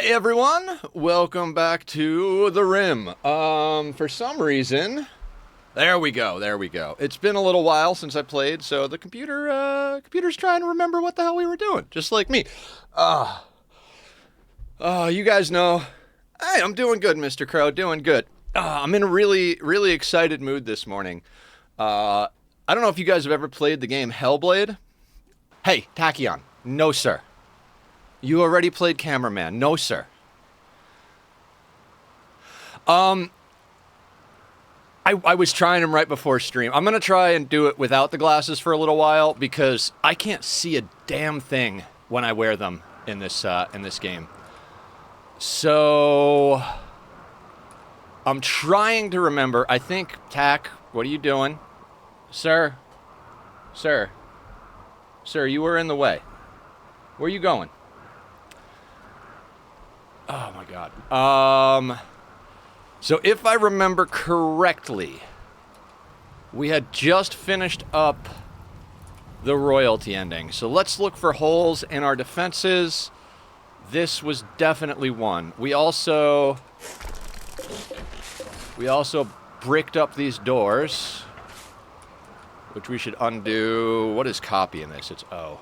Hey everyone, welcome back to the Rim. For some reason, there we go. It's been a little while since I played, so the computer's trying to remember what the hell we were doing, just like me. You guys know, hey, I'm doing good, Mr. Crow, doing good. I'm in a really excited mood this morning. I don't know if you guys have ever played the game Hellblade. Hey, Tachyon, no sir. You already played Cameraman. No, sir. I was trying them right before stream. I'm going to try and do it without the glasses for a little while because I can't see a damn thing when I wear them in this game. So I'm trying to remember. I think, Tack, what are you doing? Sir, you were in the way. Where are you going? Oh my god. So if I remember correctly, we had just finished up the royalty ending. So let's look for holes in our defenses. This was definitely one. We also bricked up these doors, which we should undo. What is copy in this? It's O.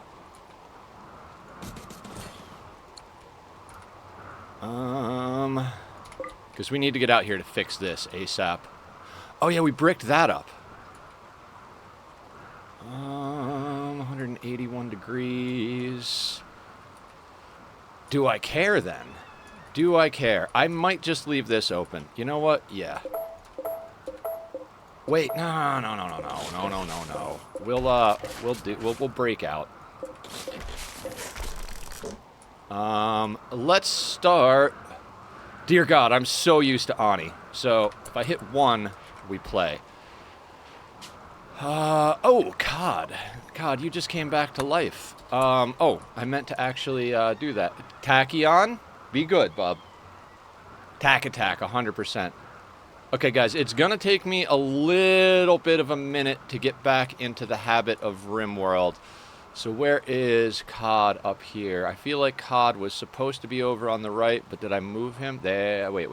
Because we need to get out here to fix this ASAP. Oh yeah, we bricked that up. 181 degrees. Do I care then? Do I care? I might just leave this open. You know what? Yeah. Wait, no. We'll break out. Let's start. Dear God, I'm so used to Ani. So if I hit 1, we play. Oh, COD, you just came back to life. Oh, I meant to actually do that. Tachyon, be good, bub. Tack attack, 100%. Okay, guys, it's gonna take me a little bit of a minute to get back into the habit of RimWorld. So where is COD up here? I feel like COD was supposed to be over on the right, but did I move him? There. Wait.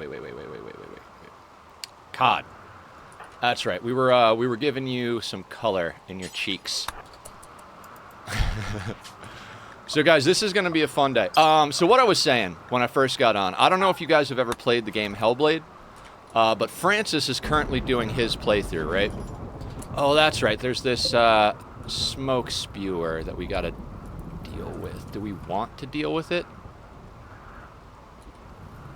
COD. That's right. We were giving you some color in your cheeks. So guys, this is going to be a fun day. So what I was saying when I first got on, I don't know if you guys have ever played the game Hellblade, but Francis is currently doing his playthrough, right? Oh, that's right. There's this smoke spewer that we gotta deal with. Do we want to deal with it?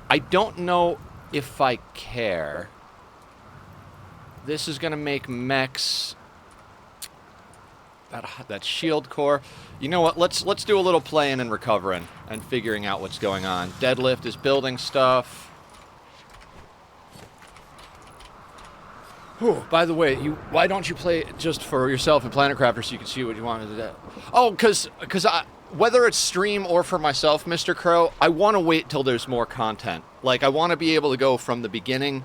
I don't know if I care. This is gonna make mechs. That shield core. You know what? Let's do a little playing and recovering and figuring out what's going on. Deadlift is building stuff. Whew, by the way, why don't you play it just for yourself in Planet Crafter so you can see what you want to do? Oh, because whether it's stream or for myself, Mr. Crow, I want to wait till there's more content. Like, I want to be able to go from the beginning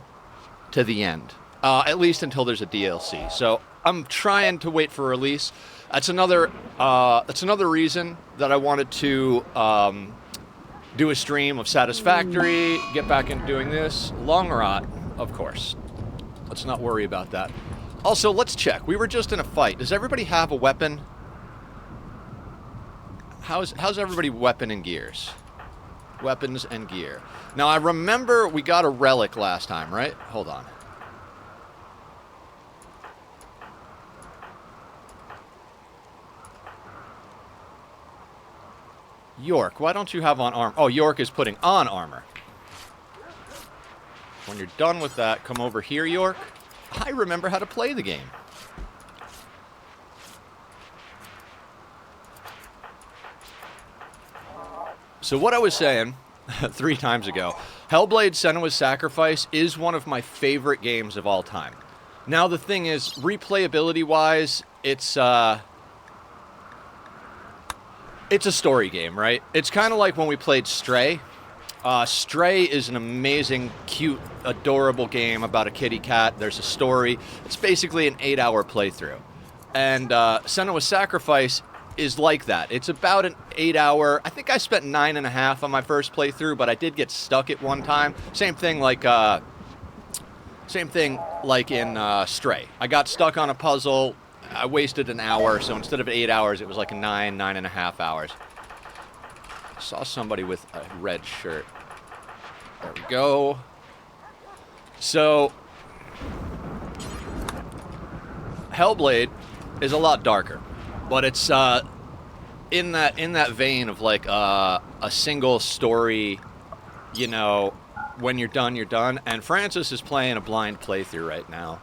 to the end, at least until there's a DLC. So I'm trying to wait for release. That's another reason that I wanted to do a stream of Satisfactory, get back into doing this. Long Rot, of course. Let's not worry about that. Also, let's check. We were just in a fight. Does everybody have a weapon? How's everybody weapon and gears? Weapons and gear. Now, I remember we got a relic last time, right? Hold on. York, why don't you have on armor? Oh, York is putting on armor. When you're done with that, come over here, York. I remember how to play the game. So what I was saying 3 times ago, Hellblade: Senua's Sacrifice is one of my favorite games of all time. Now the thing is, replayability-wise, it's a story game, right? It's kind of like when we played Stray. Stray is an amazing, cute, adorable game about a kitty cat. There's a story. It's basically an 8-hour playthrough. And Senua's Sacrifice is like that. It's about 8-hour. I think I spent 9.5 on my first playthrough, but I did get stuck at one time. Same thing like in Stray. I got stuck on a puzzle. I wasted an hour, so instead of 8 hours, it was like 9.5 hours. I saw somebody with a red shirt. There we go. So, Hellblade is a lot darker, but it's in that vein of like a single story, you know, when you're done, you're done. And Francis is playing a blind playthrough right now,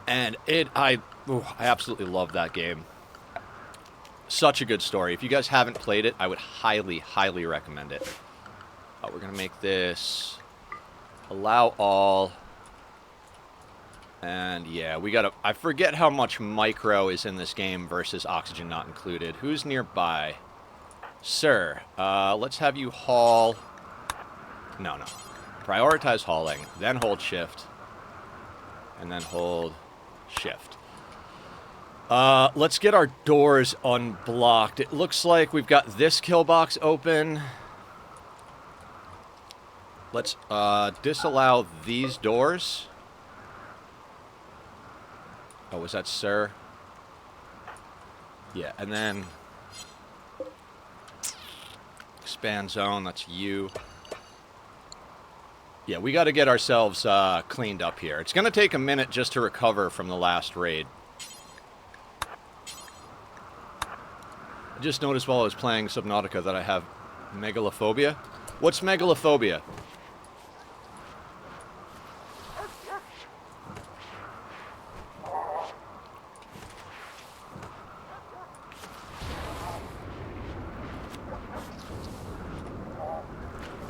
and I absolutely love that game. Such a good story. If you guys haven't played it, I would highly, highly recommend it. We're gonna make this allow all. And yeah, we gotta... I forget how much micro is in this game versus oxygen not included. Who's nearby? Sir, let's have you haul... No. Prioritize hauling, then hold shift. And then hold shift. Let's get our doors unblocked. It looks like we've got this kill box open. Let's disallow these doors. Oh, was that sir? Yeah, and then expand zone, that's you. Yeah, we got to get ourselves cleaned up here. It's going to take a minute just to recover from the last raid. I just noticed while I was playing Subnautica that I have megalophobia. What's megalophobia?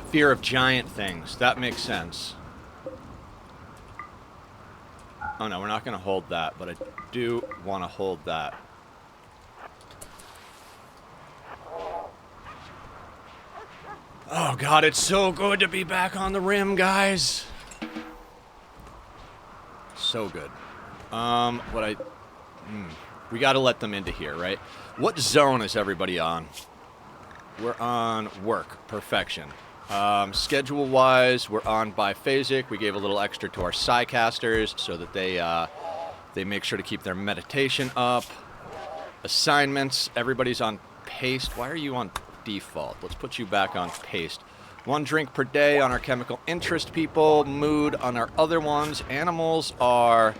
Fear of giant things. That makes sense. Oh no, we're not going to hold that, but I do want to hold that. Oh god, it's so good to be back on the rim, guys. So good. We got to let them into here, right? What zone is everybody on? We're on work. Perfection. Schedule-wise, we're on biphasic. We gave a little extra to our Psycasters so that they make sure to keep their meditation up. Assignments, everybody's on paste. Why are you on default? Let's put you back on paste. 1 drink per day on our chemical interest people. Mood on our other ones. Animals are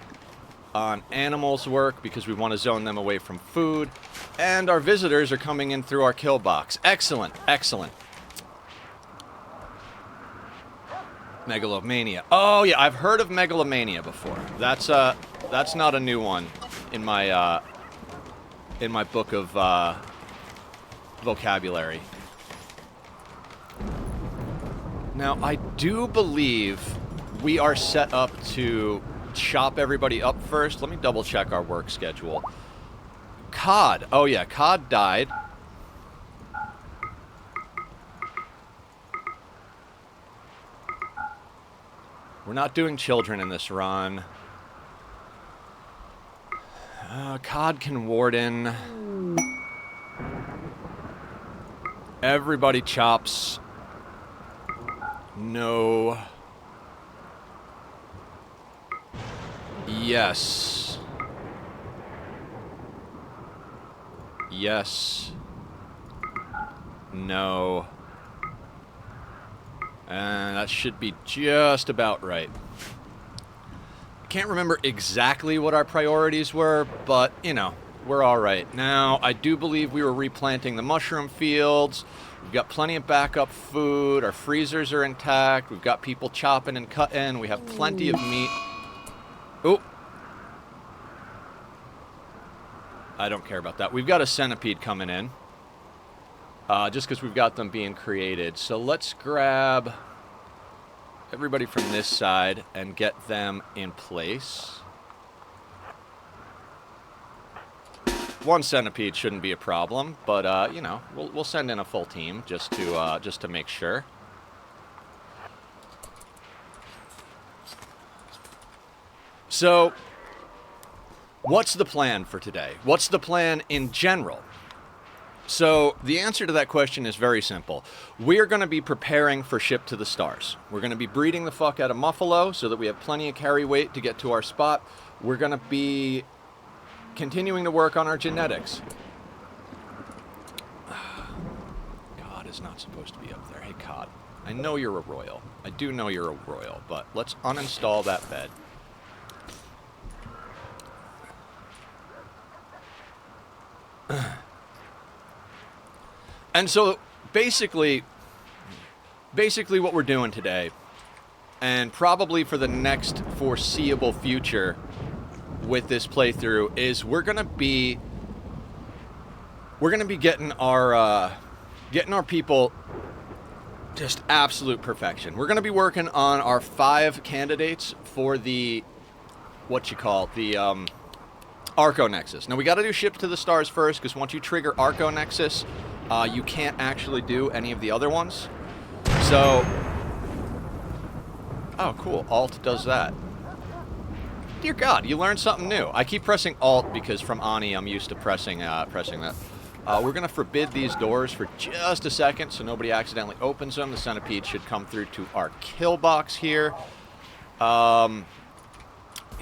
on animals work because we want to zone them away from food. And our visitors are coming in through our kill box. Excellent, excellent. Megalomania. Oh yeah, I've heard of megalomania before. That's not a new one in my book of vocabulary. Now I do believe we are set up to chop everybody up first. Let me double check our work schedule. COD. Oh yeah, COD died. We're not doing children in this run. COD can warden. Everybody chops. No. Yes. Yes. No. And that should be just about right. I can't remember exactly what our priorities were, but, you know, we're all right. Now, I do believe we were replanting the mushroom fields. We've got plenty of backup food. Our freezers are intact. We've got people chopping and cutting. We have plenty of meat. Oh. I don't care about that. We've got a centipede coming in. Just because we've got them being created. So let's grab everybody from this side and get them in place. 1 centipede shouldn't be a problem, but you know, we'll send in a full team just to make sure. So, what's the plan for today? What's the plan in general? So the answer to that question is very simple. We are going to be preparing for Ship to the Stars. We're going to be breeding the fuck out of Muffalo so that we have plenty of carry weight to get to our spot. We're going to be continuing to work on our genetics. Cod is not supposed to be up there. Hey, Cod, I know you're a royal. I do know you're a royal, but let's uninstall that bed. And so, basically what we're doing today, and probably for the next foreseeable future with this playthrough, is we're gonna be getting our people just absolute perfection. We're gonna be working on our 5 candidates for the Arco Nexus. Now we got to do Ship to the Stars first, because once you trigger Arco Nexus, you can't actually do any of the other ones. So, oh cool, Alt does that. Dear God, you learned something new. I keep pressing Alt because from Ani I'm used to pressing that. We're gonna forbid these doors for just a second so nobody accidentally opens them. The centipede should come through to our kill box here. All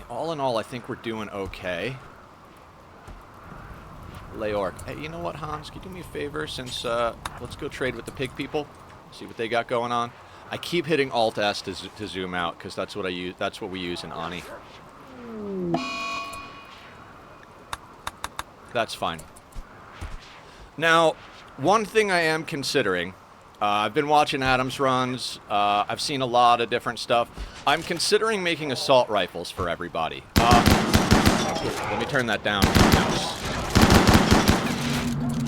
in all, I think we're doing okay. Leorc. Hey, you know what, Hans? Can you do me a favor? Since let's go trade with the pig people. See what they got going on. I keep hitting Alt S to zoom out because that's what I use. That's what we use in Ani. That's fine. Now, one thing I am considering. I've been watching Adam's runs. I've seen a lot of different stuff. I'm considering making assault rifles for everybody. Let me turn that down.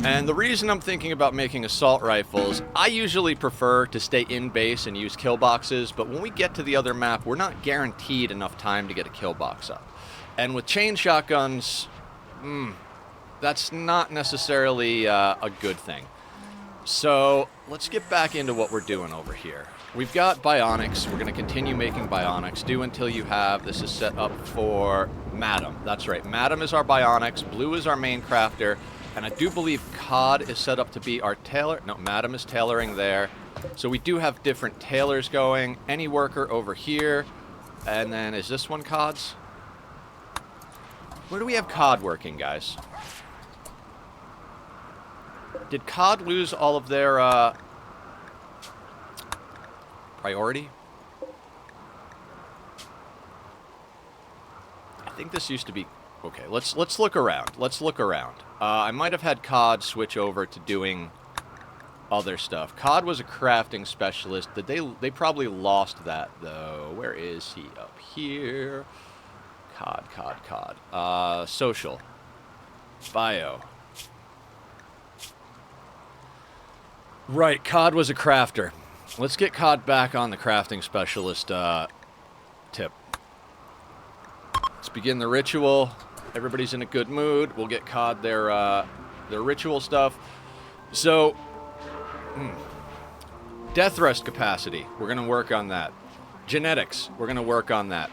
And the reason I'm thinking about making assault rifles, I usually prefer to stay in base and use kill boxes, but when we get to the other map, we're not guaranteed enough time to get a kill box up. And with chain shotguns, that's not necessarily a good thing. So let's get back into what we're doing over here. We've got bionics. We're going to continue making bionics. Do until you have. This is set up for Madam. That's right. Madam is our bionics. Blue is our main crafter. And I do believe Cod is set up to be our tailor. No, Madam is tailoring there. So we do have different tailors going. Any worker over here. And then is this one Cod's? Where do we have Cod working, guys? Did Cod lose all of their priority? I think this used to be... Okay, let's look around. Let's look around. I might have had Cod switch over to doing other stuff. Cod was a crafting specialist. They probably lost that, though. Where is he? Up here. Cod. Social. Bio. Right, Cod was a crafter. Let's get Cod back on the crafting specialist tip. Let's begin the ritual. Everybody's in a good mood. We'll get Cod their ritual stuff. So, death rest capacity. We're going to work on that. Genetics. We're going to work on that.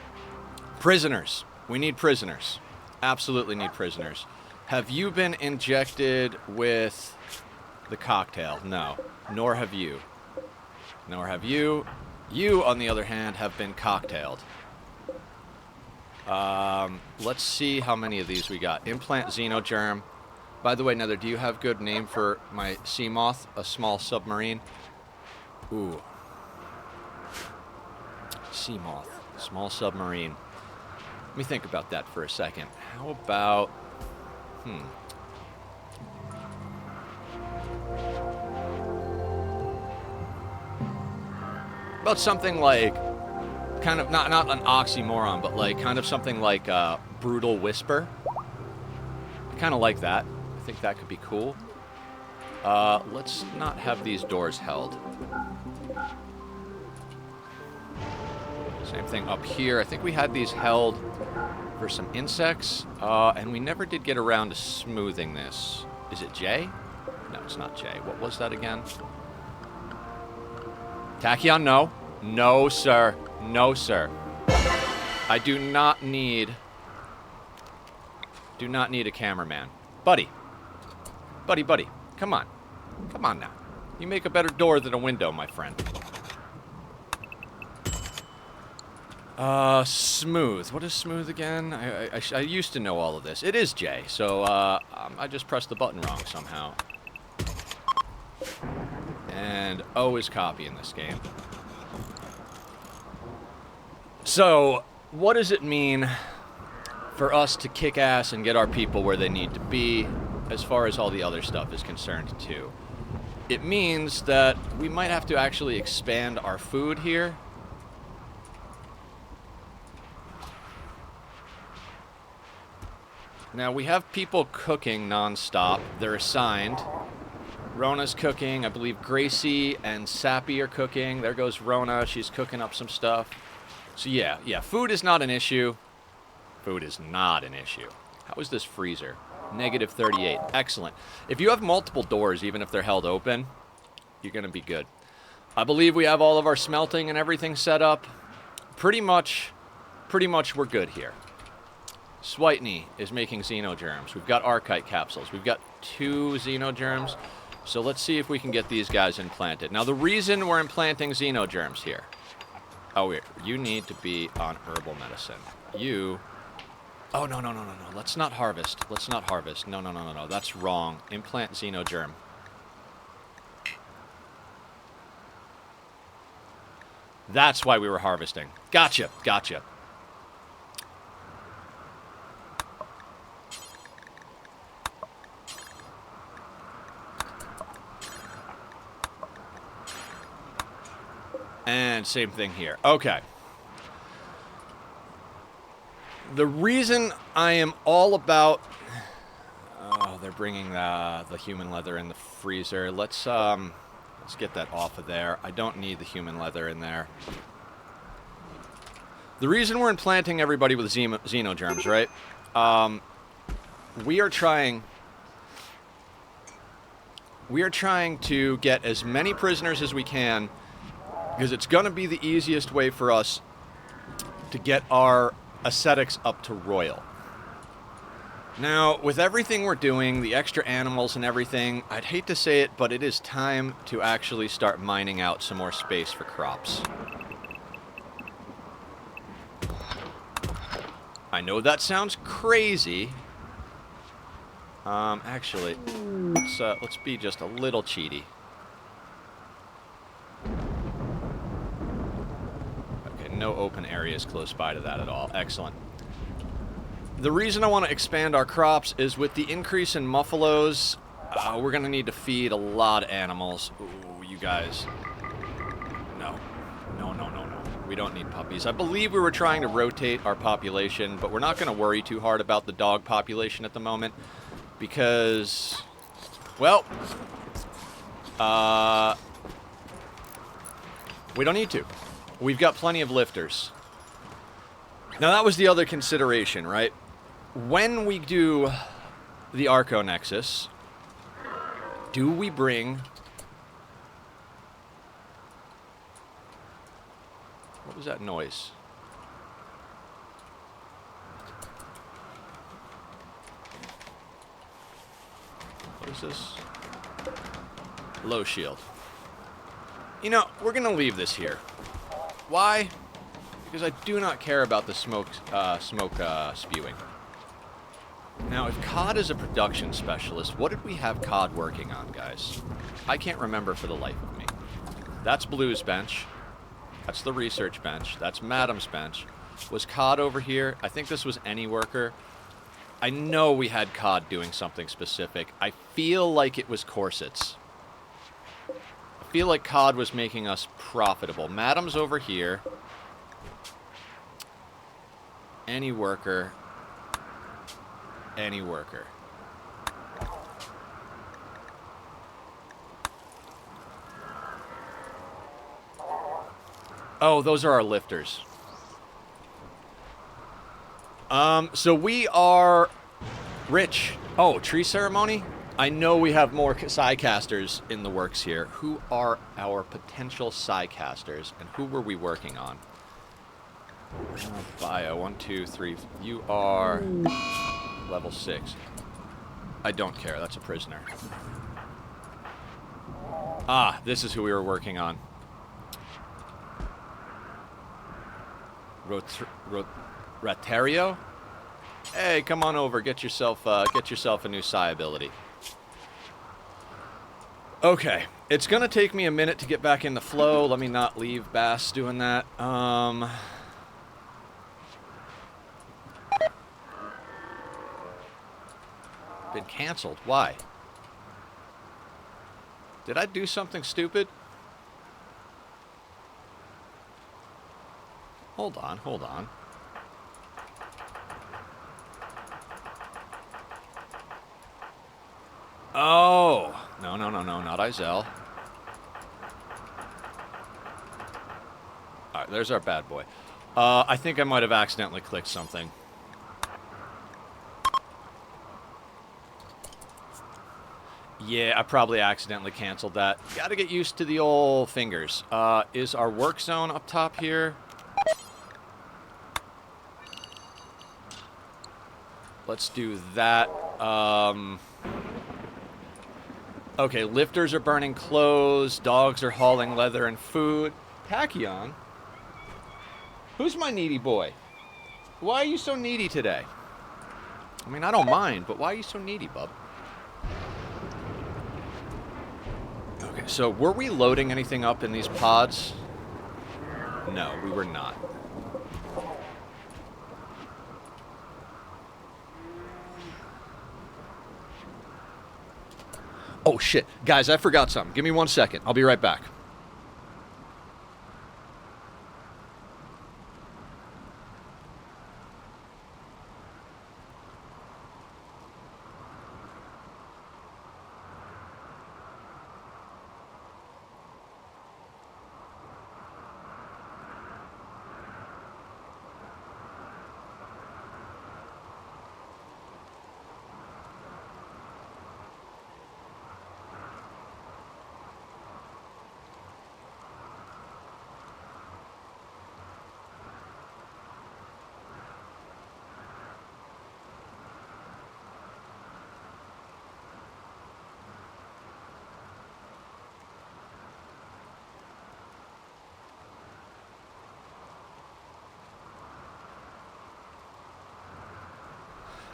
Prisoners. We need prisoners. Absolutely need prisoners. Have you been injected with the cocktail? No. Nor have you. Nor have you. You, on the other hand, have been cocktailed. Let's see how many of these we got. Implant Xenogerm. By the way, Nether, do you have good name for my sea moth? A small submarine? Ooh. Sea moth. Small submarine. Let me think about that for a second. How about... About something like... kind of, not an oxymoron, but like kind of something like Brutal Whisper. I kind of like that. I think that could be cool. Let's not have these doors held. Same thing up here. I think we had these held for some insects, and we never did get around to smoothing this. Is it J? No, it's not J. What was that again? Tachyon, no. No, sir. No, sir. I do not need a cameraman. Buddy. Buddy. Come on. Come on now. You make a better door than a window, my friend. Smooth. What is smooth again? I used to know all of this. It is J, so, I just pressed the button wrong somehow. And O is copy in this game. So, what does it mean for us to kick ass and get our people where they need to be, as far as all the other stuff is concerned, too? It means that we might have to actually expand our food here. Now, we have people cooking non-stop. They're assigned. Rona's cooking. I believe Gracie and Sappy are cooking. There goes Rona. She's cooking up some stuff. So, yeah, food is not an issue. Food is not an issue. How is this freezer? Negative 38. Excellent. If you have multiple doors, even if they're held open, you're going to be good. I believe we have all of our smelting and everything set up. Pretty much we're good here. Switney is making xenogerms. We've got archite capsules. We've got 2 xenogerms. So let's see if we can get these guys implanted. Now, the reason we're implanting xenogerms here... Oh, wait. You need to be on herbal medicine. You... Oh, no. Let's not harvest. No. That's wrong. Implant xenogerm. That's why we were harvesting. Gotcha. And same thing here. Okay. The reason I am all about... Oh, they're bringing the human leather in the freezer. Let's get that off of there. I don't need the human leather in there. The reason we're implanting everybody with xenogerms, right? We are trying to get as many prisoners as we can, because it's going to be the easiest way for us to get our ascetics up to royal. Now, with everything we're doing, the extra animals and everything, I'd hate to say it, but it is time to actually start mining out some more space for crops. I know that sounds crazy. Actually, let's be just a little cheaty. Okay, no open areas close by to that at all. Excellent. The reason I want to expand our crops is with the increase in muffalos, we're going to need to feed a lot of animals. Ooh, you guys. No. We don't need puppies. I believe we were trying to rotate our population, but we're not going to worry too hard about the dog population at the moment because, well, we don't need to. We've got plenty of lifters. Now, that was the other consideration, right? When we do the Arco Nexus, do we bring... What was that noise? What is this? Low shield. You know, we're going to leave this here. Why? Because I do not care about the smoke spewing. Now, if COD is a production specialist, what did we have COD working on, guys? I can't remember for the life of me. That's Blue's bench. That's the research bench. That's Madam's bench. Was COD over here? I think this was Any Worker. I know we had COD doing something specific. I feel like it was corsets. I feel like COD was making us profitable. Madam's over here. Any Worker. Any Worker. Oh, those are our lifters. So we are rich. Oh, tree ceremony? I know we have more Psycasters in the works here. Who are our potential Psycasters, and who were we working on? Bio, 1, 2, 3. You are level 6. I don't care. That's a prisoner. Ah, this is who we were working on. Ratario? Hey, come on over. Get yourself a new psi ability. Okay, it's gonna take me a minute to get back in the flow. Let me not leave Bass doing that. Been canceled. Why? Did I do something stupid? Hold on, hold on. Oh! No, not Izel. Alright, there's our bad boy. I think I might have accidentally clicked something. Yeah, I probably accidentally canceled that. Gotta get used to the old fingers. Is our work zone up top here? Let's do that. Okay, lifters are burning clothes, dogs are hauling leather and food. Tachyon? Who's my needy boy? Why are you so needy today? I mean, I don't mind, but why are you so needy, bub? Okay, so were we loading anything up in these pods? No, we were not. Oh, shit. Guys, I forgot something. Give me 1 second. I'll be right back.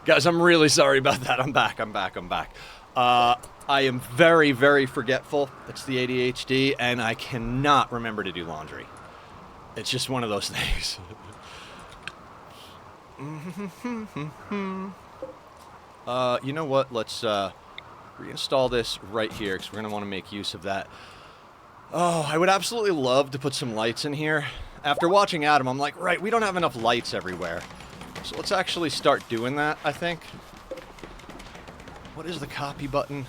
Guys, I'm really sorry about that. I'm back. I am very, very forgetful. It's the ADHD, and I cannot remember to do laundry. It's just one of those things. You know what? Let's reinstall this right here, because we're going to want to make use of that. Oh, I would absolutely love to put some lights in here. After watching Adam, I'm like, right, we don't have enough lights everywhere. So let's actually start doing that, I think. What is the copy button?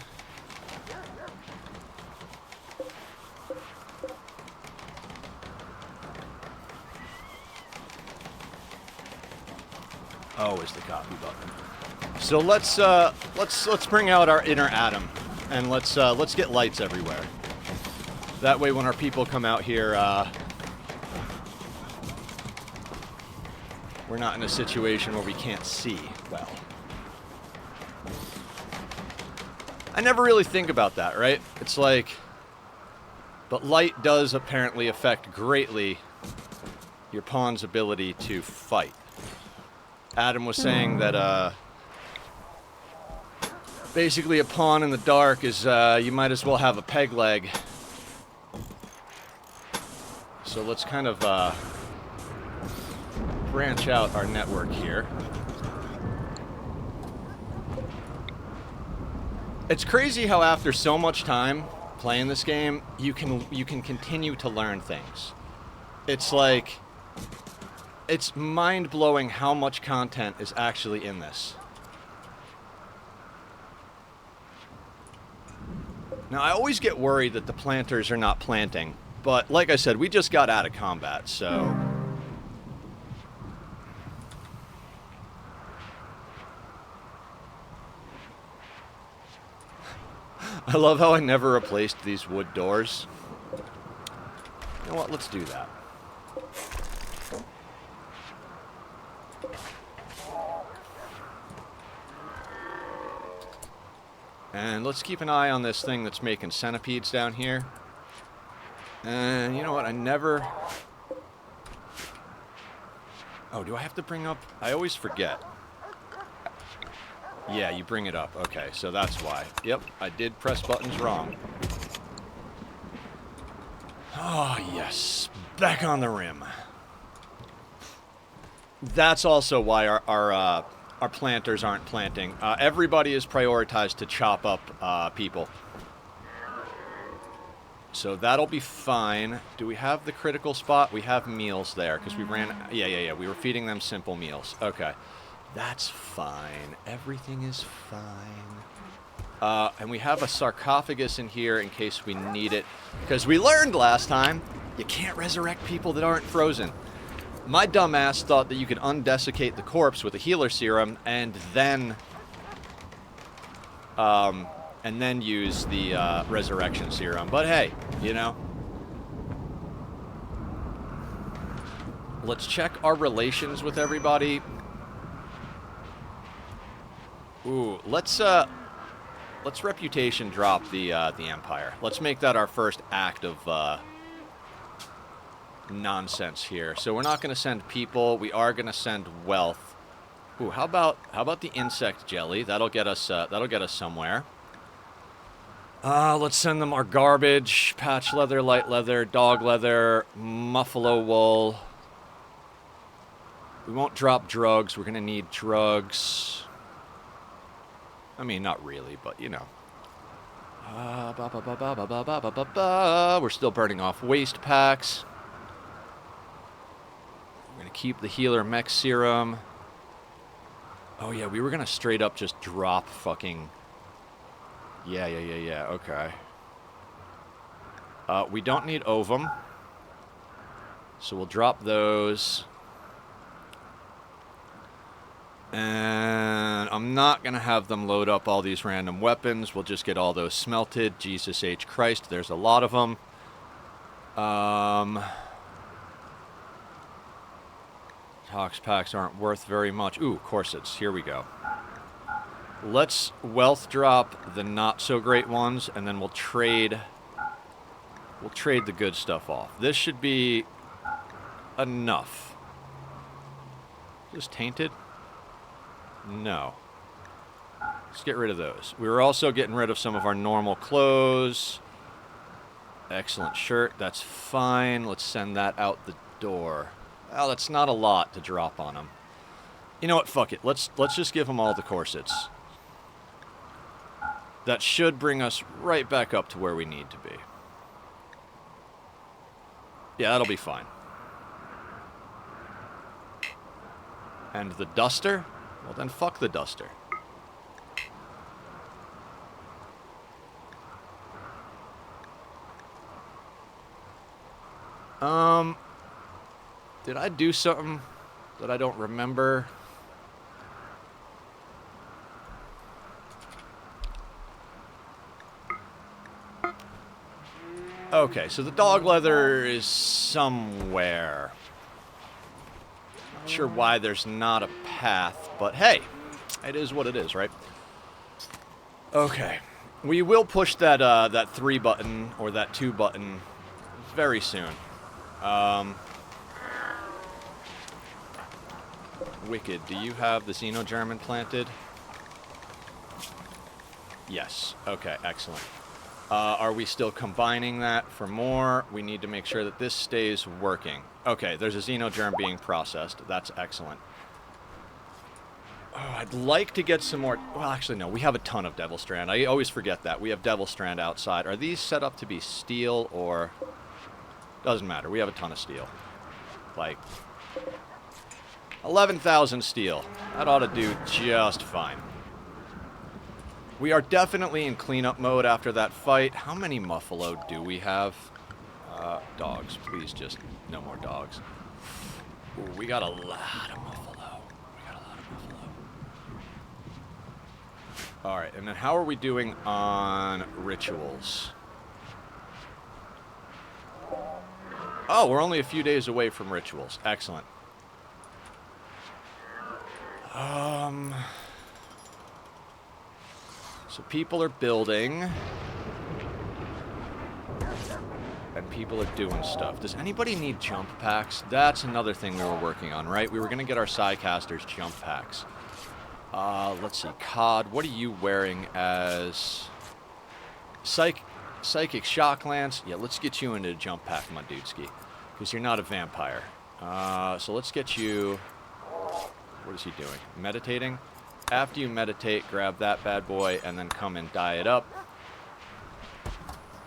Oh, is the copy button. So let's bring out our inner Adam, and let's get lights everywhere. That way, when our people come out here, we're not in a situation where we can't see well. I never really think about that, right? It's like, but light does apparently affect greatly your pawn's ability to fight. Adam was saying that basically a pawn in the dark is you might as well have a peg leg. So let's kind of branch out our network here. It's crazy how after so much time playing this game, you can continue to learn things. It's like, it's mind-blowing how much content is actually in this. Now, I always get worried that the planters are not planting, but like I said, we just got out of combat, so... I love how I never replaced these wood doors. You know what? Let's do that. And let's keep an eye on this thing that's making centipedes down here. And you know what? I never... Oh, do I have to bring up... I always forget. Yeah, you bring it up. Okay, so that's why. Yep, I did press buttons wrong. Oh, yes. Back on the rim. That's also why our planters aren't planting. Everybody is prioritized to chop up people. So that'll be fine. Do we have the critical spot? We have meals there, because we ran... Yeah. We were feeding them simple meals. Okay. That's fine. Everything is fine. And we have a sarcophagus in here in case we need it. Because we learned last time, you can't resurrect people that aren't frozen. My dumbass thought that you could undesiccate the corpse with a healer serum and then use the resurrection serum. But hey, you know. Let's check our relations with everybody. Ooh, let's reputation drop the Empire. Let's make that our first act of nonsense here. So we're not going to send people. We are going to send wealth. Ooh, how about the insect jelly? That'll get us somewhere. Let's send them our garbage: patch leather, light leather, dog leather, muffalo wool. We won't drop drugs. We're going to need drugs. I mean, not really, but you know. We're still burning off waste packs. We're going to keep the healer mech serum. Oh yeah, we were going to straight up just drop fucking... Yeah, okay. We don't need ovum. So we'll drop those. And I'm not going to have them load up all these random weapons. We'll just get all those smelted. Jesus H. Christ, there's a lot of them. Tox packs aren't worth very much. Ooh, corsets. Here we go. Let's wealth drop the not-so-great ones, and then we'll trade the good stuff off. This should be enough. Is this tainted? No. Let's get rid of those. We were also getting rid of some of our normal clothes. Excellent shirt. That's fine. Let's send that out the door. Well, that's not a lot to drop on them. You know what? Fuck it. Let's just give them all the corsets. That should bring us right back up to where we need to be. Yeah, that'll be fine. And the duster? Well, then fuck the duster. Did I do something that I don't remember? Okay, so the dog leather is somewhere. Not sure why there's not a path, but hey, it is what it is, right? Okay, we will push that that 3 button or that 2 button very soon. Wicked, do you have the Xenogerman planted? Yes. Okay, excellent. Are we still combining that for more? We need to make sure that this stays working. Okay, there's a Xenogerm being processed. That's excellent. Oh, I'd like to get some more... Well, actually, no. We have a ton of Devil Strand. I always forget that. We have Devil Strand outside. Are these set up to be steel or... Doesn't matter. We have a ton of steel. Like... 11,000 steel. That ought to do just fine. We are definitely in cleanup mode after that fight. How many Muffalo do we have? Dogs. Please just... No more dogs. Ooh, we got a lot of Muffalo. Alright, and then how are we doing on rituals? Oh, we're only a few days away from rituals. Excellent. So people are building. And people are doing stuff. Does anybody need jump packs? That's another thing we were working on, right? We were going to get our Psycasters jump packs. Let's see. COD, what are you wearing as... Psychic Shock Lance? Yeah, let's get you into a jump pack, my dudeski. Because you're not a vampire. So let's get you... What is he doing? Meditating? After you meditate, grab that bad boy and then come and dye it up.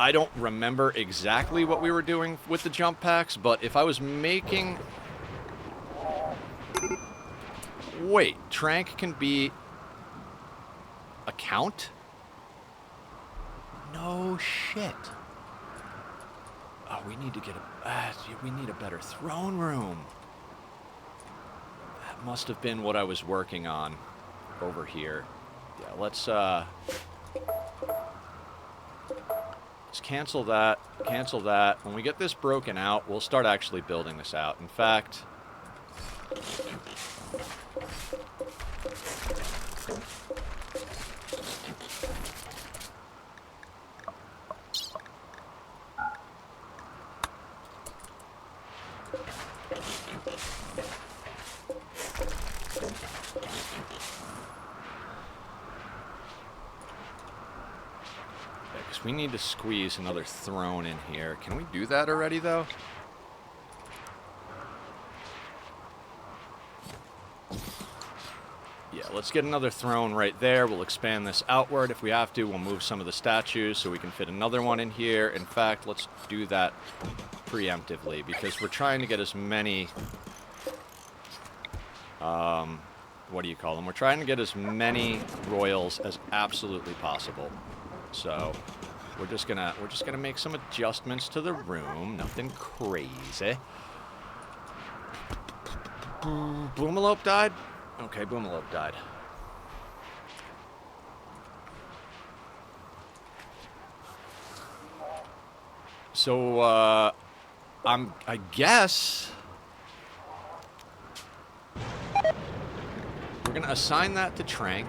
I don't remember exactly what we were doing with the jump packs, but if I was making... Wait, Trank can be... a count? No shit. Oh, we need to get a... we need a better throne room. That must have been what I was working on over here. Yeah, let's cancel that, cancel that. When we get this broken out, we'll start actually building this out. In fact... we need to squeeze another throne in here. Can we do that already, though? Yeah, let's get another throne right there. We'll expand this outward. If we have to, we'll move some of the statues so we can fit another one in here. In fact, let's do that preemptively because we're trying to get as many... what do you call them? We're trying to get as many royals as absolutely possible. So... We're just gonna make some adjustments to the room. Nothing crazy. Boomalope died? Okay, Boomalope died. So, I guess... We're gonna assign that to Trank.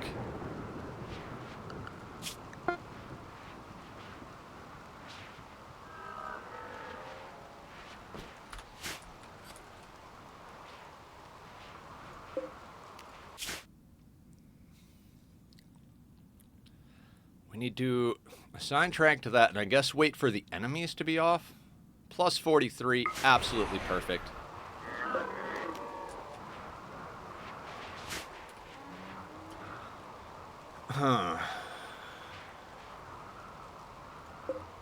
We need to assign Trank to that, and I guess wait for the enemies to be off. Plus 43, absolutely perfect. Huh.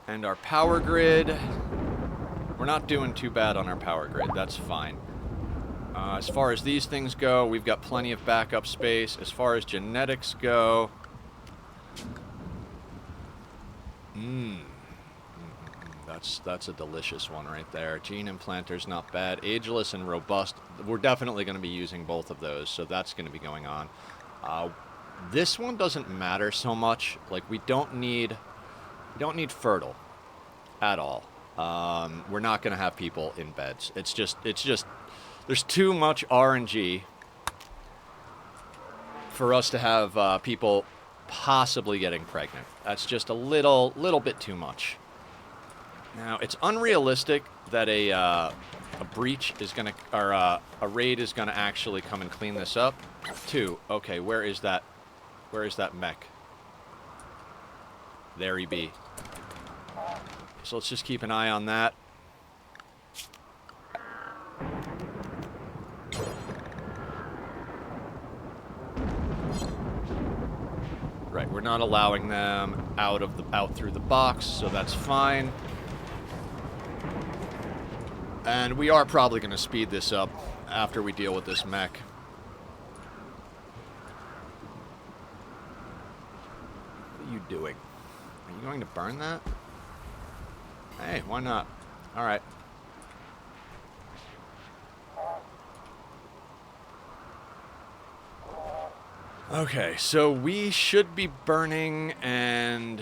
And our power grid... We're not doing too bad on our power grid, that's fine. As far as these things go, we've got plenty of backup space. As far as genetics go... That's a delicious one right there. Gene implanter's not bad. Ageless and robust. We're definitely going to be using both of those, so that's going to be going on. This one doesn't matter so much. Like we don't need fertile at all. We're not going to have people in beds. It's just there's too much RNG for us to have people possibly getting pregnant. That's just a little bit too much. Now, it's unrealistic that a breach is going to, or a raid is going to actually come and clean this up. 2. Okay, where is that mech? There he be. So let's just keep an eye on that. Right, we're not allowing them out through the box, so that's fine. And we are probably going to speed this up after we deal with this mech. What are you doing? Are you going to burn that? Hey, why not? All right. Okay, so we should be burning and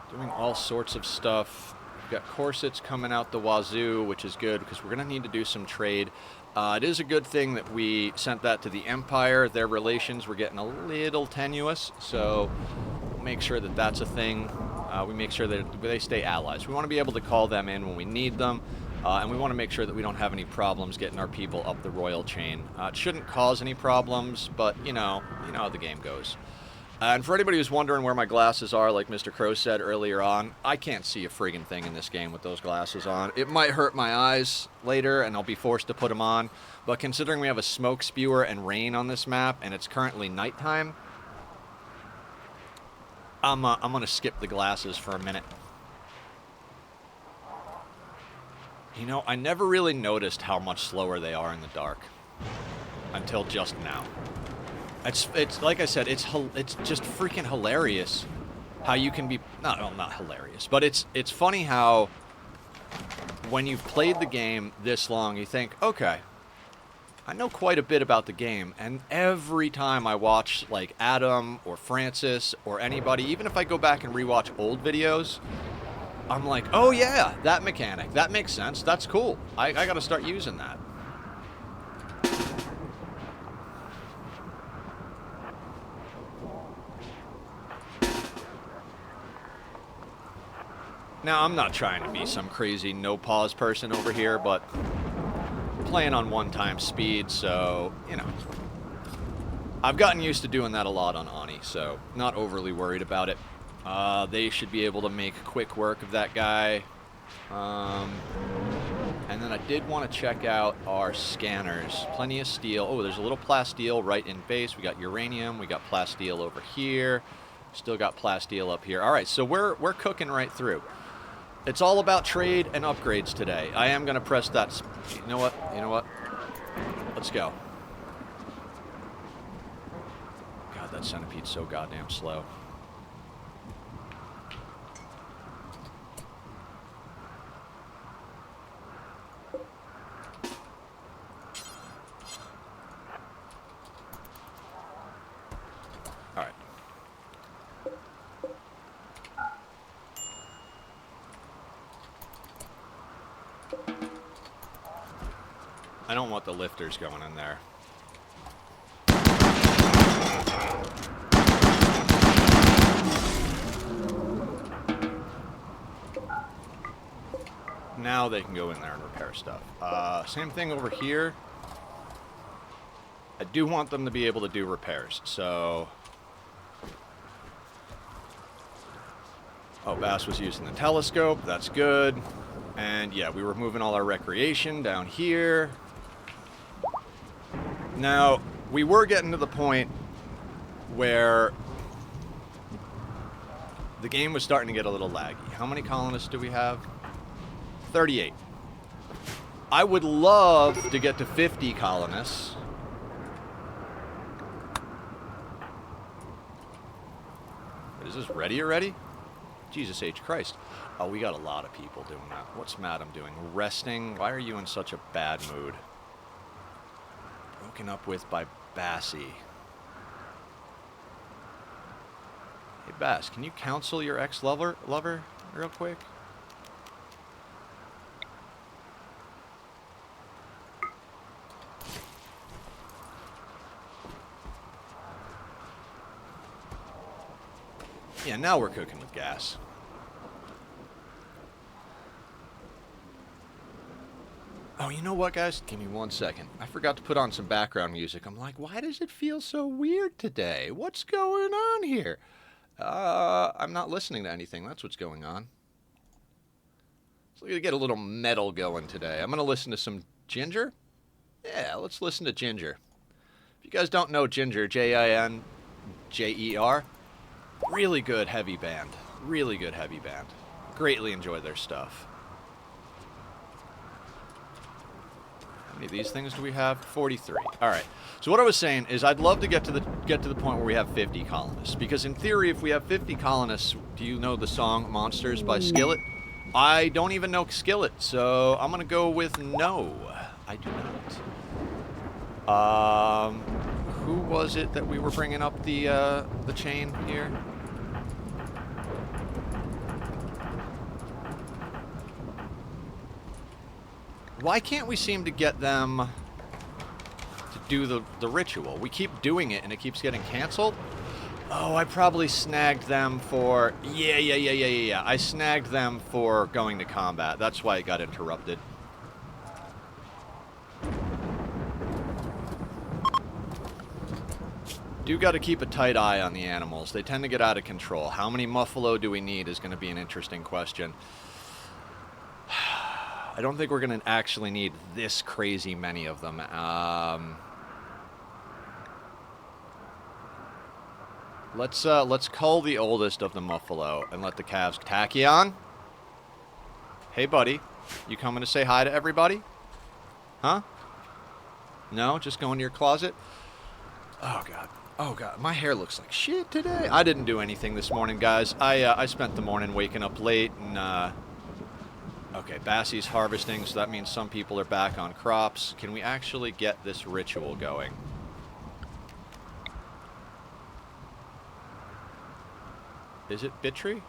doing all sorts of stuff. We've got corsets coming out the wazoo, which is good because we're going to need to do some trade. It is a good thing that we sent that to the Empire. Their relations were getting a little tenuous, so make sure that that's a thing. We make sure that they stay allies. We want to be able to call them in when we need them, and we want to make sure that we don't have any problems getting our people up the royal chain. It shouldn't cause any problems, but you know how the game goes. And for anybody who's wondering where my glasses are, like Mr. Crow said earlier on, I can't see a friggin' thing in this game with those glasses on. It might hurt my eyes later, and I'll be forced to put them on. But considering we have a smoke spewer and rain on this map, and it's currently nighttime, I'm gonna skip the glasses for a minute. You know, I never really noticed how much slower they are in the dark until just now. It's like I said, it's just freaking hilarious how you can be not hilarious, but it's funny how when you've played the game this long, you think, okay, I know quite a bit about the game, and every time I watch like Adam or Francis or anybody, even if I go back and rewatch old videos, I'm like, oh yeah, that mechanic, that makes sense, that's cool. I gotta start using that. Now, I'm not trying to be some crazy no-pause person over here, but I'm playing on one-time speed, so, you know. I've gotten used to doing that a lot on Ani, so not overly worried about it. They should be able to make quick work of that guy. And then I did want to check out our scanners. Plenty of steel. Oh, there's a little plasteel right in base. We got uranium. We got plasteel over here. Still got plasteel up here. All right, so we're cooking right through. It's all about trade and upgrades today. I am going to press that. You know what? You know what? Let's go. God, that centipede's so goddamn slow. All right. I don't want the lifters going in there. Now they can go in there and repair stuff. Same thing over here. I do want them to be able to do repairs, so... Oh, Bass was using the telescope. That's good. And yeah, we were moving all our recreation down here. Now, we were getting to the point where the game was starting to get a little laggy. How many colonists do we have? 38. I would love to get to 50 colonists. Is this ready already? Jesus H. Christ. Oh, we got a lot of people doing that. What's Madam doing? Resting? Why are you in such a bad mood? Broken up with by Bassie. Hey, Bass, can you counsel your ex-lover real quick? Yeah, now we're cooking with gas. Oh, you know what, guys? Give me 1 second. I forgot to put on some background music. I'm like, why does it feel so weird today? What's going on here? I'm not listening to anything. That's what's going on. So we're going to get a little metal going today. I'm going to listen to some Ginger. Yeah, let's listen to Ginger. If you guys don't know Ginger, Jinjer, really good heavy band. Really good heavy band. Greatly enjoy their stuff. How many of these things do we have? 43. All right. So what I was saying is I'd love to get to the point where we have 50 colonists, because in theory, if we have 50 colonists, do you know the song Monsters by Skillet? I don't even know Skillet, so I'm going to go with no. I do not. Who was it that we were bringing up the chain here? Why can't we seem to get them to do the ritual? We keep doing it and it keeps getting canceled. Oh, I probably snagged them for... Yeah. I snagged them for going to combat. That's why it got interrupted. Do got to keep a tight eye on the animals. They tend to get out of control. How many muffalo do we need is going to be an interesting question. I don't think we're going to actually need this crazy many of them. Let's cull the oldest of the muffalo and let the calves... Tachyon? Hey, buddy. You coming to say hi to everybody? Huh? No? Just go into your closet? Oh, God. Oh, God. My hair looks like shit today. I didn't do anything this morning, guys. I spent the morning waking up late and, Okay, Bassie's harvesting, so that means some people are back on crops. Can we actually get this ritual going? Is it Bittree?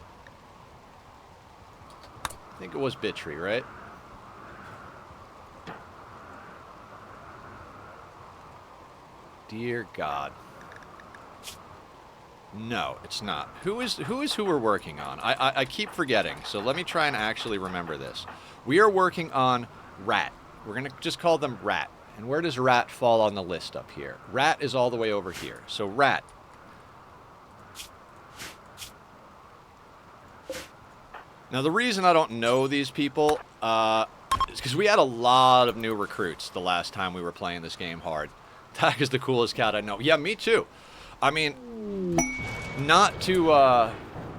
I think it was Bittree, right? Dear God. No, it's not. Who is who we're working on? I keep forgetting, so let me try and actually remember this. We are working on Rat. We're going to just call them Rat. And where does Rat fall on the list up here? Rat is all the way over here. So Rat. Now, the reason I don't know these people is because we had a lot of new recruits the last time we were playing this game hard. Tack is the coolest cat I know. Yeah, me too. I mean, not to...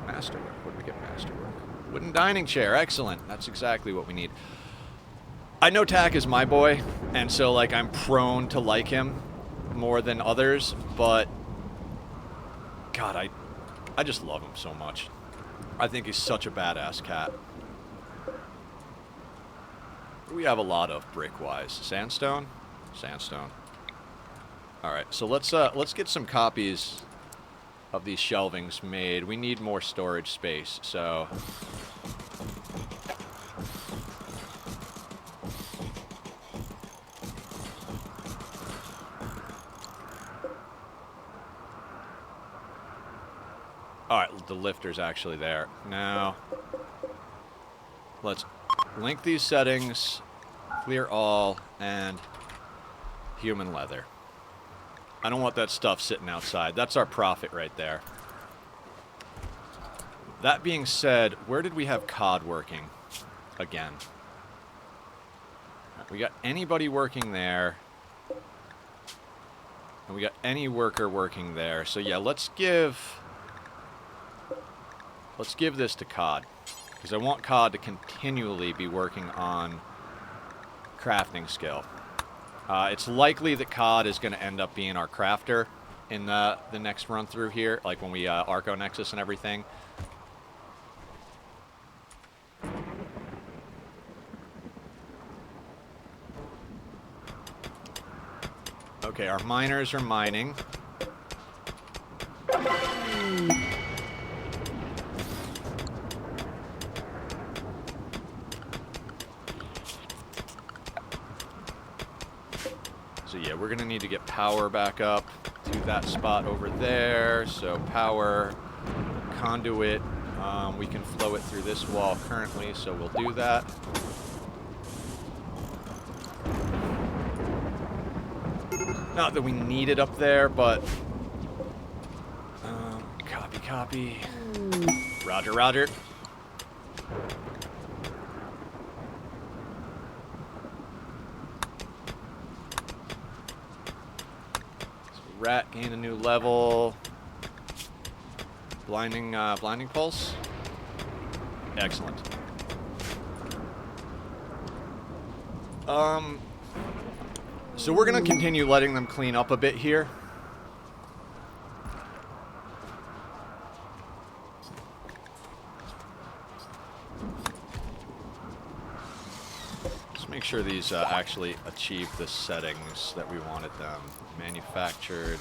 Masterwork. What did we get Masterwork? Wooden dining chair. Excellent. That's exactly what we need. I know Tack is my boy, and so, like, I'm prone to like him more than others, but... God, I just love him so much. I think he's such a badass cat. We have a lot of brick-wise. Sandstone? Sandstone. Alright, so let's get some copies of these shelvings made. We need more storage space, so... Alright, the lifter's actually there. Now, let's link these settings, clear all, and human leather. I don't want that stuff sitting outside. That's our profit right there. That being said, where did we have COD working again? We got anybody working there. And we got any worker working there. So yeah, let's give this to COD. Because I want COD to continually be working on crafting skill. It's likely that COD is going to end up being our crafter in the next run through here, like when we Arco Nexus and everything. Okay, our miners are mining. So yeah, we're gonna need to get power back up to that spot over there. So power, conduit, we can flow it through this wall currently, so we'll do that. Not that we need it up there, but copy. Roger. Rat gained a new level. Blinding pulse. Excellent. So we're gonna continue letting them clean up a bit here. Let's make sure these actually achieve the settings that we wanted them. Manufactured,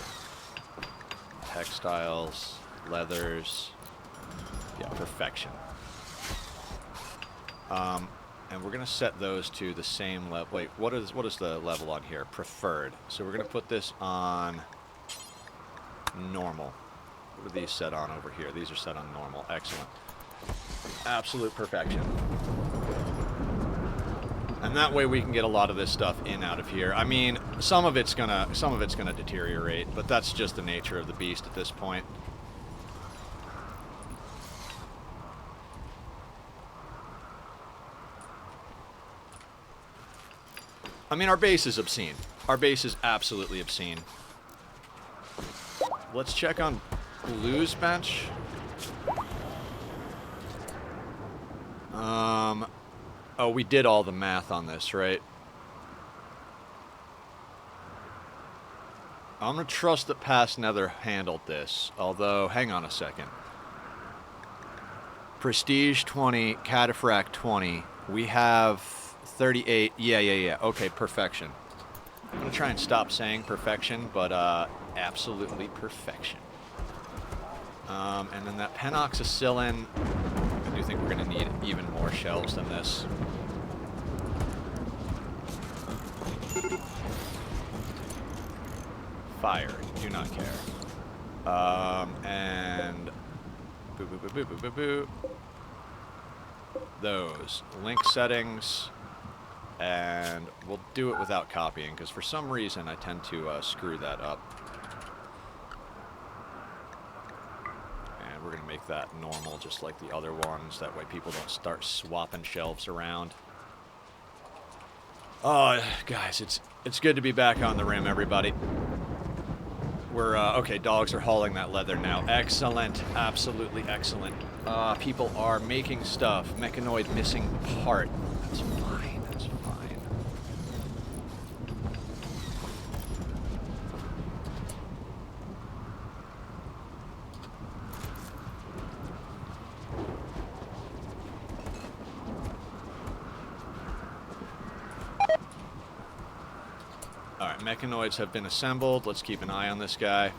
textiles, leathers, yeah, perfection. And we're gonna set those to the same level. Wait, what is the level on here? Preferred. So we're gonna put this on normal. What are these set on over here? These are set on normal. Excellent. Absolute perfection. And that way we can get a lot of this stuff in out of here. I mean, some of it's gonna deteriorate, but that's just the nature of the beast at this point. I mean, our base is obscene. Our base is absolutely obscene. Let's check on Blue's bench. Oh, we did all the math on this, right? I'm gonna trust that Past Nether handled this. Although, hang on a second. Prestige 20, Cataphract 20. We have 38. Yeah. Okay, perfection. I'm gonna try and stop saying perfection, but absolutely perfection. And then that Penoxycillin, I do think we're gonna need even more shelves than this. Fire, do not care. And boo. Those link settings, and we'll do it without copying because for some reason I tend to screw that up. And we're gonna make that normal, just like the other ones. That way people don't start swapping shelves around. Oh, guys, it's good to be back on the Rim, everybody. We're, okay, dogs are hauling that leather now. Excellent. Absolutely excellent. People are making stuff. Mechanoid missing part. That's fine. That's fine. Alright, mechanoids have been assembled. Let's keep an eye on this guy.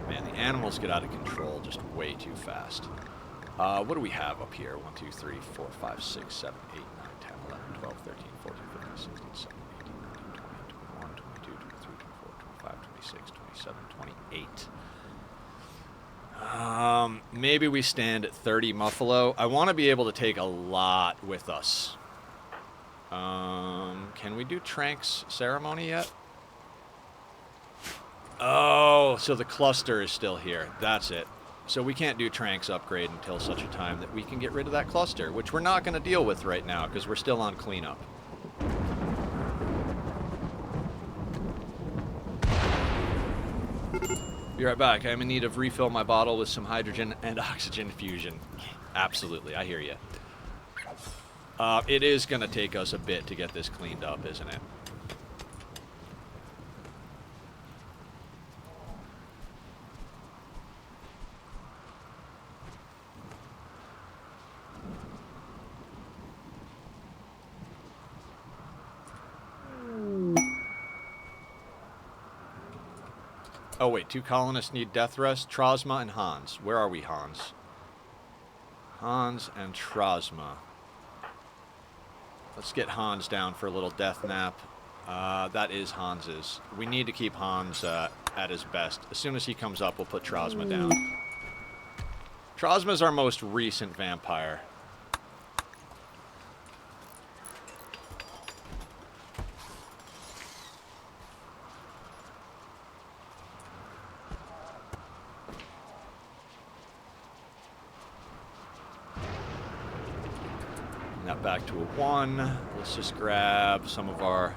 Man, the animals get out of control just way too fast. What do we have up here? 1, 2, 3, 4, 5, 6, 7, 8, 9, 10, 11, 12, 13, 14, 15, 16, 17, 18, 19, 20, 21, 22, 23, 24, 25, 26, 27, 28. Maybe we stand at 30 Muffalo. I want to be able to take a lot with us. Can we do Trank's ceremony yet? Oh, so the cluster is still here. That's it. So we can't do Trank's upgrade until such a time that we can get rid of that cluster, which we're not going to deal with right now because we're still on cleanup. Be right back. I'm in need of refill my bottle with some hydrogen and oxygen fusion. Absolutely, I hear you. It is going to take us a bit to get this cleaned up, isn't it? Oh wait, 2 colonists need death rest. Trosma and Hans. Where are we, Hans? Hans and Trosma. Let's get Hans down for a little death nap. That is Hans's. We need to keep Hans at his best. As soon as he comes up, we'll put Trosma down. Trosma's our most recent vampire. That back to a 1. Let's just grab some of our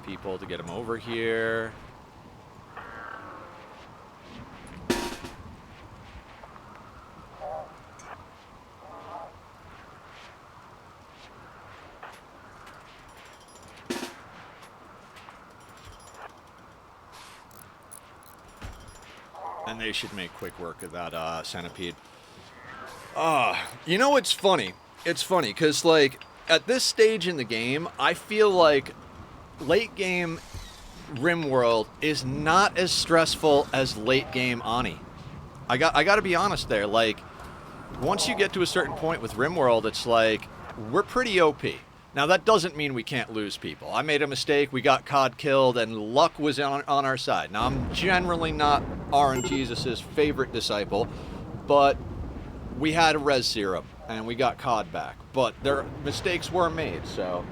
people to get them over here. And they should make quick work of that centipede. You know what's funny? It's funny, because, like, at this stage in the game, I feel like late game RimWorld is not as stressful as late game Ani. I got to be honest there. Like, once you get to a certain point with RimWorld, it's like, we're pretty OP. Now, that doesn't mean we can't lose people. I made a mistake, we got COD killed, and luck was on our side. Now, I'm generally not RNGesus's favorite disciple, but we had a res serum, and we got COD back. But mistakes were made, so...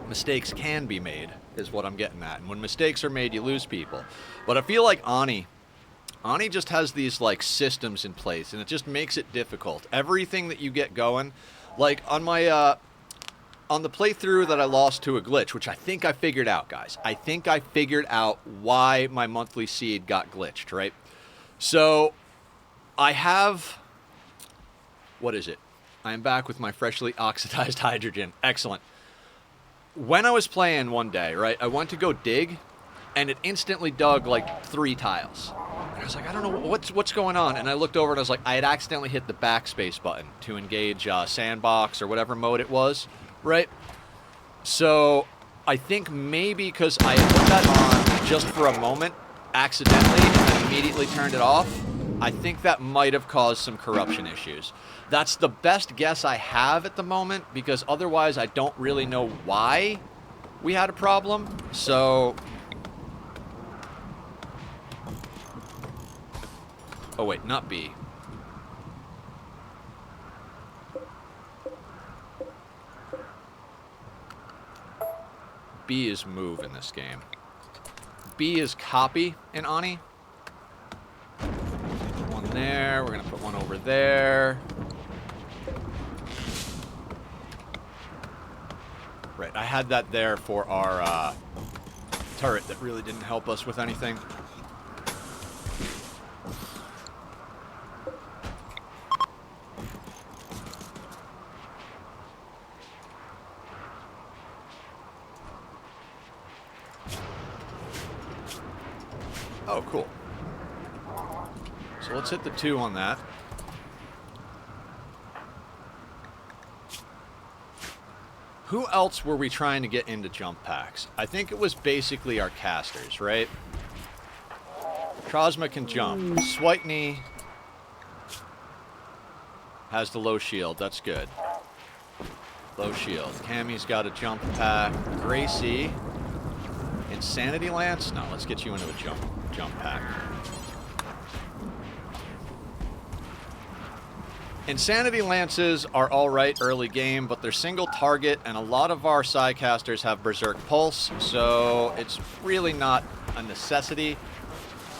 mistakes can be made, is what I'm getting at. And when mistakes are made, you lose people. But I feel like Ani just has these, like, systems in place, and it just makes it difficult. Everything that you get going... like, on my, on the playthrough that I lost to a glitch, which I think I figured out, guys. I think I figured out why my monthly seed got glitched, right? So, I have... what is it? I am back with my freshly oxidized hydrogen. Excellent. When I was playing one day, right, I went to go dig, and it instantly dug, like, 3 tiles. I was like, I don't know what's going on, and I looked over and I was like, I had accidentally hit the backspace button to engage sandbox or whatever mode it was, right? So I think maybe because I put that on just for a moment accidentally and then immediately turned it off, I think that might have caused some corruption issues. That's the best guess I have at the moment, because otherwise I don't really know why we had a problem. So... oh, wait, not B. B is move in this game. B is copy in Ani. Put one there. We're going to put one over there. Right, I had that there for our turret that really didn't help us with anything. Oh, cool. So let's hit the 2 on that. Who else were we trying to get into jump packs? I think it was basically our casters, right? Trosma can jump. Switney has the low shield. That's good. Low shield. Cammy's got a jump pack. Gracie. Insanity Lance? No, let's get you into a jump pack. Insanity Lances are alright early game, but they're single target, and a lot of our Psycasters have Berserk Pulse, so it's really not a necessity.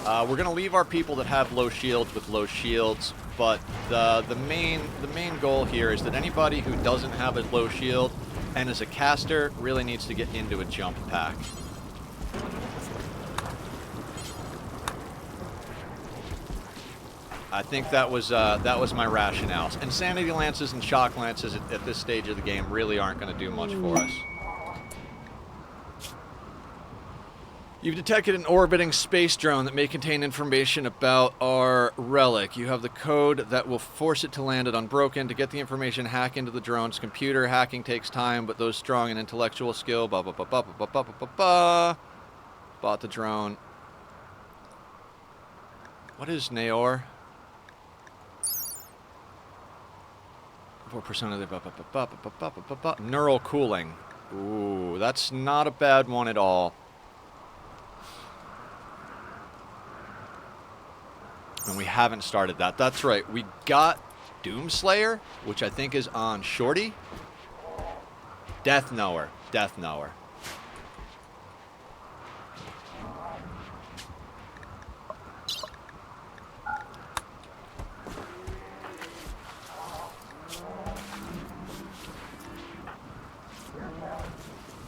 We're going to leave our people that have low shields with low shields, but the main goal here is that anybody who doesn't have a low shield and is a caster really needs to get into a jump pack. I think that was my rationale. Insanity Lances and Shock Lances at this stage of the game really aren't going to do much for us. You've detected an orbiting space drone that may contain information about our relic. You have the code that will force it to land it unbroken. To get the information, hack into the drone's computer. Hacking takes time, but those strong in intellectual skill. Blah, blah, blah, blah, blah, blah, blah, blah, blah. Bought the drone. What is Naor? 4% of the... neural cooling. Ooh, that's not a bad one at all. And we haven't started that. That's right. We got Doomslayer, which I think is on Shorty. Death Knower. Death Knower.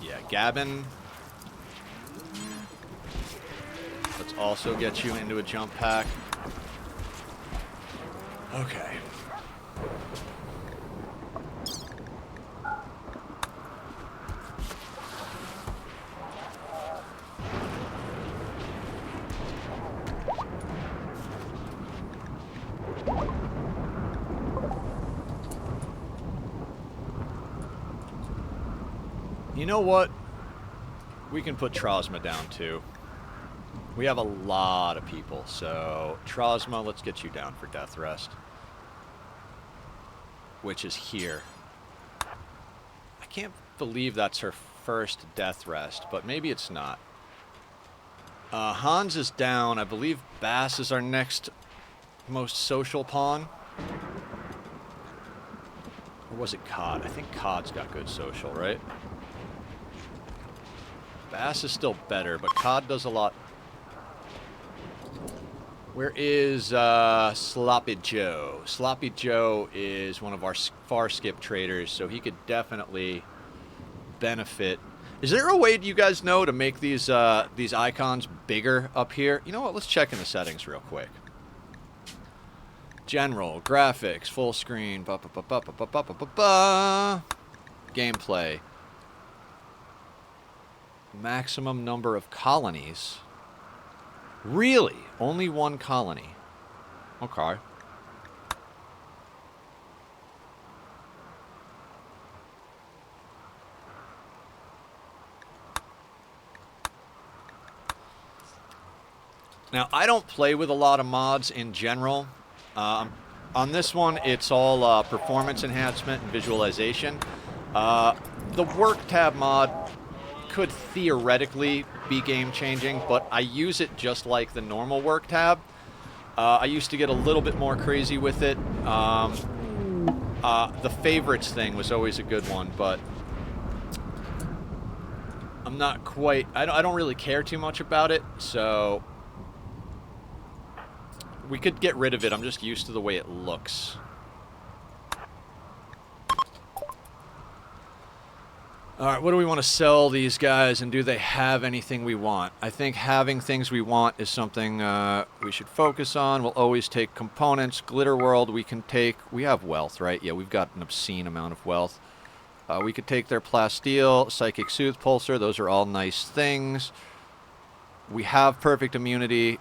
Yeah, Gavin. Let's also get you into a jump pack. Okay. You know what? We can put Trosma down too. We have a lot of people, so Trosma, let's get you down for Death Rest. Which is here. believe that's her first death rest, but maybe it's not. Hans is down. I believe Bass is our next most social pawn. Or was it Cod? I think Cod's got good social, right? Bass is still better, but Cod does a lot. Where is Sloppy Joe? Sloppy Joe is one of our far skip traders, so he could definitely benefit. Is there a way, do you guys know, to make these icons bigger up here? You know what? Let's check in the settings real quick. General, graphics, full screen, gameplay. Maximum number of colonies. Really? Only one colony. Okay. Now, I don't play with a lot of mods in general. On this one, it's all performance enhancement and visualization. The work tab mod could theoretically be game-changing, but I use it just like the normal work tab. I used to get a little bit more crazy with it. The favorites thing was always a good one, but I'm not quite... I don't really care too much about it, so... We could get rid of it. I'm just used to the way it looks. Alright, what do we want to sell these guys, and do they have anything we want? I think having things we want is something we should focus on. We'll always take components. Glitter World, we can take... We have wealth, right? Yeah, we've got an obscene amount of wealth. We could take their Plasteel, Psychic Soothe Pulsar. Those are all nice things. We have perfect immunity.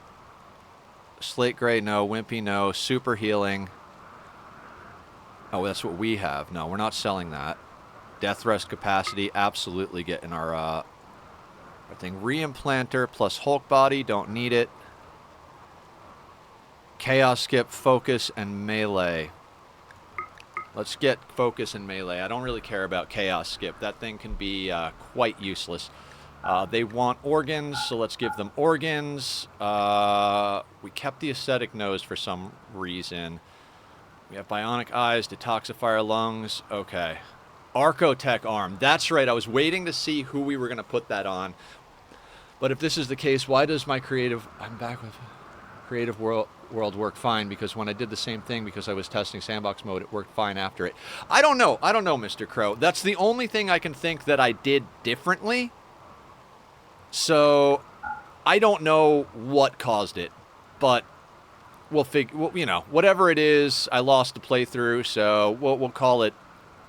Slate Gray, no. Wimpy, no. Super Healing. Oh, that's what we have. No, we're not selling that. Death Rest Capacity, absolutely getting our thing. Reimplanter plus Hulk Body, don't need it. Chaos Skip, Focus, and Melee. Let's get Focus and Melee. I don't really care about Chaos Skip. That thing can be quite useless. They want organs, so let's give them organs. We kept the aesthetic nose for some reason. We have bionic eyes, detoxifier lungs. Okay. Archotech arm. That's right. I was waiting to see who we were going to put that on. But if this is the case, why does my creative... I'm back with creative world work fine, because when I did the same thing, because I was testing sandbox mode, it worked fine after it. I don't know, Mr. Crow. That's the only thing I can think that I did differently. So, I don't know what caused it, but we'll figure, you know, whatever it is, I lost the playthrough, so we'll call it,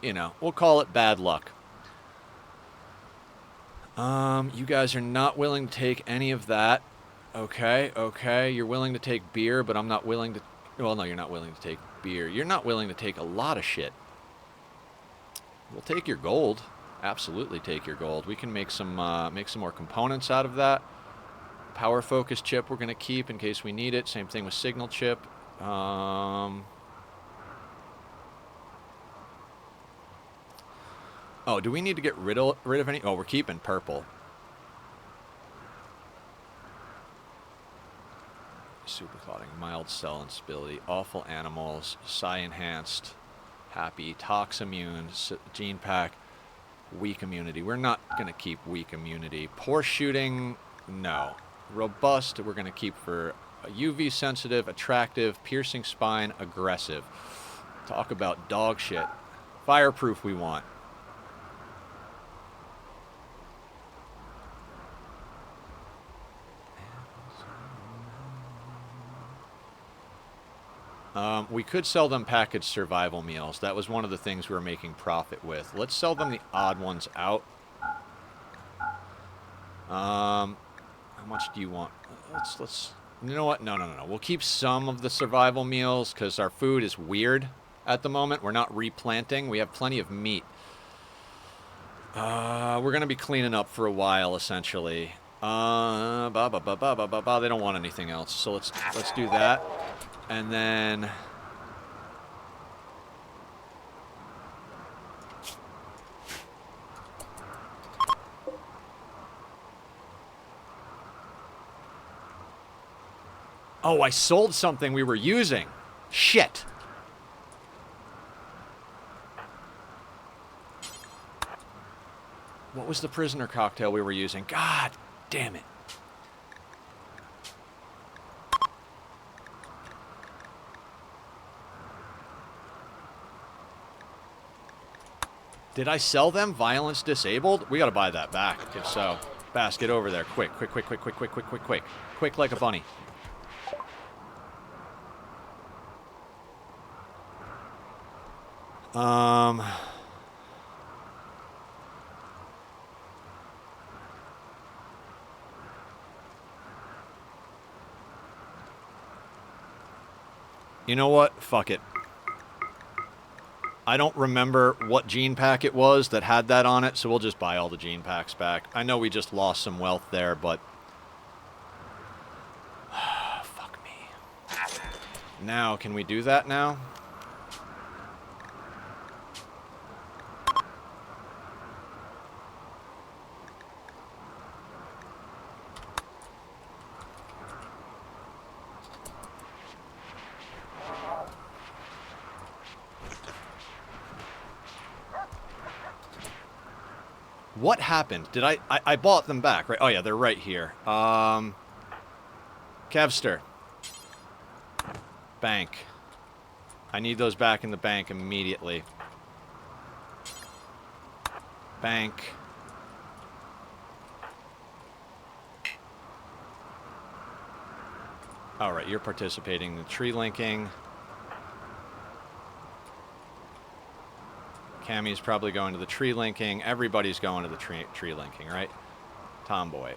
you know, we'll call it bad luck. You guys are not willing to take any of that. Okay, you're willing to take beer, but I'm not willing to, well, no, you're not willing to take beer. You're not willing to take a lot of shit. We'll take your gold. Absolutely take your gold. We can make some more components out of that. Power focus chip we're going to keep in case we need it. Same thing with signal chip. Oh, do we need to get rid of any? Oh, we're keeping purple. Super clotting, mild cell instability, awful animals, psi enhanced, happy, tox immune, gene pack. Weak immunity. We're not going to keep weak immunity. Poor shooting, no. Robust, we're going to keep for UV sensitive, attractive, piercing spine, aggressive. Talk about dog shit. Fireproof we want. We could sell them packaged survival meals. That was one of the things we were making profit with. Let's sell them the odd ones out. How much do you want? Let's. You know what? No. We'll keep some of the survival meals because our food is weird at the moment. We're not replanting. We have plenty of meat. We're gonna be cleaning up for a while, essentially. They don't want anything else, so let's do that. And then Oh, I sold something we were using. Shit. What was the prisoner cocktail we were using? God damn it. Did I sell them? Violence disabled? We gotta buy that back, if so. Basket over there. Quick, quick, quick, quick, quick, quick, quick, quick, quick. Quick like a bunny. You know what? Fuck it. I don't remember what gene pack it was that had that on it, so we'll just buy all the gene packs back. I know we just lost some wealth there, but... fuck me. Now, can we do that now? What happened? Did I bought them back, right? Oh yeah, they're right here. Kevster. Bank. I need those back in the bank immediately. Bank. Alright, you're participating in the tree linking. Cammy's probably going to the tree linking. Everybody's going to the tree linking, right? Tomboy.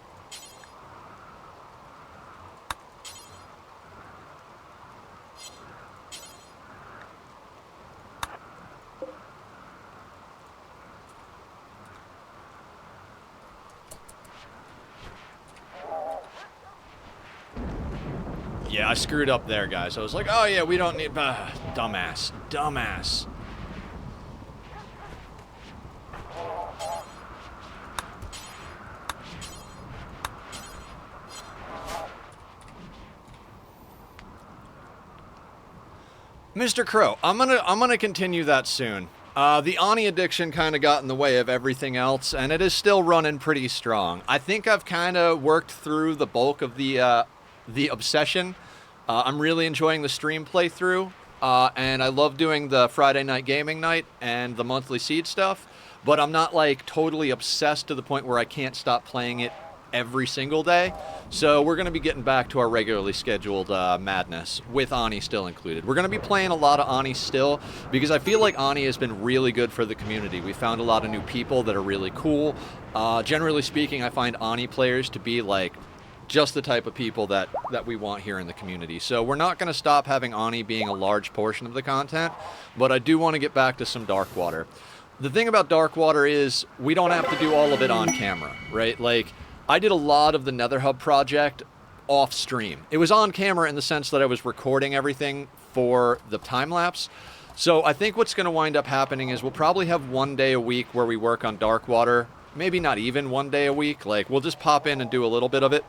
Yeah, I screwed up there, guys. I was like, oh yeah, we don't need... dumbass. Dumbass. Mr. Crow, I'm gonna continue that soon. The Ani addiction kind of got in the way of everything else, and it is still running pretty strong. I think I've kind of worked through the bulk of the obsession. I'm really enjoying the stream playthrough, and I love doing the Friday night gaming night and the monthly seed stuff, but I'm not like totally obsessed to the point where I can't stop playing it every single day. So we're going to be getting back to our regularly scheduled madness, with Ani still included. We're going to be playing a lot of Ani still, because I feel like Ani has been really good for the community. We found a lot of new people that are really cool. Generally speaking, I find Ani players to be like just the type of people that we want here in the community. So we're not going to stop having Ani being a large portion of the content, but I do want to get back to some Darkwater. The thing about Darkwater is we don't have to do all of it on camera, right? Like, I did a lot of the NetherHub project off stream. It was on camera in the sense that I was recording everything for the time-lapse. So I think what's going to wind up happening is we'll probably have one day a week where we work on Darkwater. Maybe not even one day a week. Like, we'll just pop in and do a little bit of it.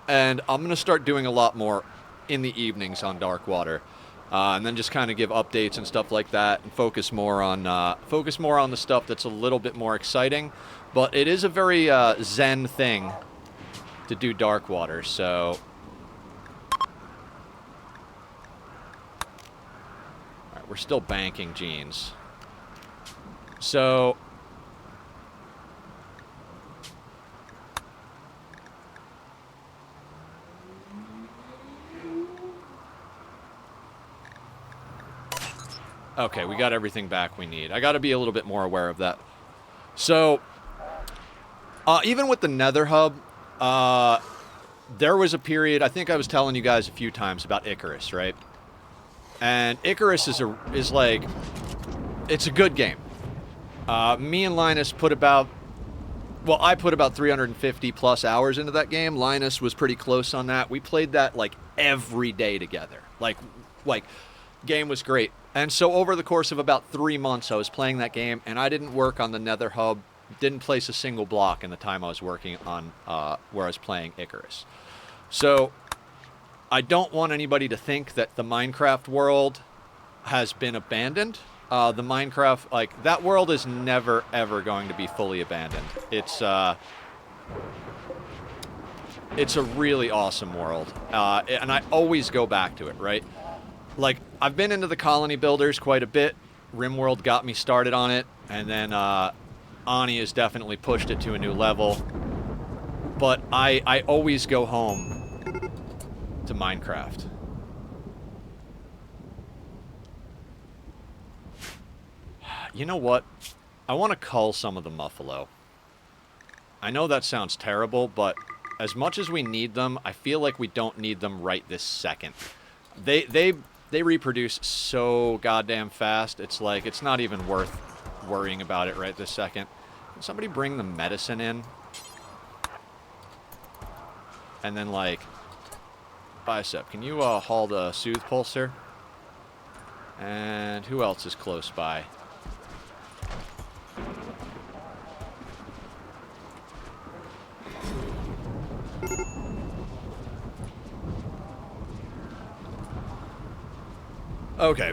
And I'm going to start doing a lot more in the evenings on Darkwater. And then just kind of give updates and stuff like that, and focus more on the stuff that's a little bit more exciting. But it is a very zen thing to do Darkwater, so... Alright, we're still banking genes. So... Okay, we got everything back we need. I got to be a little bit more aware of that. So, even with the Nether Hub, there was a period, I think I was telling you guys a few times about Icarus, right? And Icarus is like, it's a good game. Me and Linus put about, well, I put about 350 plus hours into that game. Linus was pretty close on that. We played that like every day together. Like, game was great. And so over the course of about 3 months, I was playing that game, and I didn't work on the Nether Hub, didn't place a single block in the time I was working on where I was playing Icarus. So I don't want anybody to think that the Minecraft world has been abandoned. The Minecraft, like, that world is never, ever going to be fully abandoned. It's a really awesome world. And I always go back to it, right? Like, I've been into the colony builders quite a bit. RimWorld got me started on it, and then Ani has definitely pushed it to a new level. But I always go home to Minecraft. You know what? I want to cull some of the Muffalo. I know that sounds terrible, but as much as we need them, I feel like we don't need them right this second. They reproduce so goddamn fast, it's like, it's not even worth worrying about it right this second. Can somebody bring the medicine in? And then, like, Bicep, can you haul the Soothe Pulsar? And who else is close by? Okay.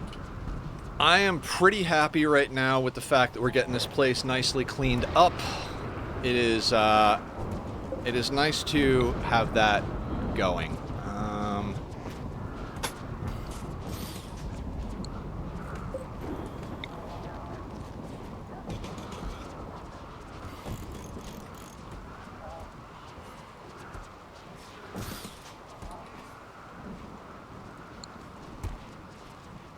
I am pretty happy right now with the fact that we're getting this place nicely cleaned up. It is nice to have that going.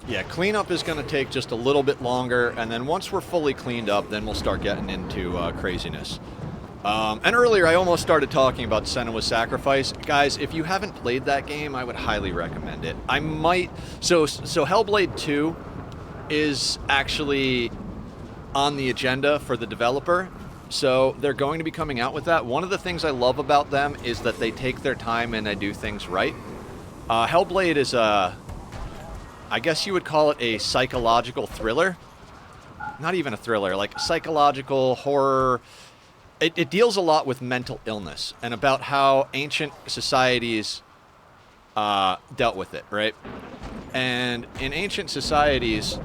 Yeah, cleanup is going to take just a little bit longer, and then once we're fully cleaned up, then we'll start getting into craziness. And earlier, I almost started talking about Senua's Sacrifice. Guys, if you haven't played that game, I would highly recommend it. I might... So Hellblade 2 is actually on the agenda for the developer, so they're going to be coming out with that. One of the things I love about them is that they take their time and they do things right. Hellblade is a... I guess you would call it a psychological thriller. Not even a thriller, like psychological horror. It deals a lot with mental illness and about how ancient societies dealt with it, right? And in ancient societies,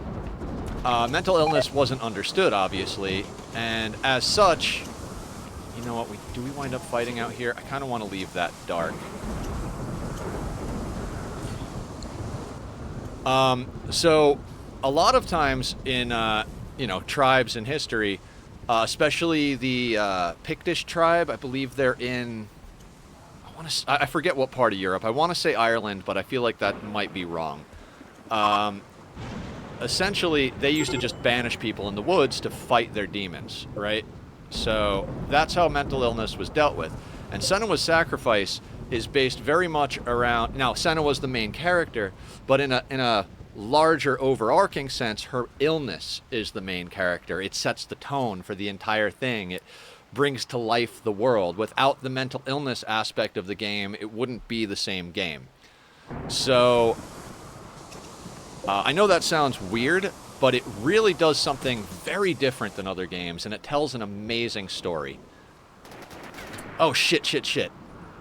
mental illness wasn't understood, obviously. And as such, you know what, do we wind up fighting out here? I kind of want to leave that dark. So a lot of times in, you know, tribes in history, especially the Pictish tribe, I believe they're in, I forget what part of Europe. I want to say Ireland, but I feel like that might be wrong. Essentially, they used to just banish people in the woods to fight their demons, right? So that's how mental illness was dealt with. And Senua's Sacrifice is based very much around... Now, Senua's the main character, but in a larger overarching sense, her illness is the main character. It sets the tone for the entire thing. It brings to life the world. Without the mental illness aspect of the game, it wouldn't be the same game. So, I know that sounds weird, but it really does something very different than other games, and it tells an amazing story. Oh, shit.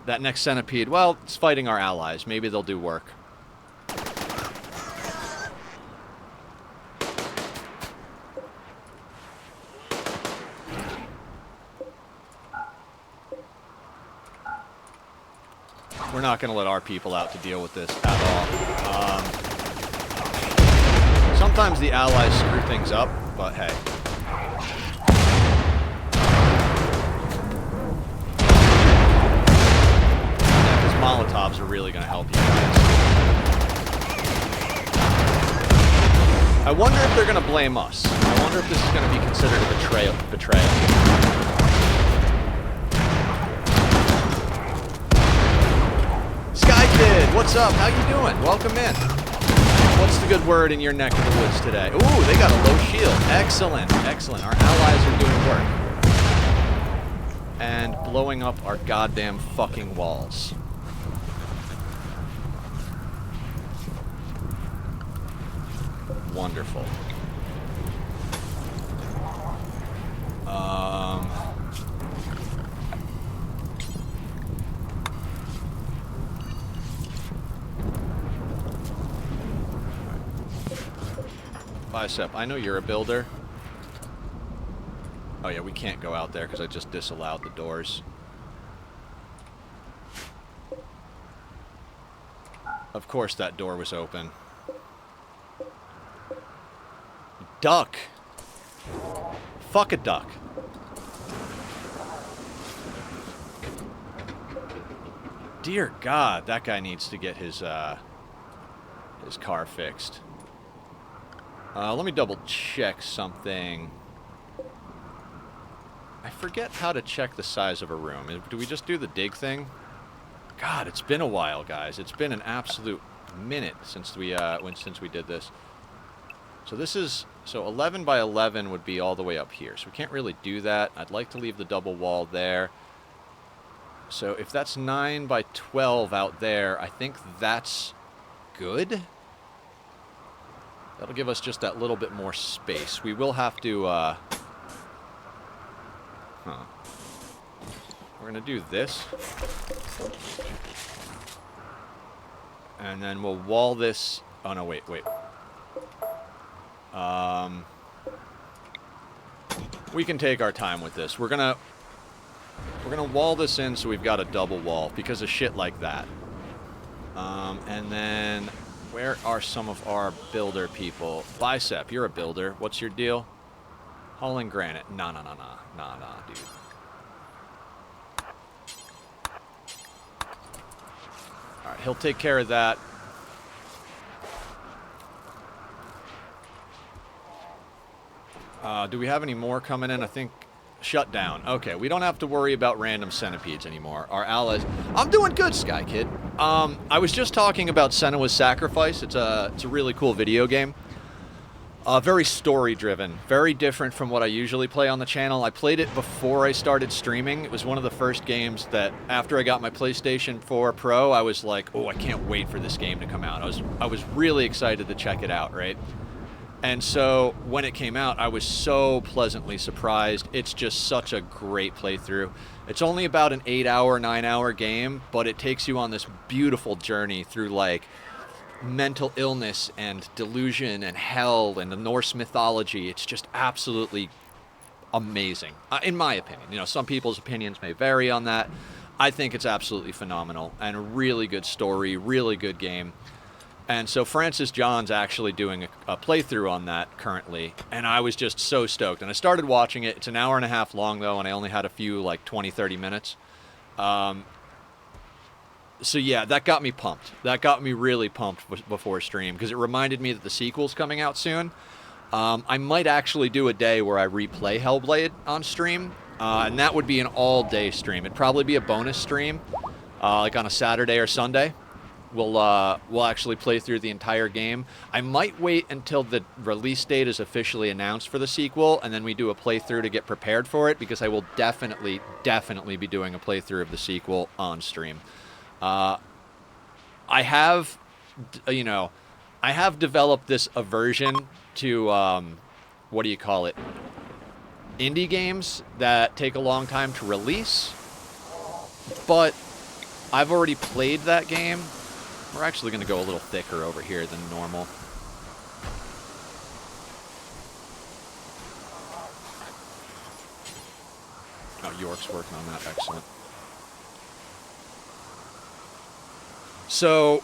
That next centipede, well, it's fighting our allies. Maybe they'll do work. We're not going to let our people out to deal with this at all. Sometimes the allies screw things up, but hey. Molotovs are really going to help you guys. I wonder if they're going to blame us. I wonder if this is going to be considered a betrayal. Sky Kid, what's up? How you doing? Welcome in. What's the good word in your neck of the woods today? Ooh, they got a low shield. Excellent. Our allies are doing work. And blowing up our goddamn fucking walls. Wonderful. Bicep, I know you're a builder. Oh yeah, we can't go out there because I just disallowed the doors. Of course that door was open. Duck! Fuck a duck. Dear God, that guy needs to get his car fixed. Let me double check something. I forget how to check the size of a room. Do we just do the dig thing? God, it's been a while, guys. It's been an absolute minute since we did this. So this is 11 by 11 would be all the way up here. So we can't really do that. I'd like to leave the double wall there. So if that's 9 by 12 out there, I think that's good. That'll give us just that little bit more space. We will have to we're going to do this. And then we'll wall this. Oh, no, wait. We can take our time with this. We're going to wall this in so we've got a double wall because of shit like that. And then where are some of our builder people? Bicep, you're a builder. What's your deal? Hauling granite. Nah, dude. Alright, he'll take care of that. Do we have any more coming in? I think shut down. Okay, we don't have to worry about random centipedes anymore. Our allies... I'm doing good, Sky Kid. I was just talking about Senua's Sacrifice. It's a really cool video game. Very story-driven. Very different from what I usually play on the channel. I played it before I started streaming. It was one of the first games that, after I got my PlayStation 4 Pro, I was like, oh, I can't wait for this game to come out. I was really excited to check it out, right? And so, when it came out, I was so pleasantly surprised. It's just such a great playthrough. It's only about an 8-hour, 9-hour game, but it takes you on this beautiful journey through, like, mental illness and delusion and hell and the Norse mythology. It's just absolutely amazing, in my opinion. You know, some people's opinions may vary on that. I think it's absolutely phenomenal and a really good story, really good game. And so Francis John's actually doing a playthrough on that currently, and I was just so stoked. And I started watching it. It's an hour and a half long, though, and I only had a few, like, 20, 30 minutes. So yeah, that got me pumped. That got me really pumped before stream, because it reminded me that the sequel's coming out soon. I might actually do a day where I replay Hellblade on stream, and that would be an all-day stream. It'd probably be a bonus stream, like on a Saturday or Sunday. We'll actually play through the entire game. I might wait until the release date is officially announced for the sequel, and then we do a playthrough to get prepared for it, because I will definitely be doing a playthrough of the sequel on stream. I have developed this aversion to, what do you call it? Indie games that take a long time to release, but I've already played that game. We're actually going to go a little thicker over here than normal. Oh, York's working on that. Excellent. So,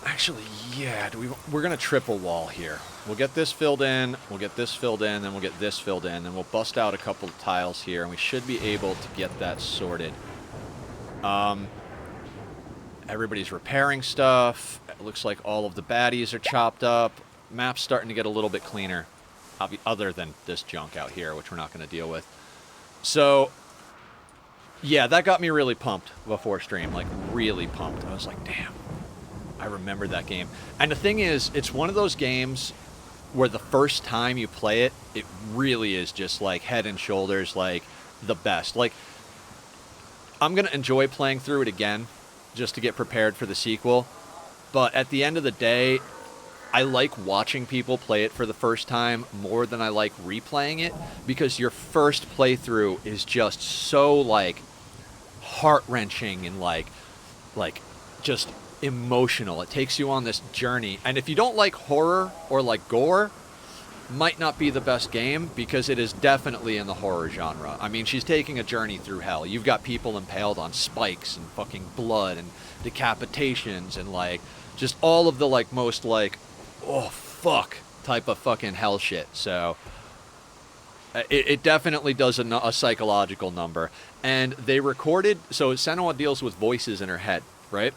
actually, yeah, we're going to triple wall here. We'll get this filled in, we'll get this filled in, then we'll get this filled in, then we'll bust out a couple of tiles here, and we should be able to get that sorted. Everybody's repairing stuff. It looks like all of the baddies are chopped up. Map's starting to get a little bit cleaner, other than this junk out here, which we're not going to deal with. So, yeah, that got me really pumped before stream, like really pumped. I was like, damn, I remember that game. And the thing is, it's one of those games where the first time you play it, it really is just like head and shoulders, like the best. Like, I'm going to enjoy playing through it again just to get prepared for the sequel. But at the end of the day, I like watching people play it for the first time more than I like replaying it, because your first playthrough is just so, like, heart-wrenching and, like just emotional. It takes you on this journey. And if you don't like horror or like gore, might not be the best game because it is definitely in the horror genre. I mean, she's taking a journey through hell. You've got people impaled on spikes and fucking blood and decapitations and like just all of the like most like, oh fuck type of fucking hell shit. So it definitely does a psychological number. And they recorded, so Senua deals with voices in her head, right?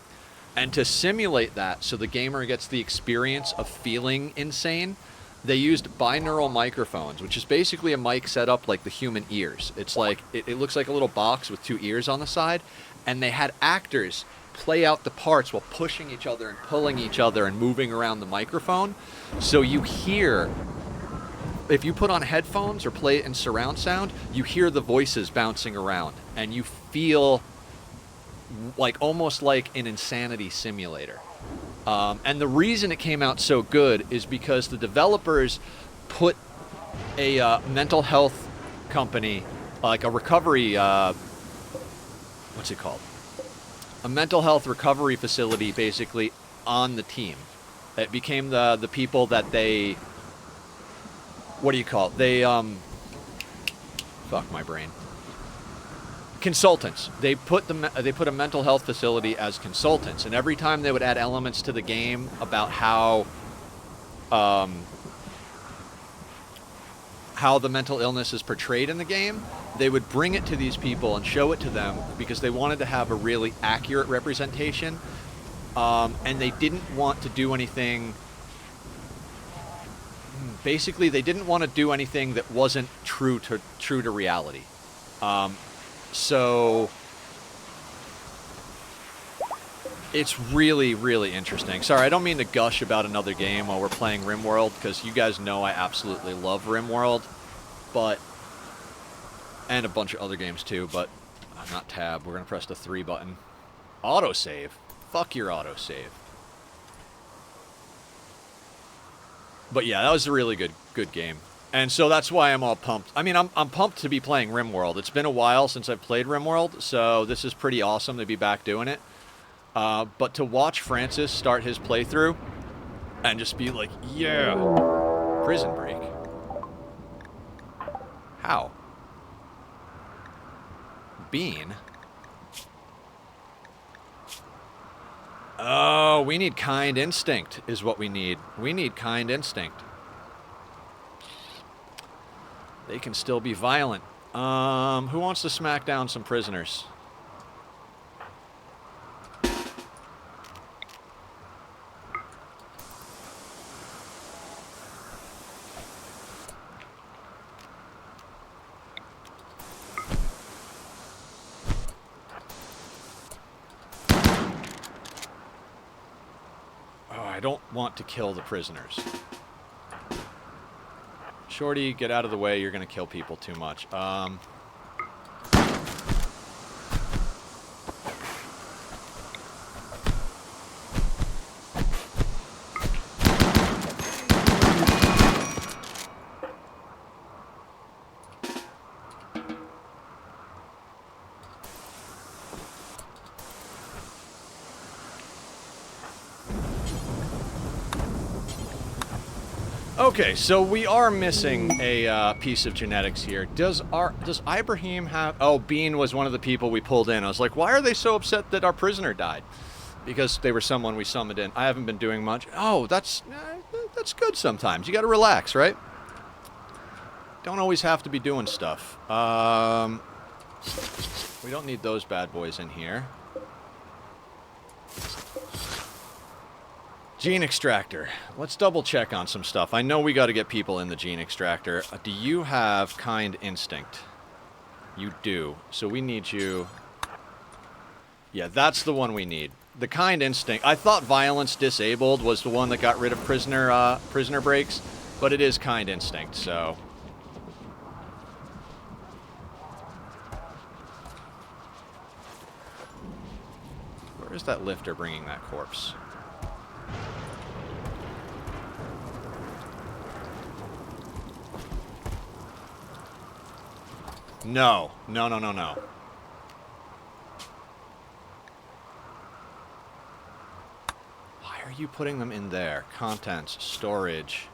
And to simulate that so the gamer gets the experience of feeling insane, they used binaural microphones, which is basically a mic set up like the human ears. It's like, it looks like a little box with 2 ears on the side, and they had actors play out the parts while pushing each other and pulling each other and moving around the microphone. So you hear, if you put on headphones or play it in surround sound, you hear the voices bouncing around, and you feel like almost like an insanity simulator. And the reason it came out so good is because the developers put a mental health company, like a recovery, what's it called? A mental health recovery facility, basically, on the team. It became the people that they, what do you call it? They, fuck my brain. Consultants. They put a mental health facility as consultants, and every time they would add elements to the game about how the mental illness is portrayed in the game, they would bring it to these people and show it to them because they wanted to have a really accurate representation, and they didn't want to do anything. Basically, they didn't want to do anything that wasn't true to reality. So it's really, really interesting. Sorry, I don't mean to gush about another game while we're playing RimWorld, because you guys know I absolutely love RimWorld, and a bunch of other games too, but not tab. We're going to press the 3 button. Autosave. Fuck your autosave. But yeah, that was a really good game. And so that's why I'm all pumped. I mean, I'm pumped to be playing RimWorld. It's been a while since I've played RimWorld, so this is pretty awesome to be back doing it. But to watch Francis start his playthrough and just be like, yeah, prison break. How? Bean? Oh, we need kind instinct is what we need. We need kind instinct. They can still be violent. Who wants to smack down some prisoners? Oh, I don't want to kill the prisoners. Shorty, get out of the way. You're going to kill people too much. Okay, so we are missing a piece of genetics here. Does Ibrahim have... Oh, Bean was one of the people we pulled in. I was like, why are they so upset that our prisoner died? Because they were someone we summoned in. I haven't been doing much. Oh, that's good sometimes. You gotta relax, right? Don't always have to be doing stuff. We don't need those bad boys in here. Gene extractor. Let's double check on some stuff. I know we got to get people in the gene extractor. Do you have kind instinct? You do. So we need you. Yeah, that's the one we need. The kind instinct. I thought violence disabled was the one that got rid of prisoner breaks, but it is kind instinct, so. Where is that lifter bringing that corpse? No. No, no, no, no. Why are you putting them in there? Contents, storage.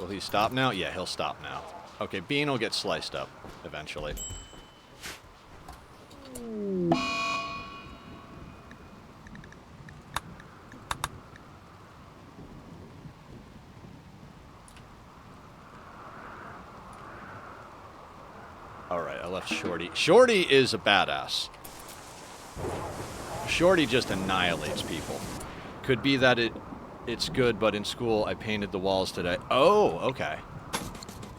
Will he stop now? Yeah, he'll stop now. Okay, Bean will get sliced up eventually. Alright, I left Shorty. Shorty is a badass. Shorty just annihilates people. Could be that it's good, but in school I painted the walls today. Oh, okay.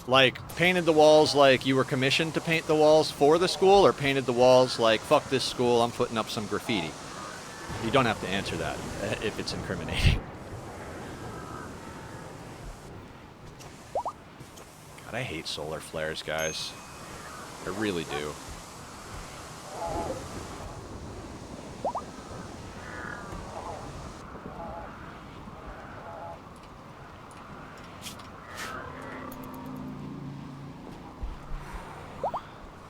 Like, painted the walls like you were commissioned to paint the walls for the school, or painted the walls like, fuck this school, I'm putting up some graffiti? You don't have to answer that if it's incriminating. God, I hate solar flares, guys. I really do.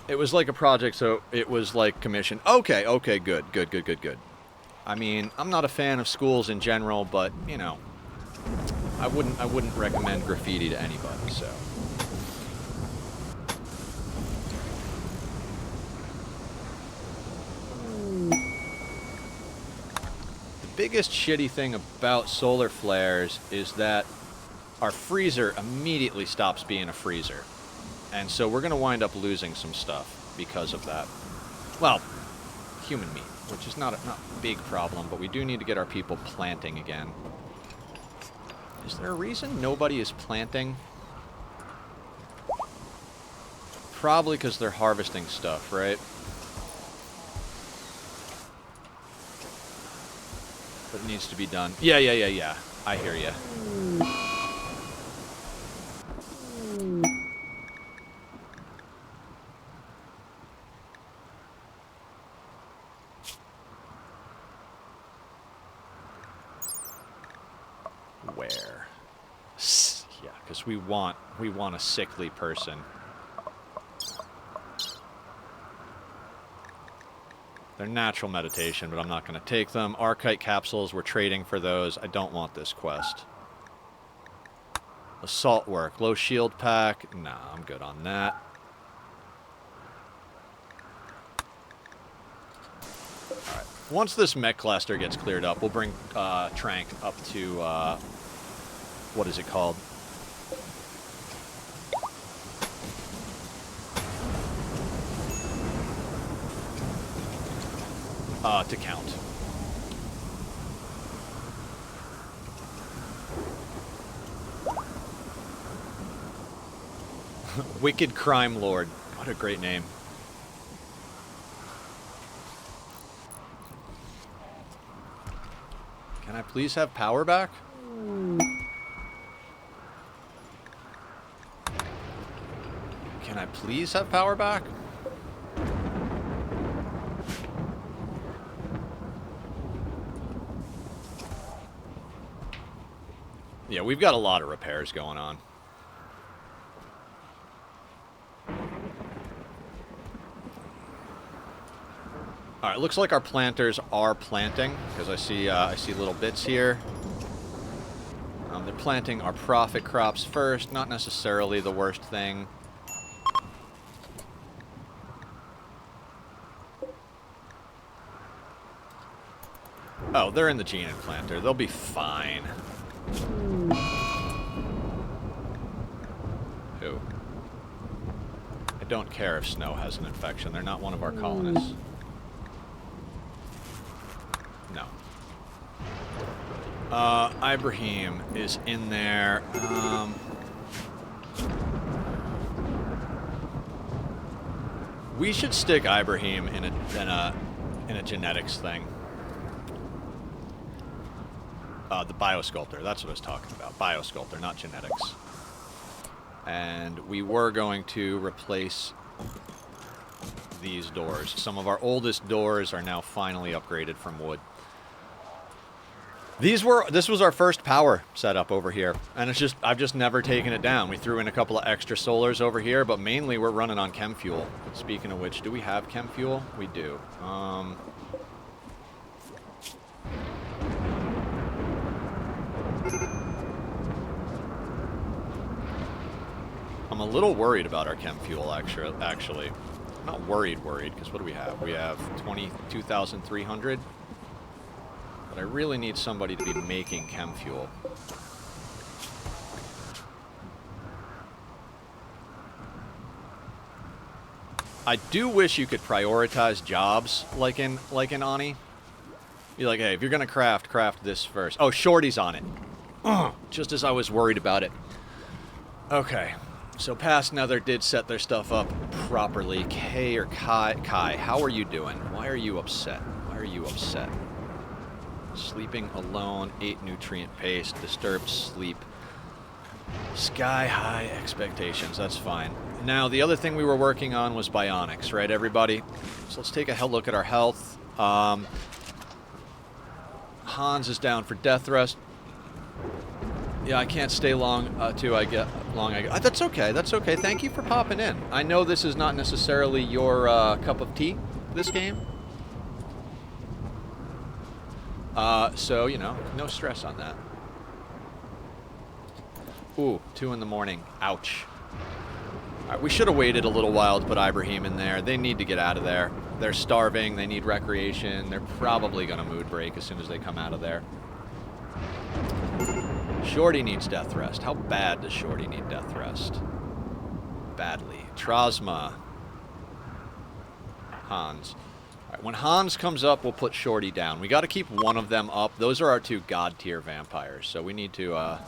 It was like a project, so it was like commissioned. Okay, okay, good. I mean, I'm not a fan of schools in general, but, you know, I wouldn't recommend graffiti to anybody, so. Biggest shitty thing about solar flares is that our freezer immediately stops being a freezer. And so we're going to wind up losing some stuff because of that. Well, human meat, which is not a big problem, but we do need to get our people planting again. Is there a reason nobody is planting? Probably because they're harvesting stuff, right? But it needs to be done. Yeah. I hear ya. Where? Yeah, because we want a sickly person. They're natural meditation, but I'm not going to take them. Archite capsules, we're trading for those. I don't want this quest. Assault work, low shield pack. Nah, I'm good on that. Alright. Once this mech cluster gets cleared up, we'll bring Trank up to, what is it called? To count. Wicked Crime Lord. What a great name. Can I please have power back? Can I please have power back? Yeah, we've got a lot of repairs going on. All right, looks like our planters are planting because I see little bits here. They're planting our profit crops first, not necessarily the worst thing. Oh, they're in the gene implanter. They'll be fine. Who? I don't care if Snow has an infection. They're not one of our colonists. No. Ibrahim is in there. We should stick Ibrahim in a genetics thing. The Biosculptor, that's what I was talking about. Biosculptor, not genetics. And we were going to replace these doors. Some of our oldest doors are now finally upgraded from wood. This was our first power setup over here, and I've just never taken it down. We threw in a couple of extra solars over here, but mainly we're running on chem fuel. Speaking of which, do we have chem fuel? We do. I'm a little worried about our chem fuel, actually. Not worried, because what do we have? We have 22,300. But I really need somebody to be making chem fuel. I do wish you could prioritize jobs like in Ani. Be like, hey, if you're gonna craft this first. Oh, Shorty's on it. Just as I was worried about it. Okay, so Past Nether did set their stuff up properly. Kay or Kai, how are you doing? Why are you upset? Why are you upset? Sleeping alone, 8 nutrient paste, disturbed sleep. Sky high expectations, that's fine. Now, the other thing we were working on was bionics, right, everybody? So let's take a look at our health. Hans is down for death rest. Yeah, I can't stay long till I get long. That's okay. That's okay. Thank you for popping in. I know this is not necessarily your cup of tea, this game. So, you know, no stress on that. Ooh, 2 in the morning. Ouch. All right, we should have waited a little while to put Ibrahim in there. They need to get out of there. They're starving. They need recreation. They're probably going to mood break as soon as they come out of there. Shorty needs death rest. How bad does Shorty need death rest? Badly. Trasma. Hans. All right, when Hans comes up, we'll put Shorty down. We got to keep one of them up. Those are our 2 god tier vampires, so we need to...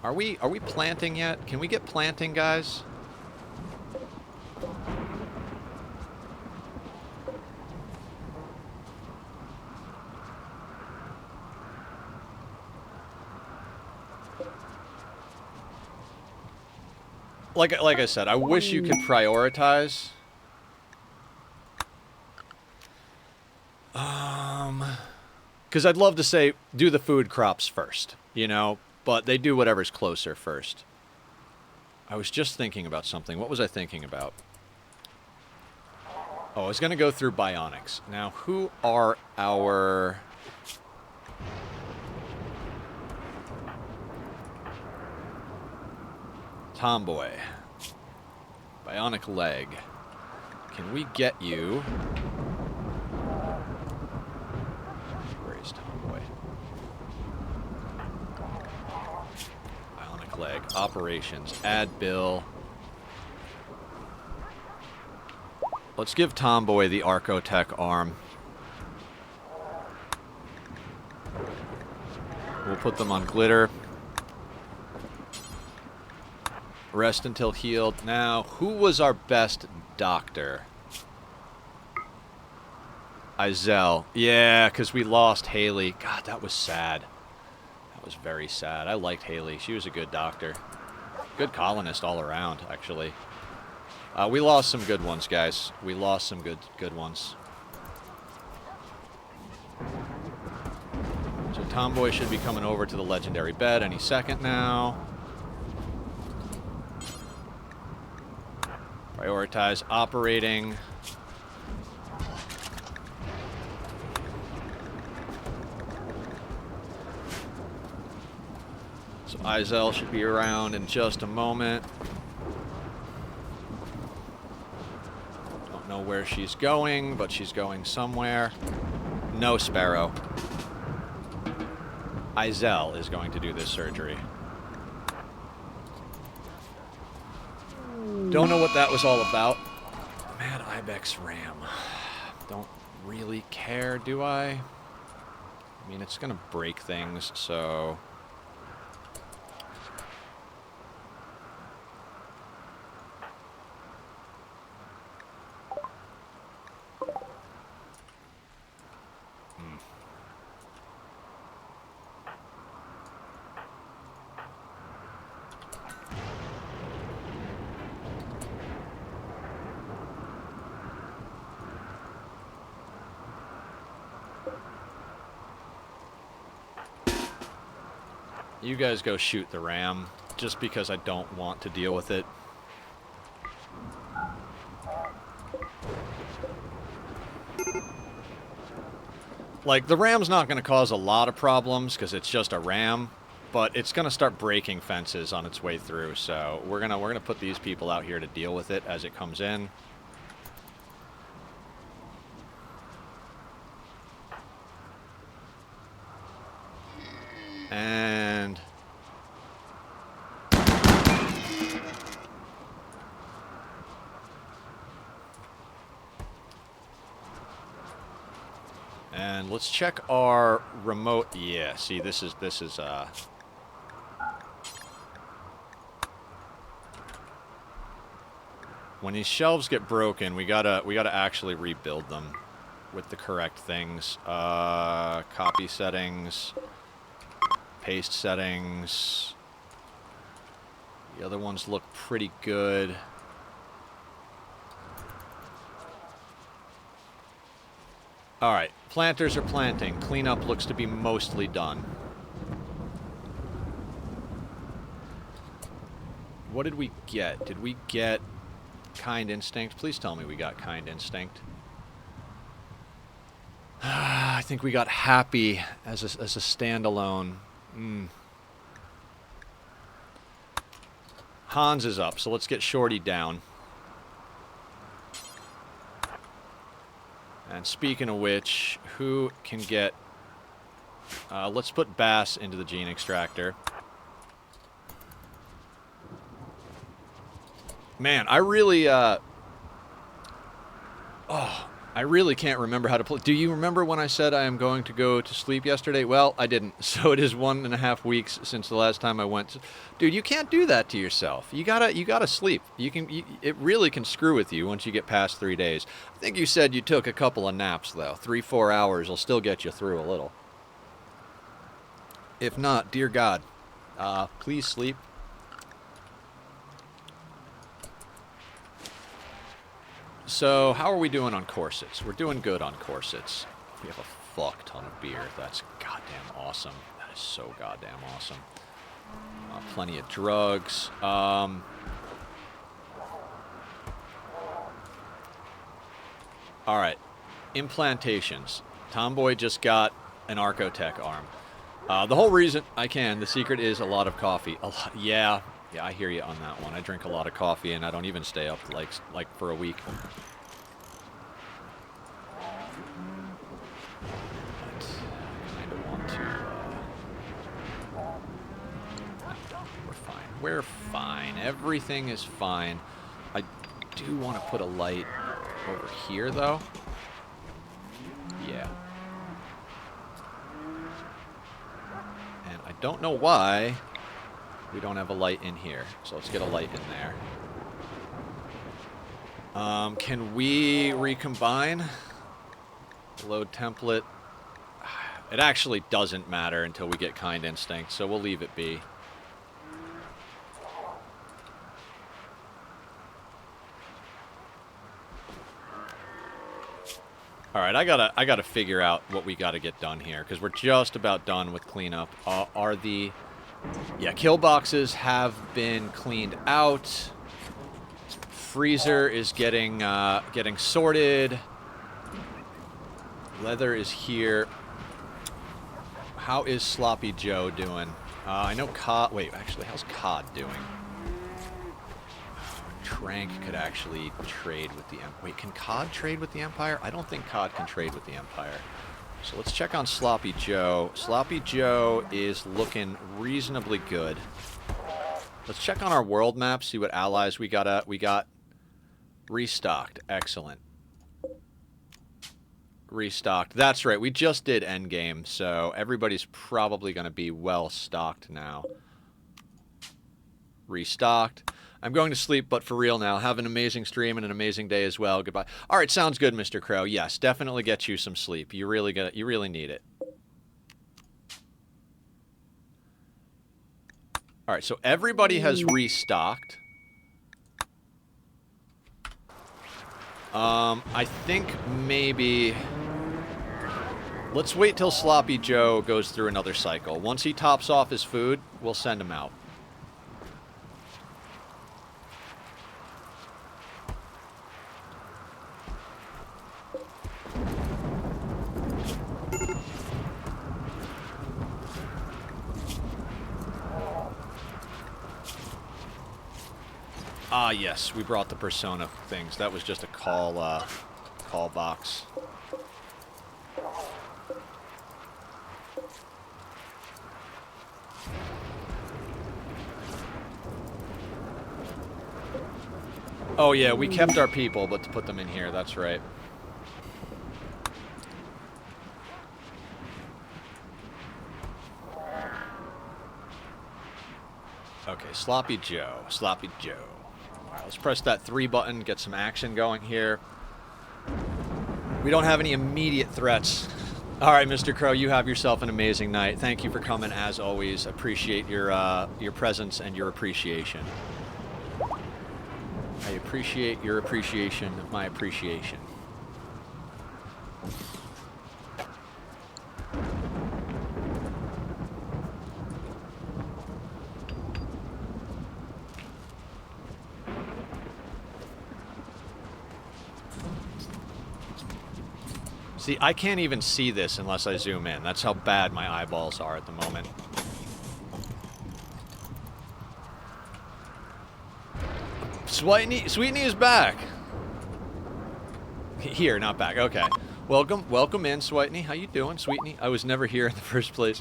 Are we planting yet? Can we get planting, guys? Like I said, I wish you could prioritize. Because I'd love to say, do the food crops first, you know, but they do whatever's closer first. I was just thinking about something. What was I thinking about? Oh, I was going to go through bionics. Now, who are our... Tomboy. Bionic leg. Can we get you... Where is Tomboy? Bionic leg. Operations. Add bill. Let's give Tomboy the Archotech arm. We'll put them on glitter. Rest until healed. Now, who was our best doctor? Izel. Yeah, because we lost Haley. God, that was sad. That was very sad. I liked Haley. She was a good doctor. Good colonist all around, actually. We lost some good ones, guys. We lost some good ones. So Tomboy should be coming over to the legendary bed any second now. Prioritize operating. So Izel should be around in just a moment. Don't know where she's going, but she's going somewhere. No Sparrow. Izel is going to do this surgery. Don't know what that was all about. Mad Ibex Ram. Don't really care, do I? I mean, it's gonna break things, so... You guys go shoot the ram, just because I don't want to deal with it. Like, the ram's not going to cause a lot of problems, because it's just a ram, but it's gonna start breaking fences on its way through. So we're gonna put these people out here to deal with it as it comes in. And let's check our remote. Yeah, see, this is when these shelves get broken, we gotta actually rebuild them with the correct things. Copy settings, paste settings. The other ones look pretty good. Alright, planters are planting. Cleanup looks to be mostly done. What did we get? Did we get Kind Instinct? Please tell me we got Kind Instinct. I think we got Happy as a standalone. Hans is up, so let's get Shorty down. And speaking of which, who can get... let's put Bass into the gene extractor. Man, I really... I really can't remember how to play. Do you remember when I said I am going to go to sleep yesterday? Well, I didn't. So it is 1.5 weeks since the last time I went. Dude, you can't do that to yourself. You gotta sleep. It really can screw with you once you get past 3 days. I think you said you took a couple of naps though. 3-4 hours will still get you through a little. If not, dear God, please sleep. So, how are we doing on corsets? We're doing good on corsets. We have a fuck ton of beer. That's goddamn awesome. That is so goddamn awesome. Plenty of drugs. Alright. Implantations. Tomboy just got an Arcotech arm. The whole reason the secret is a lot of coffee. Yeah, I hear you on that one. I drink a lot of coffee and I don't even stay up like for a week. But I kind of want to... we're fine. We're fine. Everything is fine. I do want to put a light over here, though. Yeah. And I don't know why we don't have a light in here. So let's get a light in there. Can we recombine? Load template. It actually doesn't matter until we get Kind Instinct, so we'll leave it be. Alright, I gotta figure out what we gotta get done here, because we're just about done with cleanup. Yeah, kill boxes have been cleaned out. Freezer is getting sorted. Leather is here. How is Sloppy Joe doing? I know Cod... Wait, actually, how's Cod doing? Trank could actually trade with the... Wait, can Cod trade with the Empire? I don't think Cod can trade with the Empire. So let's check on Sloppy Joe. Sloppy Joe is looking reasonably good. Let's check on our world map, see what allies we got. We got restocked. Excellent. Restocked. That's right. We just did endgame, so everybody's probably going to be well stocked now. Restocked. I'm going to sleep, but for real now. Have an amazing stream and an amazing day as well. Goodbye. All right, sounds good, Mr. Crow. Yes, definitely get you some sleep. You really need it. All right, so everybody has restocked. I think maybe... Let's wait till Sloppy Joe goes through another cycle. Once he tops off his food, we'll send him out. Ah, yes, we brought the persona things. That was just a call box. Oh yeah, we kept our people, but to put them in here, that's right. Okay, Sloppy Joe. Sloppy Joe. Alright, let's press that 3 button, get some action going here. We don't have any immediate threats. Alright, Mr. Crow, you have yourself an amazing night. Thank you for coming, as always. Appreciate your presence and your appreciation. I appreciate your appreciation of my appreciation. See, I can't even see this unless I zoom in. That's how bad my eyeballs are at the moment. Sweetney is back. Here, not back. Okay. Welcome in, Sweetney. How you doing, Sweetney? I was never here in the first place.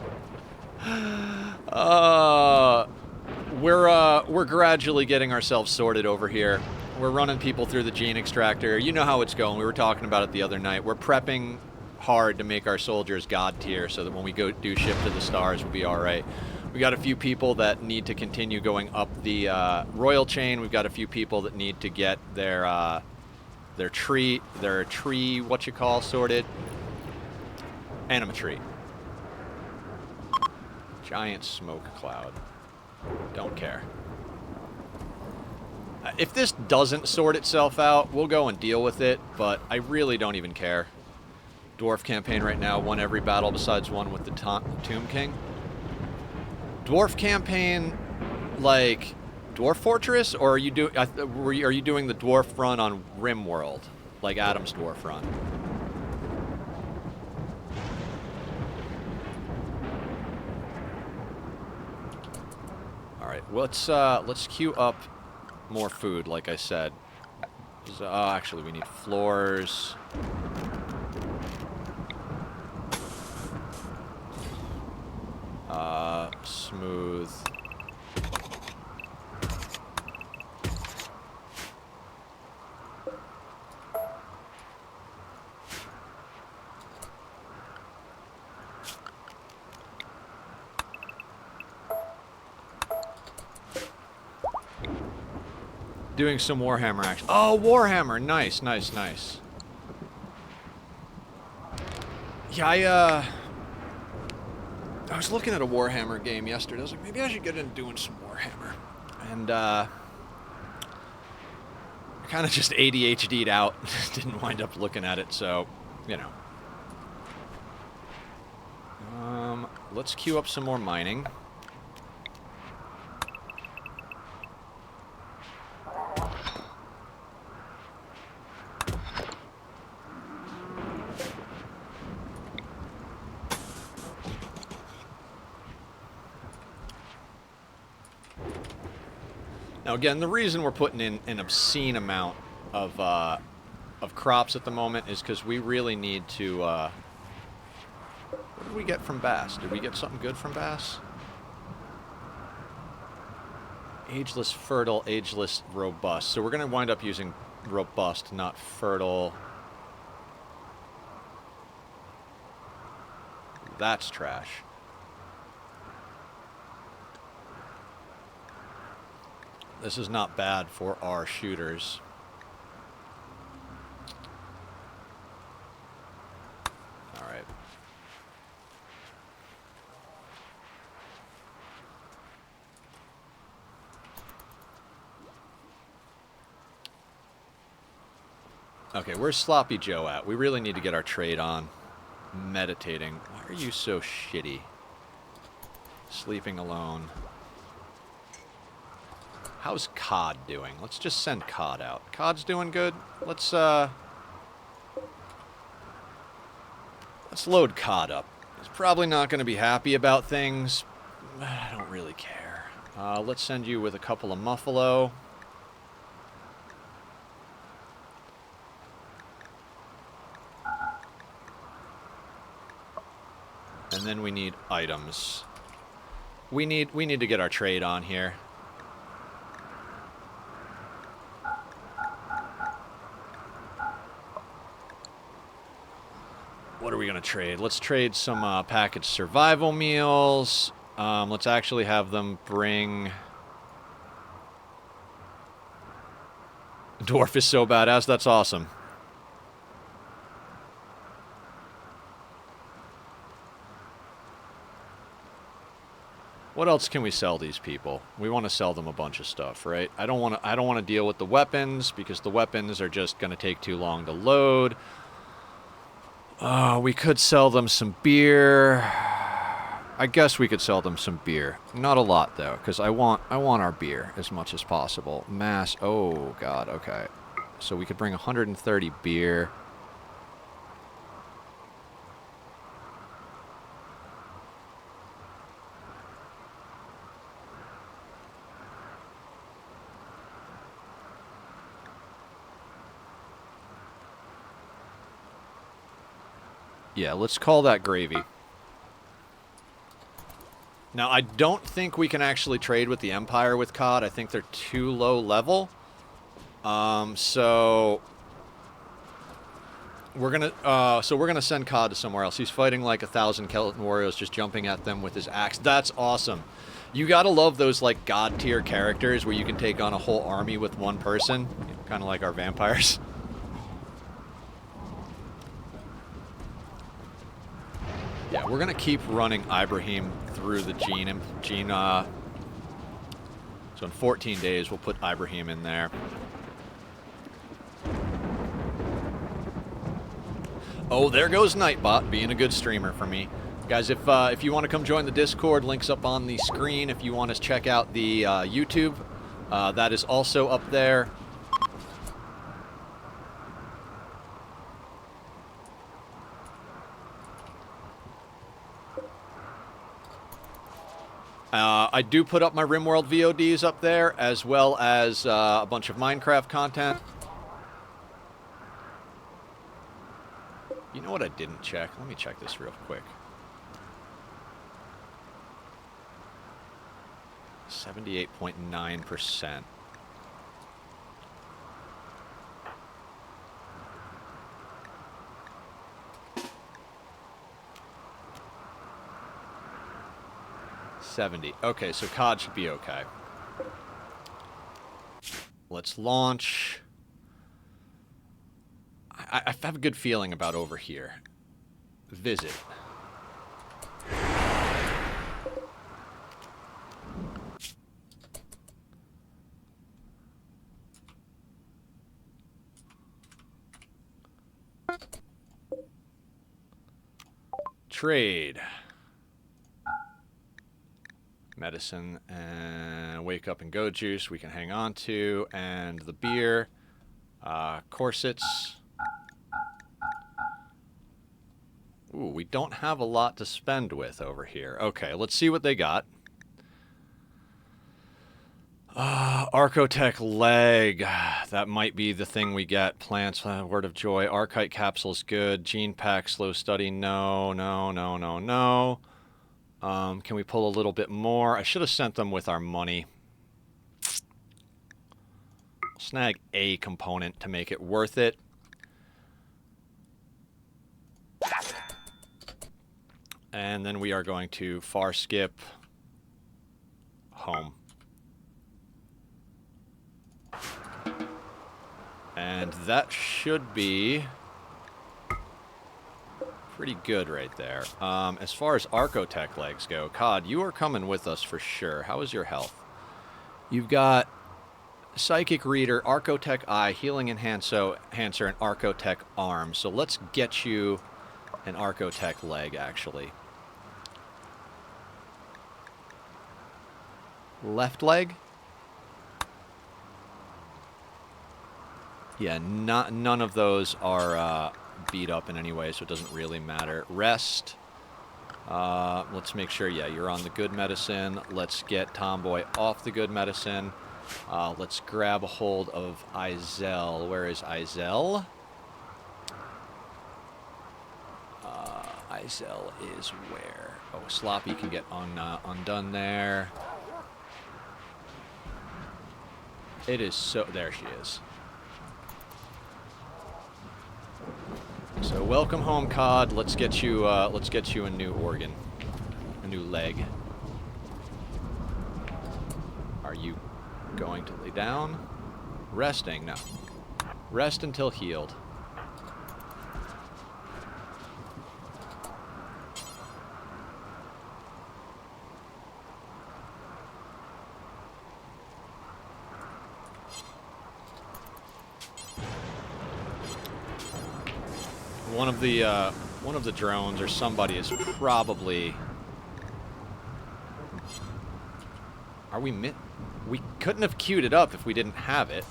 We're gradually getting ourselves sorted over here. We're running people through the gene extractor. You know how it's going. We were talking about it the other night. We're prepping hard to make our soldiers god tier so that when we go do ship to the stars, we'll be all right. We got a few people that need to continue going up the royal chain. We've got a few people that need to get their tree sorted. Animatree. Giant smoke cloud. Don't care. If this doesn't sort itself out, we'll go and deal with it, but I really don't even care. Dwarf campaign right now, won every battle besides one with the Tomb King. Dwarf campaign, like Dwarf Fortress, or are you doing the dwarf run on RimWorld, like Adam's dwarf run? All right, let's queue up more food, like I said. Actually, we need floors. Smooth. Doing some Warhammer action. Oh, Warhammer! Nice, nice, nice. Yeah, I was looking at a Warhammer game yesterday. I was like, maybe I should get into doing some Warhammer. And, I kind of just ADHD'd out. Didn't wind up looking at it, so, you know. Let's queue up some more mining. Now again, the reason we're putting in an obscene amount of crops at the moment is because we really need to, what did we get from Bass? Did we get something good from Bass? Ageless, fertile, ageless, robust. So we're going to wind up using robust, not fertile. That's trash. This is not bad for our shooters. All right. Okay, where's Sloppy Joe at? We really need to get our trade on. Meditating. Why are you so shitty? Sleeping alone. How's Cod doing? Let's just send Cod out. Cod's doing good. Let's load Cod up. He's probably not going to be happy about things. I don't really care. Let's send you with a couple of Muffalo. And then we need items. We need to get our trade on here. What are we going to trade? Let's trade some packaged survival meals. Let's actually have them bring... Dwarf is so badass. That's awesome. What else can we sell these people? We want to sell them a bunch of stuff, right? I don't want to deal with the weapons because the weapons are just going to take too long to load. We could sell them some beer. I guess we could sell them some beer. Not a lot though, because I want our beer as much as possible. Mass. Oh god. Okay. So we could bring 130 beer. Yeah, let's call that gravy. Now, I don't think we can actually trade with the Empire with COD. I think they're too low level. So we're gonna send COD to somewhere else. He's fighting like 1,000 Skeleton Warriors, just jumping at them with his axe. That's awesome. You gotta love those like god tier characters where you can take on a whole army with one person, kind of like our vampires. Yeah, we're gonna keep running Ibrahim through the gene. So in 14 days, we'll put Ibrahim in there. Oh, there goes Nightbot, being a good streamer for me. Guys, if you want to come join the Discord, link's up on the screen. If you want to check out the YouTube, that is also up there. I do put up my RimWorld VODs up there, as well as a bunch of Minecraft content. You know what I didn't check? Let me check this real quick. 78.9%. Okay, so COD should be okay. Let's launch. I have a good feeling about over here. Visit. Trade. Medicine and wake up and go juice we can hang on to, and the beer, corsets. Ooh, we don't have a lot to spend with over here. Okay, let's see what they got. Archotech leg. That might be the thing we get. Plants, word of joy. Archite capsule's good. Gene pack, slow study. No, no, no, no, no. Can we pull a little bit more? I should have sent them with our money. Snag a component to make it worth it. And then we are going to far skip home. And that should be pretty good right there. As far as Archotech legs go, COD, you are coming with us for sure. How is your health? You've got Psychic Reader, Archotech Eye, Healing Enhancer, and Archotech Arm. So let's get you an Archotech leg, actually. Left leg? Yeah, none of those are beat up in any way, so it doesn't really matter. Rest. Let's make sure, yeah, you're on the good medicine. Let's get Tomboy off the good medicine. Let's grab a hold of Izel. Where is Izel? Lizel is where? Oh, Sloppy can get undone there. It is so... There she is. So welcome home, Cod. Let's get you a new organ. A new leg. Are you going to lay down? Resting? No. Rest until healed. One of the drones or somebody is probably... Are we we couldn't have queued it up if we didn't have it.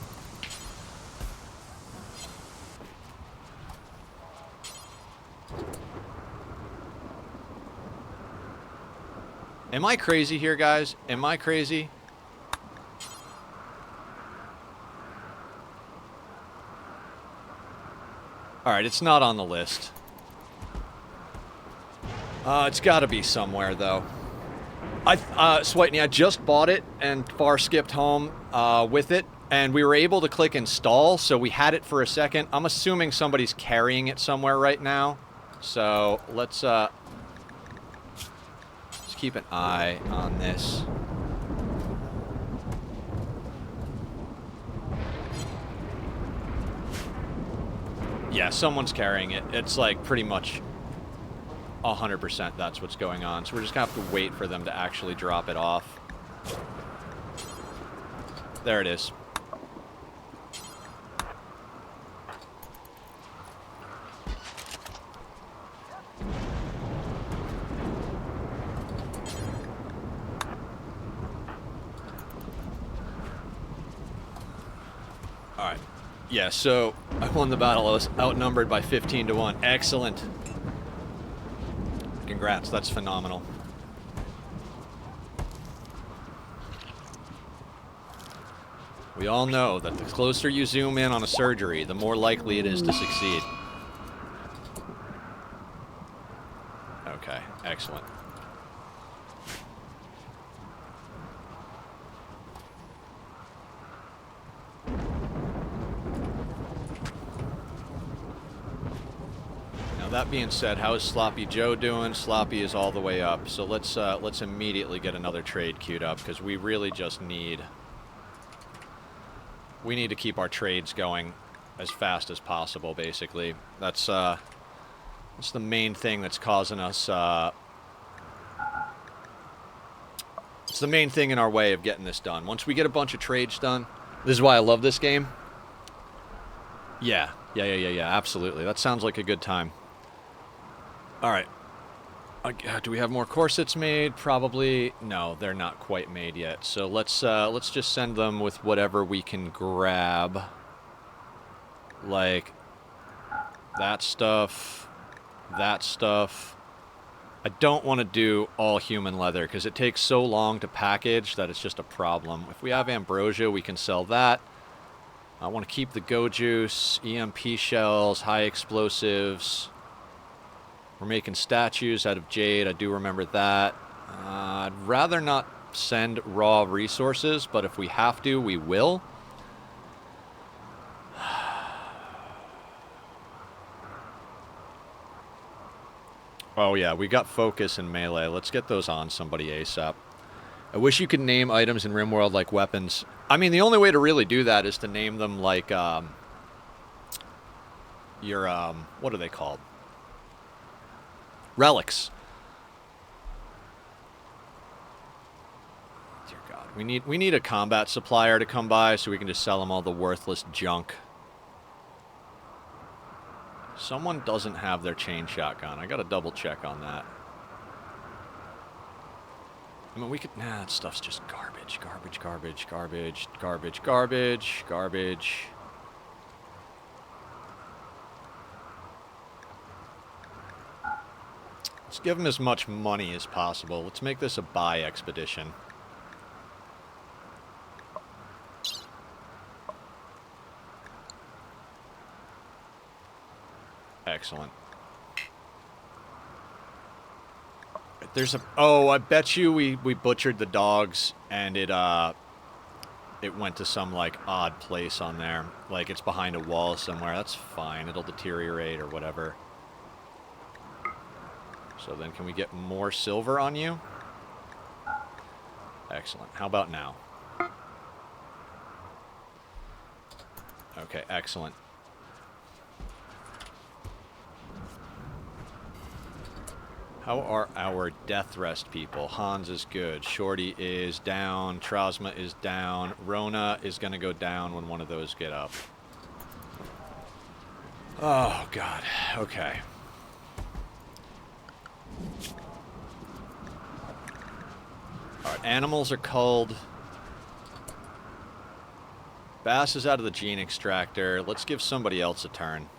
Am I crazy here, guys? Am I crazy? Alright, it's not on the list. It's gotta be somewhere, though. Switney, I just bought it and far skipped home with it, and we were able to click install, so we had it for a second. I'm assuming somebody's carrying it somewhere right now, so let's keep an eye on this. Yeah, someone's carrying it. It's like pretty much 100% that's what's going on. So we're just gonna have to wait for them to actually drop it off. There it is. Alright. Yeah, so I won the battle. I was outnumbered by 15 to 1. Excellent. Congrats, that's phenomenal. We all know that the closer you zoom in on a surgery, the more likely it is to succeed. Okay, excellent. That being said, how is Sloppy Joe doing? Sloppy is all the way up, so let's immediately get another trade queued up because we really just need to keep our trades going as fast as possible. Basically, that's the main thing that's causing us. It's the main thing in our way of getting this done. Once we get a bunch of trades done, this is why I love this game. Yeah, absolutely. That sounds like a good time. Alright. Do we have more corsets made? Probably. No, they're not quite made yet. So let's just send them with whatever we can grab. Like that stuff. That stuff. I don't want to do all human leather because it takes so long to package that it's just a problem. If we have ambrosia, we can sell that. I want to keep the go juice, EMP shells, high explosives. We're making statues out of jade. I do remember that. I'd rather not send raw resources, but if we have to, we will. Oh yeah, we got focus and melee. Let's get those on somebody ASAP. I wish you could name items in RimWorld like weapons. I mean, the only way to really do that is to name them like, what are they called? Relics. Dear God, we need a combat supplier to come by so we can just sell them all the worthless junk. Someone doesn't have their chain shotgun. I gotta double check on that. I mean, we could... Nah, that stuff's just garbage. Garbage, garbage, garbage, garbage, garbage, garbage. Let's give them as much money as possible. Let's make this a buy expedition. Excellent. There's a... Oh, I bet you we butchered the dogs, and it went to some, like, odd place on there. Like, it's behind a wall somewhere. That's fine. It'll deteriorate or whatever. So then can we get more silver on you? Excellent. How about now? Okay, excellent. How are our death rest people? Hans is good. Shorty is down. Trosma is down. Rona is going to go down when one of those get up. Oh, God. Okay. Alright, animals are culled. Bass is out of the gene extractor. Let's give somebody else a turn.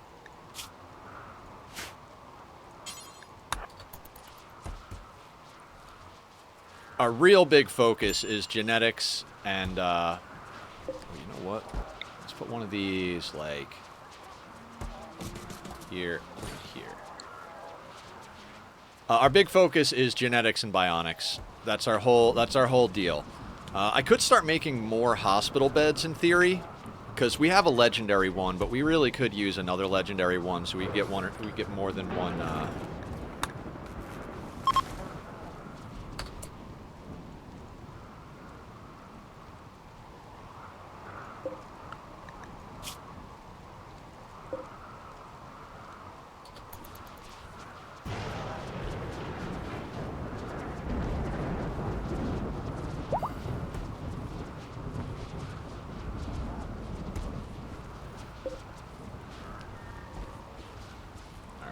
Our real big focus is genetics and, oh, you know what? Let's put one of these, like, here, here. Our big focus is genetics and bionics. That's our whole deal. I could start making more hospital beds in theory, because we have a legendary one, but we really could use another legendary one, so we get one, or we get more than one.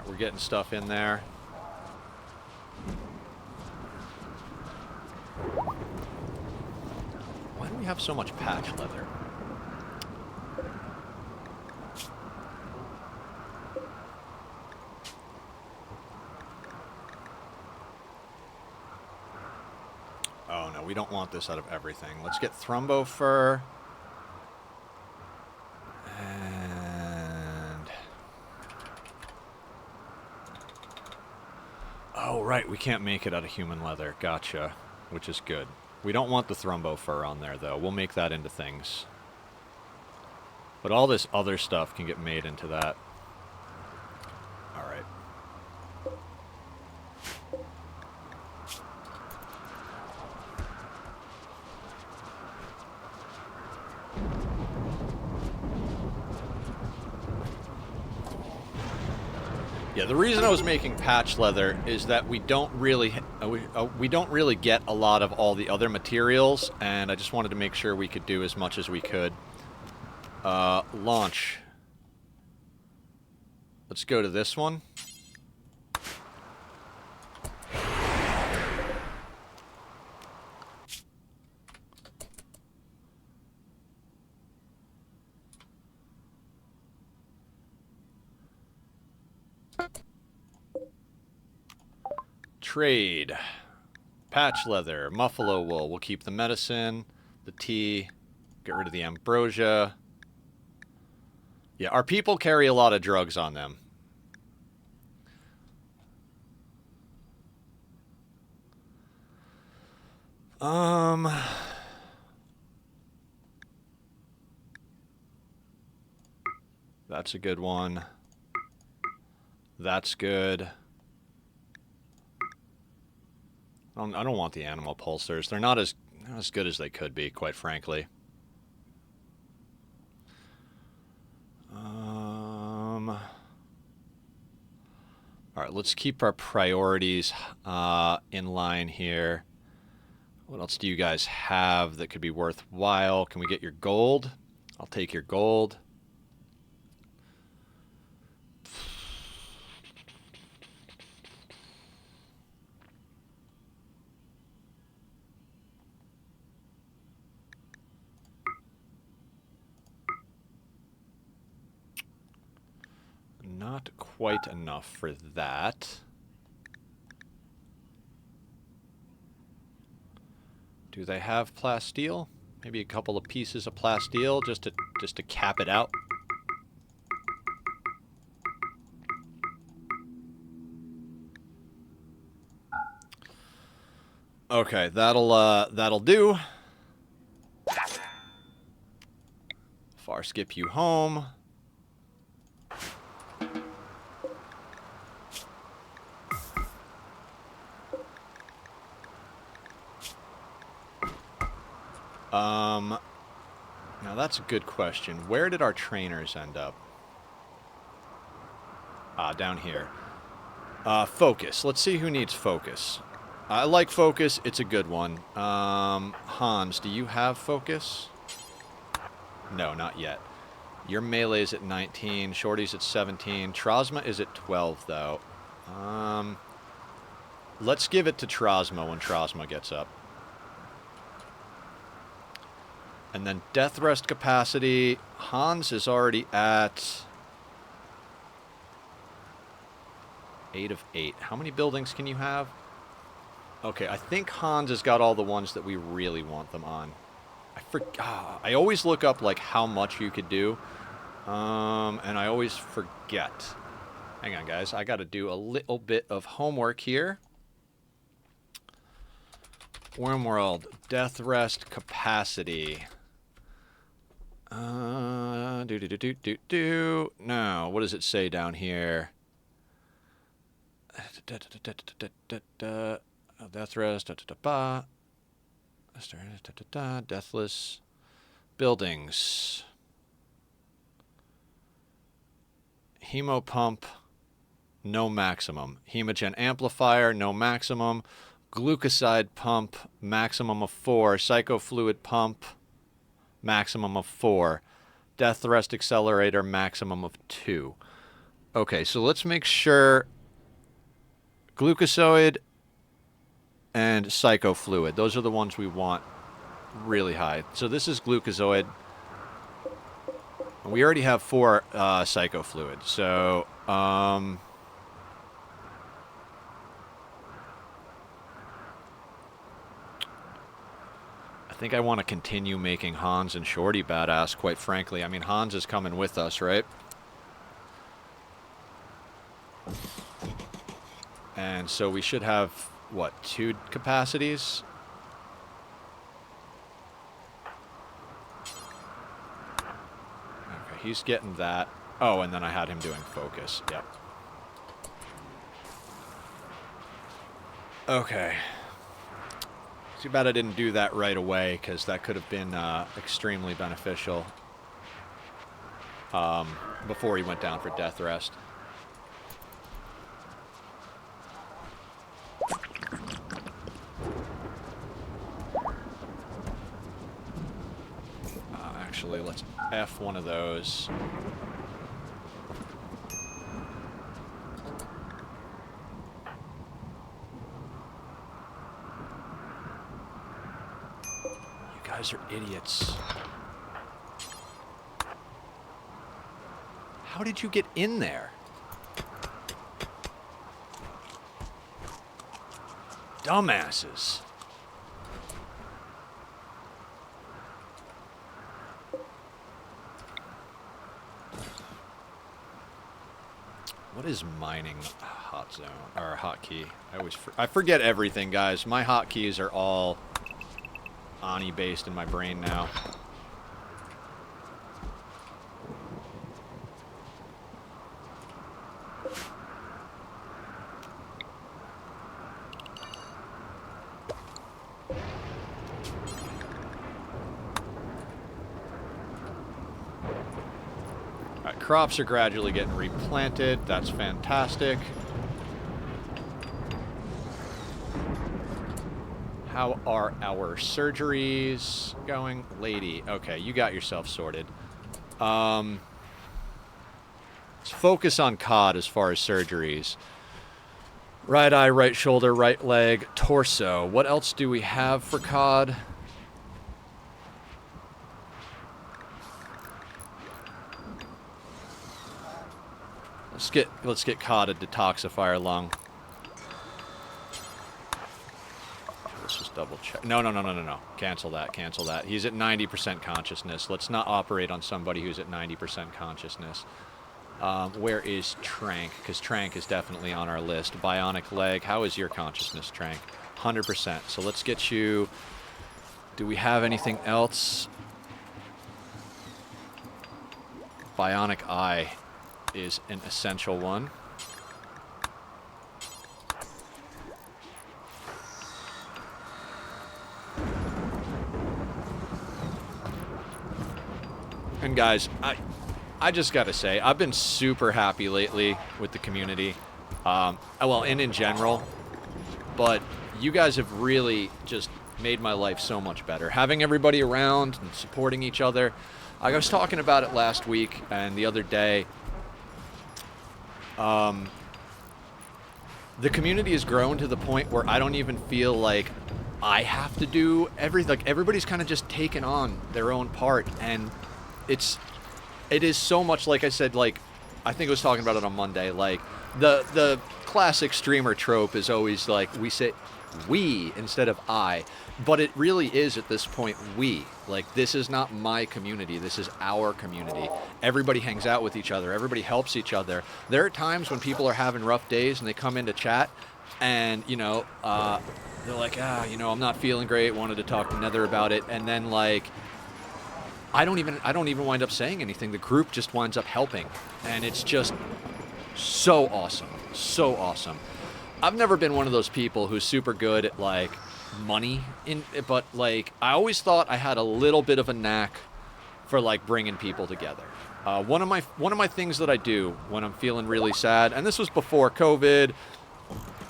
We're getting stuff in there. Why do we have so much patch leather? Oh no, we don't want this out of everything. Let's get Thrumbo fur. Oh, right, we can't make it out of human leather. Gotcha. Which is good. We don't want the Thrumbo fur on there, though. We'll make that into things. But all this other stuff can get made into that. Alright. Yeah, the reason I was making patch leather is that we don't really get a lot of all the other materials, and I just wanted to make sure we could do as much as we could. Launch. Let's go to this one. Trade. Patch leather, muffalo wool. We'll keep the medicine, the tea, get rid of the ambrosia. Yeah, our people carry a lot of drugs on them. That's a good one. That's good. I don't want the animal pulsers. They're not as good as they could be, quite frankly. All right, let's keep our priorities in line here. What else do you guys have that could be worthwhile? Can we get your gold? I'll take your gold. Not quite enough for that. Do they have plasteel? Maybe a couple of pieces of plasteel just to cap it out. Okay, that'll do. Far skip you home. Now that's a good question. Where did our trainers end up? Down here. Focus. Let's see who needs focus. I like focus. It's a good one. Hans, do you have focus? No, not yet. Your melee's at 19. Shorty's at 17. Trozma is at 12, though. Let's give it to Trozma when Trozma gets up. And then death rest capacity. Hans is already at 8 of 8. How many buildings can you have? Okay, I think Hans has got all the ones that we really want them on. I always look up like how much you could do, and I always forget. Hang on, guys. I got to do a little bit of homework here. Wormworld, death rest capacity. No, what does it say down here? Death rest, deathless buildings. Hemo pump, no maximum. Hemogen amplifier, no maximum. Glucoside pump, maximum of 4. Psychofluid pump, maximum of 4. Death thrust accelerator, maximum of 2. Okay, so let's make sure glucosoid and psychofluid. Those are the ones we want really high. So this is glucosoid. We already have 4 psychofluid. So, I think I want to continue making Hans and Shorty badass, quite frankly. I mean, Hans is coming with us, right? And so we should have, what, 2 capacities? Okay, he's getting that. Oh, and then I had him doing focus. Yep. Okay. Too bad I didn't do that right away, because that could have been extremely beneficial before he went down for death rest. Actually, let's F one of those. You guys are idiots. How did you get in there? Dumbasses. What is mining hot zone or hotkey? I forget everything, guys. My hotkeys are all Ani based in my brain now. Crops are gradually getting replanted. That's fantastic. How are our surgeries going? Lady, okay, you got yourself sorted. Let's focus on COD as far as surgeries. Right eye, right shoulder, right leg, torso. What else do we have for COD? Let's get COD a detoxifier lung. Let's just double check. No. Cancel that. He's at 90% consciousness. Let's not operate on somebody who's at 90% consciousness. Where is Trank? Because Trank is definitely on our list. Bionic leg. How is your consciousness, Trank? 100%. So let's get you... Do we have anything else? Bionic Eye is an essential one. And guys, I just gotta say, I've been super happy lately with the community. Well, and in general. But you guys have really just made my life so much better. Having everybody around and supporting each other. I was talking about it last week and the other day. The community has grown to the point where I don't even feel like I have to do everything. Like, everybody's kind of just taken on their own part, and it is so much, like I said, like, I think I was talking about it on Monday, like, the classic streamer trope is always like, we say we instead of I, but it really is at this point we. Like, this is not my community, this is our community. Everybody hangs out with each other, everybody helps each other. There are times when people are having rough days and they come into chat and, you know, they're like, you know, I'm not feeling great, wanted to talk to Nether about it, and then, like, I don't even wind up saying anything. The group just winds up helping, and it's just so awesome. So awesome. I've never been one of those people who's super good at, like, money, but, like, I always thought I had a little bit of a knack for, like, bringing people together. One of my things that I do when I'm feeling really sad, and this was before COVID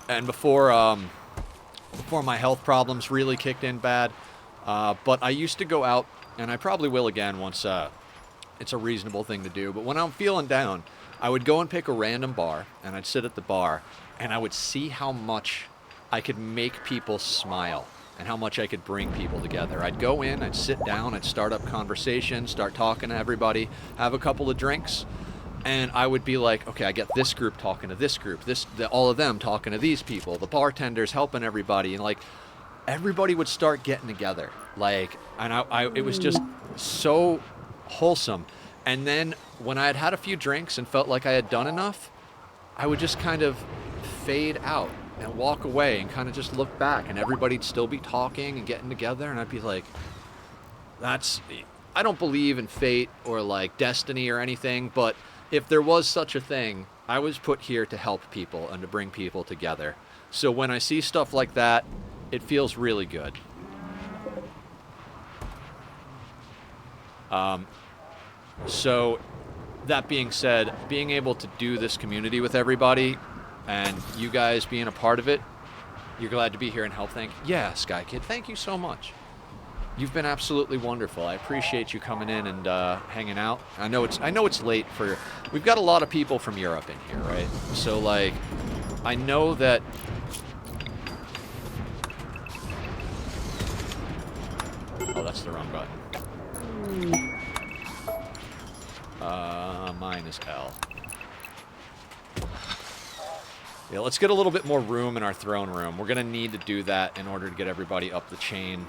and before my health problems really kicked in bad, but I used to go out, and I probably will again once it's a reasonable thing to do, but when I'm feeling down, I would go and pick a random bar, and I'd sit at the bar, and I would see how much I could make people smile and how much I could bring people together. I'd go in, I'd sit down, I'd start up conversation, start talking to everybody, have a couple of drinks, and I would be like, okay, I get this group talking to this group, all of them talking to these people, the bartenders helping everybody, and, like, everybody would start getting together. Like, and it was just so wholesome. And then when I had had a few drinks and felt like I had done enough, I would just kind of fade out and walk away and kind of just look back, and everybody'd still be talking and getting together, and I'd be like, I don't believe in fate or, like, destiny or anything, but if there was such a thing, I was put here to help people and to bring people together. So when I see stuff like that, it feels really good. So that being said, being able to do this community with everybody and you guys being a part of it, you're glad to be here and help. Yeah, Sky Kid, thank you so much. You've been absolutely wonderful. I appreciate you coming in and hanging out. I know it's late for... We've got a lot of people from Europe in here, right? So, like, I know that... Oh, that's the wrong button. Mine is L. Yeah, let's get a little bit more room in our throne room. We're gonna need to do that in order to get everybody up the chain.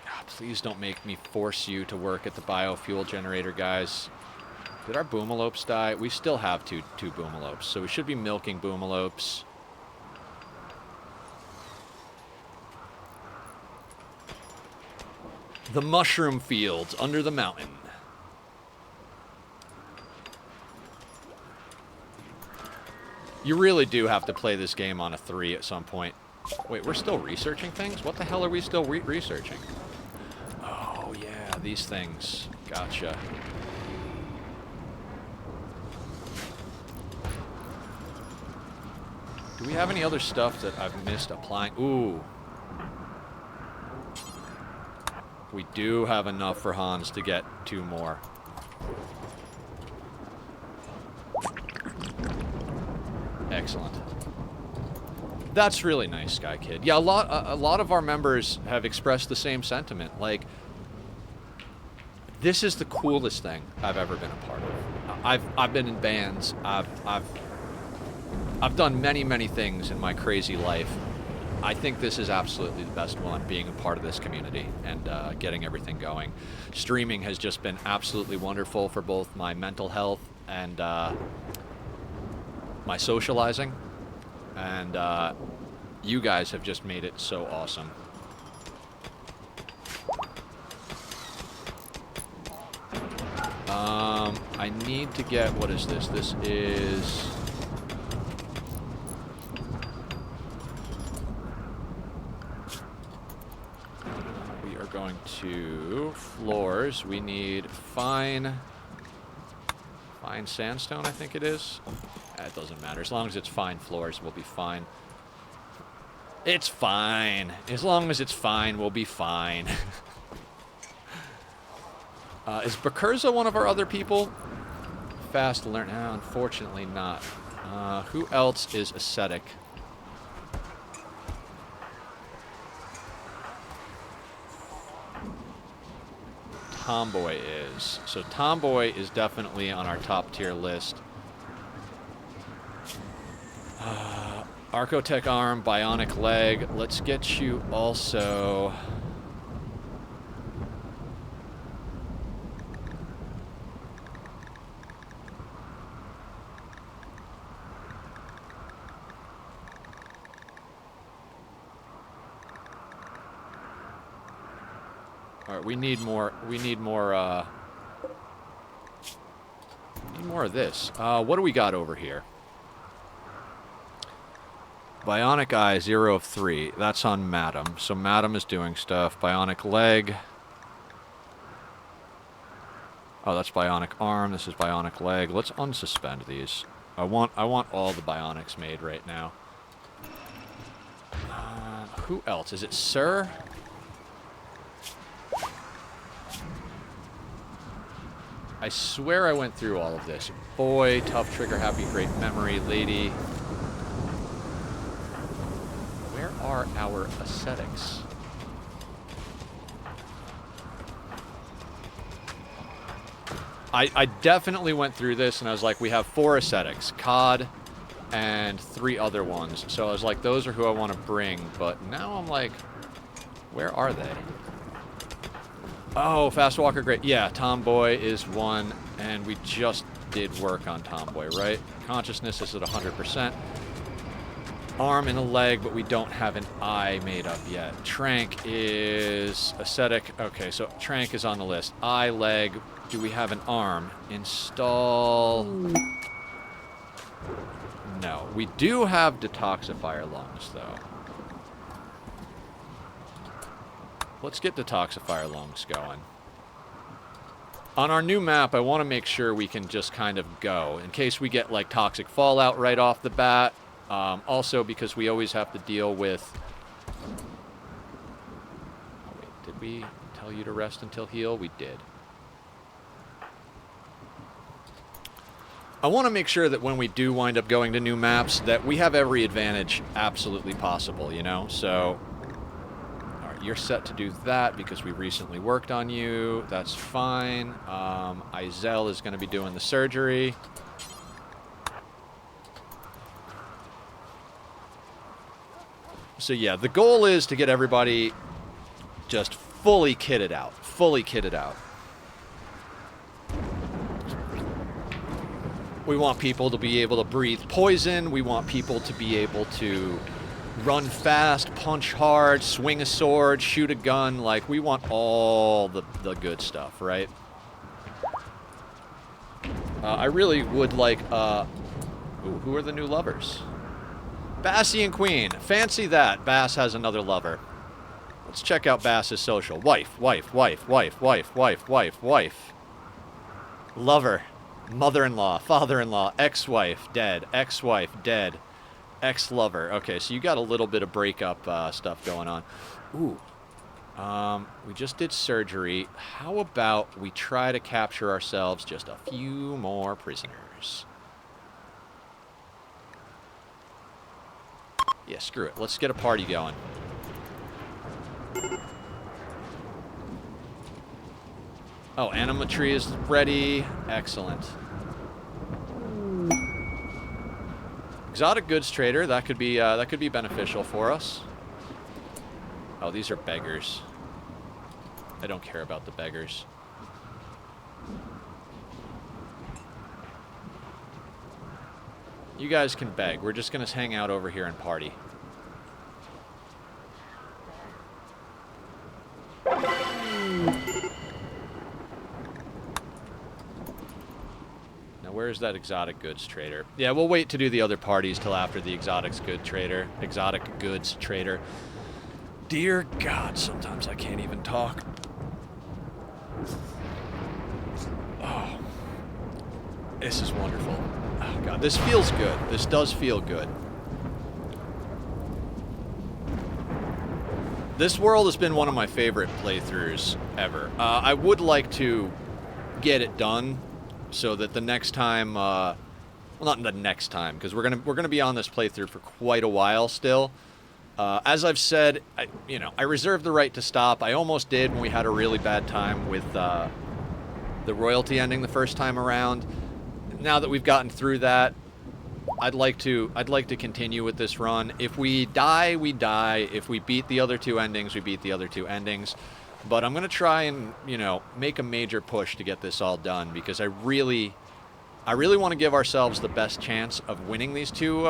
God, please don't make me force you to work at the biofuel generator, guys. Did our boomalopes die? We still have two boomalopes, so we should be milking boomalopes. The mushroom fields under the mountain. You really do have to play this game on a 3 at some point. Wait, we're still researching things? What the hell are we still researching? Oh, yeah, these things. Gotcha. Do we have any other stuff that I've missed applying? Ooh. We do have enough for Hans to get 2 more. Excellent. That's really nice, Sky Kid. Yeah, a lot of our members have expressed the same sentiment. Like, this is the coolest thing I've ever been a part of. I've been in bands. I've done many things in my crazy life. I think this is absolutely the best one, being a part of this community and getting everything going. Streaming has just been absolutely wonderful for both my mental health and my socializing. And You guys have just made it so awesome. I need to get, what is this? This is... we are going to floors. We need fine sandstone, I think it is. It doesn't matter. As long as it's fine floors, we'll be fine. It's fine. As long as it's fine, we'll be fine. Is Bakurza one of our other people? Fast to learn. No, unfortunately not. Who else is ascetic? Tomboy is. So Tomboy is definitely on our top tier list. Archotech arm, bionic leg. Let's get you also... Alright, we need more of this. What do we got over here? Bionic eye, 0 of 3. That's on Madam. So Madam is doing stuff. Bionic leg. Oh, that's bionic arm. This is bionic leg. Let's unsuspend these. I want all the bionics made right now. Who else? Is it Sir? I swear I went through all of this. Boy, tough trigger, happy, great memory, lady. Where are our ascetics? I definitely went through this and I was like, we have 4 ascetics. COD and 3 other ones. So I was like, those are who I want to bring. But now I'm like, where are they? Oh, Fast Walker, great. Yeah, Tomboy is one, and we just did work on Tomboy, right? Consciousness is at 100%. Arm and a leg, but we don't have an eye made up yet. Trank is ascetic. Okay, so Trank is on the list. Eye, leg. Do we have an arm? Install... No. We do have detoxifier lungs, though. Let's get detoxifier lungs going. On our new map, I want to make sure we can just kind of go, in case we get, like, toxic fallout right off the bat. Also, because we always have to deal with... Oh, wait, did we tell you to rest until heal? We did. I want to make sure that when we do wind up going to new maps, that we have every advantage absolutely possible, you know? So... You're set to do that because we recently worked on you. That's fine. Izel is going to be doing the surgery. So yeah, the goal is to get everybody just fully kitted out. Fully kitted out. We want people to be able to breathe poison. We want people to be able to run fast, punch hard, swing a sword, shoot a gun. Like, we want all the good stuff, right? I really would like, ooh, who are the new lovers? Bassie and Queen. Fancy that. Bass has another lover. Let's check out Bass's social. Wife, wife, wife, wife, wife, wife, wife, wife. Lover. Mother-in-law, father-in-law, ex-wife, dead, ex-wife, dead. Ex-lover. Okay, so you got a little bit of breakup stuff going on. Ooh. We just did surgery. How about we try to capture ourselves just a few more prisoners? Yeah, screw it. Let's get a party going. Oh, animatry is ready. Excellent. Exotic goods trader, that could be beneficial for us. Oh, these are beggars. I don't care about the beggars. You guys can beg. We're just gonna hang out over here and party. Now, where's that exotic goods trader? Yeah, we'll wait to do the other parties till after the exotic goods trader. Dear God, sometimes I can't even talk. Oh, this is wonderful. Oh God, this feels good. This does feel good. This world has been one of my favorite playthroughs ever. I would like to get it done so that the next time, well, not the next time, because we're gonna be on this playthrough for quite a while still. As I've said, I reserve the right to stop. I almost did when we had a really bad time with the royalty ending the first time around. Now that we've gotten through that, I'd like to continue with this run. If we die, we die. If we beat the other two endings, we beat the other two endings. But I'm gonna try and make a major push to get this all done, because I really want to give ourselves the best chance of winning these two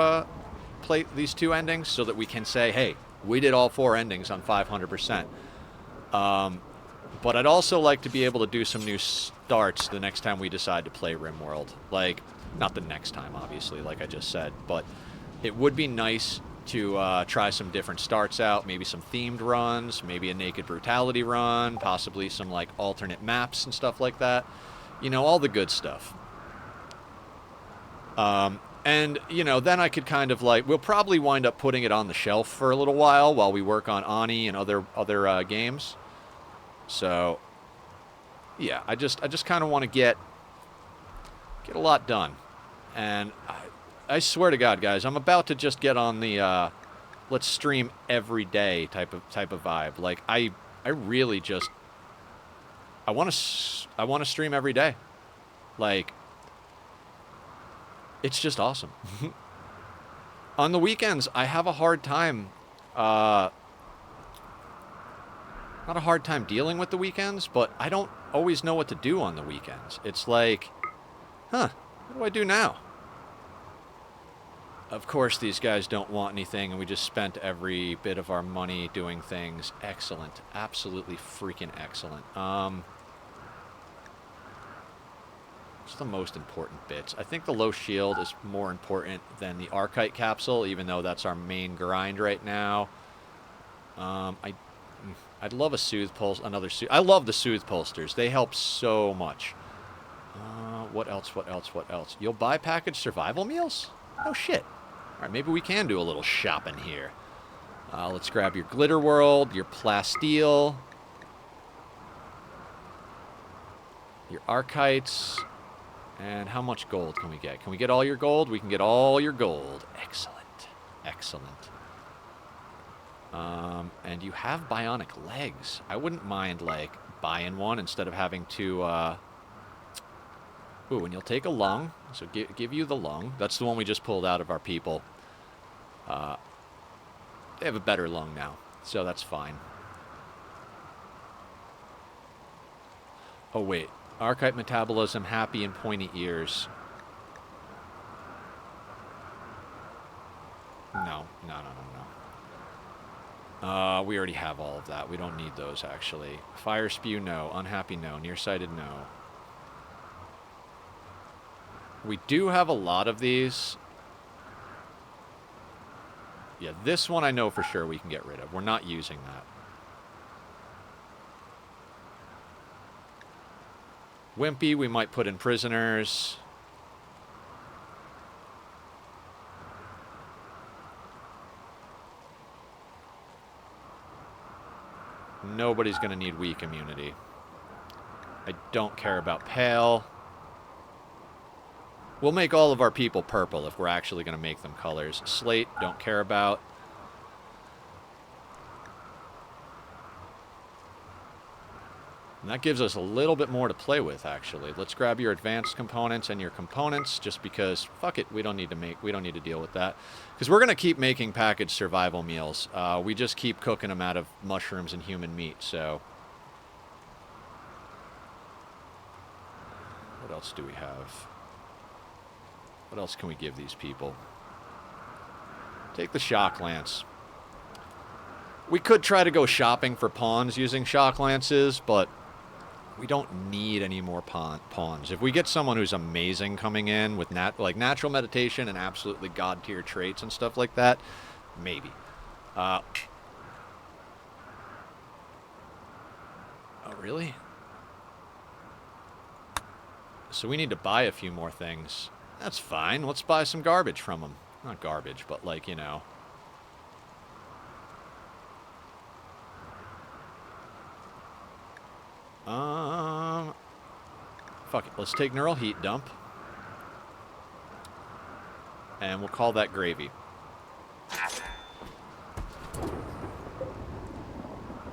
endings, so that we can say, hey, we did all 4 endings on 500%. But I'd also like to be able to do some new starts the next time we decide to play RimWorld. Like, not the next time, obviously, like I just said, but it would be nice to try some different starts out, maybe some themed runs, maybe a Naked Brutality run, possibly some, like, alternate maps and stuff like that. All the good stuff. And, then I could kind of, like, we'll probably wind up putting it on the shelf for a little while we work on Ani and other games. So, yeah, I just kind of want to get a lot done. And I swear to God, guys, I'm about to just get on the let's stream every day type of vibe. Like, I really just I want to stream every day. Like, it's just awesome. On the weekends, I have a hard time not a hard time dealing with the weekends, but I don't always know what to do on the weekends. It's like, what do I do now? Of course, these guys don't want anything, and we just spent every bit of our money doing things. Excellent. Absolutely freaking excellent. What's the most important bits? I think the low shield is more important than the Archite capsule, even though that's our main grind right now. I'd love a Soothe Pulse, I love the Soothe Pulsters. They help so much. What else? You'll buy packaged survival meals? Oh, shit. All right, maybe we can do a little shopping here. Let's grab your Glitter World, your Plasteel, your Archites, and how much gold can we get? Can we get all your gold? We can get all your gold. Excellent. Excellent. And you have bionic legs. I wouldn't mind, like, buying one instead of having to, Ooh, and you'll take a lung. So give you the lung. That's the one we just pulled out of our people. They have a better lung now, so that's fine. Oh, wait. Archite metabolism, happy and pointy ears. No. We already have all of that. We don't need those, actually. Fire spew, no. Unhappy, no. Nearsighted, no. We do have a lot of these. Yeah, this one I know for sure we can get rid of. We're not using that. Wimpy, we might put in prisoners. Nobody's going to need weak immunity. I don't care about pale. We'll make all of our people purple if we're actually going to make them colors. Slate, don't care about. And that gives us a little bit more to play with, actually. Let's grab your advanced components and your components, just because, fuck it, we don't need to deal with that. Because we're going to keep making packaged survival meals. We just keep cooking them out of mushrooms and human meat, so. What else do we have? What else can we give these people? Take the shock lance. We could try to go shopping for pawns using shock lances, but We don't need any more pawns. If we get someone who's amazing coming in with natural meditation and absolutely god tier traits and stuff like that, maybe. Oh, really? So we need to buy a few more things. That's fine. Let's buy some garbage from them. Not garbage, but like, you know. Fuck it. Let's take neural heat dump. And we'll call that gravy.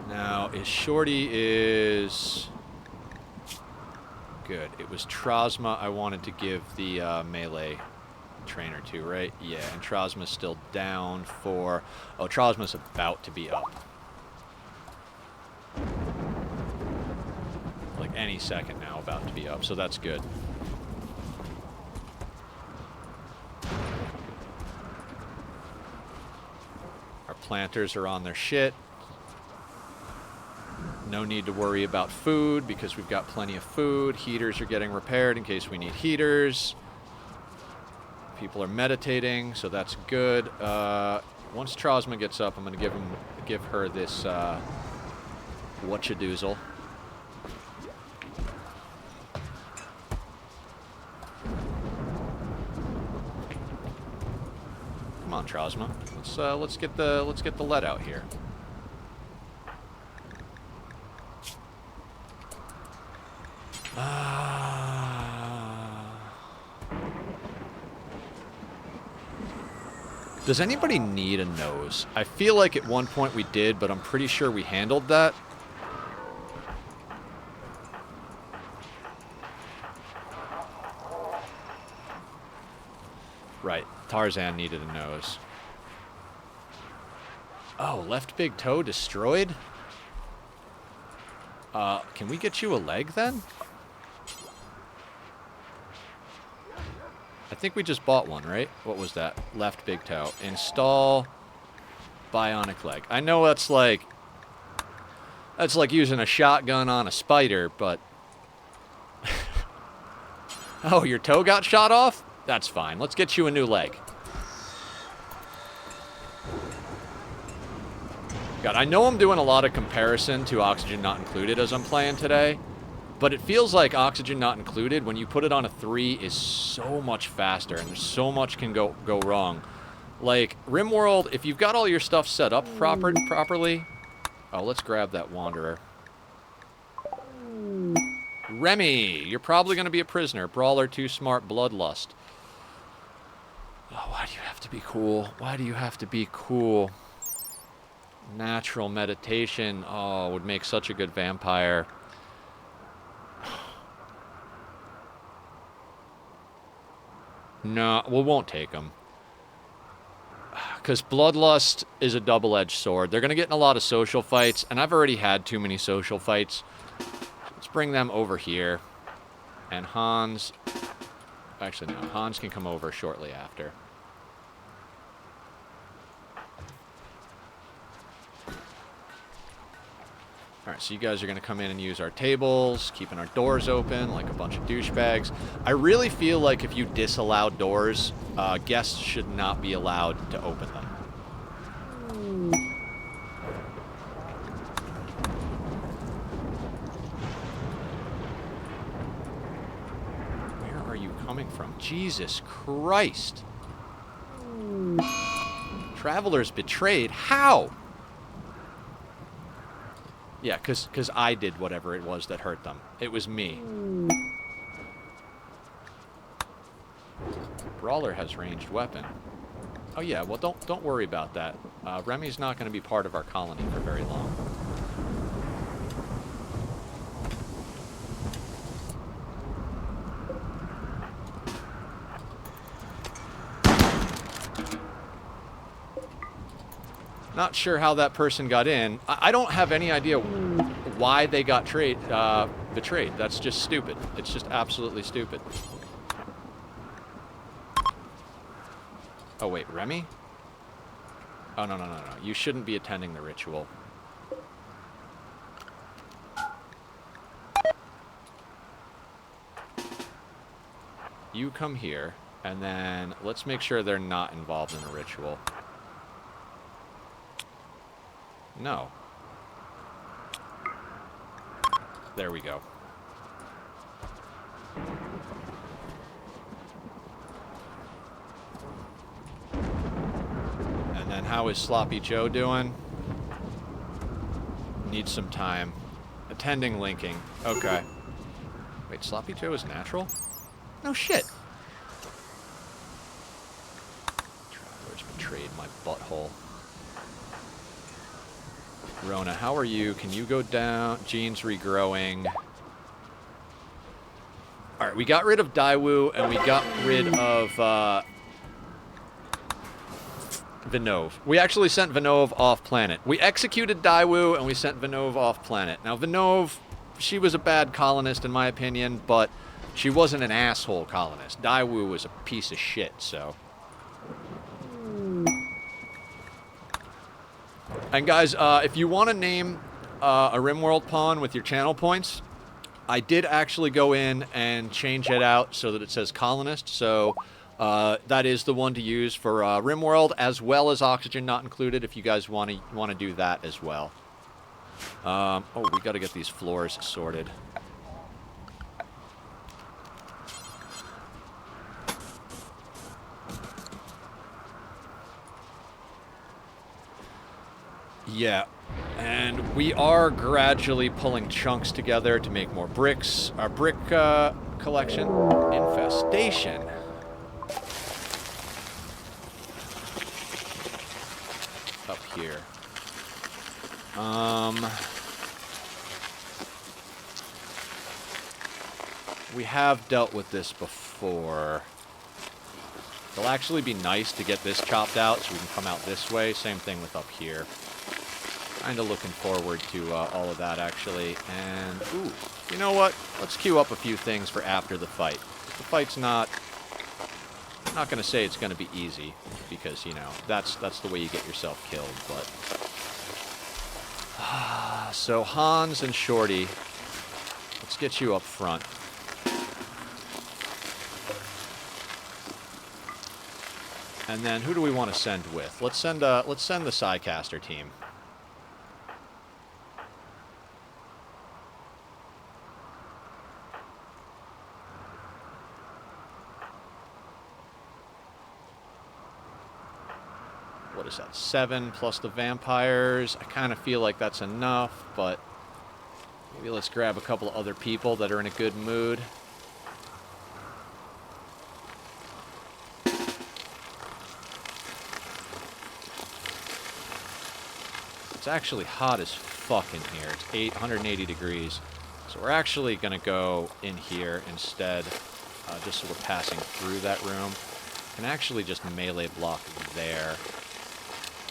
Now, Shorty is... Good. It was Trozma I wanted to give the melee trainer to, right? Yeah, and Trozma's still down for... Oh, Trozma's about to be up. Like any second now, about to be up, so that's good. Our planters are on their shit. No need to worry about food because we've got plenty of food. Heaters are getting repaired in case we need heaters. People are meditating, so that's good. Once Trozma gets up, I'm going to give her this whatchadoozle. Come on, Trozma. Let's get the lead out here. Does anybody need a nose? I feel like at one point we did, but I'm pretty sure we handled that. Right, Tarzan needed a nose. Oh, left big toe destroyed? Can we get you a leg then? I think we just bought one, right? What was that? Left big toe. Install bionic leg. I know that's like using a shotgun on a spider, but... Oh, your toe got shot off? That's fine. Let's get you a new leg. God, I know I'm doing a lot of comparison to Oxygen Not Included as I'm playing today, but it feels like Oxygen Not Included, when you put it on a 3, is so much faster, and there's so much can go wrong. Like, RimWorld, if you've got all your stuff set up properly... Oh, let's grab that Wanderer. Remy, you're probably going to be a prisoner. Brawler, too smart, bloodlust. Oh, why do you have to be cool? Why do you have to be cool? Natural meditation. Oh, would make such a good vampire. No, we won't take him. Because Bloodlust is a double-edged sword. They're going to get in a lot of social fights, and I've already had too many social fights. Let's bring them over here. And Hans... Actually, no. Hans can come over shortly after. Alright, so you guys are going to come in and use our tables, keeping our doors open like a bunch of douchebags. I really feel like if you disallow doors, guests should not be allowed to open them. Where are you coming from? Jesus Christ. Travelers betrayed? How? Yeah, because I did whatever it was that hurt them. It was me. Brawler has ranged weapon. Oh yeah, well don't worry about that. Remy's not going to be part of our colony for very long. Not sure how that person got in. I don't have any idea why they got betrayed. That's just stupid. It's just absolutely stupid. Oh, wait, Remy? Oh, no. You shouldn't be attending the ritual. You come here, and then let's make sure they're not involved in a ritual. No. There we go. And then how is Sloppy Joe doing? Needs some time. Attending linking. Okay. Wait, Sloppy Joe is natural? No shit. Traveler's betrayed my butthole. Rona, how are you? Can you go down? Gene's regrowing. Alright, we got rid of Daewoo, and we got rid of Vinove. We actually sent Vinove off planet. We executed Daewoo, and we sent Vinove off planet. Now, Vinove, she was a bad colonist, in my opinion, but she wasn't an asshole colonist. Daewoo was a piece of shit, so. And guys, if you want to name a RimWorld pawn with your channel points, I did actually go in and change it out so that it says colonist. So that is the one to use for RimWorld, as well as oxygen not included. If you guys want to do that as well. Oh, we got to get these floors sorted. Yeah, and we are gradually pulling chunks together to make more bricks. Our brick collection. Infestation. Up here. We have dealt with this before. It'll actually be nice to get this chopped out so we can come out this way. Same thing with up here. Kind of looking forward to all of that, actually. And, ooh, you know what? Let's queue up a few things for after the fight. The fight's not... I'm not going to say it's going to be easy, because, you know, that's the way you get yourself killed, but... So, Hans and Shorty, let's get you up front. And then, who do we want to send with? Let's send the Psycaster team. What is that? 7 plus the vampires. I kind of feel like that's enough, but maybe let's grab a couple of other people that are in a good mood. It's actually hot as fuck in here. It's 180 degrees. So we're actually going to go in here instead, just so we're passing through that room. Can actually just melee block there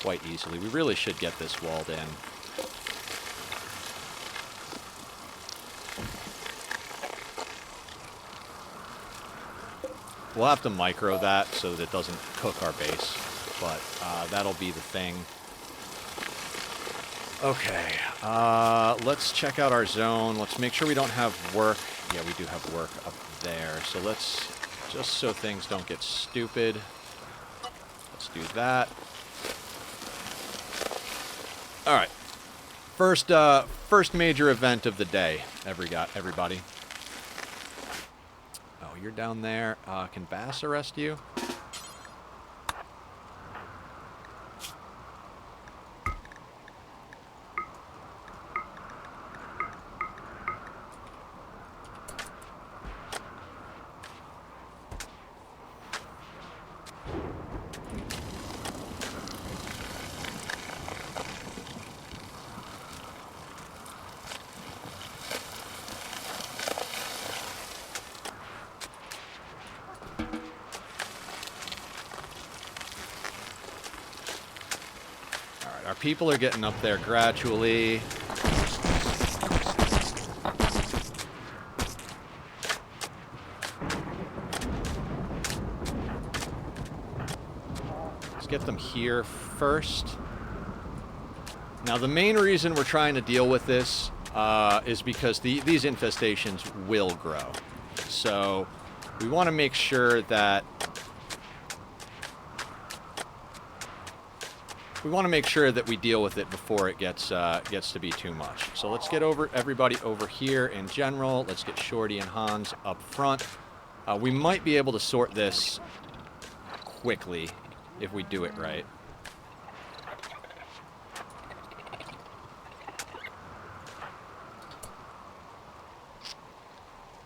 quite easily. We really should get this walled in. We'll have to micro that so that it doesn't cook our base, but that'll be the thing. Okay, let's check out our zone. Let's make sure we don't have work. Yeah, we do have work up there. So let's, just so things don't get stupid, let's do that. All right, first major event of the day, everybody. Oh, you're down there. Can Bass arrest you? Our people are getting up there gradually. Let's get them here first. Now, the main reason we're trying to deal with this is because these infestations will grow. So we want to make sure that we deal with it before it gets to be too much. So let's get everybody over here in general. Let's get Shorty and Hans up front. We might be able to sort this quickly if we do it right.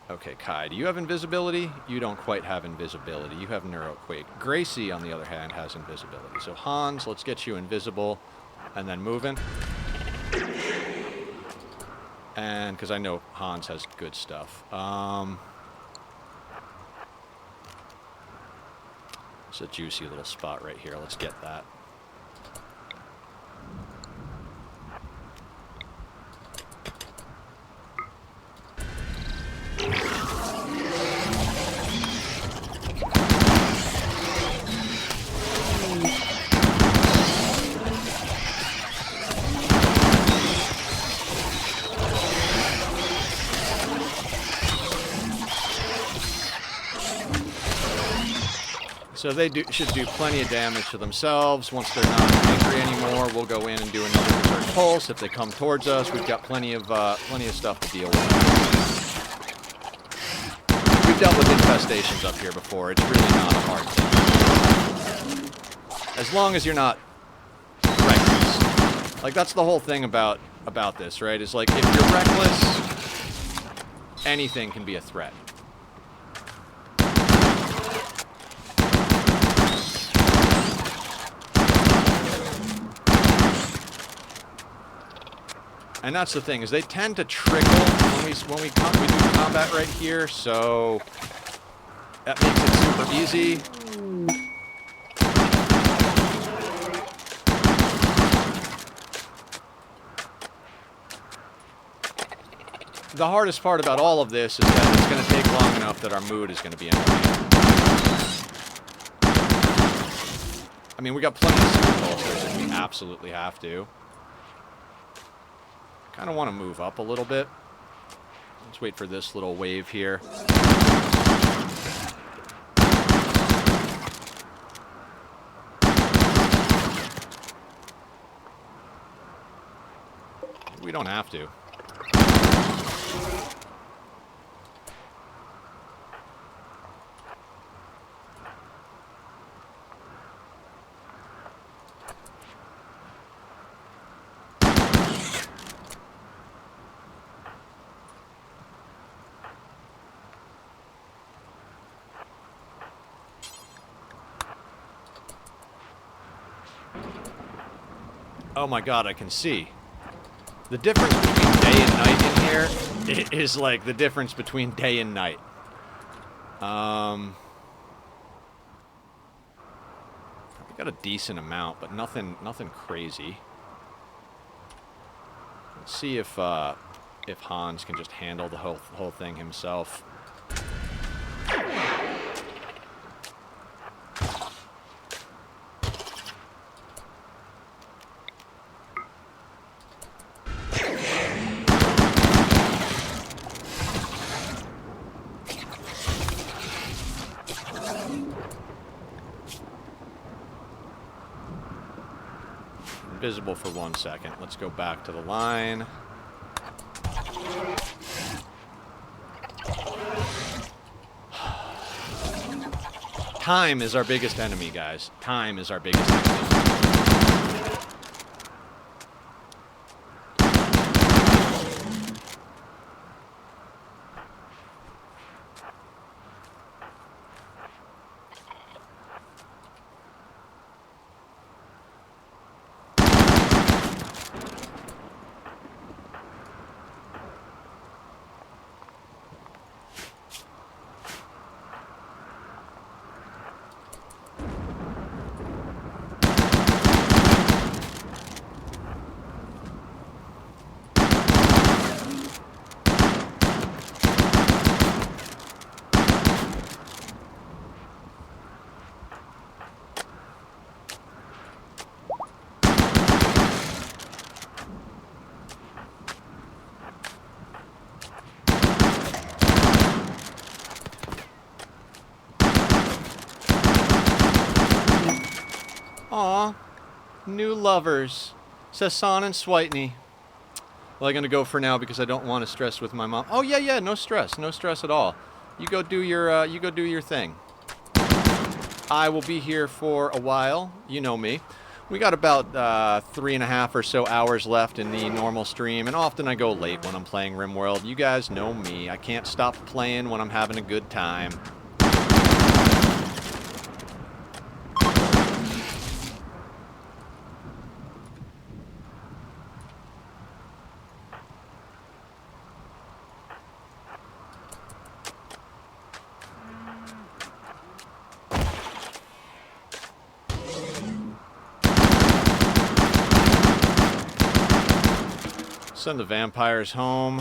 Okay, Kai, do you have invisibility? You don't quite have invisibility. You have Neuroquake. Gracie, on the other hand, has invisibility. So Hans, let's get you invisible and then moving. And because I know Hans has good stuff. It's a juicy little spot right here. Let's get that. So they should do plenty of damage to themselves. Once they're not angry anymore, we'll go in and do another Berserk Pulse. If they come towards us, we've got plenty of stuff to deal with. We've dealt with infestations up here before. It's really not a hard thing. As long as you're not reckless. Like, that's the whole thing about this, right? It's like, if you're reckless, anything can be a threat. And that's the thing, is they tend to trickle when we do combat right here, so that makes it super easy. The hardest part about all of this is that it's going to take long enough that our mood is going to be annoying. I mean, we got plenty of super bolsters if we absolutely have to. Kind of want to move up a little bit. Let's wait for this little wave here. We don't have to. Oh my god, I can see. The difference between day and night in here is like the difference between day and night. Probably got a decent amount, but nothing crazy. Let's see if Hans can just handle the whole thing himself. Invisible for 1 second. Let's go back to the line. Time is our biggest enemy, guys. Time is our biggest enemy. Aw, new lovers. Sasan and Switney. Well, I'm gonna go for now because I don't want to stress with my mom. Oh yeah, no stress at all. You go do your thing. I will be here for a while. You know me. We got about 3.5 or so hours left in the normal stream, and often I go late when I'm playing RimWorld. You guys know me. I can't stop playing when I'm having a good time. Send the vampires home.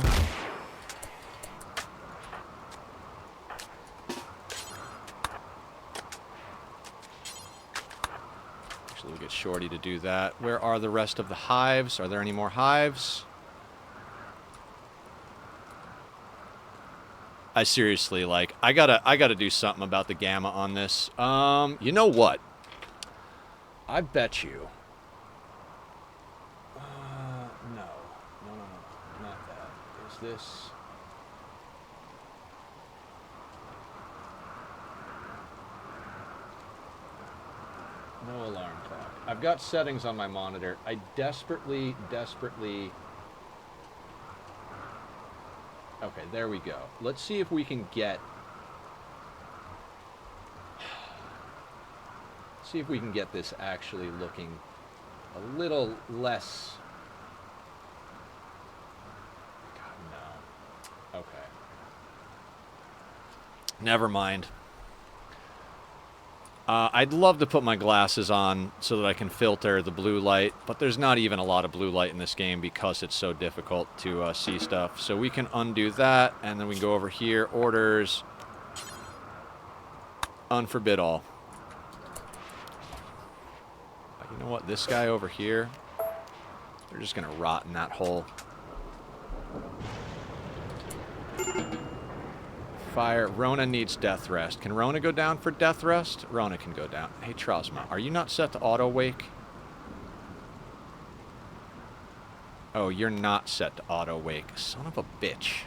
Actually, we'll get Shorty to do that. Where are the rest of the hives? Are there any more hives? I seriously, like, I gotta do something about the gamma on this. You know what? I bet you. This no alarm clock. I've got settings on my monitor. I desperately okay, there we go. Let's see if we can get this actually looking a little less. Okay. Never mind. I'd love to put my glasses on so that I can filter the blue light, but there's not even a lot of blue light in this game because it's so difficult to see stuff. So we can undo that, and then we can go over here, orders, unforbid all. You know what? This guy over here, they're just going to rot in that hole. Fire. Rona needs death rest. Can Rona go down for death rest? Rona can go down. Hey, Trosma, are you not set to auto wake? Oh, you're not set to auto wake. Son of a bitch.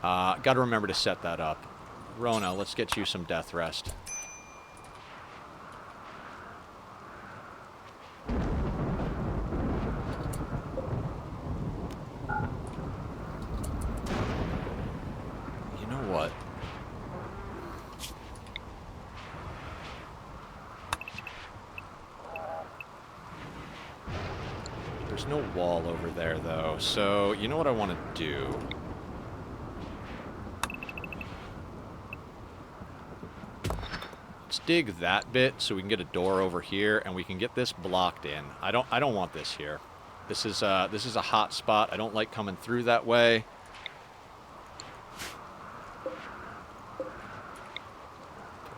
Gotta remember to set that up. Rona, let's get you some death rest. No wall over there, though. So, you know what I want to do? Let's dig that bit so we can get a door over here, and we can get this blocked in. I don't want this here. This is a hot spot. I don't like coming through that way.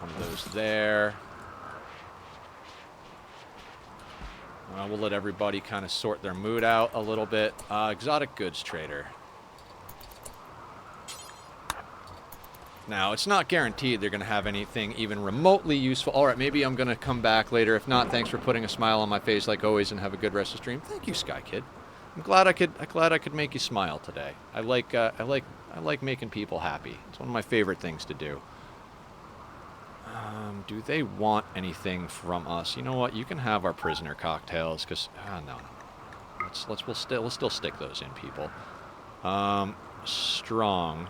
One of those there. We'll let everybody kind of sort their mood out a little bit. Exotic goods trader. Now, it's not guaranteed they're going to have anything even remotely useful. All right, maybe I'm going to come back later. If not, thanks for putting a smile on my face like always, and have a good rest of the stream. Thank you, Sky Kid. I'm glad I could make you smile today. I like making people happy. It's one of my favorite things to do. Do they want anything from us? You know what? You can have our prisoner cocktails, because no. We'll still stick those in, people. Strong.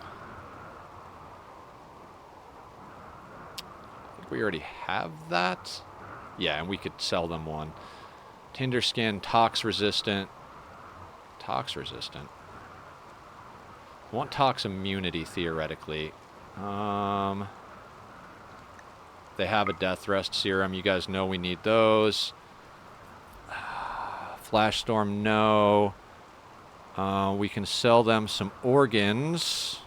I think we already have that. Yeah, and we could sell them one. Tinder skin, tox resistant. Tox resistant. I want tox immunity theoretically. They have a death rest serum. You guys know we need those. Flash storm, no. We can sell them some organs.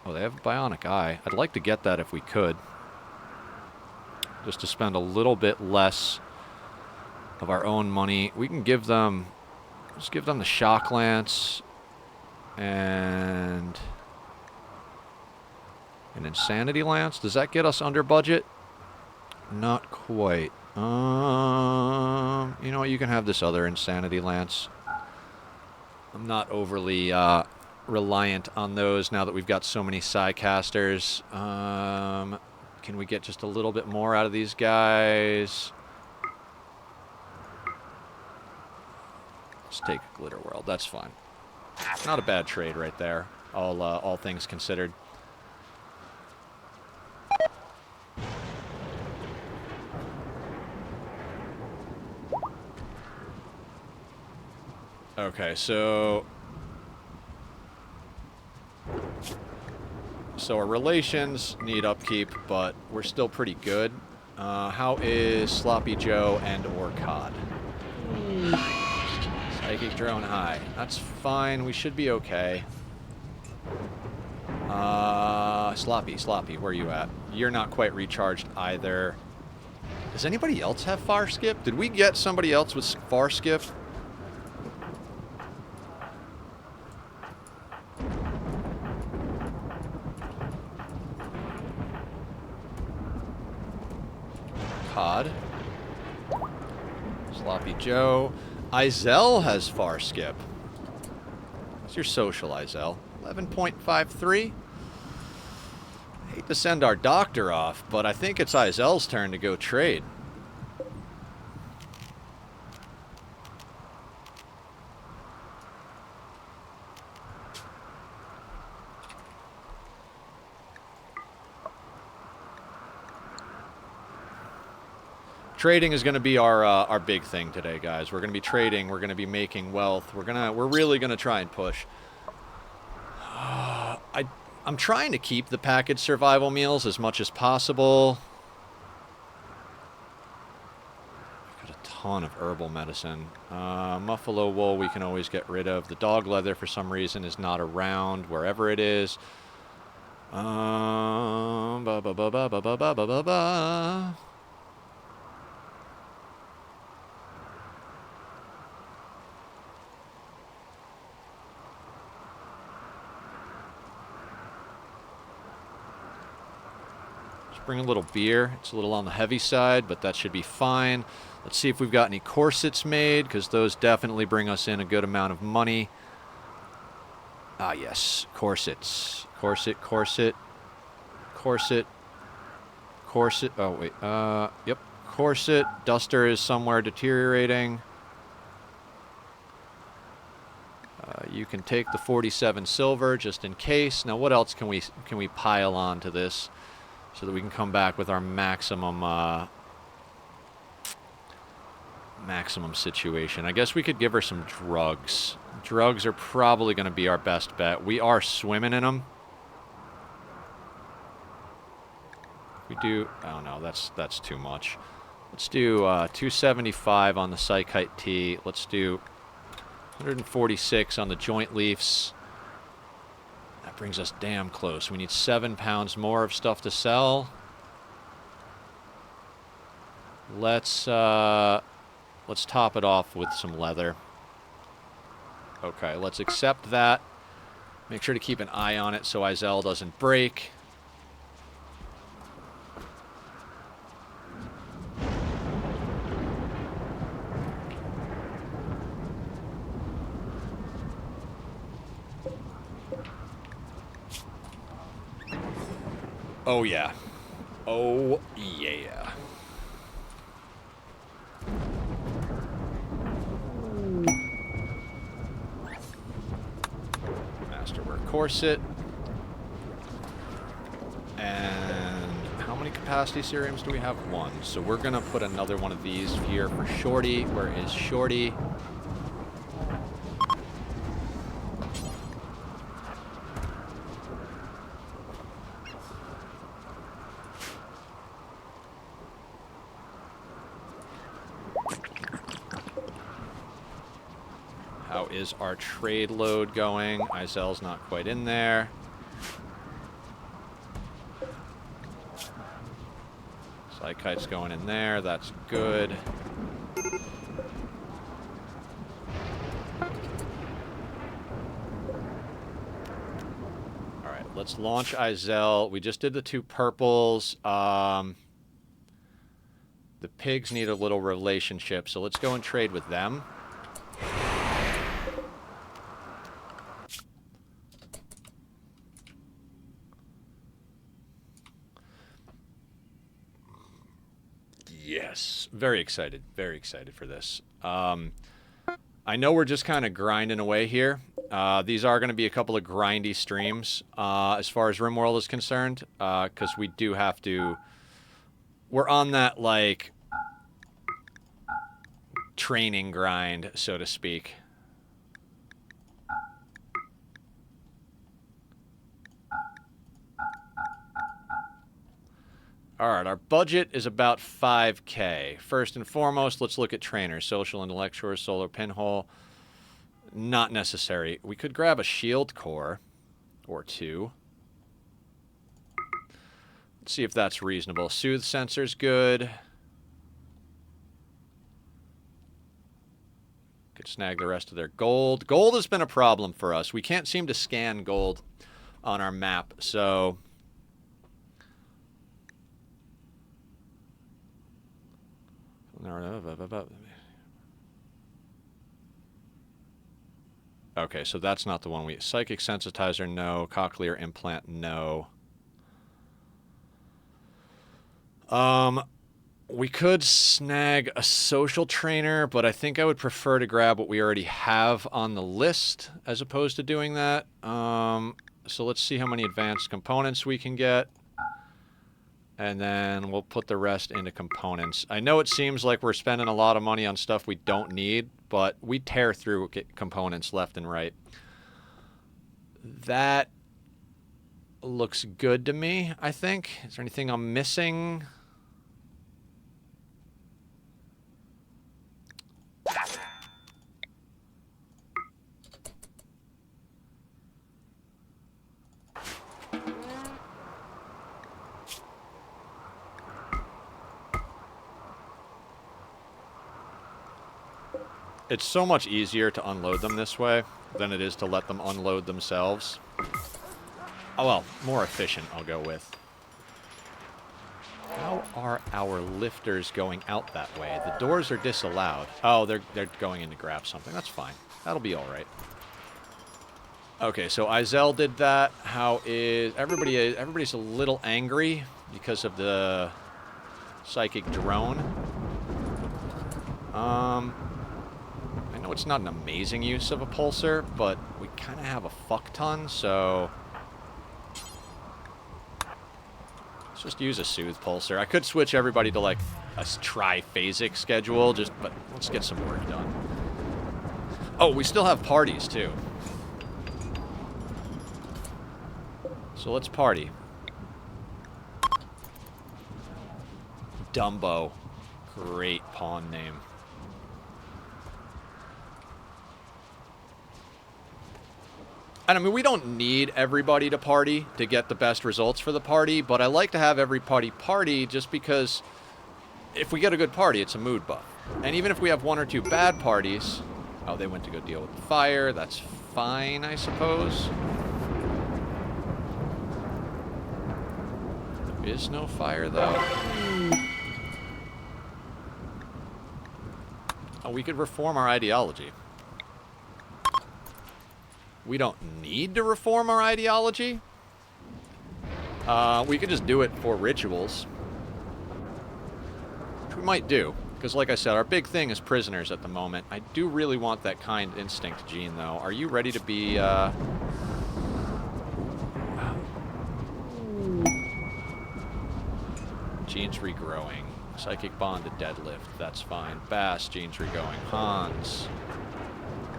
Oh, they have a bionic eye. I'd like to get that if we could. Just to spend a little bit less of our own money. We can give them... Just give them the shock lance. And An Insanity Lance. Does that get us under budget? Not quite. You know what? You can have this other Insanity Lance. I'm not overly reliant on those now that we've got so many Psycasters. Can we get just a little bit more out of these guys? Let's take a Glitter World. That's fine. Not a bad trade right there, all things considered. Okay, so our relations need upkeep, but we're still pretty good. How is Sloppy Joe and or Cod? Psychic Drone high. That's fine. We should be okay. Sloppy, where are you at? You're not quite recharged either. Does anybody else have Far Skip? Did we get somebody else with Far Skip? Cod. Sloppy Joe. Izel has Far Skip. What's your social, Izel? 11.53? I hate to send our doctor off, but I think it's Izel's turn to go trade. Trading is going to be our big thing today, guys. We're going to be trading. We're going to be making wealth. We're really going to try and push. I'm trying to keep the packaged survival meals as much as possible. I've got a ton of herbal medicine. Muffalo wool we can always get rid of. The dog leather for some reason is not around wherever it is. Bring a little beer. It's a little on the heavy side, but that should be fine. Let's see if we've got any corsets made, because those definitely bring us in a good amount of money. Ah, yes. Corsets. Corset. Oh, wait. Yep. Corset. Duster is somewhere deteriorating. You can take the 47 silver just in case. Now, what else can we pile on to this? So that we can come back with our maximum situation. I guess we could give her some drugs. Drugs are probably going to be our best bet. We are swimming in them. We do... Oh, no, that's too much. Let's do 275 on the Psychite Tea. Let's do 146 on the Joint Leafs. That brings us damn close. We need 7 pounds more of stuff to sell. Let's top it off with some leather. Okay, let's accept that. Make sure to keep an eye on it so Izel doesn't break. Oh, yeah. Oh, yeah. Masterwork corset. And how many capacity serums do we have? 1. So we're going to put another one of these here for Shorty. Where is Shorty? How is our trade load going? Izel's not quite in there. Psychite's going in there. That's good. Alright, let's launch Izel. We just did the 2 purples. The pigs need a little relationship, so let's go and trade with them. Yes, very excited for this. I know we're just kind of grinding away here. These are going to be a couple of grindy streams as far as RimWorld is concerned, because we do have to... We're on that, like, training grind, so to speak. Alright, our budget is about 5K. First and foremost, let's look at trainers. Social, intellectual, solar pinhole. Not necessary. We could grab a shield core or 2. Let's see if that's reasonable. Soothe sensor's good. Could snag the rest of their gold. Gold has been a problem for us. We can't seem to scan gold on our map, so... Okay, so that's not the one we... Psychic sensitizer, no. Cochlear implant, no. We could snag a social trainer, but I think I would prefer to grab what we already have on the list as opposed to doing that. So let's see how many advanced components we can get. And then we'll put the rest into components. I know it seems like we're spending a lot of money on stuff we don't need, but we tear through components left and right. That looks good to me, I think. Is there anything I'm missing? It's so much easier to unload them this way than it is to let them unload themselves. Oh, well, more efficient, I'll go with. How are our lifters going out that way? The doors are disallowed. Oh, they're going in to grab something. That's fine. That'll be all right. Okay, so Izel did that. How is... Everybody's a little angry because of the psychic drone. I know it's not an amazing use of a pulsar, but we kind of have a fuck ton, so... Let's just use a soothe pulsar. I could switch everybody to, like, a triphasic schedule, but let's get some work done. Oh, we still have parties, too. So let's party. Dumbo. Great pawn name. And I mean, we don't need everybody to party to get the best results for the party, but I like to have every party just because if we get a good party, it's a mood buff. And even if we have 1 or 2 bad parties... Oh, they went to go deal with the fire. That's fine, I suppose. There is no fire, though. Oh, we could reform our ideology. We don't need to reform our ideology. We could just do it for rituals. Which we might do. Because like I said, our big thing is prisoners at the moment. I do really want that kind instinct gene, though. Are you ready to be, Gene's regrowing. Psychic bond to deadlift. That's fine. Bass, Gene's regrowing. Hans.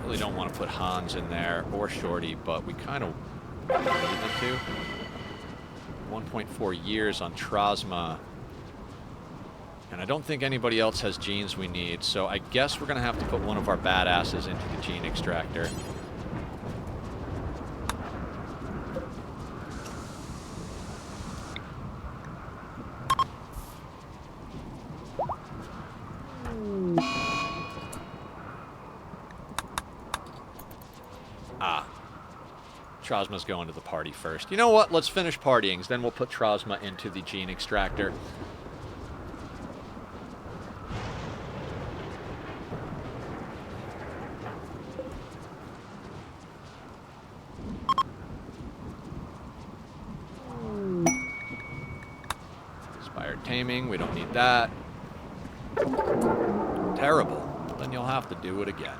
Really don't want to put Hans in there, or Shorty, but we kind of need them to. 1.4 years on Trosma. And I don't think anybody else has genes we need, so I guess we're going to have to put one of our badasses into the gene extractor. Trozma's going to the party first. You know what? Let's finish partying, then we'll put Trozma into the gene extractor. Inspired taming, we don't need that. Terrible. Then you'll have to do it again.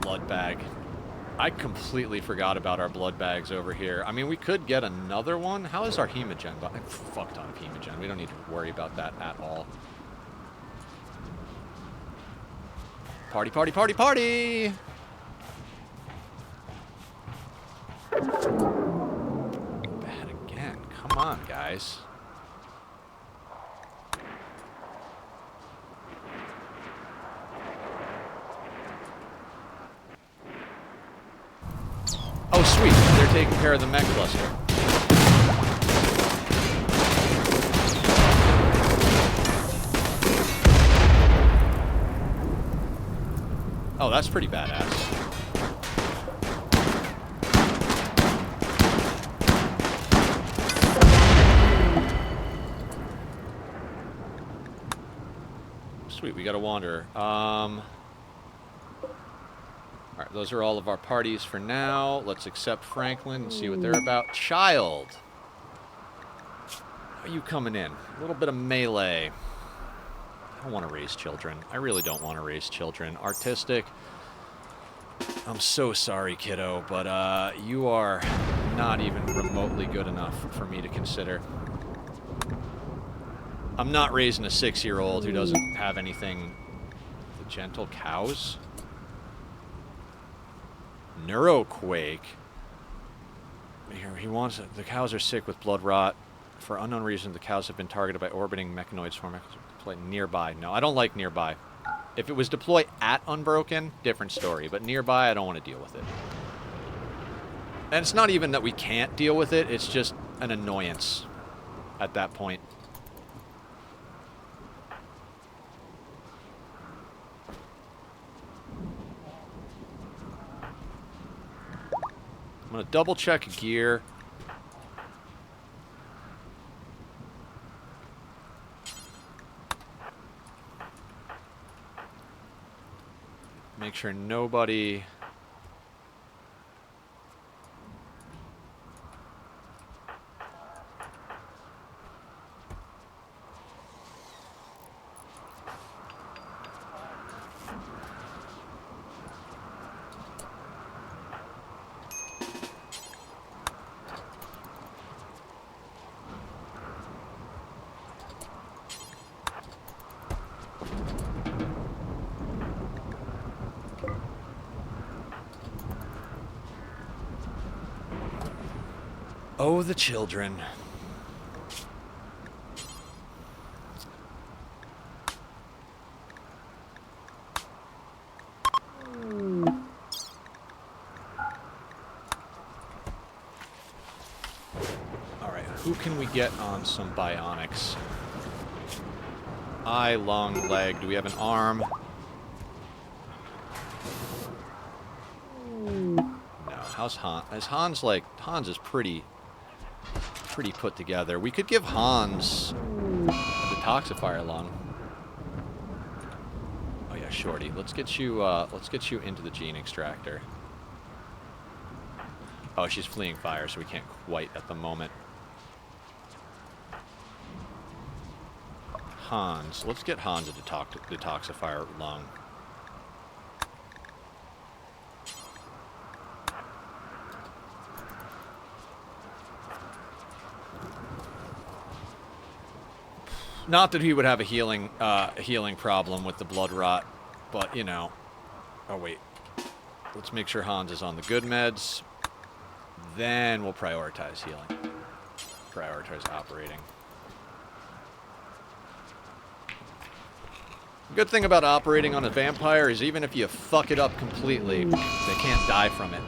Blood bag. I completely forgot about our blood bags over here. I mean, we could get another one. How is our hemogen? I fucked on hemogen. We don't need to worry about that at all. Party, party, party, party! Bad again. Come on, guys. Oh, sweet. They're taking care of the mech cluster. Oh, that's pretty badass. Sweet, we got a wanderer. Alright, those are all of our parties for now. Let's accept Franklin and see what they're about. Child! How are you coming in? A little bit of melee. I don't want to raise children. I really don't want to raise children. Artistic. I'm so sorry, kiddo, but you are not even remotely good enough for me to consider. I'm not raising a 6-year-old who doesn't have anything. The gentle cows? Neuroquake. He wants it. The cows are sick with blood rot. For unknown reason, the cows have been targeted by orbiting mechanoid swarm. Nearby. No, I don't like nearby. If it was deploy at Unbroken, different story. But nearby, I don't want to deal with it. And it's not even that we can't deal with it. It's just an annoyance at that point. I'm going to double check gear. Make sure nobody... Oh, the children. Alright, who can we get on some bionics? Eye, lung, leg. Do we have an arm? No. How's Hans? Hans, like, Hans is pretty put together. We could give Hans the detoxifier lung. Oh yeah, Shorty. Let's get you into the gene extractor. Oh, she's fleeing fire, so we can't quite at the moment. Hans. Let's get Hans a detoxifier lung. Not that he would have a healing problem with the blood rot, but, you know. Oh, wait. Let's make sure Hans is on the good meds. Then we'll prioritize healing. Prioritize operating. Good thing about operating on a vampire is even if you fuck it up completely, they can't die from it.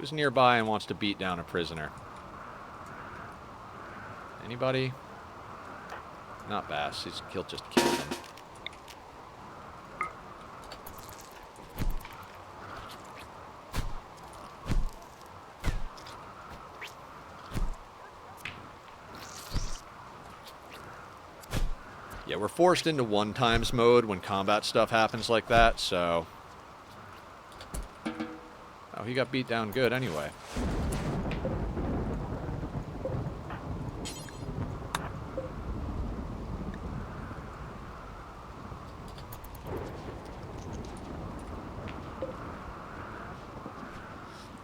Who's nearby and wants to beat down a prisoner? Anybody? Not Bass. He'll just kill him. Yeah, we're forced into 1x mode when combat stuff happens like that, so... Oh, he got beat down good anyway.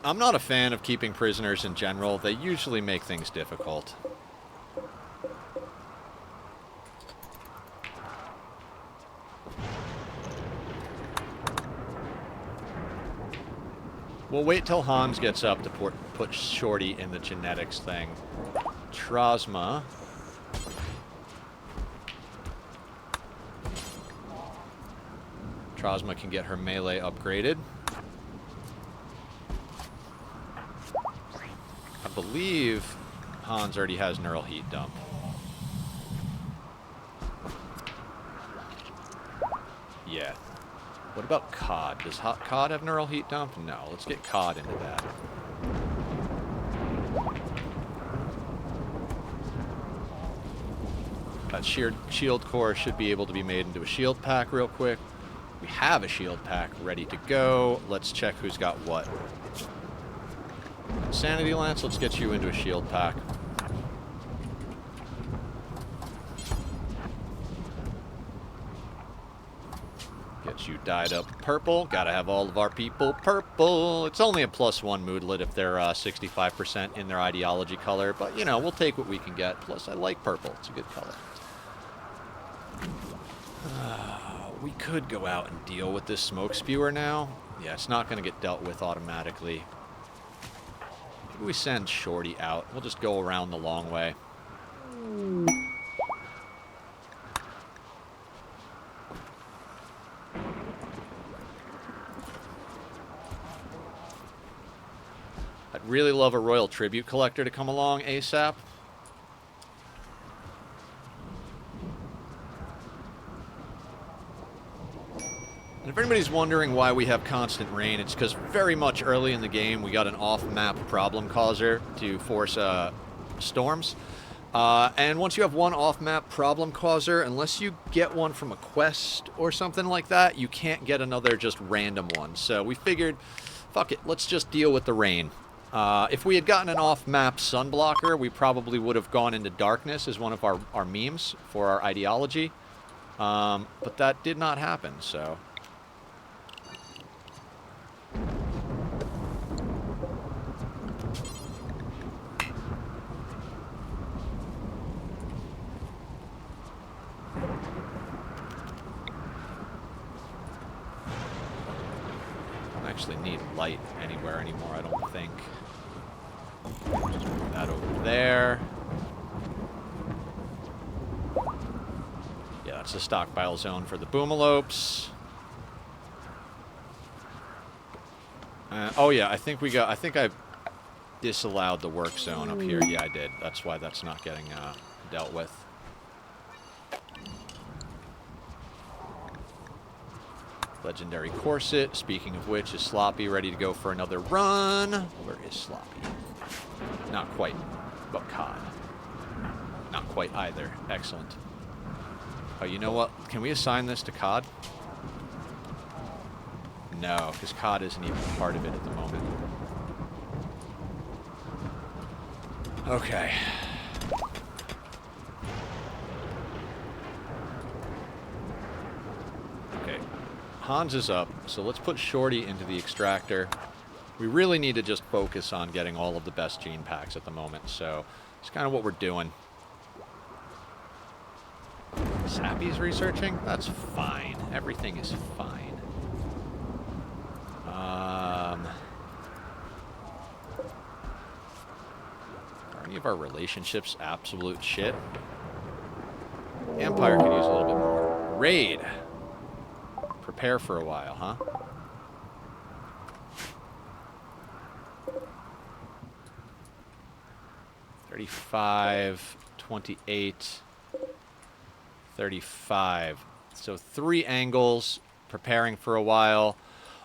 I'm not a fan of keeping prisoners in general. They usually make things difficult. We'll wait till Hans gets up to put Shorty in the genetics thing. Trosma. Trosma can get her melee upgraded. I believe Hans already has neural heat dump. Yeah. What about Cod? Does Cod have neural heat dump? No. Let's get Cod into that. That shield core should be able to be made into a shield pack real quick. We have a shield pack ready to go. Let's check who's got what. Sanity Lance, let's get you into a shield pack. Get you dyed up purple. Gotta have all of our people purple. It's only a +1 moodlet if they're 65% in their ideology color, but you know, we'll take what we can get. Plus, I like purple. It's a good color. We could go out and deal with this smoke spewer now. Yeah, it's not going to get dealt with automatically. Maybe we send Shorty out. We'll just go around the long way. I'd really love a Royal Tribute Collector to come along ASAP. And if anybody's wondering why we have constant rain, it's because very much early in the game we got an off-map problem causer to force storms. And once you have one off-map problem causer, unless you get one from a quest or something like that, you can't get another just random one. So we figured, fuck it, let's just deal with the rain. If we had gotten an off-map sun blocker, we probably would have gone into darkness as one of our memes for our ideology. But that did not happen, so... Actually need light anywhere anymore, I don't think. Just move that over there. Yeah, that's the stockpile zone for the boomalopes. Oh yeah, I think I disallowed the work zone up here. Yeah, I did. That's why that's not getting dealt with. Legendary Corset, speaking of which, is Sloppy ready to go for another run? Where is Sloppy? Not quite, but Cod. Not quite either. Excellent. Oh, you know what? Can we assign this to Cod? No, because Cod isn't even part of it at the moment. Okay. Hans is up, so let's put Shorty into the extractor. We really need to just focus on getting all of the best gene packs at the moment, so it's kind of what we're doing. Sappy's researching? That's fine. Everything is fine. Are any of our relationships absolute shit? Empire could use a little bit more. Raid. Prepare for a while, huh? 35, 28, 35. So 3 angles, preparing for a while.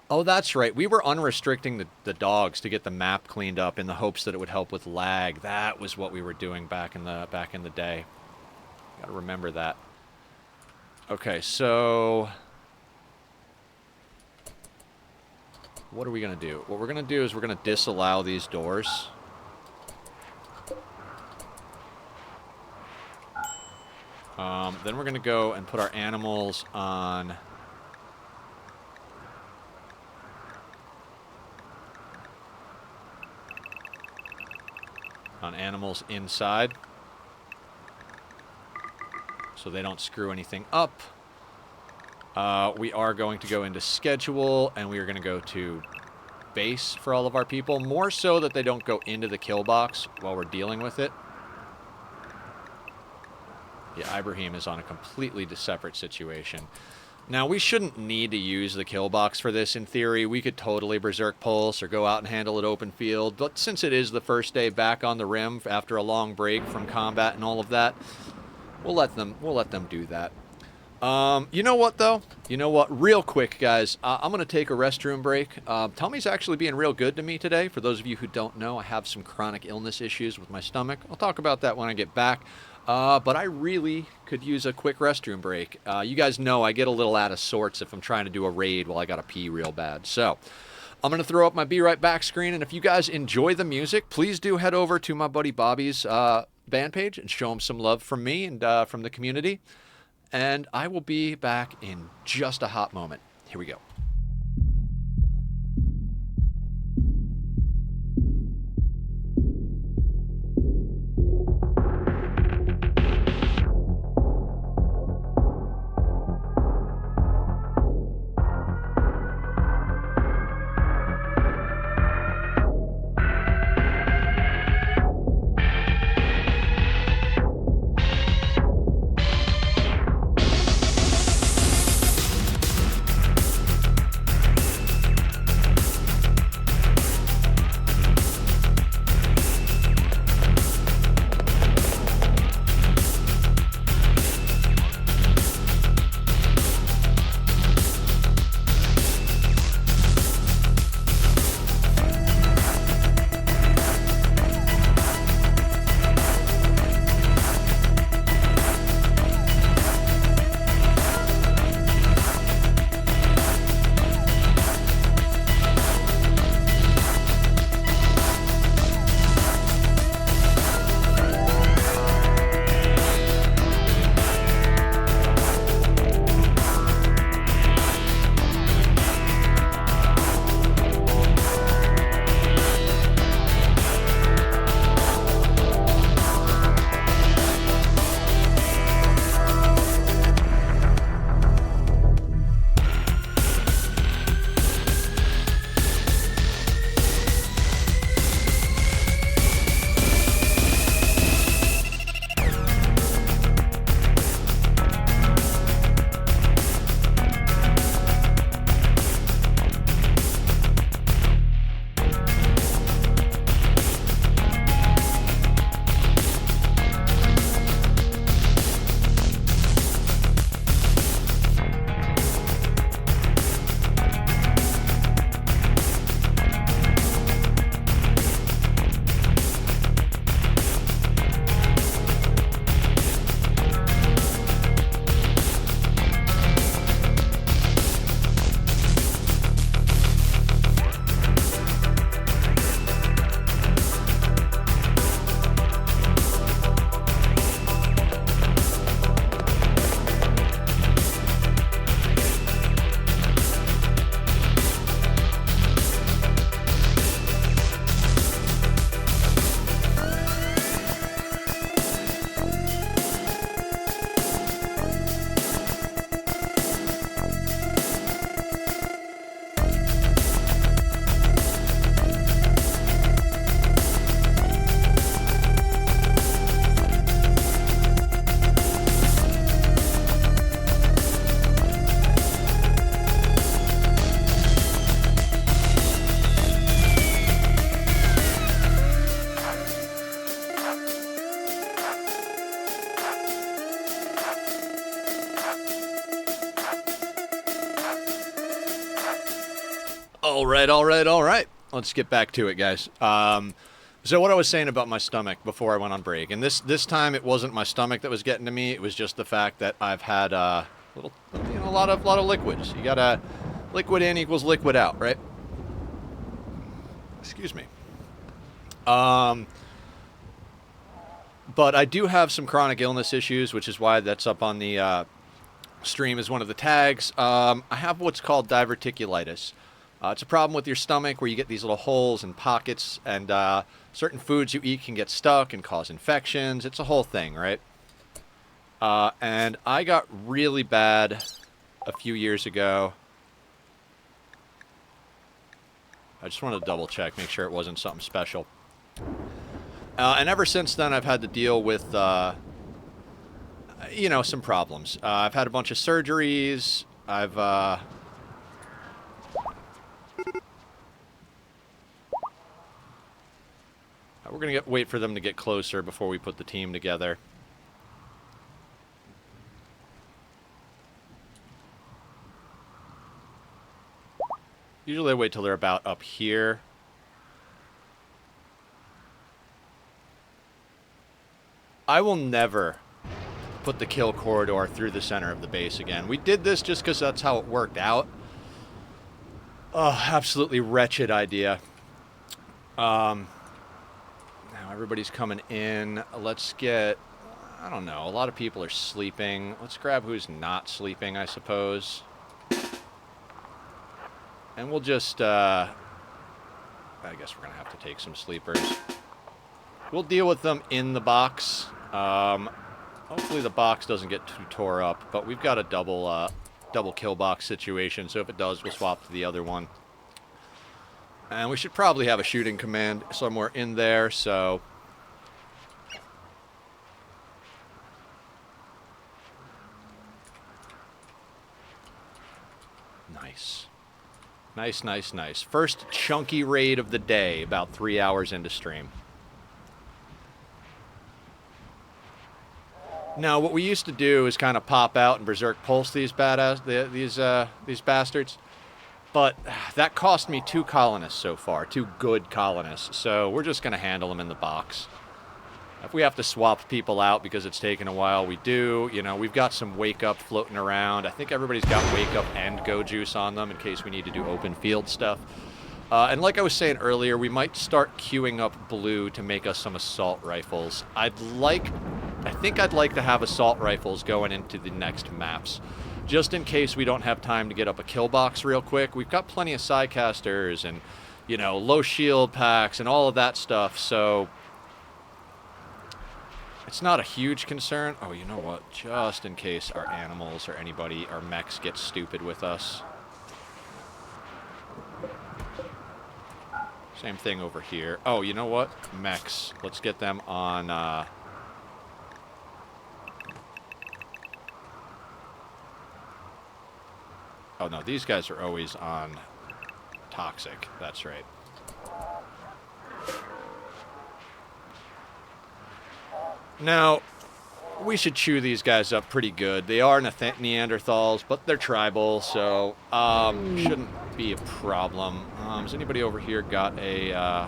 Oh, that's right. We were unrestricting the dogs to get the map cleaned up in the hopes that it would help with lag. That was what we were doing back in the day. Got to remember that. Okay, so what are we going to do? What we're going to do is we're going to disallow these doors. Then we're going to go and put our animals on animals inside so they don't screw anything up. We are going to go into schedule, and we are going to go to base for all of our people, more so that they don't go into the kill box while we're dealing with it. Yeah, Ibrahim is on a completely separate situation. Now, we shouldn't need to use the kill box for this in theory. We could totally berserk pulse or go out and handle it open field. But since it is the first day back on the rim after a long break from combat and all of that, we'll let them do that. You know what, though? You know what? Real quick, guys, I'm going to take a restroom break. Tummy's actually being real good to me today. For those of you who don't know, I have some chronic illness issues with my stomach. I'll talk about that when I get back. But I really could use a quick restroom break. You guys know I get a little out of sorts if I'm trying to do a raid while I gotta pee real bad. So, I'm going to throw up my Be Right Back screen, and if you guys enjoy the music, please do head over to my buddy Bobby's band page and show him some love from me and from the community. And I will be back in just a hot moment. Here we go. All right. Let's get back to it, guys. So what I was saying about my stomach before I went on break, and this time it wasn't my stomach that was getting to me. It was just the fact that I've had a lot of liquids. You gotta liquid in equals liquid out, right? Excuse me. But I do have some chronic illness issues, which is why that's up on the stream as one of the tags. I have what's called diverticulitis. It's a problem with your stomach where you get these little holes and pockets, and certain foods you eat can get stuck and cause infections. It's a whole thing, right? And I got really bad a few years ago. I just wanted to double check, make sure it wasn't something special. And ever since then, I've had to deal with, some problems. I've had a bunch of surgeries. We're going to wait for them to get closer before we put the team together. Usually I wait till they're about up here. I will never put the kill corridor through the center of the base again. We did this just because that's how it worked out. Oh, absolutely wretched idea. Now everybody's coming in. Let's get, I don't know, a lot of people are sleeping. Let's grab who's not sleeping, I suppose. And we'll just, I guess we're going to have to take some sleepers. We'll deal with them in the box. Hopefully the box doesn't get too tore up, but we've got a double kill box situation, so if it does, we'll swap to the other one. And we should probably have a shooting command somewhere in there, so... Nice. Nice. First chunky raid of the day, about 3 hours into stream. Now, what we used to do is kind of pop out and berserk pulse these these bastards. But that cost me 2 colonists so far, 2 good colonists. So we're just going to handle them in the box. If we have to swap people out because it's taken a while, we do. You know, we've got some wake up floating around. I think everybody's got wake up and go juice on them in case we need to do open field stuff. And like I was saying earlier, we might start queuing up blue to make us some assault rifles. I think I'd like to have assault rifles going into the next maps. Just in case we don't have time to get up a kill box real quick. We've got plenty of Psycasters and, low shield packs and all of that stuff, so it's not a huge concern. Oh, you know what? Just in case our animals or anybody, our mechs get stupid with us. Same thing over here. Oh, you know what? Mechs. Let's get them on, Oh, no, these guys are always on toxic. That's right. Now, we should chew these guys up pretty good. They are Neanderthals, but they're tribal, so shouldn't be a problem. Has anybody over here got a...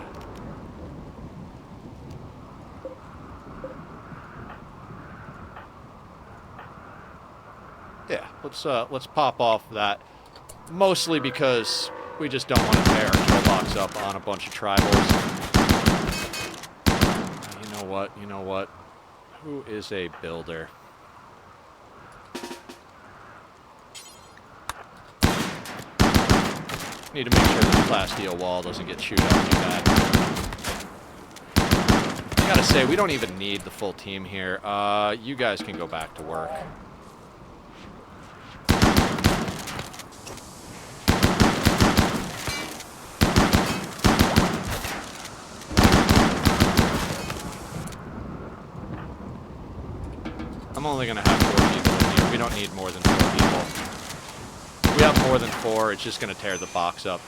Yeah, let's pop off that. Mostly because we just don't want to tear our kill box up on a bunch of tribals. You know what? Who is a builder? Need to make sure this plasteel wall doesn't get chewed up too bad. I gotta say, we don't even need the full team here. You guys can go back to work. I'm only going to have 4 people in here. We don't need more than 4 people. If we have more than 4, it's just going to tear the box up.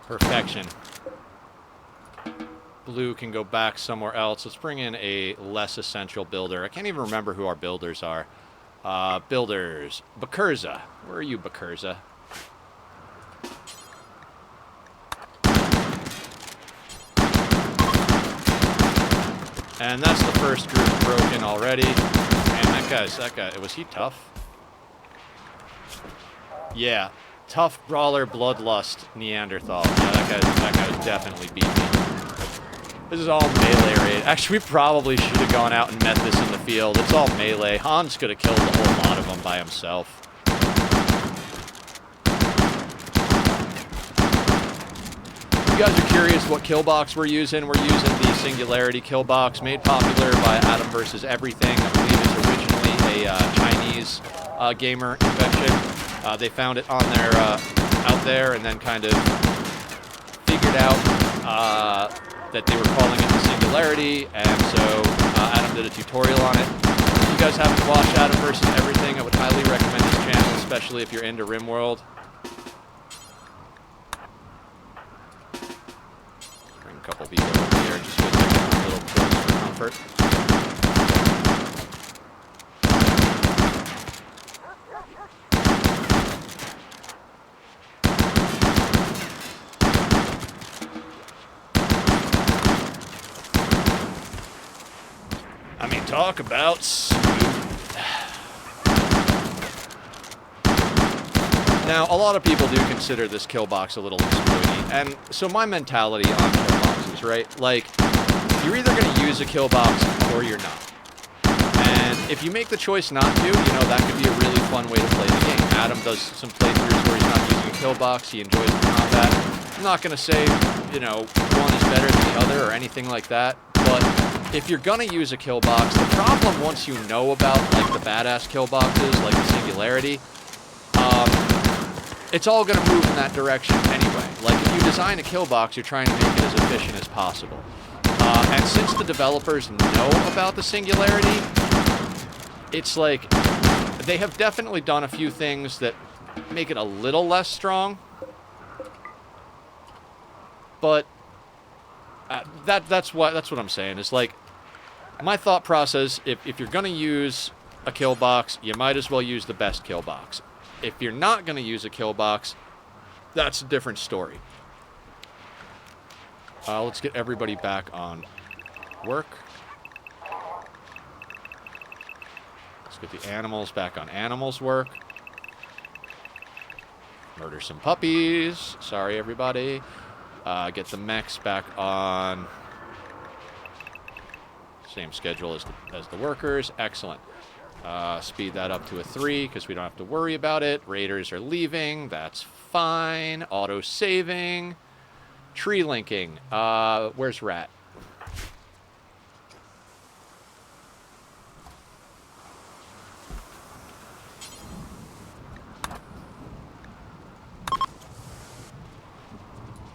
Perfection. Blue can go back somewhere else. Let's bring in a less essential builder. I can't even remember who our builders are. Builders. Bakurza. Where are you, Bakurza? And that's the first group broken already. And that guy, was he tough? Yeah. Tough brawler, bloodlust, Neanderthal. Yeah, that guy definitely beat me. This is all melee raid. Actually, we probably should have gone out and met this in the field. It's all melee. Hans could have killed a whole lot of them by himself. If you guys are curious what kill box we're using the Singularity kill box, made popular by Adam vs. Everything. I believe it's originally a Chinese gamer invention. They found it on their out there and then kind of figured out that they were calling it the Singularity, and so Adam did a tutorial on it. If you guys haven't watched Adam vs. Everything, I would highly recommend this channel, especially if you're into RimWorld. Bring a couple people over here just to take a little close for comfort. I mean, talk about smooth. Now, a lot of people do consider this kill box a little exploity, and so my mentality on kill boxes, right? Like, you're either going to use a kill box or you're not. And if you make the choice not to, you know, that could be a really fun way to play the game. Adam does some playthroughs where he's not using a kill box, he enjoys the combat. I'm not going to say, you know, one is better than the other or anything like that, but if you're gonna use a kill box, the problem once you know about like the badass kill boxes, like the Singularity, it's all gonna move in that direction anyway. Like if you design a kill box, you're trying to make it as efficient as possible. And since the developers know about the Singularity, it's like they have definitely done a few things that make it a little less strong, but that's what I'm saying. It's like, my thought process, if you're going to use a kill box, you might as well use the best kill box. If you're not going to use a kill box, that's a different story. Let's get everybody back on work. Let's get the animals back on animals work. Murder some puppies. Sorry, everybody. Get the mechs back on same schedule as the workers. Excellent. Speed that up to a 3 because we don't have to worry about it. Raiders are leaving. That's fine. Auto saving. Tree linking. Where's Rat?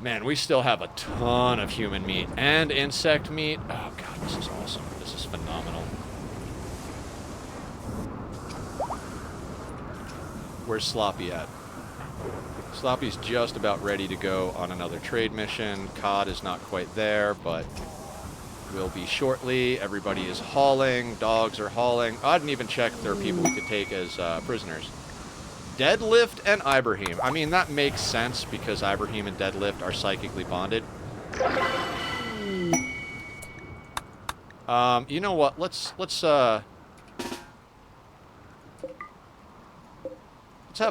Man, we still have a ton of human meat and insect meat. Oh god, this is awesome. This is phenomenal. Where's Sloppy at? Sloppy's just about ready to go on another trade mission. Cod is not quite there, but will be shortly. Everybody is hauling. Dogs are hauling. I didn't even check if there are people we could take as prisoners. Deadlift and Ibrahim. I mean, that makes sense because Ibrahim and Deadlift are psychically bonded. You know what? Let's have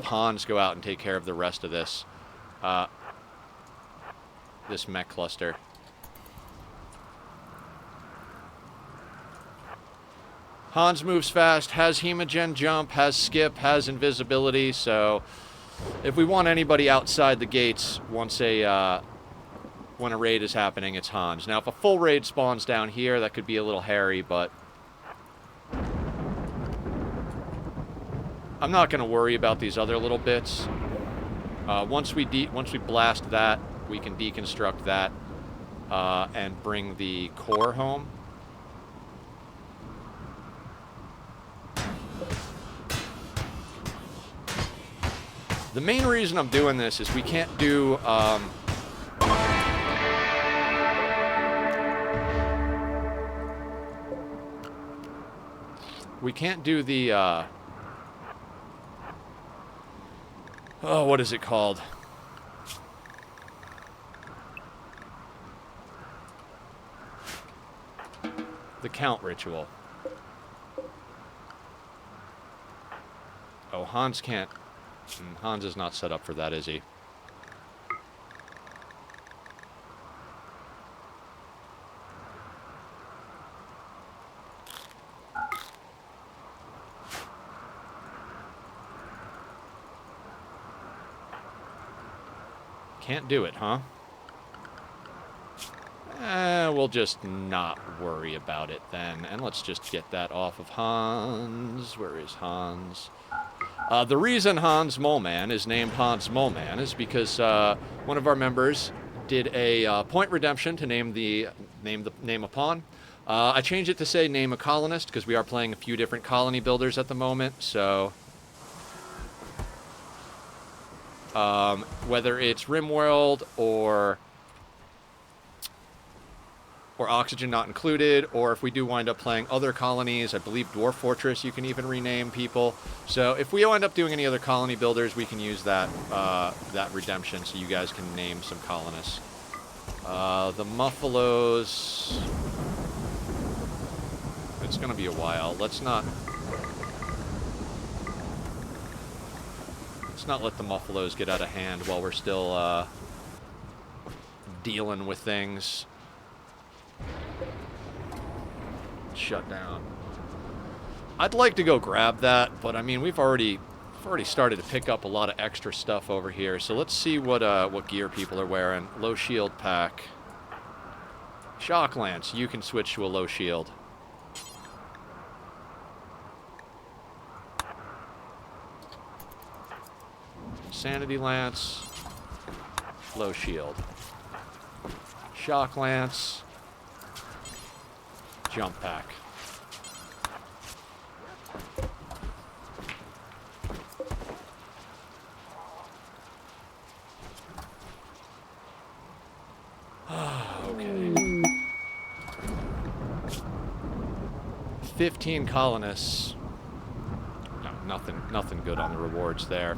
Hans go out and take care of the rest of this this mech cluster. Hans moves fast, has Hemogen jump, has skip, has invisibility, so if we want anybody outside the gates when a raid is happening, it's Hans. Now, if a full raid spawns down here, that could be a little hairy, but I'm not going to worry about these other little bits. Once we blast that, we can deconstruct that and bring the core home. The main reason I'm doing this is we can't do We can't do the, oh, what is it called? The count ritual. Oh, Hans can't. Hans is not set up for that, is he? Can't do it, huh? We'll just not worry about it then. And let's just get that off of Hans. Where is Hans? The reason Hans Moleman is named Hans Moleman is because one of our members did a point redemption to name a pawn. I changed it to say name a colonist because we are playing a few different colony builders at the moment. So whether it's RimWorld or Oxygen Not Included, or if we do wind up playing other colonies, I believe Dwarf Fortress, you can even rename people. So if we wind up doing any other colony builders, we can use that that redemption so you guys can name some colonists. The Muffalos, it's going to be a while. Let's not let the Muffalos get out of hand while we're still dealing with things. Shut down. I'd like to go grab that, but I mean we've already started to pick up a lot of extra stuff over here. So let's see what gear people are wearing. Low shield pack. Shock lance. You can switch to a low shield. Sanity lance. Low shield. Shock lance. Jump pack. Okay. 15 colonists. No, nothing good on the rewards there.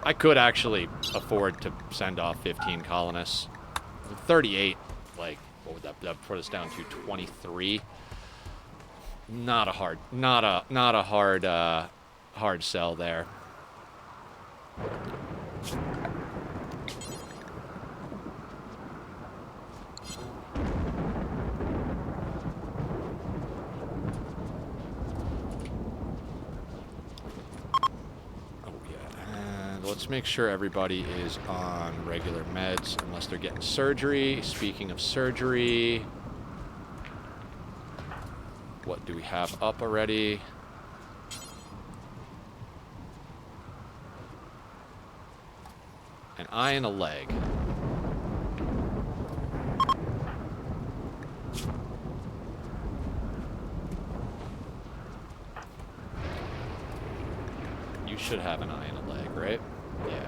I could actually afford to send off 15 colonists. 38, like, what would that put us down to? 23. Not a hard sell there. Let's make sure everybody is on regular meds unless they're getting surgery. Speaking of surgery, what do we have up already? An eye and a leg. You should have an eye and a leg, right? Yeah.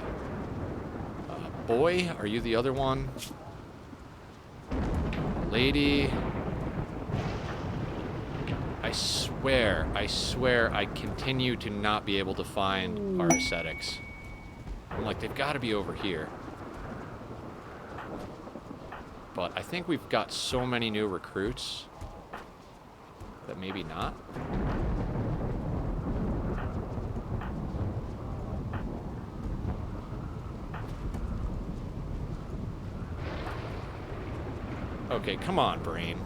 Boy, are you the other one? Lady. I swear I continue to not be able to find our ascetics. I'm like, they've got to be over here. But I think we've got so many new recruits that maybe not. Okay, come on, brain.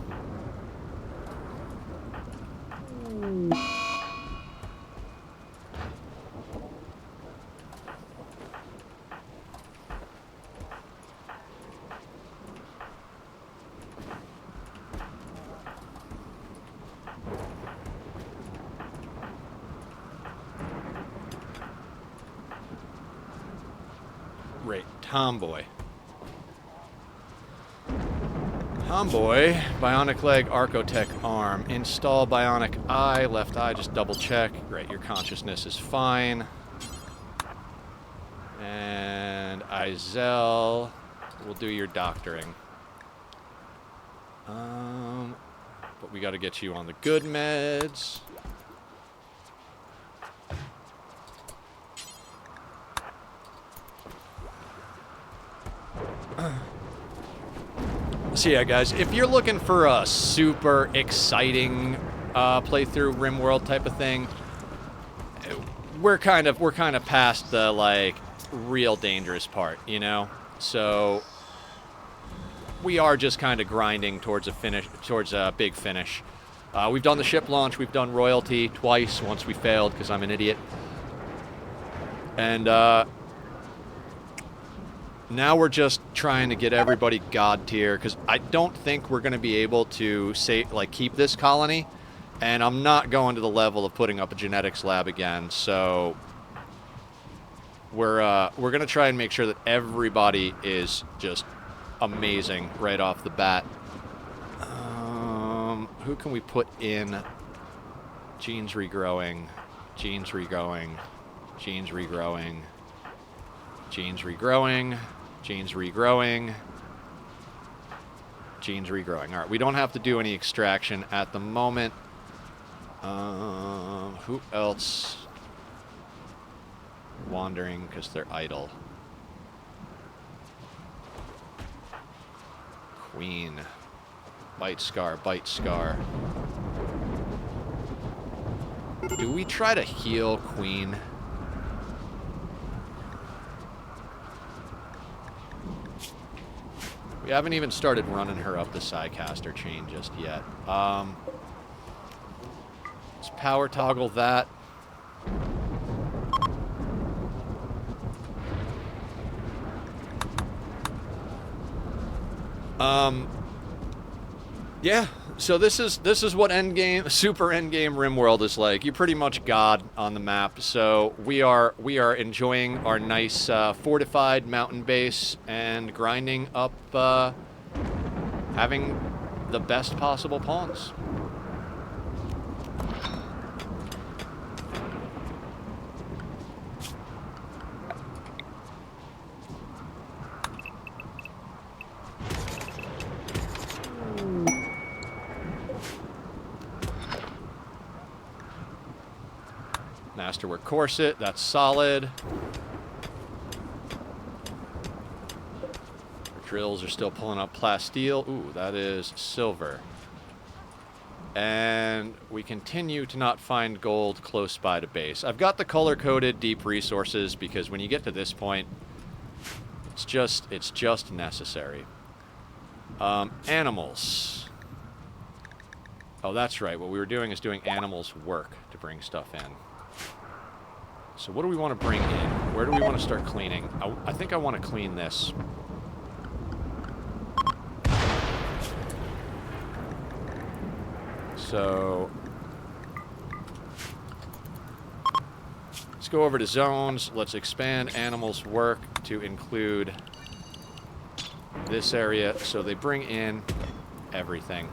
Right, Tomboy. Tomboy, bionic leg, Archotech arm, install bionic eye, left eye, just double check. Great, your consciousness is fine. And Izel, we'll do your doctoring. But we got to get you on the good meds. So yeah, guys, if you're looking for a super exciting playthrough RimWorld type of thing, we're kind of past the like real dangerous part, you know. So we are just kind of grinding towards a big finish. We've done the ship launch, we've done royalty twice. Once we failed because I'm an idiot, and now we're just trying to get everybody god tier because I don't think we're going to be able to keep this colony, and I'm not going to the level of putting up a genetics lab again. So we're going to try and make sure that everybody is just amazing right off the bat. Who can we put in? Genes regrowing, genes regrowing, genes regrowing, genes regrowing, genes regrowing, genes regrowing. All right, we don't have to do any extraction at the moment. Who else? Wandering because they're idle. Queen. Bite scar, bite scar. Do we try to heal Queen? We haven't even started running her up the Psycaster chain just yet. Let's power toggle that. Yeah, so this is what super endgame RimWorld is like. You're pretty much God on the map. So we are enjoying our nice fortified mountain base and grinding up, having the best possible pawns. Masterwork corset, that's solid. Our drills are still pulling up plasteel. Ooh, that is silver. And we continue to not find gold close by to base. I've got the color-coded deep resources because when you get to this point, it's just necessary. Animals. Oh, that's right. What we were doing is doing animals work to bring stuff in. So what do we want to bring in? Where do we want to start cleaning? I think I want to clean this. So let's go over to zones. Let's expand animals work to include this area so they bring in everything.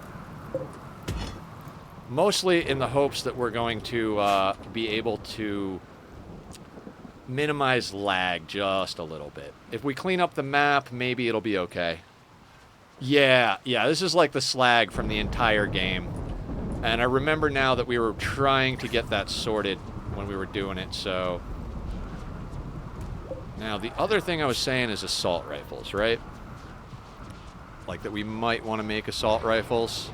Mostly in the hopes that we're going to be able to minimize lag just a little bit. If we clean up the map, maybe it'll be okay. Yeah, this is like the slag from the entire game. And I remember now that we were trying to get that sorted when we were doing it, so... Now, the other thing I was saying is assault rifles, right? Like that we might want to make assault rifles.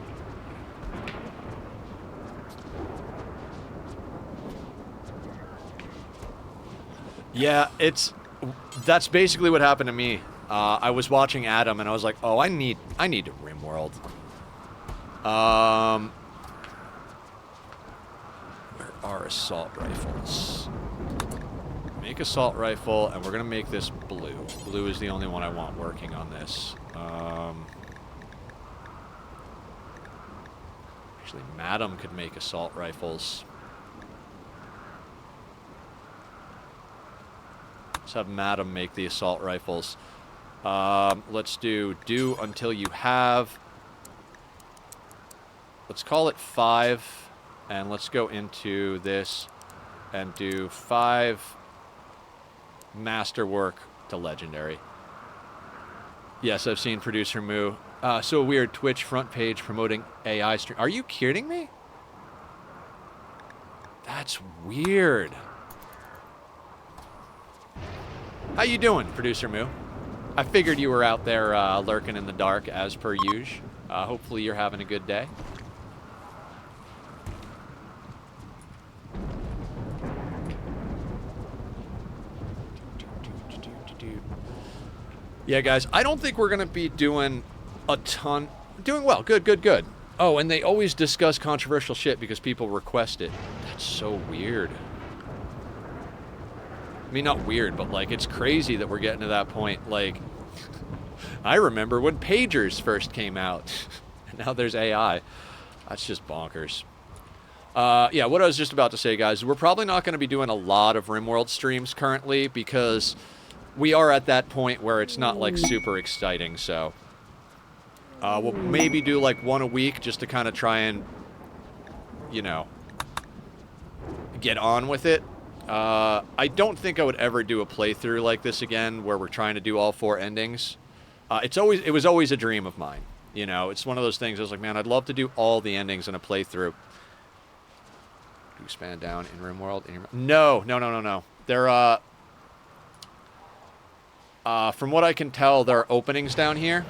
Yeah, that's basically what happened to me. I was watching Adam and I was like, oh, I need to RimWorld. Where are assault rifles? Make assault rifle, and we're gonna make this blue. Blue is the only one I want working on this. Actually, Madam could make assault rifles. Let's have Madam make the assault rifles. Let's do until you have. Let's call it 5, and let's go into this and do 5 masterwork to legendary. Yes, I've seen producer Moo. So weird Twitch front page promoting AI stream. Are you kidding me? That's weird. How you doing, producer Moo? I figured you were out there lurking in the dark as per usual. Hopefully you're having a good day. Yeah, guys, I don't think we're going to be doing a ton. Doing well. Good, good, good. Oh, and they always discuss controversial shit because people request it. That's so weird. I mean, not weird, but, like, it's crazy that we're getting to that point. Like, I remember when pagers first came out. And now there's AI. That's just bonkers. Yeah, what I was just about to say, guys, we're probably not going to be doing a lot of RimWorld streams currently because we are at that point where it's not, like, super exciting, so we'll maybe do, like, one a week just to kind of try and, you know, get on with it. I don't think I would ever do a playthrough like this again where we're trying to do all 4 endings. It was always a dream of mine, you know? It's one of those things I was like, man, I'd love to do all the endings in a playthrough. Do expand down in RimWorld? No. They're, from what I can tell, there are openings down here.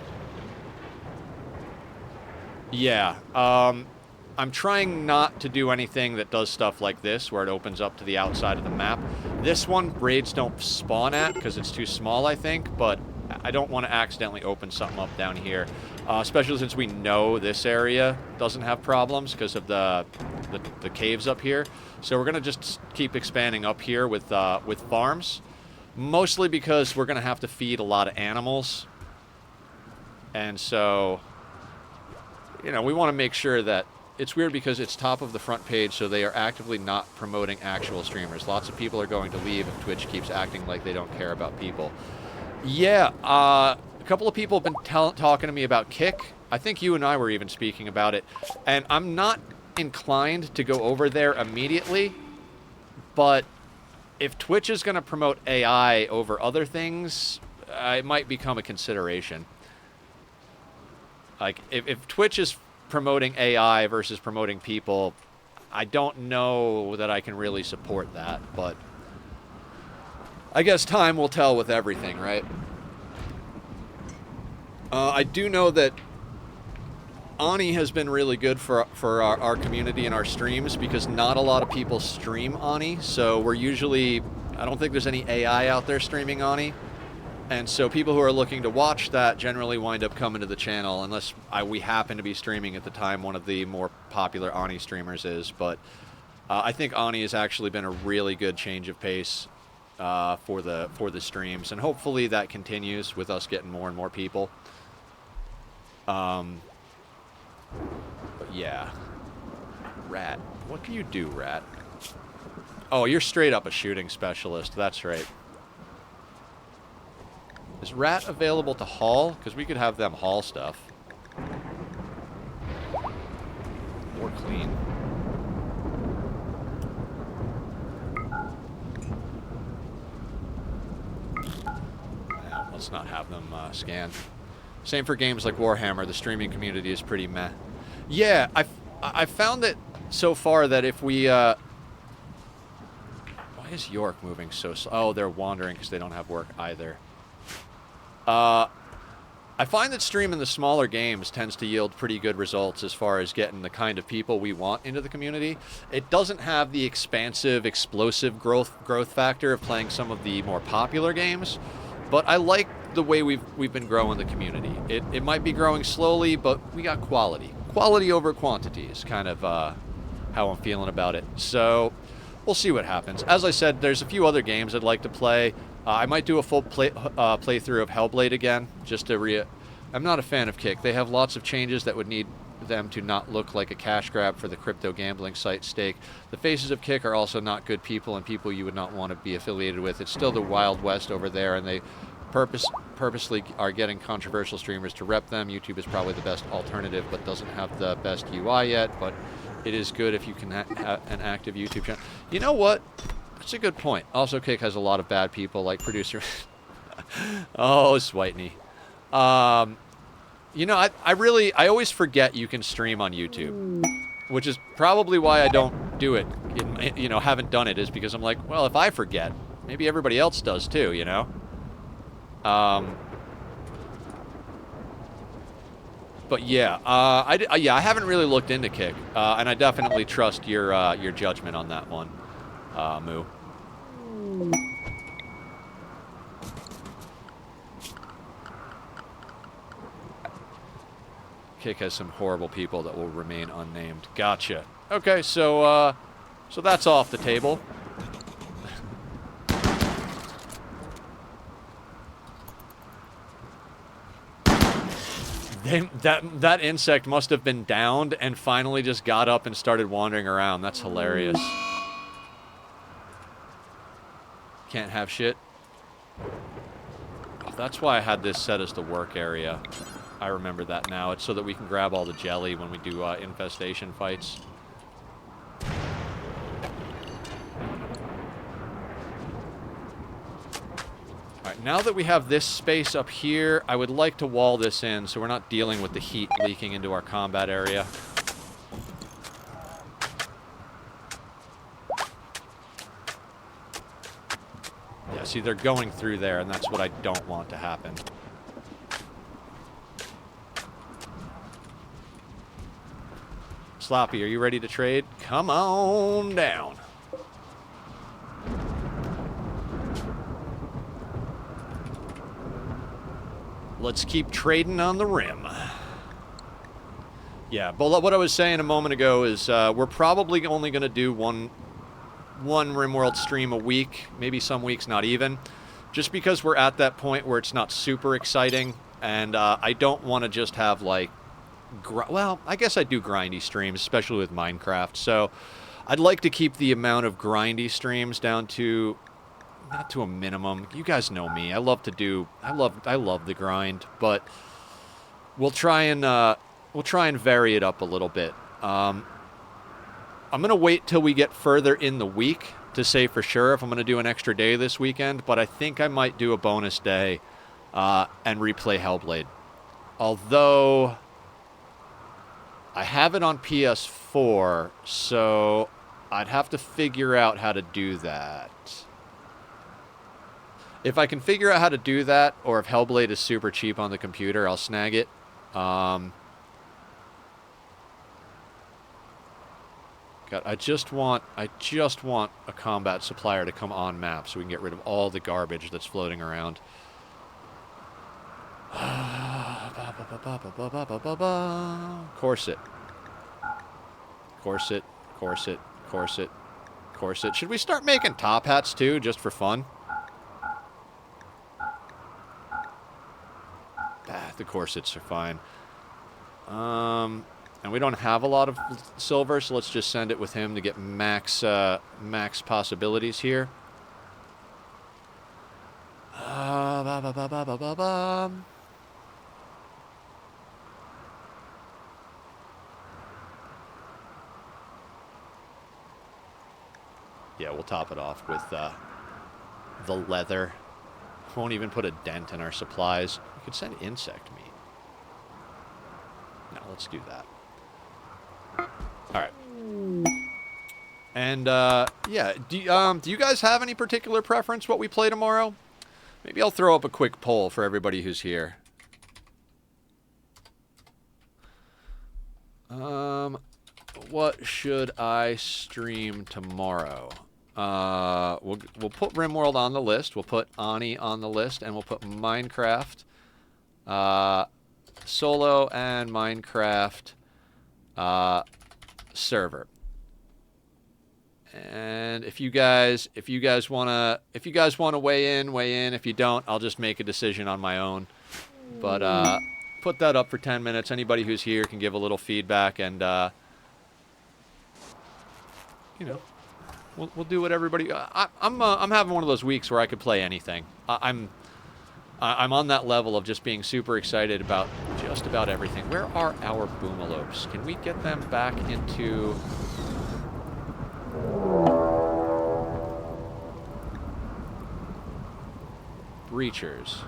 Yeah, I'm trying not to do anything that does stuff like this, where it opens up to the outside of the map. This one, raids don't spawn at, because it's too small, I think, but I don't want to accidentally open something up down here, especially since we know this area doesn't have problems because of the caves up here. So we're going to just keep expanding up here with farms. Mostly because we're going to have to feed a lot of animals. And so, you know, we want to make sure that it's weird because it's top of the front page, so they are actively not promoting actual streamers. Lots of people are going to leave if Twitch keeps acting like they don't care about people. Yeah, a couple of people have been talking to me about Kick. I think you and I were even speaking about it. And I'm not inclined to go over there immediately, but if Twitch is going to promote AI over other things, it might become a consideration. Like, if Twitch is promoting AI versus promoting people, I don't know that I can really support that, but I guess time will tell with everything, right? I do know that Ani has been really good for our community and our streams because not a lot of people stream Ani, so we're usually, I don't think there's any AI out there streaming Ani, and so people who are looking to watch that generally wind up coming to the channel unless we happen to be streaming at the time one of the more popular Ani streamers is, but I think Ani has actually been a really good change of pace for the streams, and hopefully that continues with us getting more and more people. But yeah. Rat. What can you do, Rat? Oh, you're straight up a shooting specialist. That's right. Is Rat available to haul? Because we could have them haul stuff. Or clean. Yeah, let's not have them scan. Same for games like Warhammer. The streaming community is pretty meh. Yeah, I found that so far that if we... why is York moving so slow? Oh, they're wandering because they don't have work either. I find that streaming the smaller games tends to yield pretty good results as far as getting the kind of people we want into the community. It doesn't have the expansive, explosive growth factor of playing some of the more popular games, but I like the way we've been growing the community. It might be growing slowly, but we got quality. Quality over quantity is kind of how I'm feeling about it. So we'll see what happens. As I said, there's a few other games I'd like to play. I might do a full playthrough of Hellblade again, just to I'm not a fan of Kick. They have lots of changes that would need them to not look like a cash grab for the crypto gambling site stake. The faces of Kick are also not good people and people you would not want to be affiliated with. It's still the Wild West over there, and they purposely are getting controversial streamers to rep them. YouTube is probably the best alternative, but doesn't have the best UI yet, but it is good if you can have an active YouTube channel. You know what? That's a good point. Also, Kick has a lot of bad people, like producer. Oh, Switney. You know, I always forget you can stream on YouTube, which is probably why I don't do it, you know, haven't done it, is because I'm like, well, if I forget, maybe everybody else does too, you know? But yeah, yeah, I haven't really looked into Kick, and I definitely trust your judgment on that one, Moo. Kick has some horrible people that will remain unnamed. Gotcha. Okay, so that's off the table. That insect must have been downed and finally just got up and started wandering around. That's hilarious. Can't have shit. Oh, that's why I had this set as the work area. I remember that now. It's so that we can grab all the jelly when we do infestation fights. Alright, now that we have this space up here, I would like to wall this in so we're not dealing with the heat leaking into our combat area. Yeah, see, they're going through there, and that's what I don't want to happen. Sloppy, are you ready to trade? Come on down. Let's keep trading on the rim. Yeah, but what I was saying a moment ago is we're probably only going to do one RimWorld stream a week, maybe some weeks not even, just because we're at that point where it's not super exciting, and I don't want to just have, like, well, I guess I do grindy streams, especially with Minecraft, so I'd like to keep the amount of grindy streams down to, not to a minimum. You guys know me. I love the grind, but we'll try and vary it up a little bit. I'm gonna wait till we get further in the week to say for sure if I'm gonna do an extra day this weekend, but I think I might do a bonus day and replay Hellblade. Although I have it on PS4, so I'd have to figure out how to do that. If I can figure out how to do that, or if Hellblade is super cheap on the computer, I'll snag it. God, I just want a combat supplier to come on map so we can get rid of all the garbage that's floating around. Corset. Corset, corset, corset, corset. Should we start making top hats too, just for fun? The corsets are fine. And we don't have a lot of silver, so let's just send it with him to get max possibilities here. Yeah, we'll top it off with the leather. Won't even put a dent in our supplies. We could send insect meat. No, let's do that. Alright. And, yeah, do you guys have any particular preference what we play tomorrow? Maybe I'll throw up a quick poll for everybody who's here. What should I stream tomorrow? We'll put RimWorld on the list. We'll put Ani on the list, and we'll put Minecraft, solo and Minecraft server. And if you guys wanna weigh in. If you don't, I'll just make a decision on my own. But put that up for 10 minutes. Anybody who's here can give a little feedback, and you know, we'll do what everybody. I'm having one of those weeks where I could play anything. I'm on that level of just being super excited about just about everything. Where are our boomalopes? Can we get them back into? Breachers.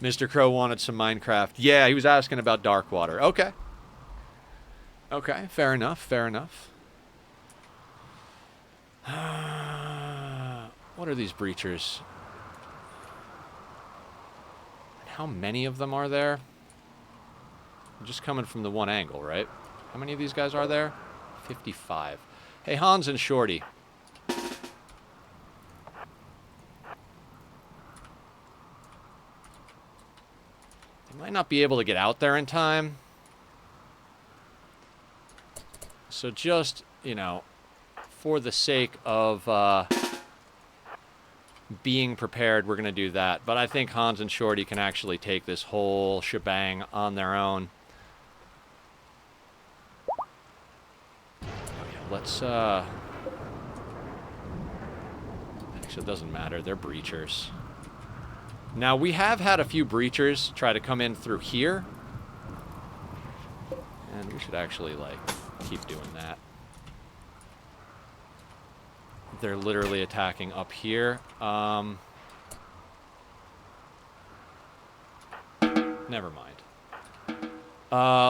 Mr. Crow wanted some Minecraft. Yeah, he was asking about Darkwater. Okay. Okay, fair enough, fair enough. What are these breachers? And how many of them are there? I'm just coming from the one angle, right? How many of these guys are there? 55. Hey, Hans and Shorty. They might not be able to get out there in time. So just, you know, for the sake of being prepared, we're going to do that. But I think Hans and Shorty can actually take this whole shebang on their own. Let's, actually, it doesn't matter. They're breachers. Now, we have had a few breachers try to come in through here. And we should actually, like, keep doing that. They're literally attacking up here. Never mind.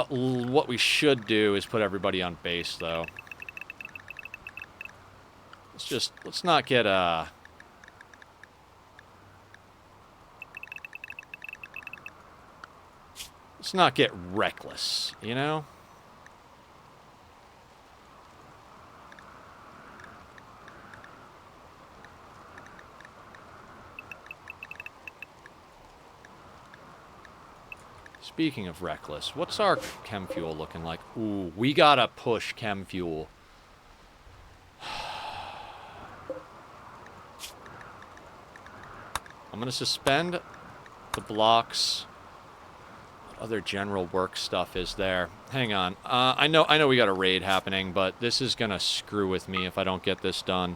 What we should do is put everybody on base, though. Let's not get, let's not get reckless, you know? Speaking of reckless, what's our chem fuel looking like? Ooh, we gotta push chem fuel. I'm gonna suspend the blocks. What other general work stuff is there? Hang on. I know we got a raid happening, but this is gonna screw with me if I don't get this done.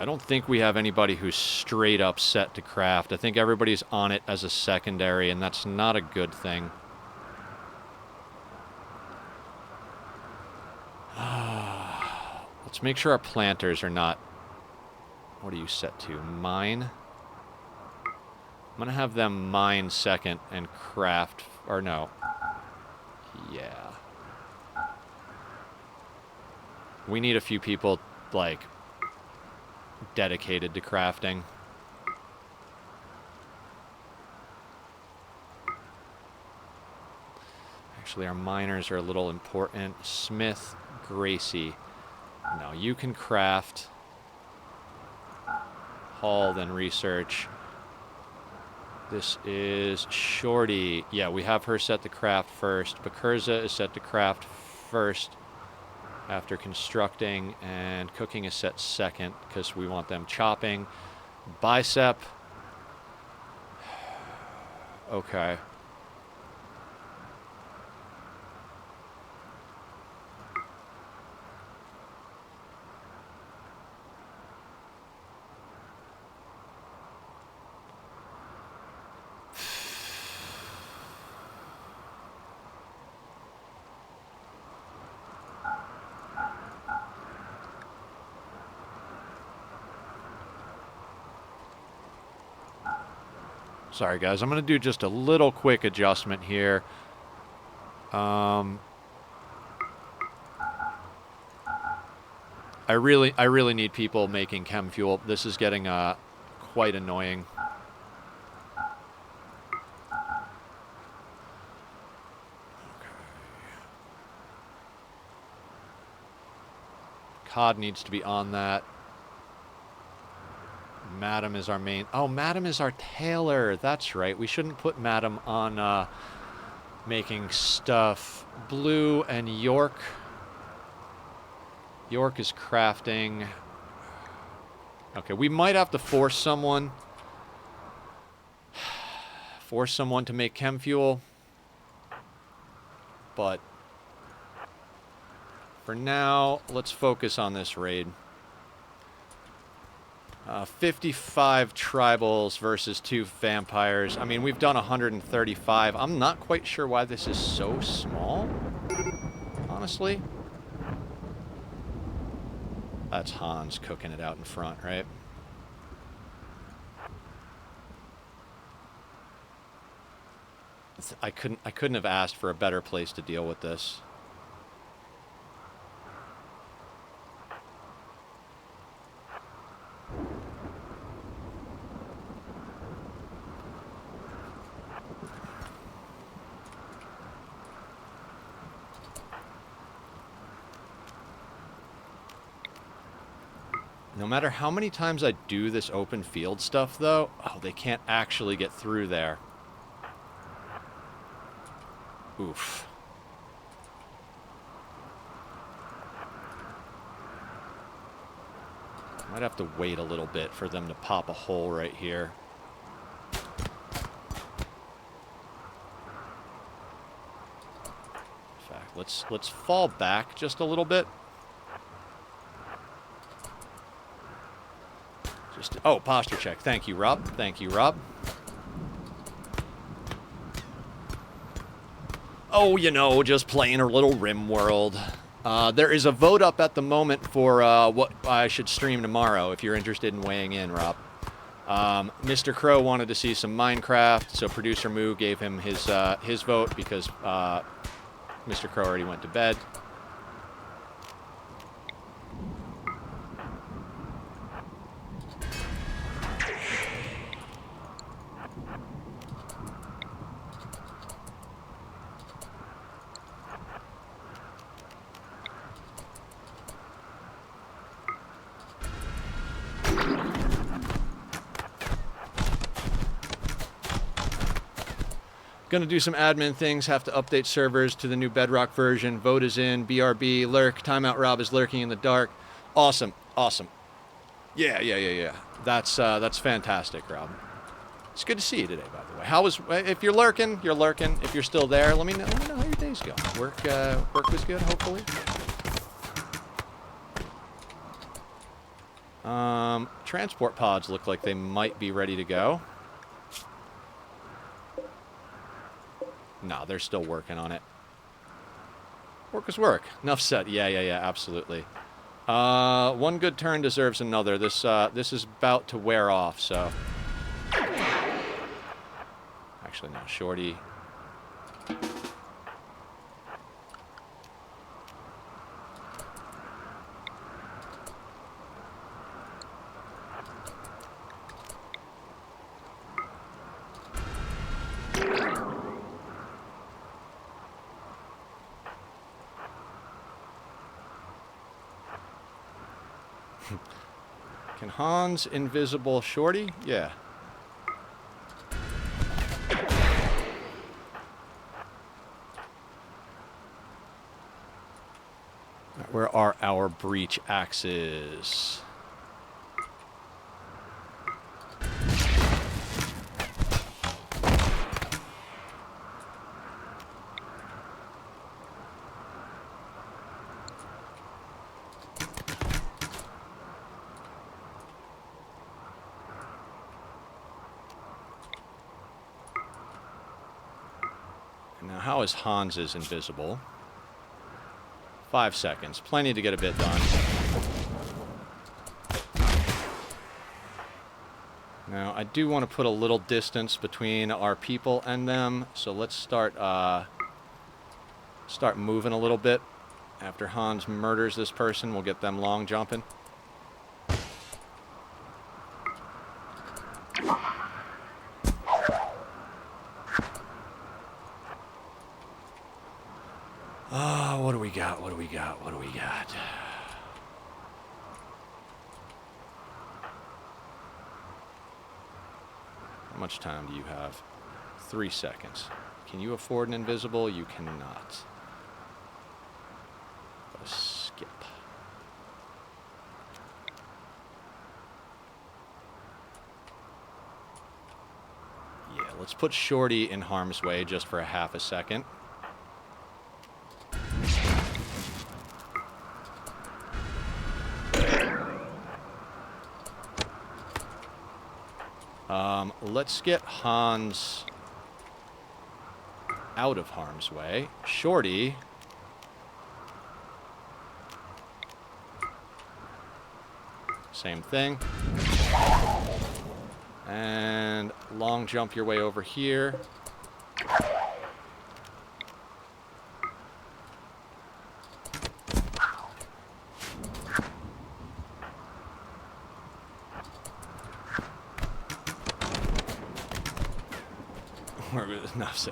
I don't think we have anybody who's straight up set to craft. I think everybody's on it as a secondary, and that's not a good thing. Let's make sure our planters are not... What are you set to? Mine? I'm going to have them mine second and craft... Or no. Yeah. We need a few people, like... dedicated to crafting. Actually, our miners are a little important. Smith, Gracie. No, you can craft. Hall, then research. This is Shorty. Yeah, we have her set to craft first. Bakurza is set to craft first. After constructing, and cooking is set second because we want them chopping. Bicep. Okay. Sorry, guys. I'm going to do just a little quick adjustment here. I really need people making chem fuel. This is getting quite annoying. COD needs to be on that. Madam is our main... Oh, Madam is our tailor. That's right. We shouldn't put Madam on making stuff. Blue and York. York is crafting. Okay, we might have to force someone. Force someone to make chem fuel. But for now, let's focus on this raid. 55 tribals versus 2 vampires. I mean, we've done 135. I'm not quite sure why this is so small, honestly. That's Hans cooking it out in front, right? I couldn't have asked for a better place to deal with this. No matter how many times I do this open field stuff, though, oh, they can't actually get through there. Oof. Might have to wait a little bit for them to pop a hole right here. In fact, let's fall back just a little bit. Oh, posture check. Thank you, Rob. Thank you, Rob. Oh, you know, just playing a little Rim World. There is a vote up at the moment for what I should stream tomorrow, if you're interested in weighing in, Rob. Mr. Crow wanted to see some Minecraft, so producer Moo gave him his vote because Mr. Crow already went to bed. Gonna do some admin things, have to update servers to the new Bedrock version. Vote is in, BRB, lurk, timeout Rob is lurking in the dark. Awesome, awesome. Yeah. That's fantastic, Rob. It's good to see you today, by the way. How was, if you're lurking, you're lurking. If you're still there, let me know how your day's going. Work was good, hopefully. Transport pods look like they might be ready to go. No, they're still working on it. Work is work. Enough said. Yeah, absolutely. One good turn deserves another. This is about to wear off, so. Actually, no, Shorty. Can Hans invisible Shorty? Yeah. Where are our breach axes? Now, how is Hans's invisible? 5 seconds. Plenty to get a bit done. Now, I do want to put a little distance between our people and them, so let's start moving a little bit. After Hans murders this person, we'll get them long jumping. What do we got? What do we got? What do we got? How much time do you have? 3 seconds. Can you afford an invisible? You cannot. Skip. Yeah, let's put Shorty in harm's way just for a half a second. Let's get Hans out of harm's way. Shorty. Same thing. And long jump your way over here.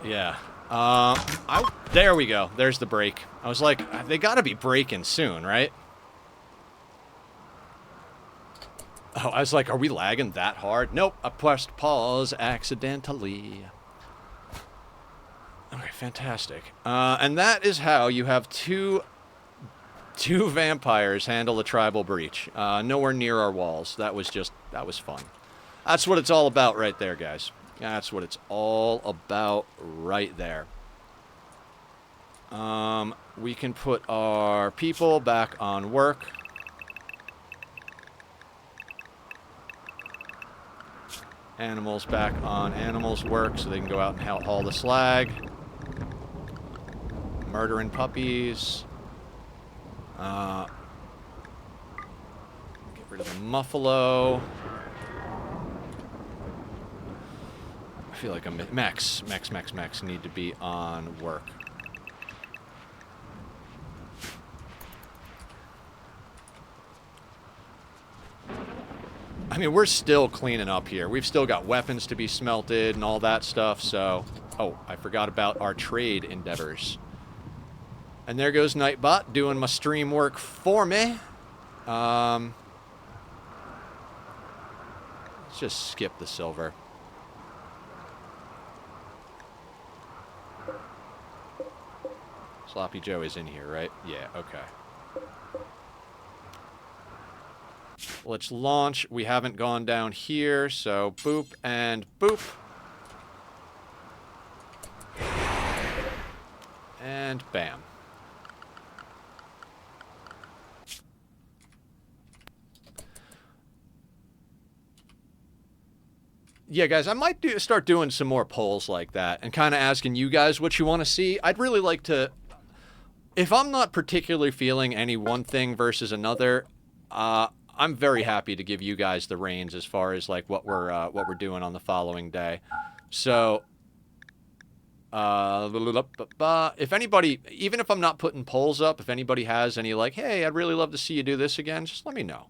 Yeah. There we go. There's the break. I was like, they gotta be breaking soon, right? Oh, I was like, are we lagging that hard? Nope, I pressed pause accidentally. Okay, fantastic. And that is how you have two vampires handle a tribal breach. Nowhere near our walls. That was fun. That's what it's all about right there, guys. That's what it's all about right there. We can put our people back on work. Animals back on animals work so they can go out and haul the slag. Murdering puppies. Get rid of the muffalo. I feel like I'm... Max need to be on work. I mean, we're still cleaning up here. We've still got weapons to be smelted and all that stuff, so... Oh, I forgot about our trade endeavors. And there goes Nightbot doing my stream work for me. Let's just skip the silver. Sloppy Joe is in here, right? Yeah, okay. Let's launch. We haven't gone down here, so boop and boop. And bam. Yeah, guys, I might start doing some more polls like that and kind of asking you guys what you want to see. I'd really like to... If I'm not particularly feeling any one thing versus another, I'm very happy to give you guys the reins as far as like what we're doing on the following day. So, if anybody, even if I'm not putting polls up, if anybody has any like, hey, I'd really love to see you do this again, just let me know.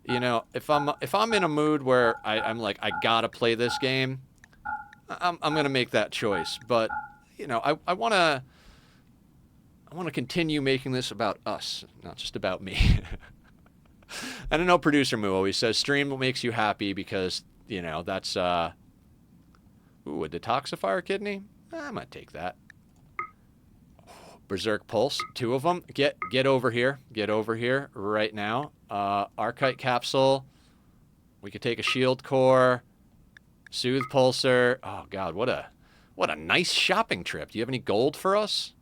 You know, if I'm in a mood where I'm like I gotta play this game, I'm gonna make that choice. But you know, I wanna continue making this about us, not just about me. And I know producer Moo always says stream what makes you happy because you know that's ooh, a detoxifier kidney. I might take that. Berserk Pulse, 2 of them. Get over here. Get over here right now. Archite Capsule. We could take a Shield Core. Soothe Pulsar. Oh, God, what a nice shopping trip. Do you have any gold for us?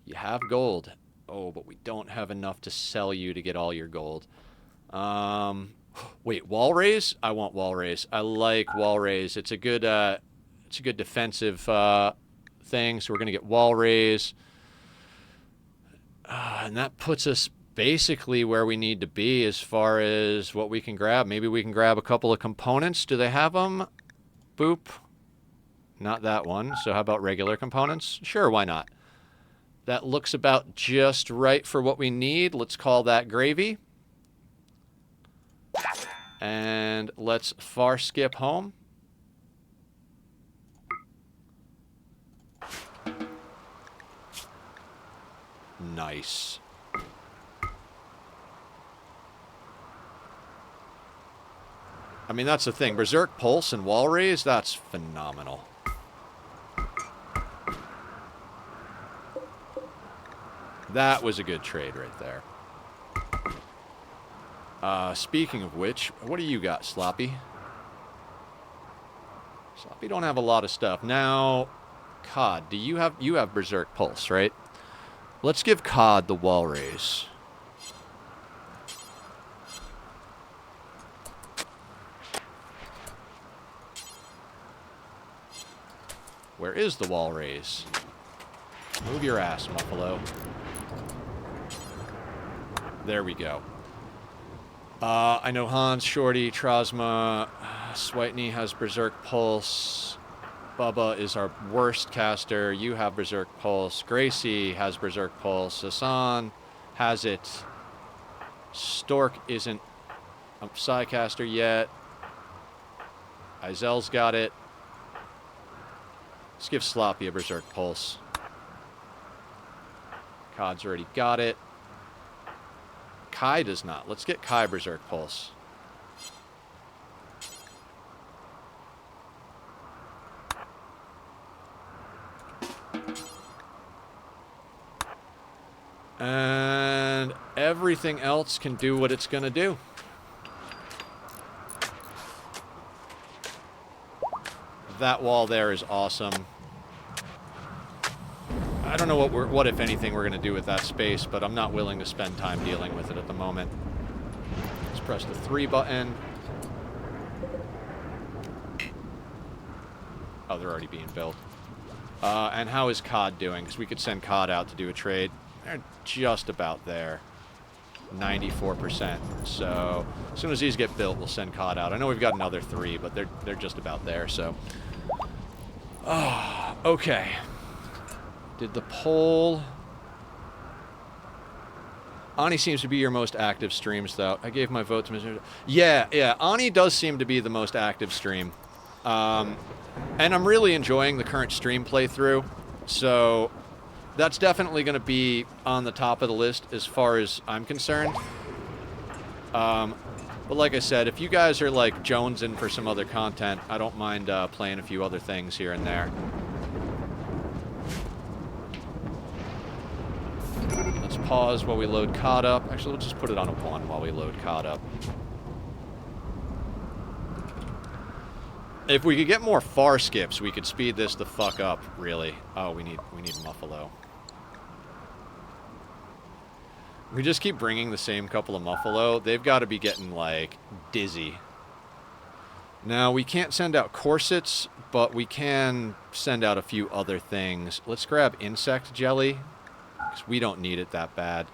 You have gold. Oh, but we don't have enough to sell you to get all your gold. Wait, Wall Raise? I want Wall Raise. I like Wall Raise. It's a good defensive thing, so we're going to get Wall Raise. And that puts us basically where we need to be as far as what we can grab. Maybe we can grab a couple of components. Do they have them? Boop. Not that one. So how about regular components? Sure, why not? That looks about just right for what we need. Let's call that gravy. And let's far skip home. Nice. I mean, that's the thing. Berserk Pulse and Wall Raise, that's phenomenal. That was a good trade right there. Speaking of which, what do you got, Sloppy? Sloppy don't have a lot of stuff. Now, Cod, do you have Berserk Pulse, right? Let's give Cod the Wall Raise. Where is the Wall Raise? Move your ass, Muffalo. There we go. I know Hans, Shorty, Trosma, Switney has Berserk Pulse. Bubba is our worst caster. You have Berserk Pulse. Gracie has Berserk Pulse. Hassan has it. Stork isn't a Psycaster yet. Izel's got it. Let's give Sloppy a Berserk Pulse. Cod's already got it. Kai does not. Let's get Kai Berserk Pulse. And everything else can do what it's going to do. That wall there is awesome. I don't know what if anything we're going to do with that space, but I'm not willing to spend time dealing with it at the moment. Let's press the 3 button. Oh, they're already being built. And how is COD doing? Because we could send COD out to do a trade. They're just about there. 94%. So as soon as these get built, we'll send COD out. I know we've got another 3, but they're just about there. So, oh, okay. Did the poll? Ani seems to be your most active streams, though. I gave my vote to Mr. Yeah. Ani does seem to be the most active stream. And I'm really enjoying the current stream playthrough. So that's definitely going to be on the top of the list as far as I'm concerned. But like I said, if you guys are like jonesing for some other content, I don't mind playing a few other things here and there. Let's pause while we load COD up. Actually, we'll just put it on a 1 while we load COD up. If we could get more far skips, we could speed this the fuck up, really. Oh, we need Muffalo. We just keep bringing the same couple of Muffalo. They've got to be getting, like, dizzy. Now, we can't send out corsets, but we can send out a few other things. Let's grab insect jelly, because we don't need it that bad.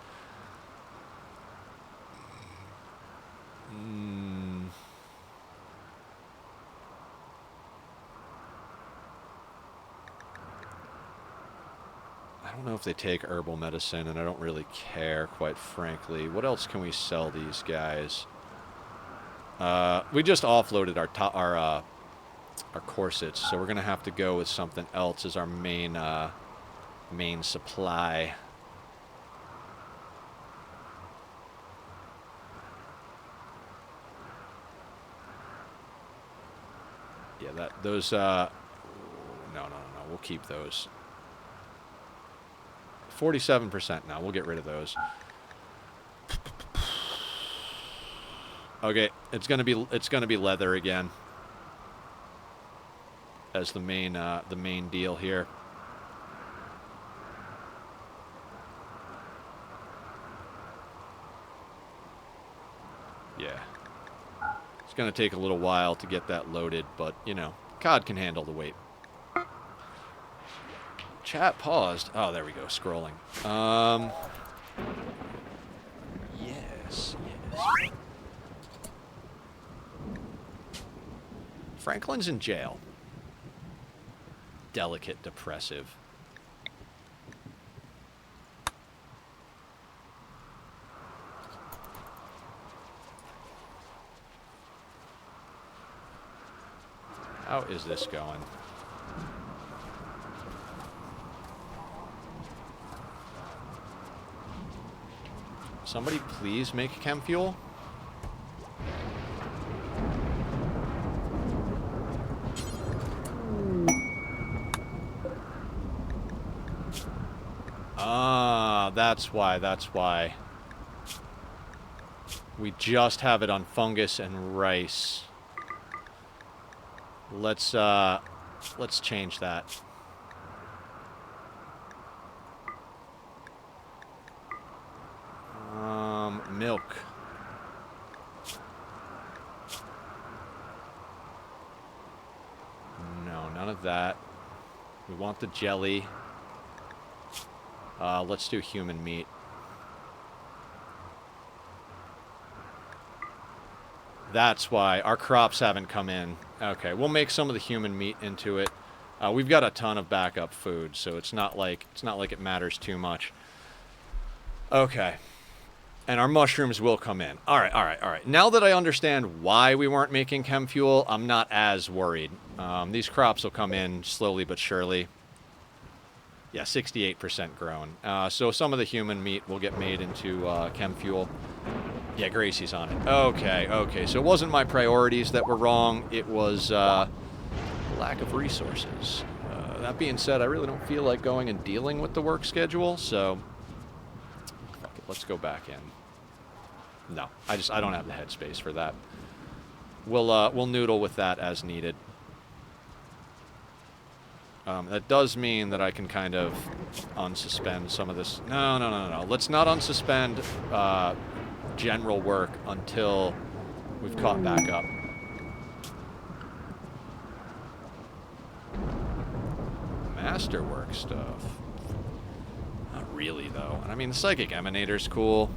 I don't know if they take herbal medicine, and I don't really care, quite frankly. What else can we sell these guys? We just offloaded our corsets, so we're gonna have to go with something else as our main supply. Yeah, those. No, we'll keep those. 47% now. We'll get rid of those. Okay, it's gonna be leather again as the main deal here. Yeah, it's gonna take a little while to get that loaded, but you know, COD can handle the wait. Chat paused. Oh, there we go. Scrolling. Yes. Franklin's in jail. Delicate, depressive. How is this going? Somebody please make chem fuel? Ah, that's why. We just have it on fungus and rice. Let's change that. Milk. No, none of that. We want the jelly. Let's do human meat. That's why our crops haven't come in. Okay, we'll make some of the human meat into it. We've got a ton of backup food, so it's not like it matters too much. Okay. And our mushrooms will come in. All right. Now that I understand why we weren't making chem fuel, I'm not as worried. These crops will come in slowly but surely. Yeah, 68% grown. So some of the human meat will get made into chem fuel. Yeah, Gracie's on it. Okay. So it wasn't my priorities that were wrong. It was lack of resources. That being said, I really don't feel like going and dealing with the work schedule, so let's go back in. No, I don't have the headspace for that. We'll noodle with that as needed. That does mean that I can kind of unsuspend some of this. No. Let's not unsuspend general work until we've caught back up. Masterwork stuff. Not really, though. And I mean, the Psychic Emanator's cool.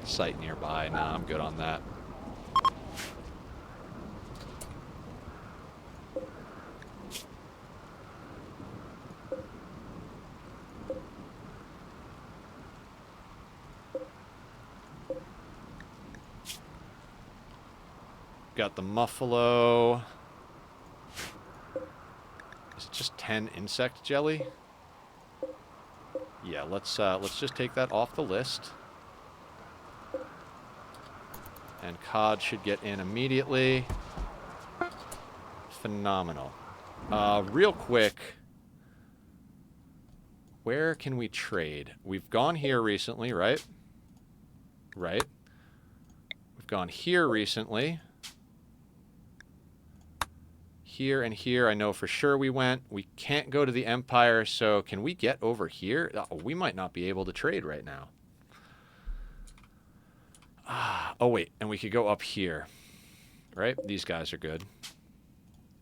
Site nearby. Nah, I'm good on that. Got the Muffalo. Is it just 10 insect jelly? Yeah, let's just take that off the list. And cod should get in immediately. Phenomenal. Real quick, where can we trade? We've gone here recently, right? Right. We've gone here recently. Here and here, I know for sure we went. We can't go to the Empire, so can we get over here? Oh, we might not be able to trade right now. Oh, wait, and we could go up here, right? These guys are good.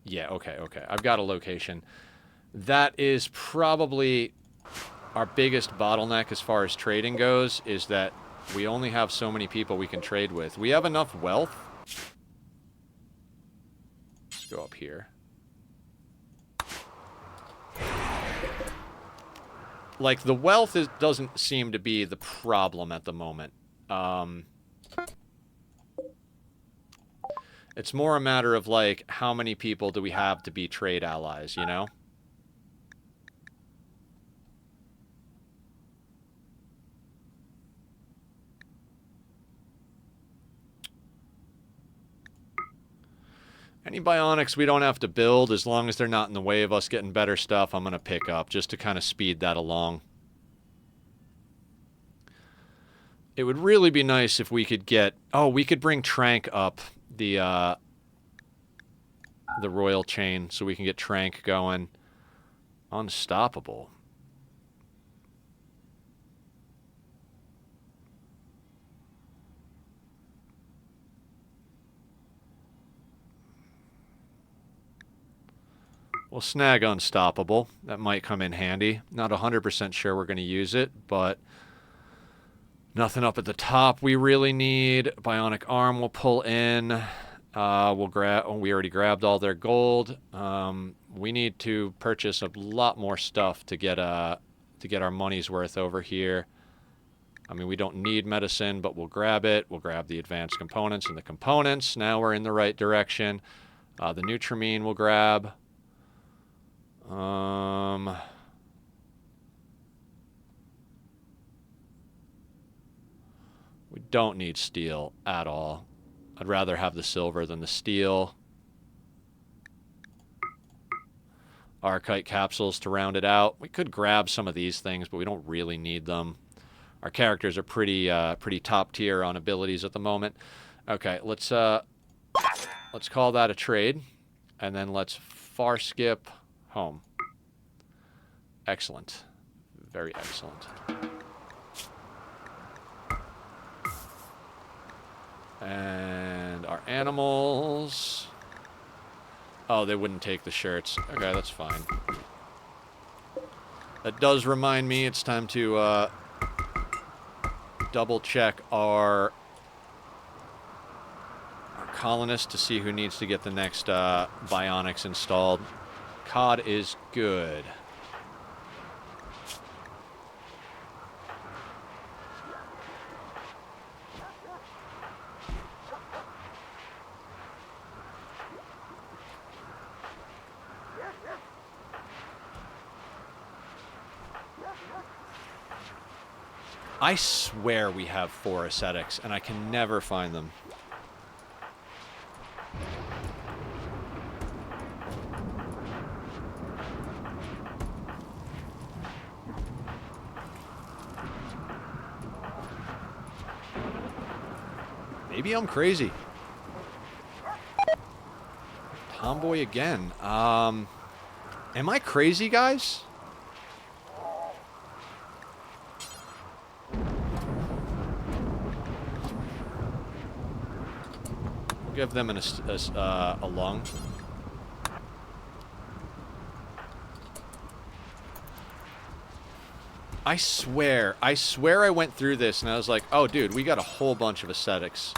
Yeah, okay. I've got a location. That is probably our biggest bottleneck as far as trading goes, is that we only have so many people we can trade with. We have enough wealth. Let's go up here. Like, the wealth doesn't seem to be the problem at the moment. It's more a matter of, like, how many people do we have to be trade allies, you know? Any bionics we don't have to build, as long as they're not in the way of us getting better stuff, I'm going to pick up, just to kind of speed that along. It would really be nice if we could get... Oh, we could bring Trank up the royal chain, so we can get Trank going. Unstoppable. We'll snag Unstoppable. That might come in handy. Not 100% sure we're going to use it, but nothing up at the top we really need. Bionic Arm we'll pull in. We'll grab. Oh, we already grabbed all their gold. We need to purchase a lot more stuff to get our money's worth over here. I mean, we don't need medicine, but we'll grab it. We'll grab the advanced components and the components. Now we're in the right direction. The Nutramine we'll grab. We don't need steel at all. I'd rather have the silver than the steel. Archite capsules to round it out. We could grab some of these things, but we don't really need them. Our characters are pretty top tier on abilities at the moment. Okay, let's call that a trade, and then let's far skip home. Excellent. Very excellent. And our animals... Oh, they wouldn't take the shirts. Okay, that's fine. That does remind me it's time to double check our colonist to see who needs to get the next bionics installed. COD is good. I swear we have 4 ascetics, and I can never find them. Maybe I'm crazy. Tomboy again. Am I crazy, guys? Give them a lung. I swear I went through this and I was like, oh, dude, we got a whole bunch of aesthetics.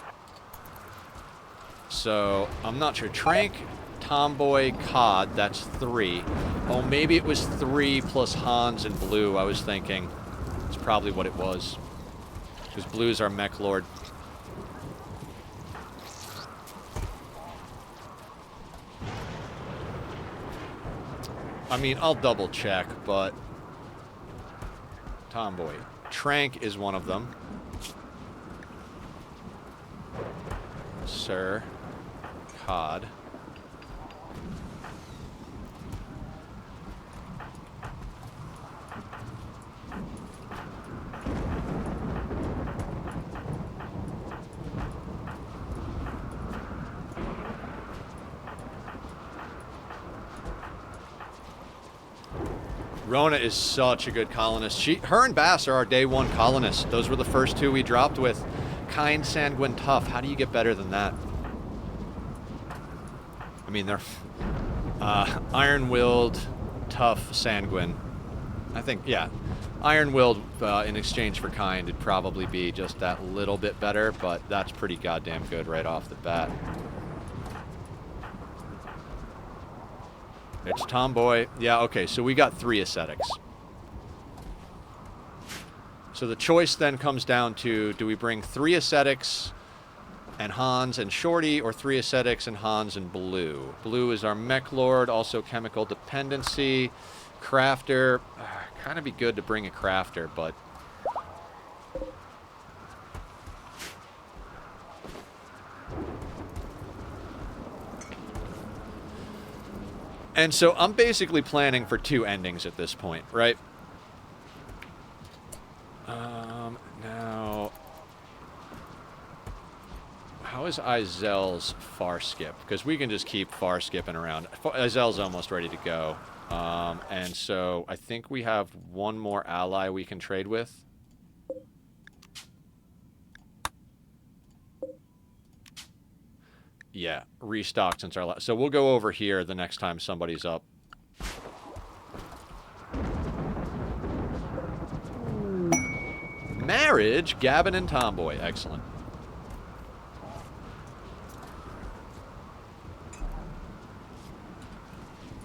So, I'm not sure. Trank, Tomboy, Cod, that's 3. Oh, maybe it was 3 plus Hans and Blue, I was thinking. That's probably what it was. Because Blue's our mech lord. I mean, I'll double check, but... Tomboy. Trank is one of them. Sir. Cod. Rona is such a good colonist. Her and Bass are our day 1 colonists. Those were the first 2 we dropped with. Kind, Sanguine, Tough. How do you get better than that? I mean, they're Iron-Willed, Tough, Sanguine. I think, yeah. Iron-Willed in exchange for Kind would probably be just that little bit better, but that's pretty goddamn good right off the bat. It's Tomboy. Yeah, okay, so we got 3 aesthetics. So the choice then comes down to, do we bring 3 aesthetics and Hans and Shorty, or 3 aesthetics and Hans and Blue? Blue is our mech lord, also chemical dependency. Crafter. Kind of be good to bring a crafter, but... And so I'm basically planning for 2 endings at this point, right? Now... How is Izel's far skip? Because we can just keep far skipping around. Izel's almost ready to go. And so I think we have 1 more ally we can trade with. Yeah, restocked since our last... So we'll go over here the next time somebody's up. Marriage, Gavin and Tomboy. Excellent.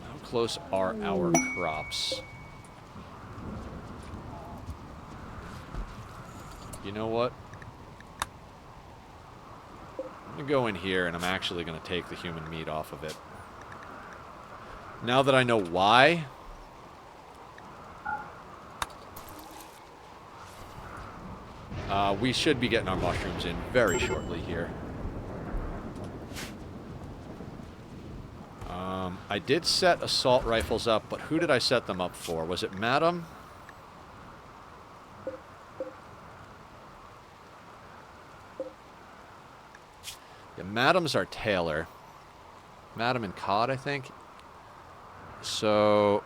How close are our crops? You know what? I'm going to go in here, and I'm actually going to take the human meat off of it. Now that I know why... we should be getting our mushrooms in very shortly here. I did set assault rifles up, but who did I set them up for? Was it Madam? Yeah, Madam's our tailor. Madam and Cod, I think. So...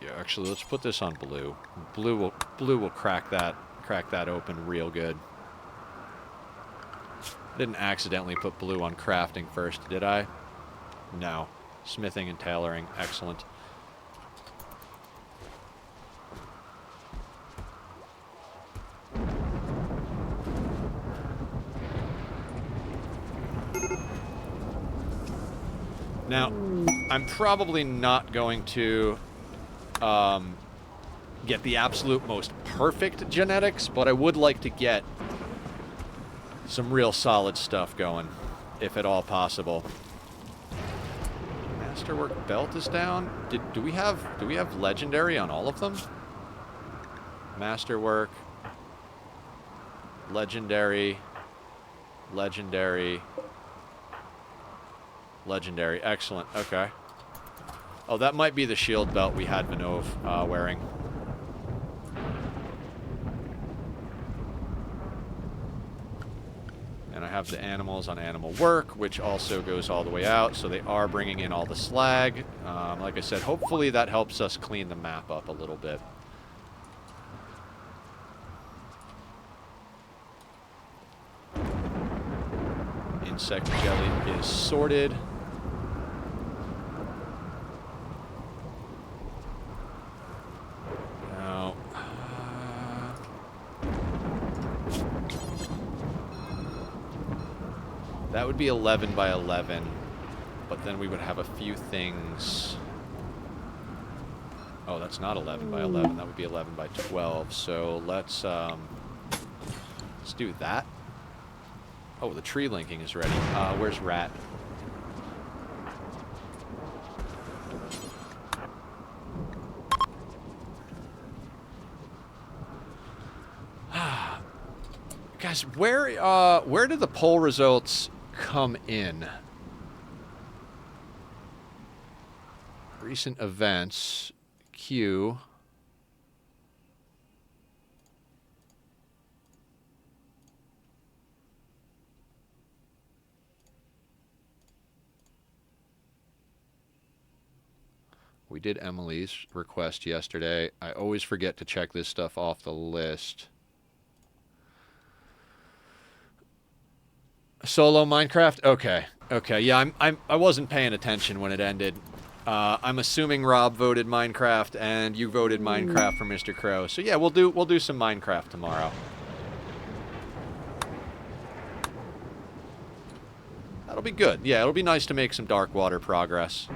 yeah, actually, let's put this on Blue. Blue will crack that open real good. I didn't accidentally put Blue on crafting first, did I? No. Smithing and tailoring. Excellent. Now, I'm probably not going to get the absolute most perfect genetics, but I would like to get some real solid stuff going, if at all possible. Masterwork belt is down. Do we have legendary on all of them? Masterwork, legendary, legendary, legendary. Excellent. Okay. Oh, that might be the shield belt we had Vinov wearing. have the animals on animal work, which also goes all the way out, so they are bringing in all the slag. Like I said, hopefully that helps us clean the map up a little bit. Insect jelly is sorted. Now, that would be 11 by 11, but then we would have a few things. Oh, that's not 11 by 11. That would be 11 by 12. So let's do that. Oh, the tree linking is ready. Where's Rat? Guys, where did the poll results come in? Recent events. Q. We did Emily's request yesterday. I always forget to check this stuff off the list. Solo Minecraft? Okay. Okay. Yeah, I wasn't paying attention when it ended. I'm assuming Rob voted Minecraft and you voted Minecraft for Mr. Crow. So yeah, we'll do some Minecraft tomorrow. That'll be good. Yeah, it'll be nice to make some dark water progress.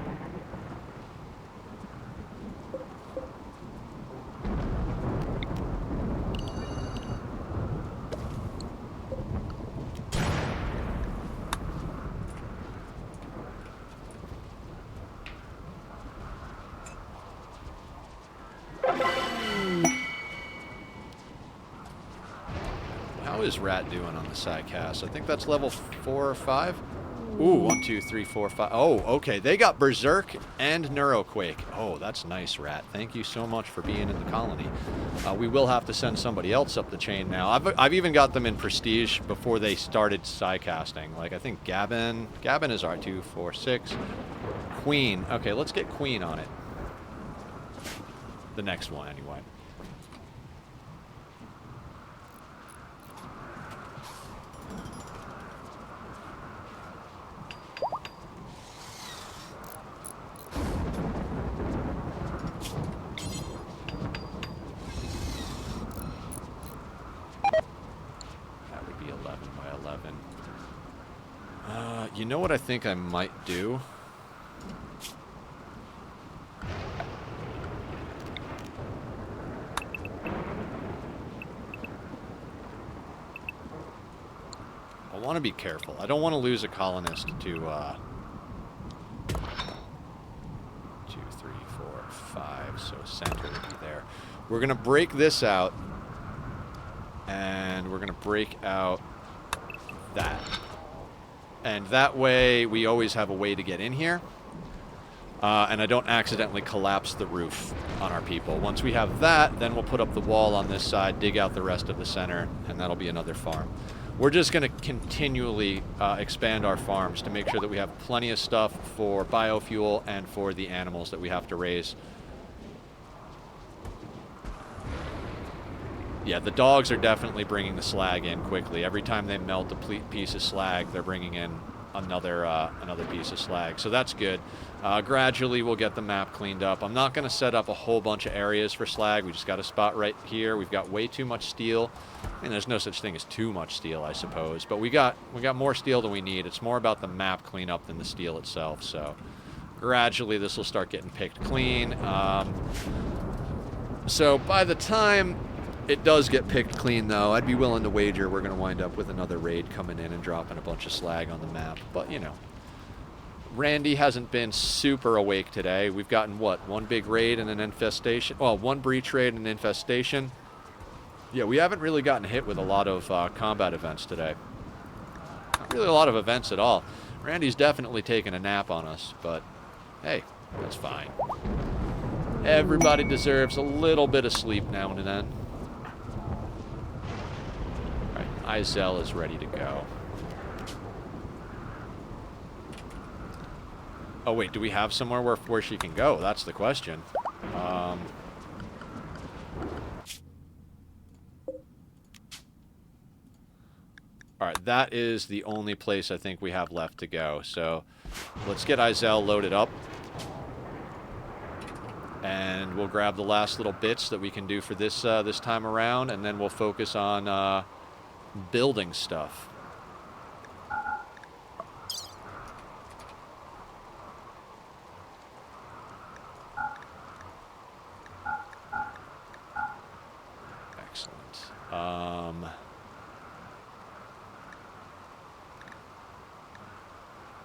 How is Rat doing on the sidecast? I think that's level 4 or 5. Ooh, 1, 2, 3, 4, 5. Oh, okay. They got Berserk and Neuroquake. Oh, that's nice, Rat. Thank you so much for being in the colony. We will have to send somebody else up the chain now. I've even got them in Prestige before they started sidecasting. Like, I think Gavin is R2, 4, 6. Queen. Okay, let's get Queen on it. The next one, anyway. You know what I think I might do? I want to be careful. I don't want to lose a colonist to 2, 3, 4, 5. So center would be there. We're going to break this out. And we're going to break out that. And that way, we always have a way to get in here. And I don't accidentally collapse the roof on our people. Once we have that, then we'll put up the wall on this side, dig out the rest of the center, and that'll be another farm. We're just going to continually expand our farms to make sure that we have plenty of stuff for biofuel and for the animals that we have to raise. Yeah, the dogs are definitely bringing the slag in quickly. Every time they melt a piece of slag, they're bringing in another piece of slag. So that's good. Gradually, we'll get the map cleaned up. I'm not going to set up a whole bunch of areas for slag. We just got a spot right here. We've got way too much steel. And there's no such thing as too much steel, I suppose. But we got more steel than we need. It's more about the map cleanup than the steel itself. So gradually, this will start getting picked clean. So by the time it does get picked clean, though, I'd be willing to wager we're going to wind up with another raid coming in and dropping a bunch of slag on the map. But, you know, Randy hasn't been super awake today. We've gotten, what, one big raid and an infestation? Well, one breach raid and an infestation. Yeah, we haven't really gotten hit with a lot of combat events today. Not really a lot of events at all. Randy's definitely taken a nap on us, but hey, that's fine. Everybody deserves a little bit of sleep now and then. Alright, Izel is ready to go. Oh, wait, do we have somewhere where she can go? That's the question. Alright, that is the only place I think we have left to go. So, let's get Izel loaded up. And we'll grab the last little bits that we can do for this this time around, and then we'll focus on building stuff. Excellent.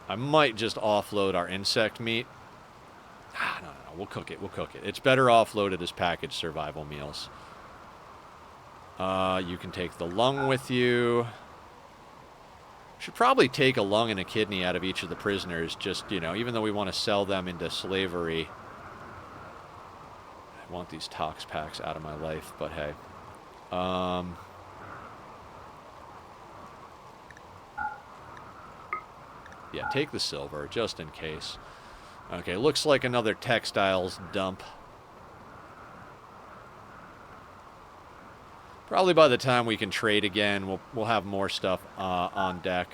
I might just offload our insect meat. No, we'll cook it. We'll cook it. It's better offloaded as packaged survival meals. You can take the lung with you. Should probably take a lung and a kidney out of each of the prisoners, just, you know, even though we want to sell them into slavery. I want these tox packs out of my life, but hey. Yeah, take the silver, just in case. Okay, looks like another textiles dump. Probably by the time we can trade again, we'll have more stuff on deck.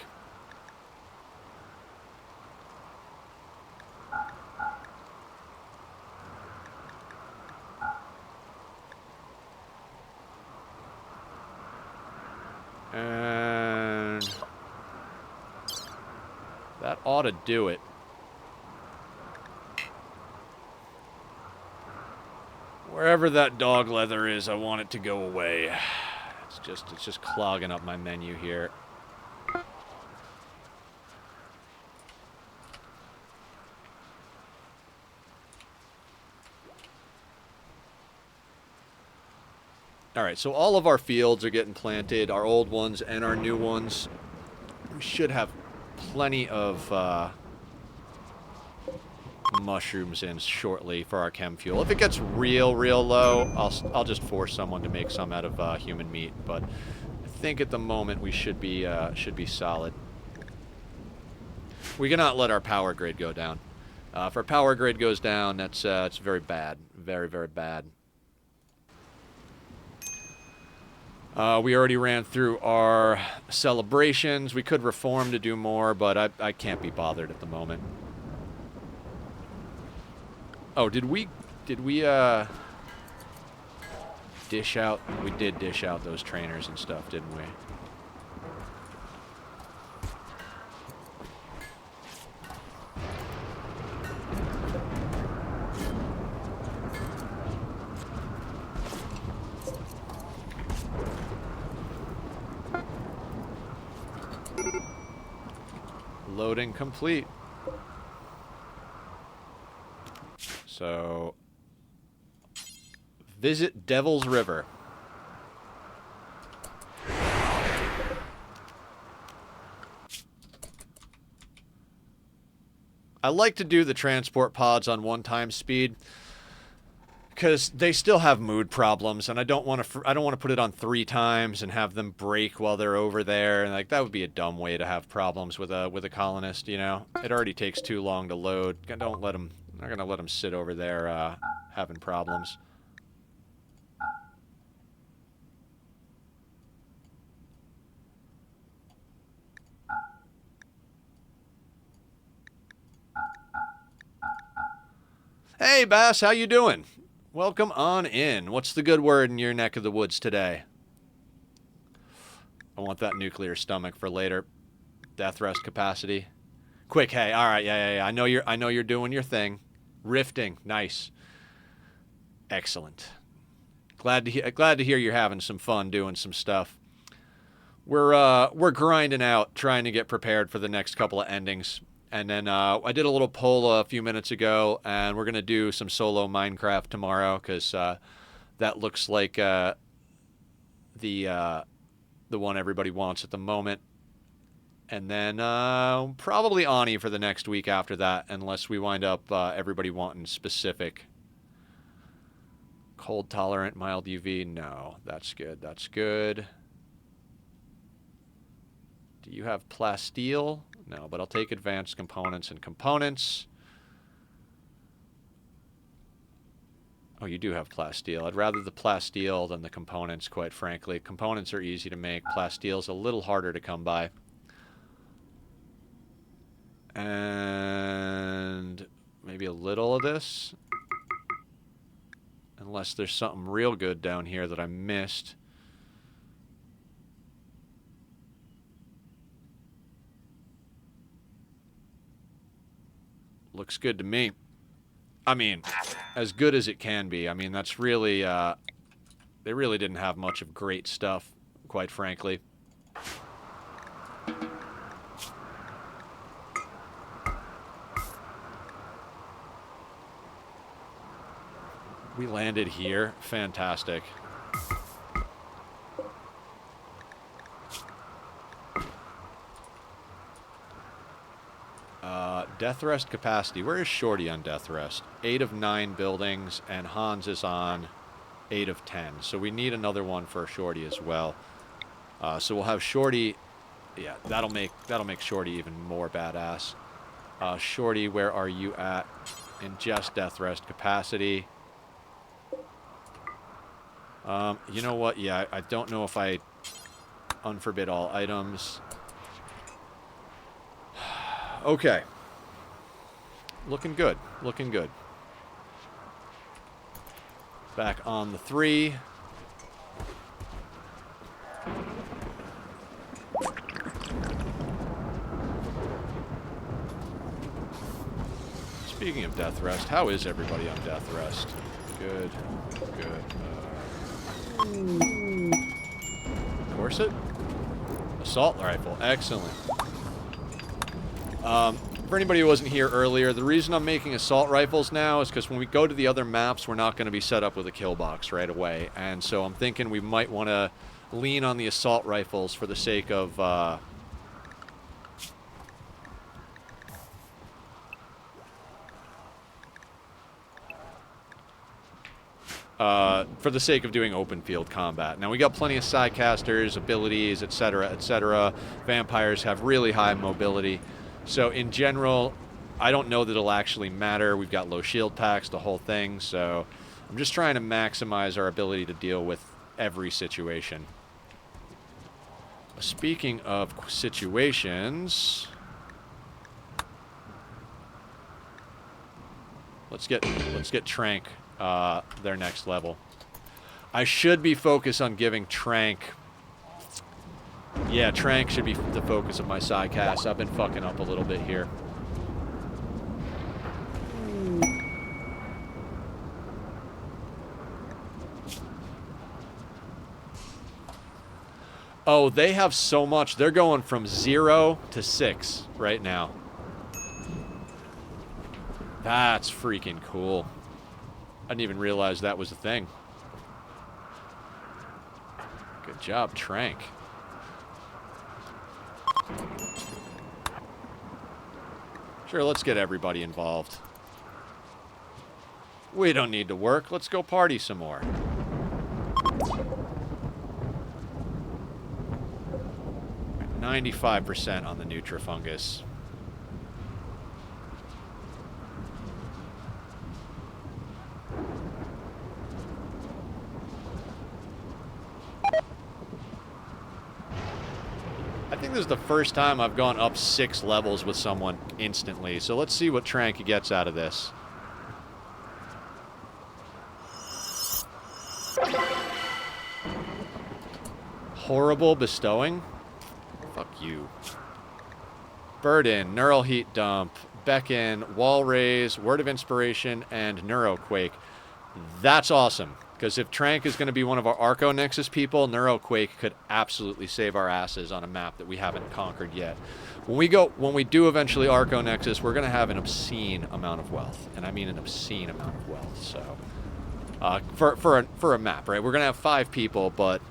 And that ought to do it. Wherever that dog leather is, I want it to go away. It's just clogging up my menu here. Alright, so all of our fields are getting planted, our old ones and our new ones. We should have plenty of mushrooms in shortly for our chem fuel. If it gets real low, I'll just force someone to make some out of human meat. But I think at the moment we should be solid. We cannot let our power grid go down. If our power grid goes down, that's it's very bad, very bad. We already ran through our celebrations. We could reform to do more, but I can't be bothered at the moment. Oh, did we dish out? We did dish out those trainers and stuff, didn't we? Loading complete. So, visit Devil's River. I like to do the transport pods on 1x speed because they still have mood problems, and I don't want to put it on 3 times and have them break while they're over there, and like that would be a dumb way to have problems with a colonist. You know, it already takes too long to load. Don't let them. I'm not gonna let them sit over there having problems. Hey, Bass, how you doing? Welcome on in. What's the good word in your neck of the woods today? I want that nuclear stomach for later. Death rest capacity. Quick, hey, all right, yeah. I know you're doing your thing. Rifting, nice. Excellent. Glad to hear you're having some fun doing some stuff. We're grinding out, trying to get prepared for the next couple of endings. And then I did a little poll a few minutes ago, and we're gonna do some solo Minecraft tomorrow because that looks like the one everybody wants at the moment. And then probably Ani for the next week after that, unless we wind up everybody wanting specific. Cold tolerant, mild UV. No, that's good. That's good. Do you have plasteel? No, but I'll take advanced components and components. Oh, you do have plasteel. I'd rather the plasteel than the components, quite frankly. Components are easy to make. Plasteel's a little harder to come by. And maybe a little of this. Unless there's something real good down here that I missed. Looks good to me. I mean, as good as it can be. I mean, that's really, they really didn't have much of great stuff, quite frankly. We landed here. Fantastic. Death rest capacity. Where is Shorty on death rest? 8 of 9 buildings, and Hans is on 8 of 10. So we need another one for Shorty as well. So we'll have Shorty. Yeah, that'll make Shorty even more badass. Shorty, where are you at? Ingest death rest capacity. You know what? Yeah, I don't know if I unforbid all items. Okay. Looking good. Looking good. Back on the 3. Speaking of death rest, how is everybody on death rest? Good. Good. Corset? Assault rifle. Excellent. For anybody who wasn't here earlier, the reason I'm making assault rifles now is because when we go to the other maps, we're not going to be set up with a kill box right away. And so I'm thinking we might want to lean on the assault rifles for the sake of... for the sake of doing open field combat. Now, we got plenty of sidecasters, abilities, etc., etc. Vampires have really high mobility. So, in general, I don't know that it'll actually matter. We've got low shield packs, the whole thing. So, I'm just trying to maximize our ability to deal with every situation. Speaking of situations... Let's get Trank their next level. I should be focused on giving Trank... Yeah, Trank should be the focus of my sidecast. I've been fucking up a little bit here. Oh, they have so much. They're going from 0 to 6 right now. That's freaking cool. I didn't even realize that was a thing. Good job, Trank. Sure, let's get everybody involved. We don't need to work. Let's go party some more. .95% on the Nutrifungus. I think this is the first time I've gone up 6 levels with someone instantly. So let's see what Trank gets out of this. Horrible bestowing? Fuck you. Burden, Neural Heat Dump, Beckon, Wall Raise, Word of Inspiration, and Neuroquake. That's awesome. Because if Trank is going to be one of our Arco Nexus people, Neuroquake could absolutely save our asses on a map that we haven't conquered yet. When we do eventually Arco Nexus, we're going to have an obscene amount of wealth, and I mean an obscene amount of wealth. So, for a map, right? We're going to have 5 people, but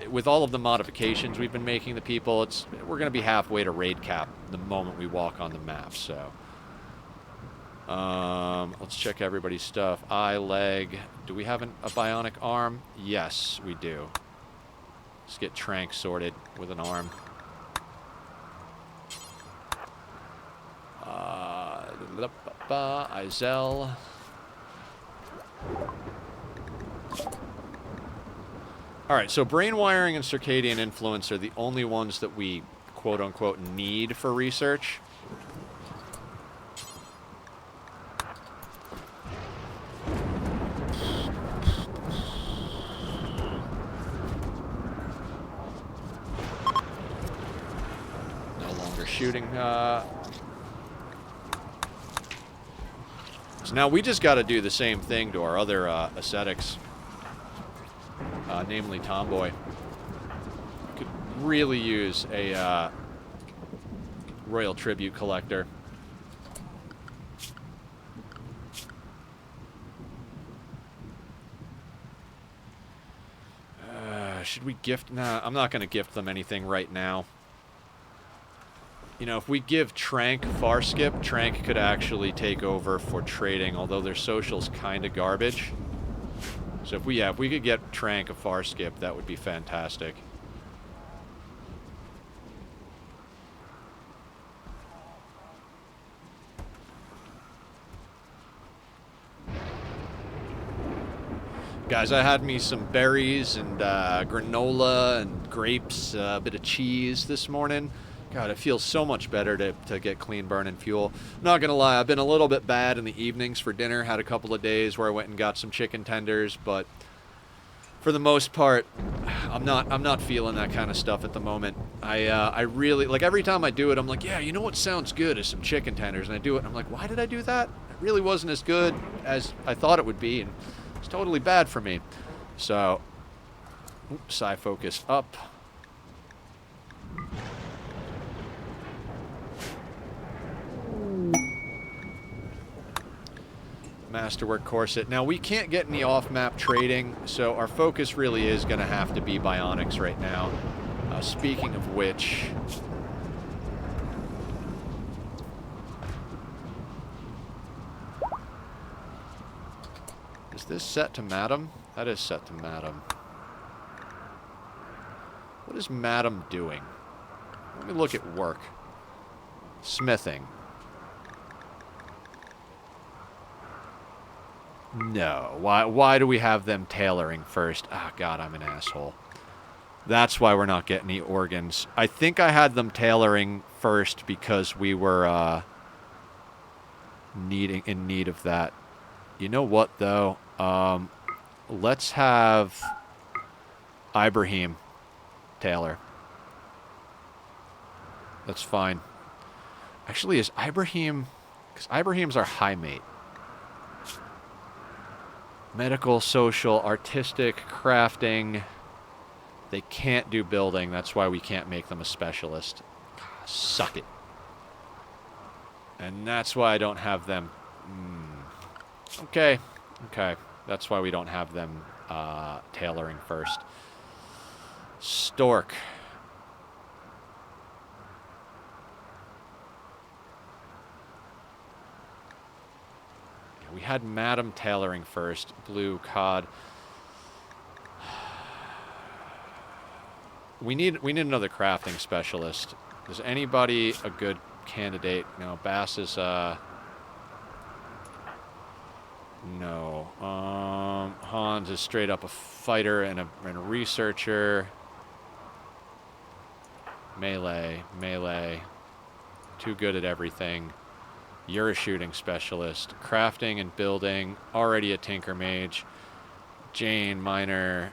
with all of the modifications we've been making the people, we're going to be halfway to raid cap the moment we walk on the map. So. Let's check everybody's stuff. Eye, leg. Do we have a bionic arm? Yes, we do. Let's get Trank sorted with an arm. Izel. All right, so brain wiring and circadian influence are the only ones that we quote-unquote need for research. No longer shooting. So now we just got to do the same thing to our other ascetics, namely Tomboy. Could really use a royal tribute collector. Should we gift? Nah, I'm not going to gift them anything right now. You know, if we give Trank Farskip, Trank could actually take over for trading, although their social's kind of garbage. So if we could get Trank a Farskip, that would be fantastic. Guys, I had me some berries and granola and grapes, a bit of cheese this morning. God, it feels so much better to get clean burning fuel. Not gonna lie, I've been a little bit bad in the evenings for dinner. Had a couple of days where I went and got some chicken tenders, but for the most part, I'm not feeling that kind of stuff at the moment. I really, like, every time I do it, I'm like, yeah, you know what sounds good is some chicken tenders, and I do it, and I'm like, why did I do that? It really wasn't as good as I thought it would be, and it's totally bad for me. So, psi focus up. Masterwork corset. Now, we can't get any off-map trading, so our focus really is going to have to be bionics right now. Speaking of which... Is this set to Madam? That is set to Madam. What is Madam doing? Let me look at work. Smithing. No. Why do we have them tailoring first? Ah, oh, God, I'm an asshole. That's why we're not getting any organs. I think I had them tailoring first because we were in need of that. You know what, though? Let's have Ibrahim tailor. That's fine. Actually, is Ibrahim... Because Ibrahim's our high mate. Medical, social, artistic, crafting. They can't do building. That's why we can't make them a specialist. Suck it. And that's why I don't have them... Okay. Okay. That's why we don't have them tailoring first. Stork. We had Madam tailoring first. Blue, cod. We need another crafting specialist. Is anybody a good candidate? No, Bass is no. Hans is straight up a fighter and a researcher. Melee. Too good at everything. You're a shooting specialist. Crafting and building. Already a tinker mage. Jane, miner.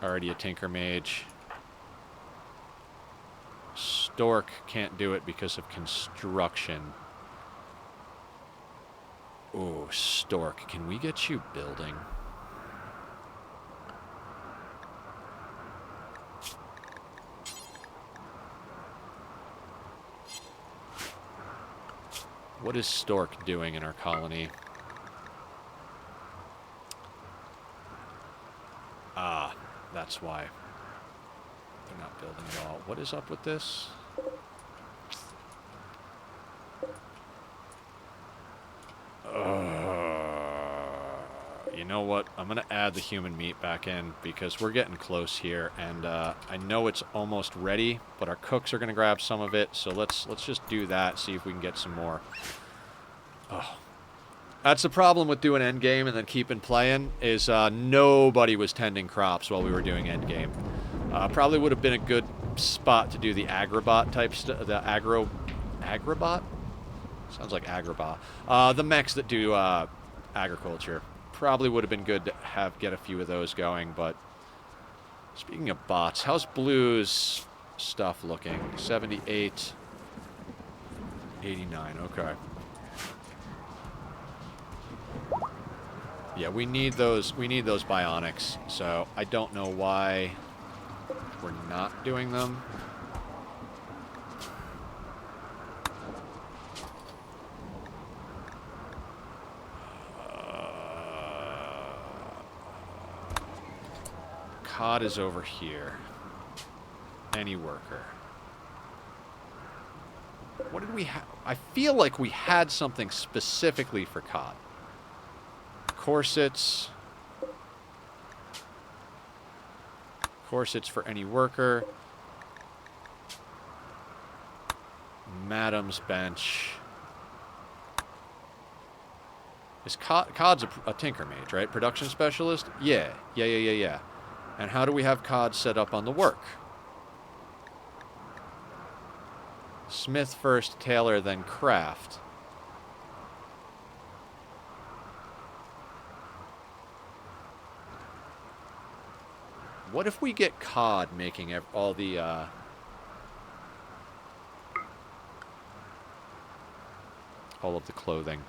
Already a tinker mage. Stork can't do it because of construction. Ooh, Stork. Can we get you building? What is Stork doing in our colony? Ah, that's why. They're not building at all. What is up with this? You know what? I'm going to add the human meat back in because we're getting close here, and I know it's almost ready, but our cooks are going to grab some of it, so let's just do that, see if we can get some more. Oh. That's the problem with doing endgame and then keeping playing, is nobody was tending crops while we were doing endgame. Probably would have been a good spot to do the agrobot type stuff. The agrobot? Sounds like agrobot. The mechs that do agriculture. Probably would have been good to get a few of those going, but speaking of bots, how's Blue's stuff looking? 78, 89, okay. Yeah, we need those bionics, so I don't know why we're not doing them. COD is over here. Any worker. What did we have? I feel like we had something specifically for COD. Corsets. Corsets for any worker. Madam's bench. Is COD's a tinker mage, right? Production specialist? Yeah. Yeah. And how do we have COD set up on the work? Smith first, tailor, then craft. What if we get COD making all the, all of the clothing?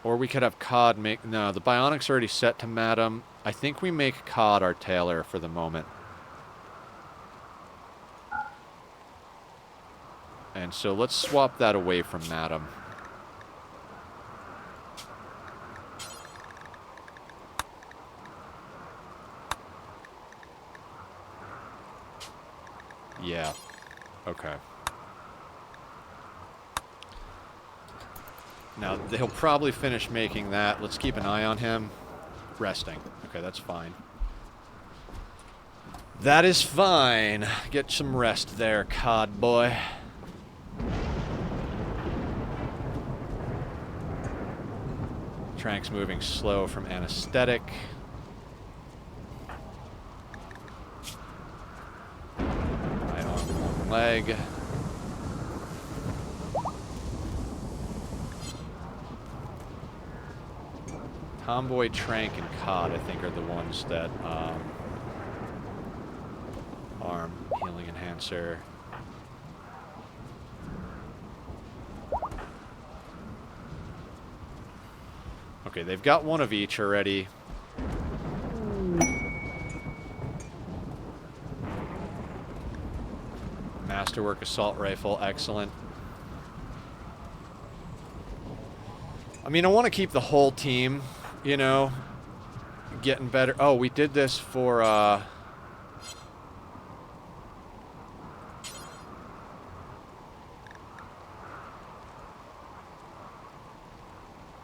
Or we could have COD make... No, the bionics are already set to Madam. I think we make COD our tailor for the moment. And so let's swap that away from Madam. Yeah. Okay. Now, he'll probably finish making that. Let's keep an eye on him. Resting. Okay, that's fine. That is fine. Get some rest there, COD boy. Trank's moving slow from anesthetic. Eye on one leg. Tomboy, Trank, and COD, I think, are the ones that, arm, healing enhancer. Okay, they've got one of each already. Masterwork assault rifle, excellent. I mean, I want to keep the whole team, you know, getting better. Oh, we did this for,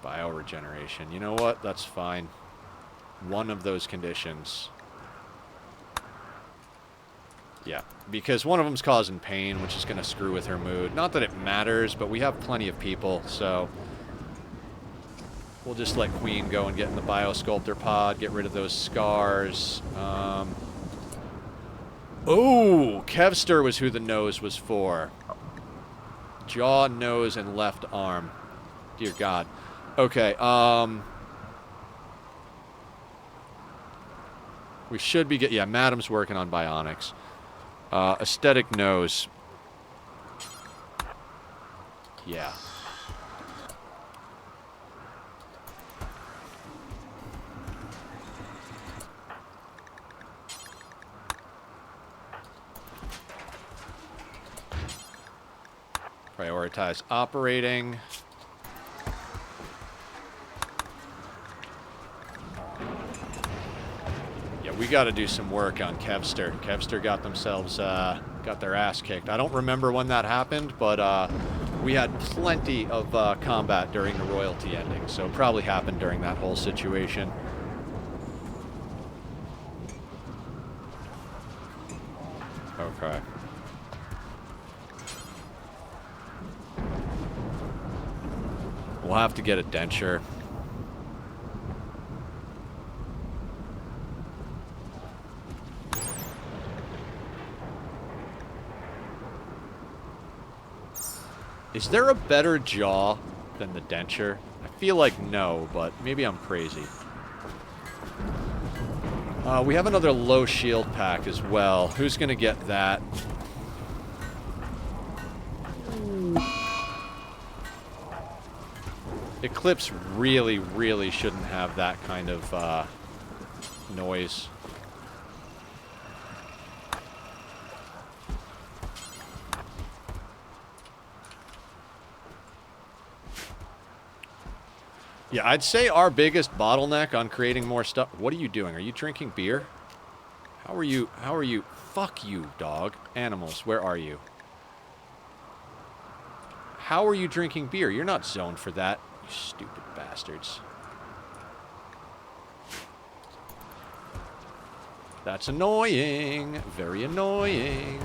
bioregeneration. You know what? That's fine. One of those conditions. Yeah, because one of them's causing pain, which is going to screw with her mood. Not that it matters, but we have plenty of people, so we'll just let Queen go and get in the Biosculptor pod, get rid of those scars. Oh, Kevster was who the nose was for. Jaw, nose, and left arm. Dear God. Okay, we should be yeah, Madam's working on bionics. Aesthetic nose. Yeah. Prioritize operating. Yeah, we got to do some work on Kevster. Kevster got themselves, got their ass kicked. I don't remember when that happened, but we had plenty of combat during the royalty ending, so it probably happened during that whole situation. Okay. We'll have to get a denture. Is there a better jaw than the denture? I feel like no, but maybe I'm crazy. We have another low shield pack as well. Who's gonna get that? Eclipse really, really shouldn't have that kind of noise. Yeah, I'd say our biggest bottleneck on creating more stuff... What are you doing? Are you drinking beer? How are you... Fuck you, dog. Animals, where are you? How are you drinking beer? You're not zoned for that, you stupid bastards. That's annoying. Very annoying.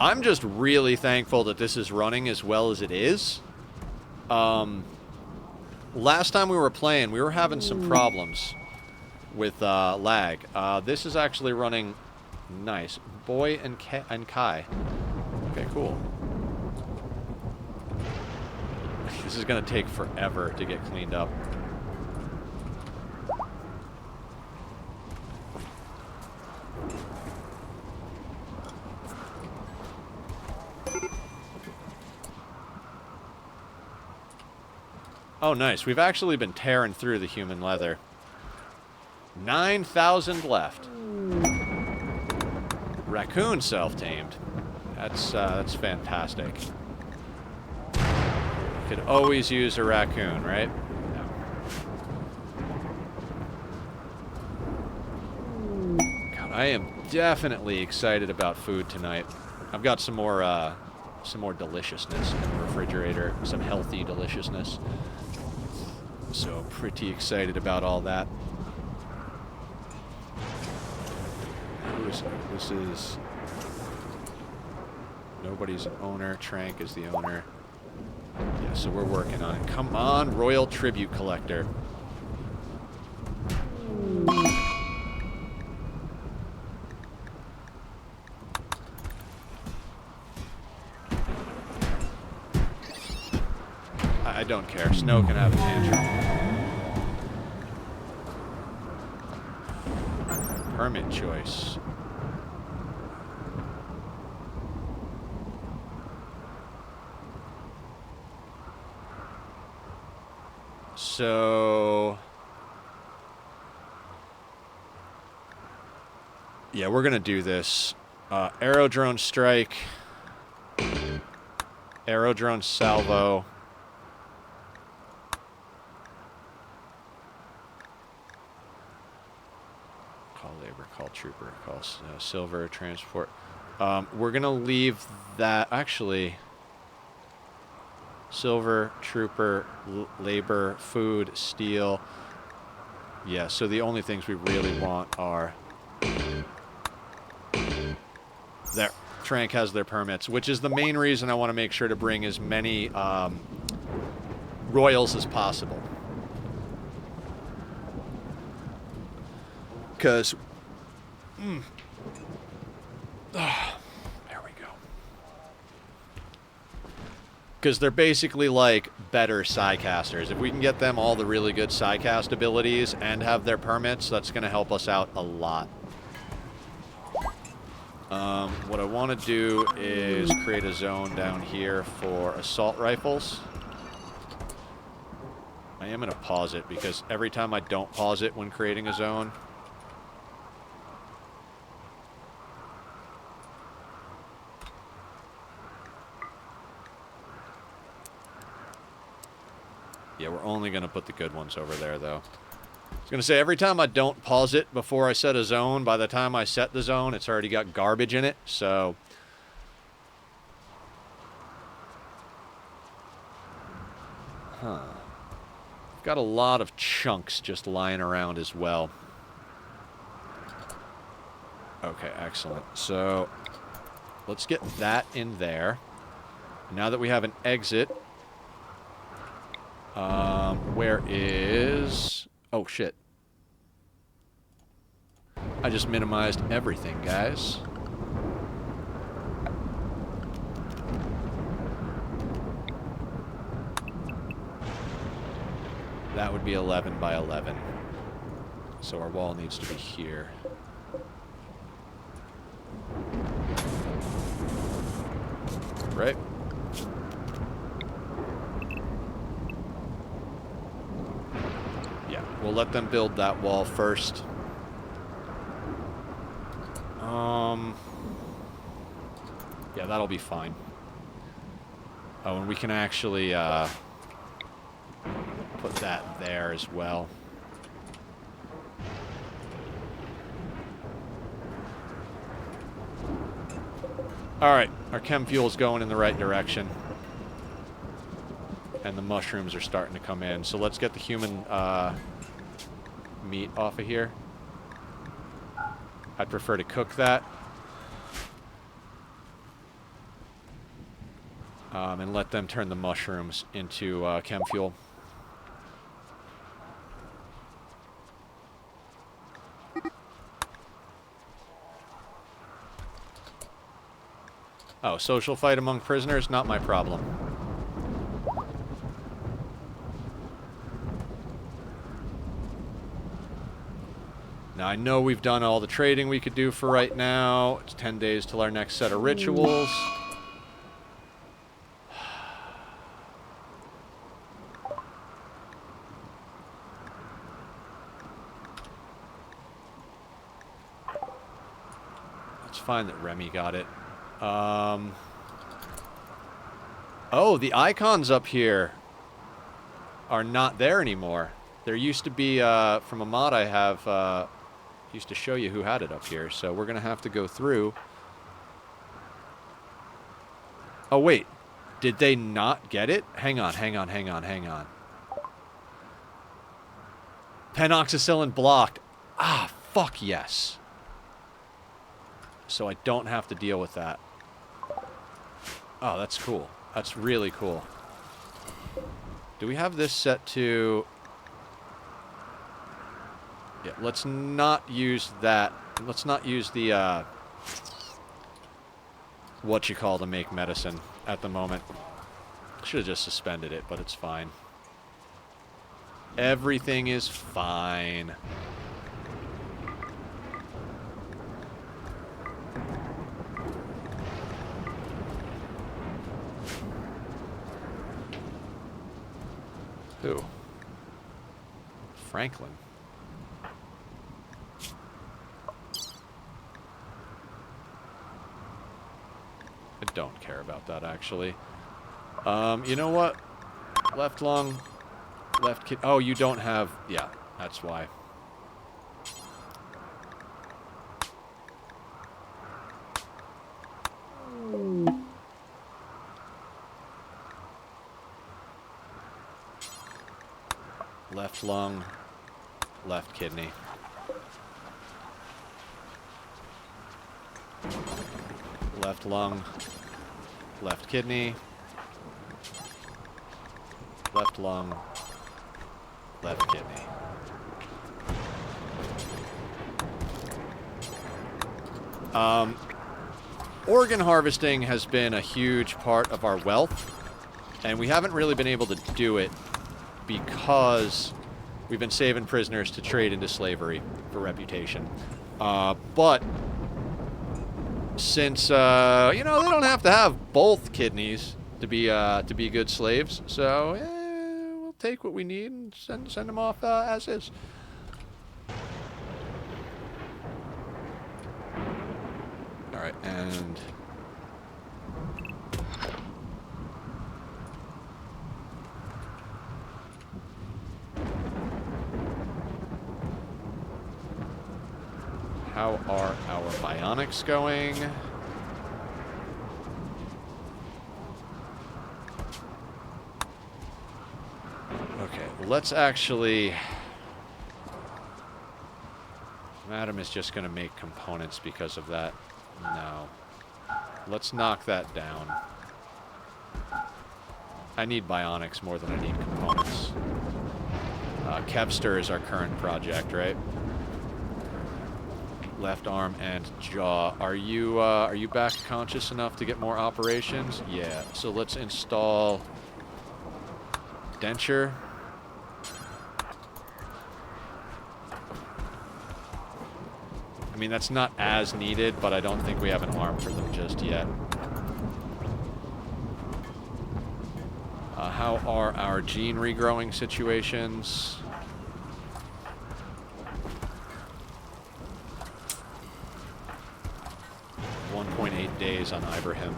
I'm just really thankful that this is running as well as it is. Last time we were playing, we were having some problems with lag. This is actually running nice. Boy and Kai. Okay, cool. This is going to take forever to get cleaned up. Oh, nice. We've actually been tearing through the human leather. 9,000 left. Raccoon self-tamed. That's fantastic. Could always use a raccoon, right? No. God, I am definitely excited about food tonight. I've got some more deliciousness in the refrigerator. Some healthy deliciousness. So pretty excited about all that. This is nobody's owner. Trank is the owner. Yeah, so we're working on it. Come on, Royal Tribute Collector. I don't care. Snow can have a tantrum. Permit choice. So... yeah, we're gonna do this. Aerodrone strike. Aerodrone salvo. Call trooper, call silver transport. We're gonna leave that actually. Silver, trooper, labor, food, steel. Yeah, so the only things we really want are there. Trank has their permits, which is the main reason I want to make sure to bring as many royals as possible. Because there we go. Because they're basically like better psycasters. If we can get them all the really good psycast abilities and have their permits, that's going to help us out a lot. What I want to do is create a zone down here for assault rifles. I am going to pause it because every time I don't pause it when creating a zone, yeah, we're only going to put the good ones over there, though. I was going to say, every time I don't pause it before I set a zone, by the time I set the zone, it's already got garbage in it, so... huh. I've got a lot of chunks just lying around as well. Okay, excellent. So let's get that in there. Now that we have an exit, where is... Oh, shit. I just minimized everything, guys. That would be 11 by 11. So our wall needs to be here. Right? Yeah, we'll let them build that wall first. Yeah, that'll be fine. Oh, and we can actually, put that there as well. Alright, our chem fuel's going in the right direction. And the mushrooms are starting to come in. So let's get the human meat off of here. I'd prefer to cook that. And let them turn the mushrooms into chem fuel. Oh, social fight among prisoners? Not my problem. Now, I know we've done all the trading we could do for right now. It's 10 days till our next set of rituals. It's fine that Remy got it. Oh, the icons up here are not there anymore. There used to be, from a mod I have, used to show you who had it up here. So we're going to have to go through. Oh, wait. Did they not get it? Hang on. Penoxycillin blocked. Ah, fuck yes. So I don't have to deal with that. Oh, that's cool. That's really cool. Do we have this set to... Yeah, let's not use that. Let's not use the, what you call to make medicine at the moment. Should have just suspended it, but it's fine. Everything is fine. Who? Franklin. I don't care about that, actually. You know what? Left lung, left kid. Oh, you don't have... Yeah, that's why. Left lung, left kidney. Left lung, left kidney. Left lung, left kidney. Organ harvesting has been a huge part of our wealth, and we haven't really been able to do it because we've been saving prisoners to trade into slavery for reputation. But since you know, they don't have to have both kidneys to be good slaves, so we'll take what we need and send them off as is. All right, and how are our bionics going? Okay, let's actually... Madam is just going to make components because of that. No. Let's knock that down. I need bionics more than I need components. Kevster is our current project, right? Left arm and jaw. Are you back conscious enough to get more operations? Yeah. So let's install denture. I mean, that's not as needed, but I don't think we have an arm for them just yet. How are our gene regrowing situations? .8 days on Ibrahim.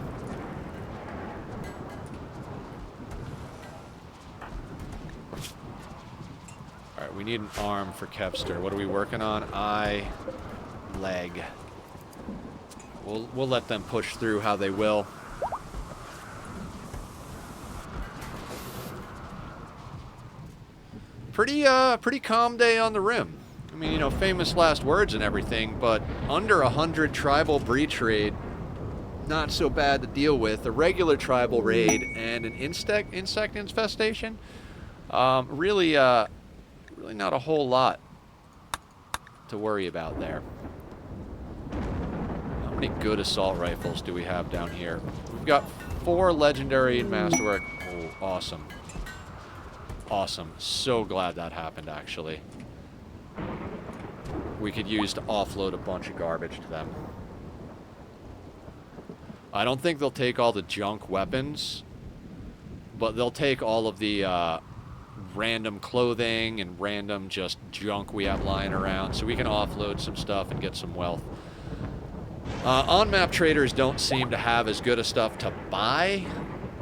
Alright, we need an arm for Kevster. What are we working on? Eye, leg. We'll let them push through how they will. Pretty calm day on the Rim. I mean, you know, famous last words and everything, but under 100 tribal breach raid, not so bad to deal with. A regular tribal raid and an insect infestation, really not a whole lot to worry about there. How many good assault rifles do we have down here? We've got 4 legendary and masterwork. Oh, awesome. Awesome. So glad that happened, actually. We could use to offload a bunch of garbage to them. I don't think they'll take all the junk weapons, but they'll take all of the random clothing and random just junk we have lying around, so we can offload some stuff and get some wealth. On-map traders don't seem to have as good a stuff to buy,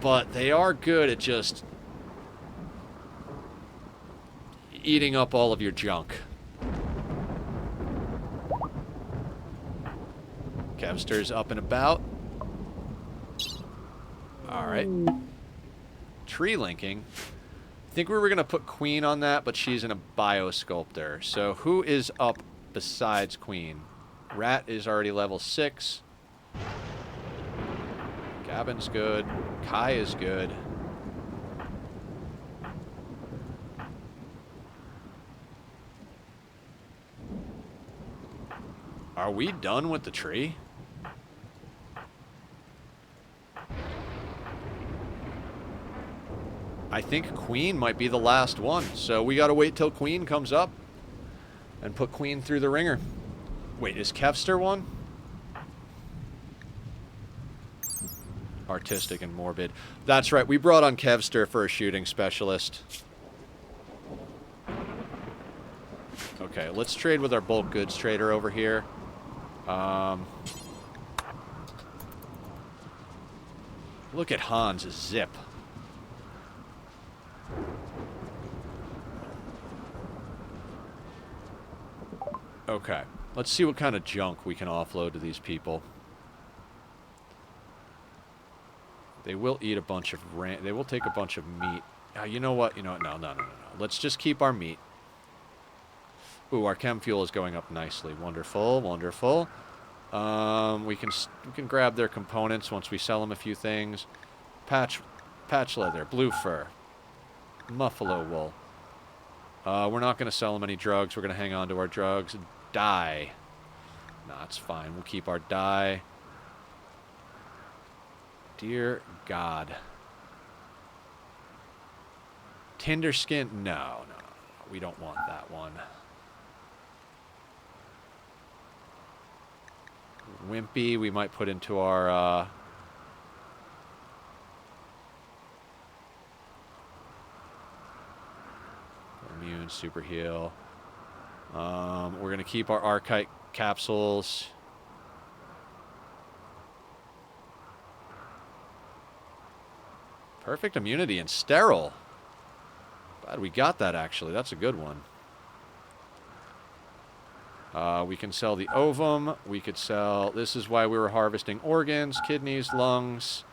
but they are good at just eating up all of your junk. Kevster's up and about. Alright. Tree linking. I think we were going to put Queen on that, but she's in a biosculptor. So who is up besides Queen? Rat is already level 6. Gabin's good. Kai is good. Are we done with the tree? I think Queen might be the last one, so we gotta wait till Queen comes up and put Queen through the ringer. Wait, is Kevster one? Artistic and morbid. That's right, we brought on Kevster for a shooting specialist. Okay, let's trade with our bulk goods trader over here. Look at Hans' zip. Okay, let's see what kind of junk we can offload to these people. They will eat a bunch of they will take a bunch of meat. You know what? No. Let's just keep our meat. Ooh, our chem fuel is going up nicely. Wonderful, wonderful. We can grab their components once we sell them a few things. Patch leather, blue fur, buffalo wool. We're not going to sell them any drugs. We're going to hang on to our drugs. Dye. Nah, it's fine. We'll keep our dye. Dear God. Tinder skin? No. We don't want that one. Wimpy, we might put into our, immune, super heal. We're going to keep our Archite capsules. Perfect immunity and sterile. Glad we got that, actually. That's a good one. We can sell the ovum. We could sell... This is why we were harvesting organs, kidneys, lungs.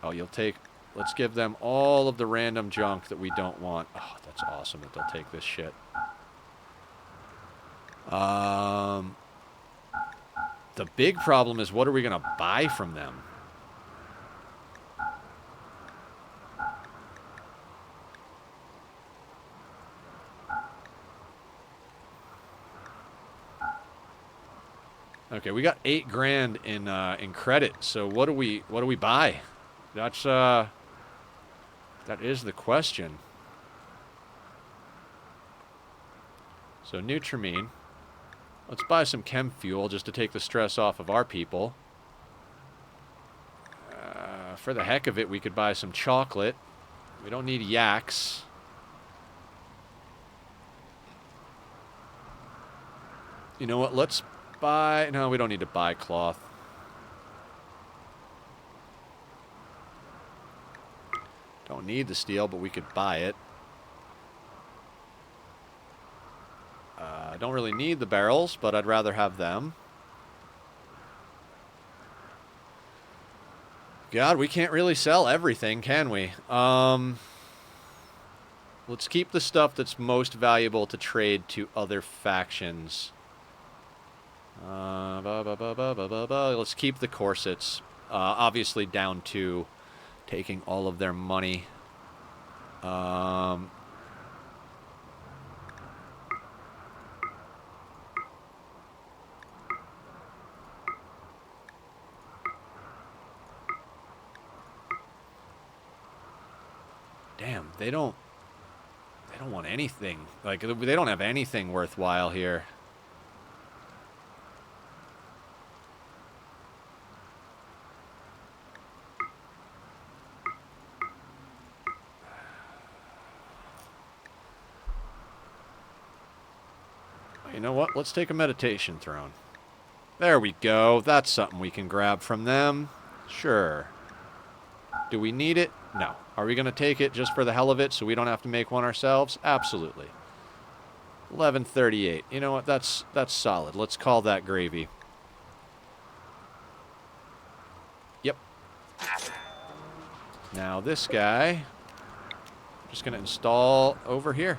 Oh, you'll take... Let's give them all of the random junk that we don't want. Oh, that's awesome that they'll take this shit. The big problem is, what are we going to buy from them? Okay, we got $8 grand in credit. So what do we buy? That's that is the question. So Nutramine. Let's buy some chem fuel just to take the stress off of our people. For the heck of it, we could buy some chocolate. We don't need yaks. You know what? Let's buy... No, we don't need to buy cloth. Don't need the steel, but we could buy it. I don't really need the barrels, but I'd rather have them. God, we can't really sell everything, can we? Let's keep the stuff that's most valuable to trade to other factions. Let's keep the corsets. Obviously down to taking all of their money. Damn, they don't want anything. Like, they don't have anything worthwhile here. You know what? Let's take a meditation throne. There we go. That's something we can grab from them. Sure. Do we need it? No. Are we going to take it just for the hell of it so we don't have to make one ourselves? Absolutely. 1138. You know what? That's solid. Let's call that gravy. Yep. Now this guy, I'm just going to install over here.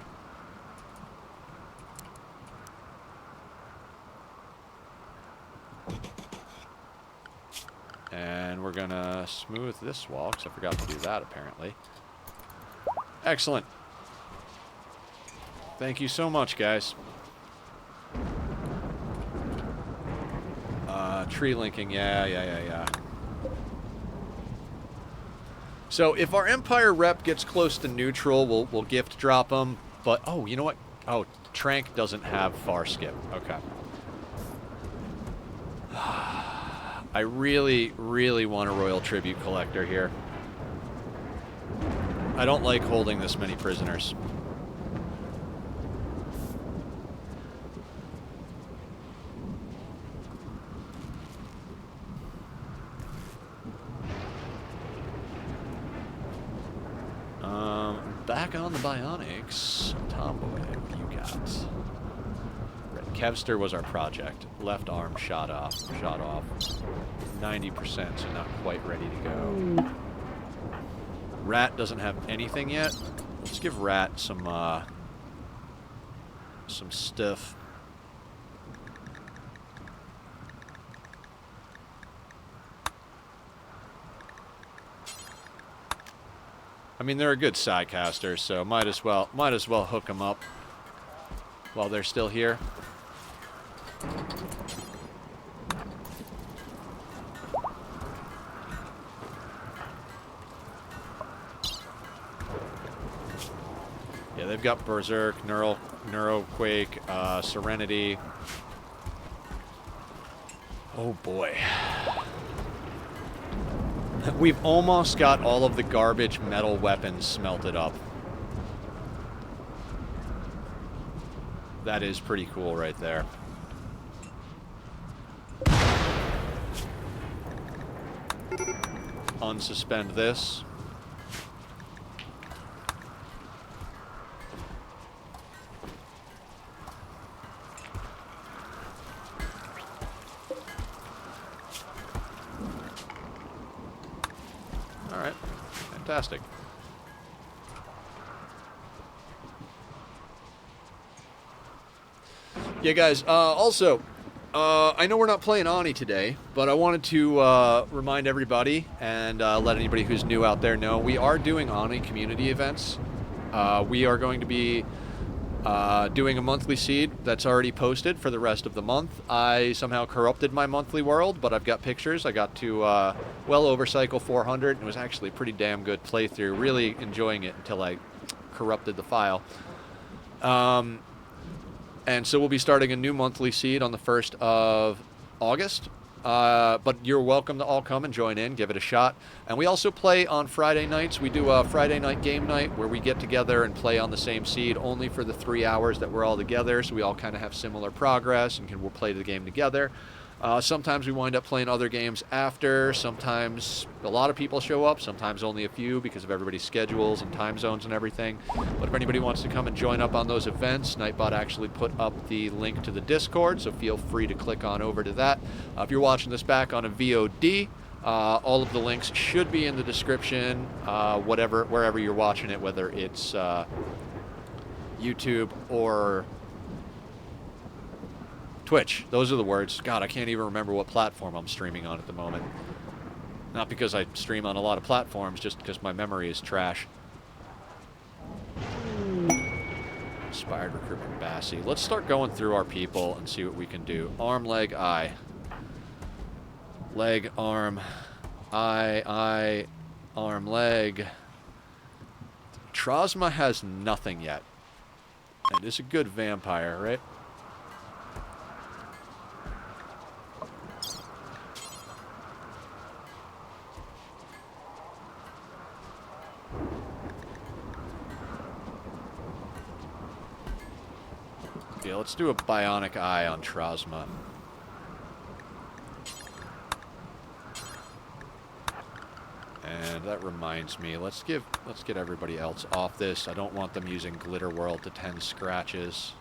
And we're going to smooth this wall, because I forgot to do that, apparently. Excellent. Thank you so much, guys. Tree linking, yeah. So, if our Empire rep gets close to neutral, we'll gift drop them. But, oh, you know what? Oh, Trank doesn't have far skip. Okay. I really, really want a Royal Tribute Collector here. I don't like holding this many prisoners. Back on the Bionics. Tomboy, what do you got? Kevster was our project. Left arm shot off. 90%, so not quite ready to go. Rat doesn't have anything yet. Let's give Rat some stuff. I mean, they're a good Psycaster, so might as well hook them up while they're still here. Yeah, they've got Berserk, Neuroquake, Serenity. Oh boy. We've almost got all of the garbage metal weapons smelted up. That is pretty cool right there. Unsuspend this. All right, fantastic. Yeah, guys. Also, I know we're not playing Ani today, but I wanted to remind everybody and let anybody who's new out there know we are doing Ani community events. We are going to be doing a monthly seed that's already posted for the rest of the month. I somehow corrupted my monthly world, but I've got pictures. I got to well over cycle 400, and it was actually a pretty damn good playthrough. Really enjoying it until I corrupted the file. And so we'll be starting a new monthly seed on the 1st of August. But you're welcome to all come and join in, give it a shot. And we also play on Friday nights. We do a Friday night game night where we get together and play on the same seed only for the 3 hours that we're all together, so we all kind of have similar progress and we'll play the game together. Sometimes we wind up playing other games after. Sometimes a lot of people show up, sometimes only a few because of everybody's schedules and time zones and everything. But if anybody wants to come and join up on those events, Nightbot actually put up the link to the Discord, so feel free to click on over to that. If you're watching this back on a VOD, all of the links should be in the description, wherever you're watching it, whether it's YouTube or Twitch. Those are the words. God, I can't even remember what platform I'm streaming on at the moment. Not because I stream on a lot of platforms, just because my memory is trash. Inspired recruitment Bassie. Let's start going through our people and see what we can do. Arm, leg, eye. Leg, arm, eye, arm, leg. Trosma has nothing yet. And is a good vampire, right? Yeah, let's do a bionic eye on Trosma. And that reminds me, let's get everybody else off this. I don't want them using Glitter World to 10 scratches.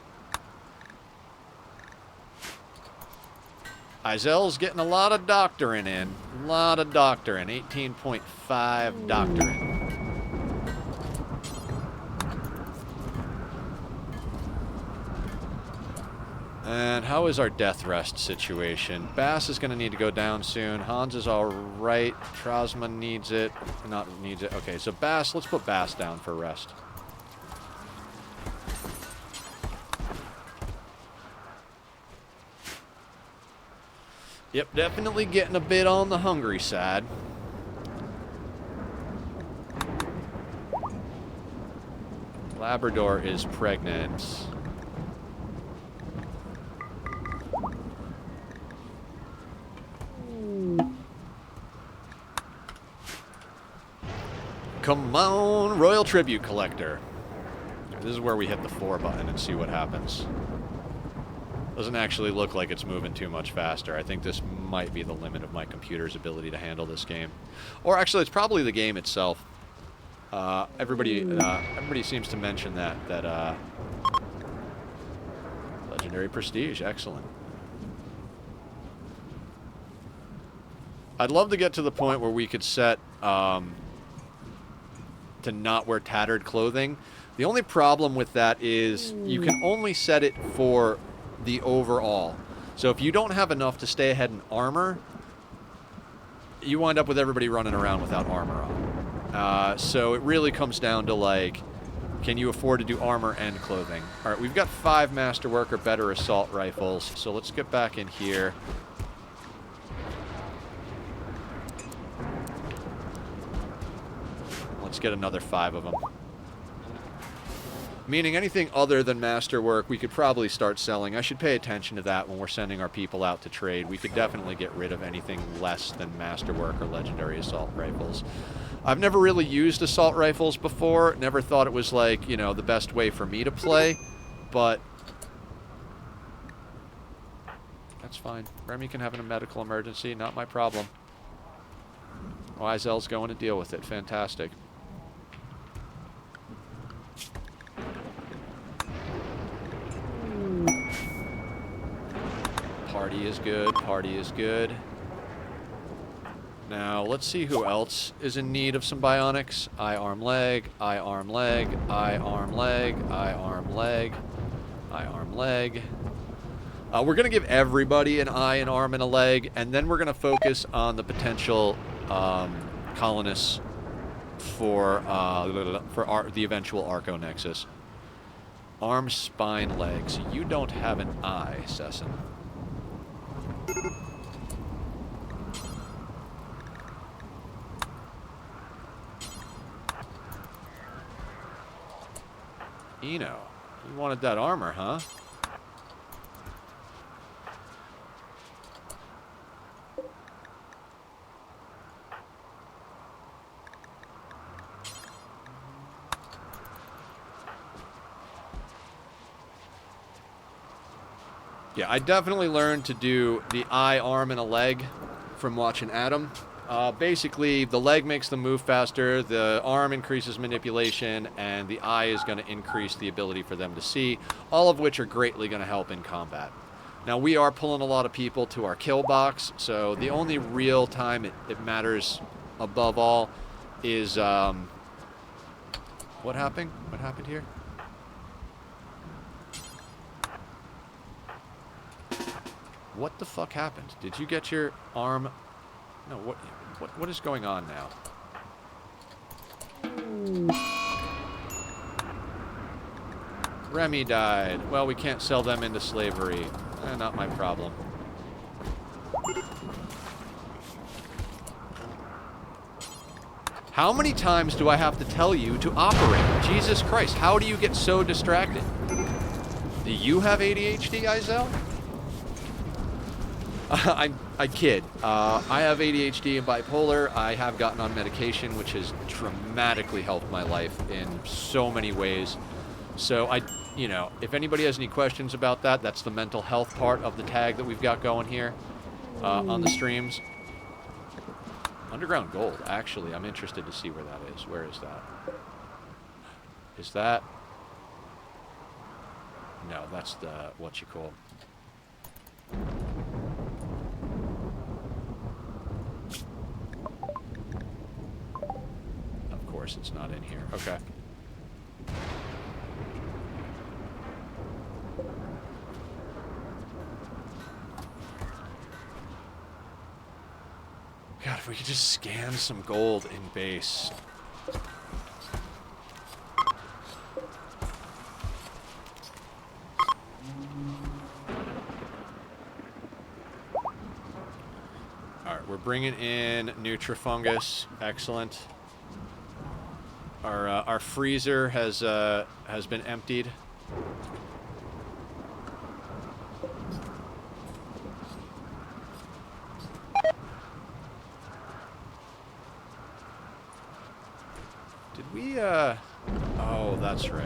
Izel's getting a lot of doctoring in. A lot of doctoring. 18.5 doctoring. And how is our death rest situation? Bass is going to need to go down soon. Hans is all right. Trosma needs it. Not needs it. Okay, so Bass, let's put Bass down for rest. Yep, definitely getting a bit on the hungry side. Labrador is pregnant. Come on, Royal Tribute Collector. This is where we hit the 4 button and see what happens. Doesn't actually look like it's moving too much faster. I think this might be the limit of my computer's ability to handle this game. Or actually, it's probably the game itself. Everybody seems to mention that Legendary Prestige, excellent. I'd love to get to the point where we could set to not wear tattered clothing. The only problem with that is you can only set it for the overall. So if you don't have enough to stay ahead in armor, you wind up with everybody running around without armor on. So it really comes down to, like, can you afford to do armor and clothing? All right, we've got 5 Masterwork or better assault rifles, so let's get back in here. Let's get another 5 of them. Meaning anything other than Masterwork, we could probably start selling. I should pay attention to that when we're sending our people out to trade. We could definitely get rid of anything less than Masterwork or Legendary Assault Rifles. I've never really used assault rifles before. Never thought it was, like, you know, the best way for me to play. But that's fine. Remy can have a medical emergency. Not my problem. Wizel's going to deal with it. Fantastic. Party is good. Party is good. Now, let's see who else is in need of some bionics. Eye, arm, leg. Eye, arm, leg. Eye, arm, leg. Eye, arm, leg. Eye, arm, leg. We're going to give everybody an eye, an arm, and a leg, and then we're going to focus on the potential colonists for the eventual Arco Nexus. Arm, spine, legs. You don't have an eye, Sesson. Eno, you wanted that armor, huh? Yeah, I definitely learned to do the eye, arm, and a leg from watching Adam. Basically, the leg makes them move faster, the arm increases manipulation, and the eye is going to increase the ability for them to see, all of which are greatly going to help in combat. Now, we are pulling a lot of people to our kill box, so the only real time it matters above all is... What happened? What happened here? What the fuck happened? Did you get your arm... No, what is going on now? Remy died. Well, we can't sell them into slavery. Not my problem. How many times do I have to tell you to operate? Jesus Christ, how do you get so distracted? Do you have ADHD, Izel? I kid. I have ADHD and bipolar. I have gotten on medication, which has dramatically helped my life in so many ways. So you know, if anybody has any questions about that, that's the mental health part of the tag that we've got going here on the streams. Underground gold, actually. I'm interested to see where that is. Where is that? Is that... No, that's the... what you call... Of course it's not in here. Okay. God, if we could just scan some gold in base. Alright, we're bringing in Nutrifungus. Excellent. Our freezer has been emptied. Oh, that's right.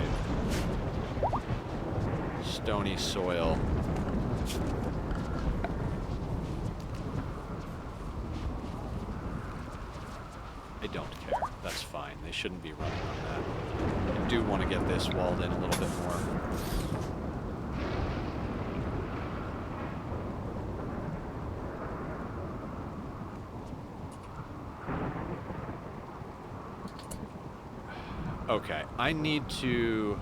Stony soil. I don't care. That's fine. They shouldn't be running on that. I do want to get this walled in a little bit more. Okay, I need to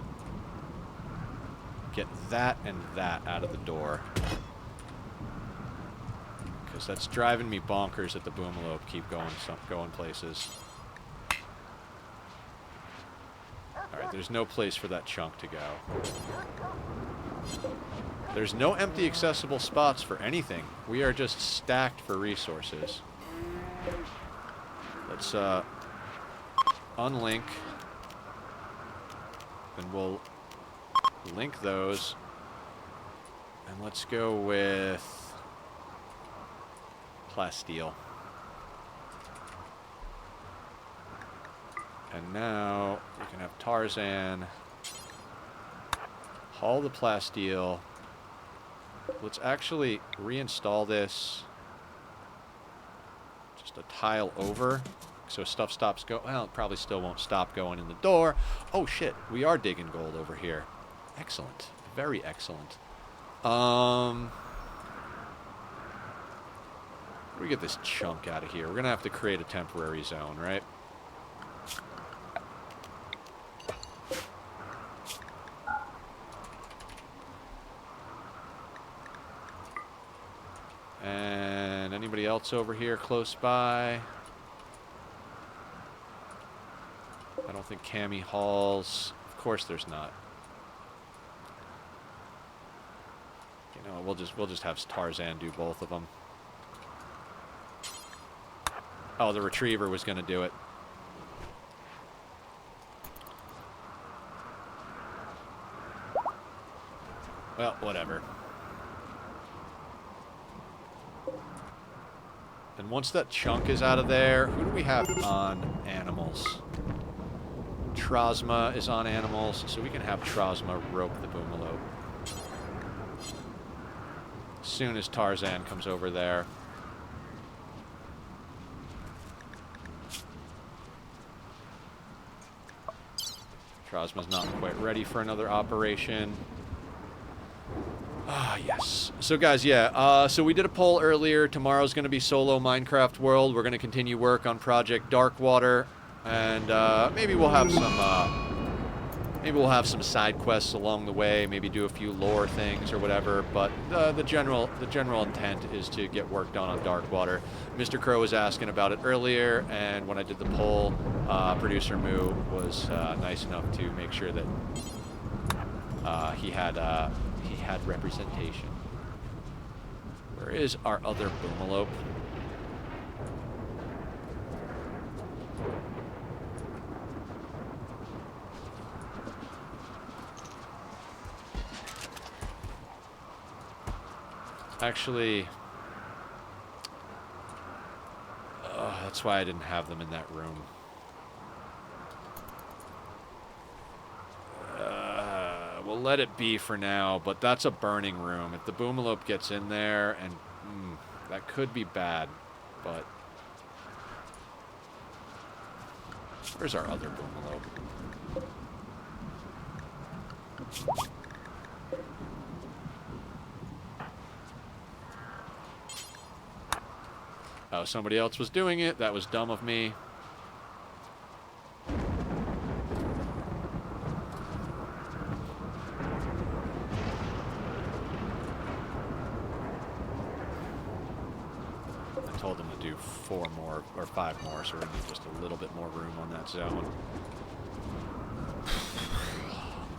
get that and that out of the door. Because that's driving me bonkers that the boomlope keep going places. Alright, there's no place for that chunk to go. There's no empty accessible spots for anything. We are just stacked for resources. Let's unlink. And we'll link those. And let's go with plasteel. And now we can have Tarzan haul the plasteel. Let's actually reinstall this just a tile over. So stuff stops going. Well, it probably still won't stop going in the door. Oh shit, we are digging gold over here. Excellent, very excellent. We get this chunk out of here. We're gonna have to create a temporary zone, right? else over here close by? I don't think Cammy hauls. Of course there's not. You know, we'll just have Tarzan do both of them. Oh, the retriever was going to do it. Well, whatever. And once that chunk is out of there, who do we have on animals? Trosma is on animals, so we can have Trosma rope the Boomalope. As soon as Tarzan comes over there. Trosma's not quite ready for another operation. Ah, yes. So, guys, yeah. So we did a poll earlier. Tomorrow's going to be solo Minecraft World. We're going to continue work on Project Darkwater, and maybe we'll have some side quests along the way. Maybe do a few lore things or whatever. But the general intent is to get work done on Darkwater. Mr. Crow was asking about it earlier, and when I did the poll, producer Moo was nice enough to make sure that he had representation. Where is our other Boomalope? Actually, that's why I didn't have them in that room. We'll let it be for now, but that's a burning room. If the Boomalope gets in there, and that could be bad, but... Where's our other Boomalope? Oh, somebody else was doing it. That was dumb of me. I told them to do 4 more, or 5 more, so we need just a little bit more room on that zone.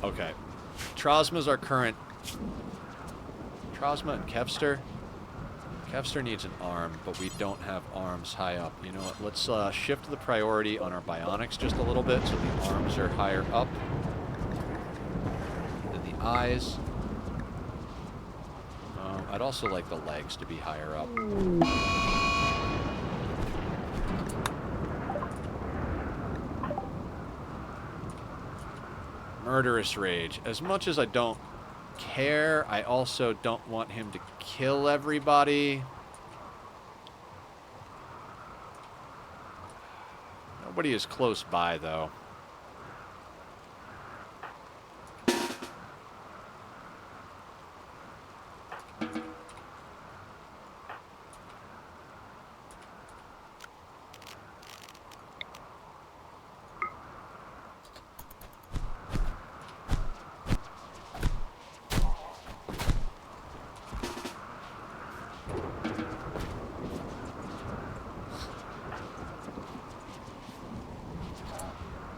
Okay. Trosma's our current... Trosma and Kevster? Kevster needs an arm, but we don't have arms high up. You know what? Let's shift the priority on our bionics just a little bit so the arms are higher up than the eyes. I'd also like the legs to be higher up. Murderous Rage. As much as I don't care, I also don't want him to kill everybody. Nobody is close by, though.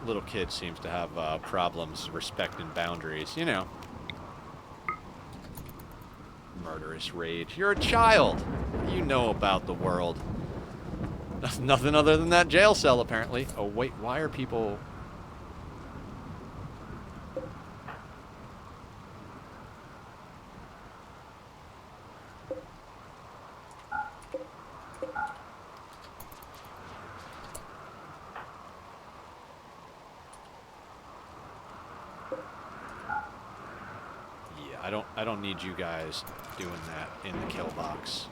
Little kid seems to have problems respecting boundaries, you know. Murderous Rage. You're a child. You know about the world. Nothing other than that jail cell, apparently. Oh, wait, why are people... I don't need you guys doing that in the kill box.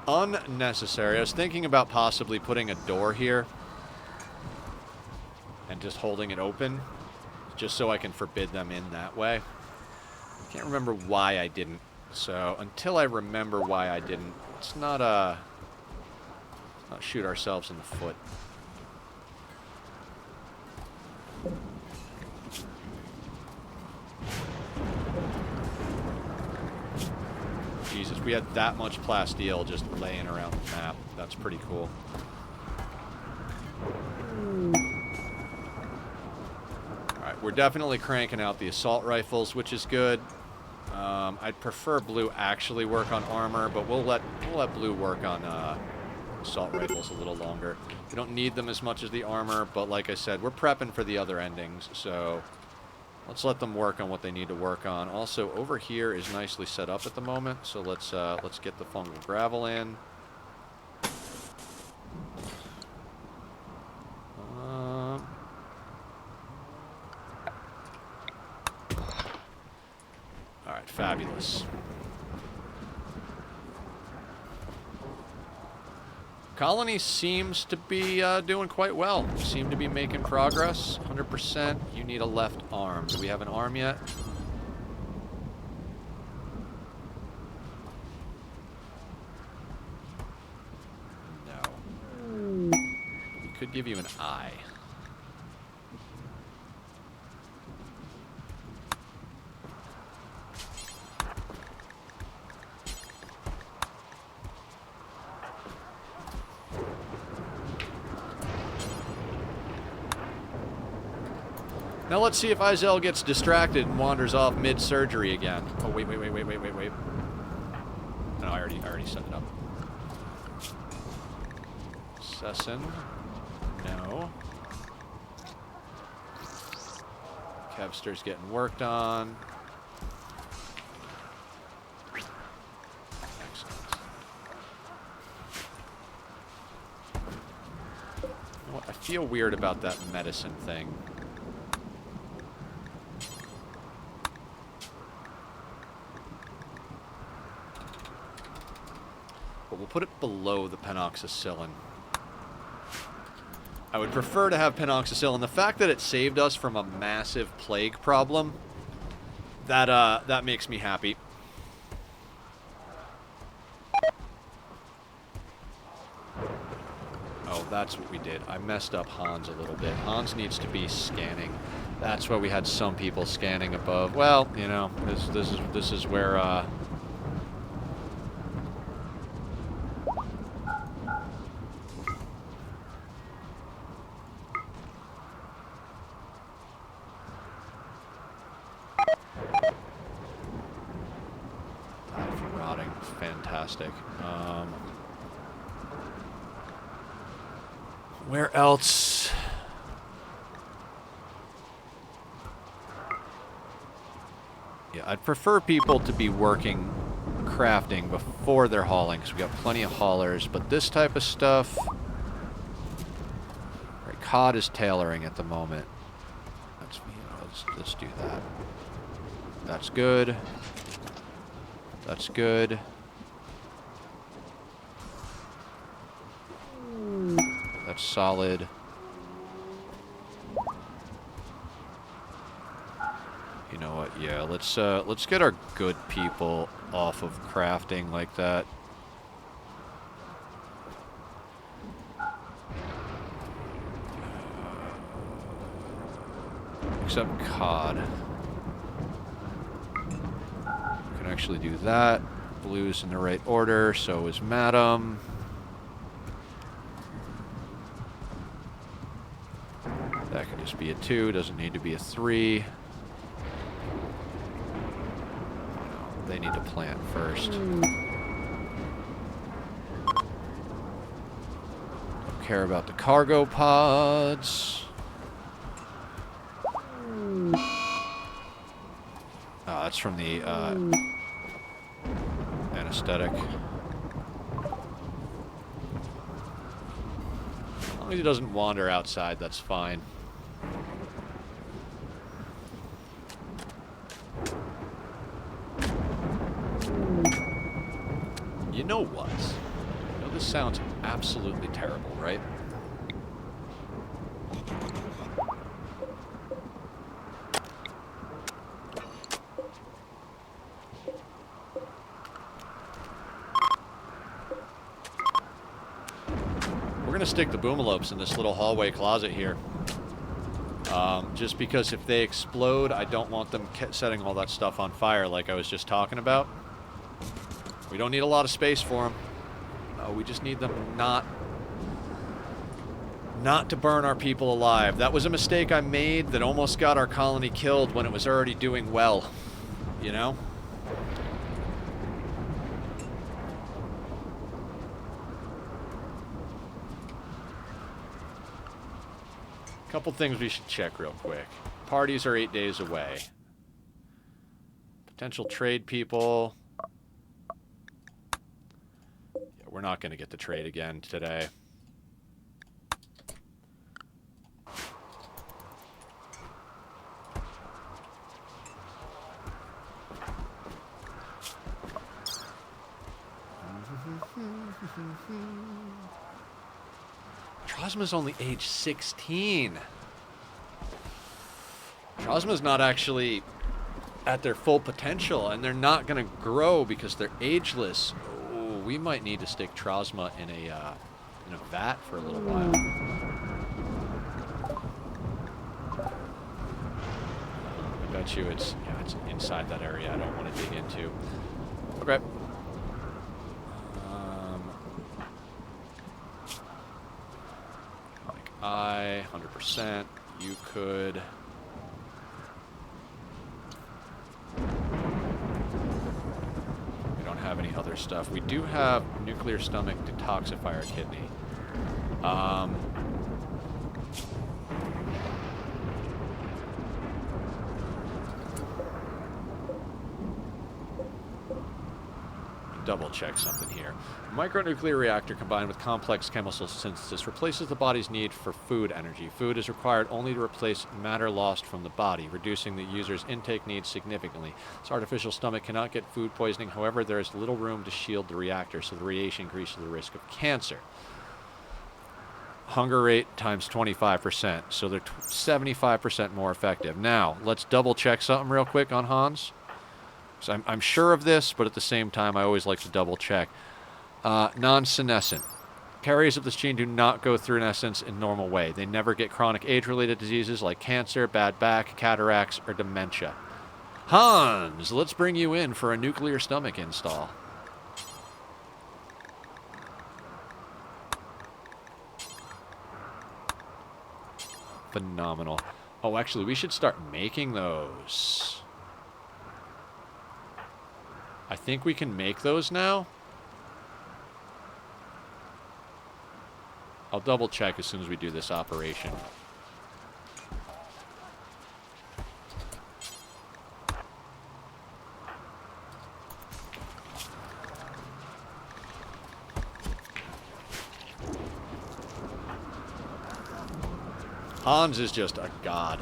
Unnecessary. I was thinking about possibly putting a door here and just holding it open just so I can forbid them in that way. I can't remember why I didn't. So until I remember why I didn't, let's not shoot ourselves in the foot. Jesus, we had that much plasteel just laying around the map. That's pretty cool. Alright, we're definitely cranking out the assault rifles, which is good. I'd prefer Blue actually work on armor, but we'll let Blue work on assault rifles a little longer. We don't need them as much as the armor, but like I said, we're prepping for the other endings, so let's let them work on what they need to work on. Also, over here is nicely set up at the moment, so let's get the fungal gravel in. All right, fabulous. Colony seems to be doing quite well. Seem to be making progress. 100%. You need a left arm. Do we have an arm yet? No. We could give you an eye. Now let's see if Izel gets distracted and wanders off mid-surgery again. Oh, wait. No, I already set it up. Sesson. No. Kevster's getting worked on. Excellent. You know what? I feel weird about that medicine thing. But we'll put it below the penoxycyllin. I would prefer to have penoxycyllin. The fact that it saved us from a massive plague problem, that makes me happy. Oh, that's what we did. I messed up Hans a little bit. Hans needs to be scanning. That's why we had some people scanning above. Well, you know, this is where fantastic. Where else? Yeah, I'd prefer people to be working crafting before they're hauling, because we got plenty of haulers, but this type of stuff... Right, COD is tailoring at the moment. Let's do that. That's good. That's good. That's solid. You know what? Yeah, let's get our good people off of crafting like that. Except COD. Can actually do that. Blue's in the right order, so is Madam. That can just be a 2, doesn't need to be a 3. No, they need to plant first. Don't care about the cargo pods. Oh, that's from the anesthetic. As long as he doesn't wander outside, that's fine. You know what? You know this sounds absolutely terrible, right? We're gonna stick the boomalopes in this little hallway closet here. Just because if they explode, I don't want them setting all that stuff on fire like I was just talking about. We don't need a lot of space for them. We just need them not to burn our people alive. That was a mistake I made that almost got our colony killed when it was already doing well. You know? Couple things we should check real quick. Parties are 8 days away. Potential trade people. Yeah, we're not going to get the trade again today. Trosma's only age 16. Trosma's not actually at their full potential, and they're not going to grow because they're ageless. Oh, we might need to stick Trosma in a vat for a little while. I bet you it's inside that area I don't want to dig into. Okay. I 100%. You could. We don't have any other stuff. We do have nuclear stomach detoxifier kidney. Double check something here. A micronuclear reactor combined with complex chemical synthesis replaces the body's need for food energy. Food is required only to replace matter lost from the body, reducing the user's intake needs significantly. This artificial stomach cannot get food poisoning. However, there is little room to shield the reactor, so the radiation increases the risk of cancer. Hunger rate times 25%, so they're 75% more effective. Now, let's double check something real quick on Hans. So I'm sure of this, but at the same time, I always like to double check. Non-senescent. Carriers of this gene do not go through senescence in normal way. They never get chronic age-related diseases like cancer, bad back, cataracts, or dementia. Hans, let's bring you in for a nuclear stomach install. Phenomenal. Oh, actually, we should start making those. I think we can make those now. I'll double check as soon as we do this operation. Hans is just a god.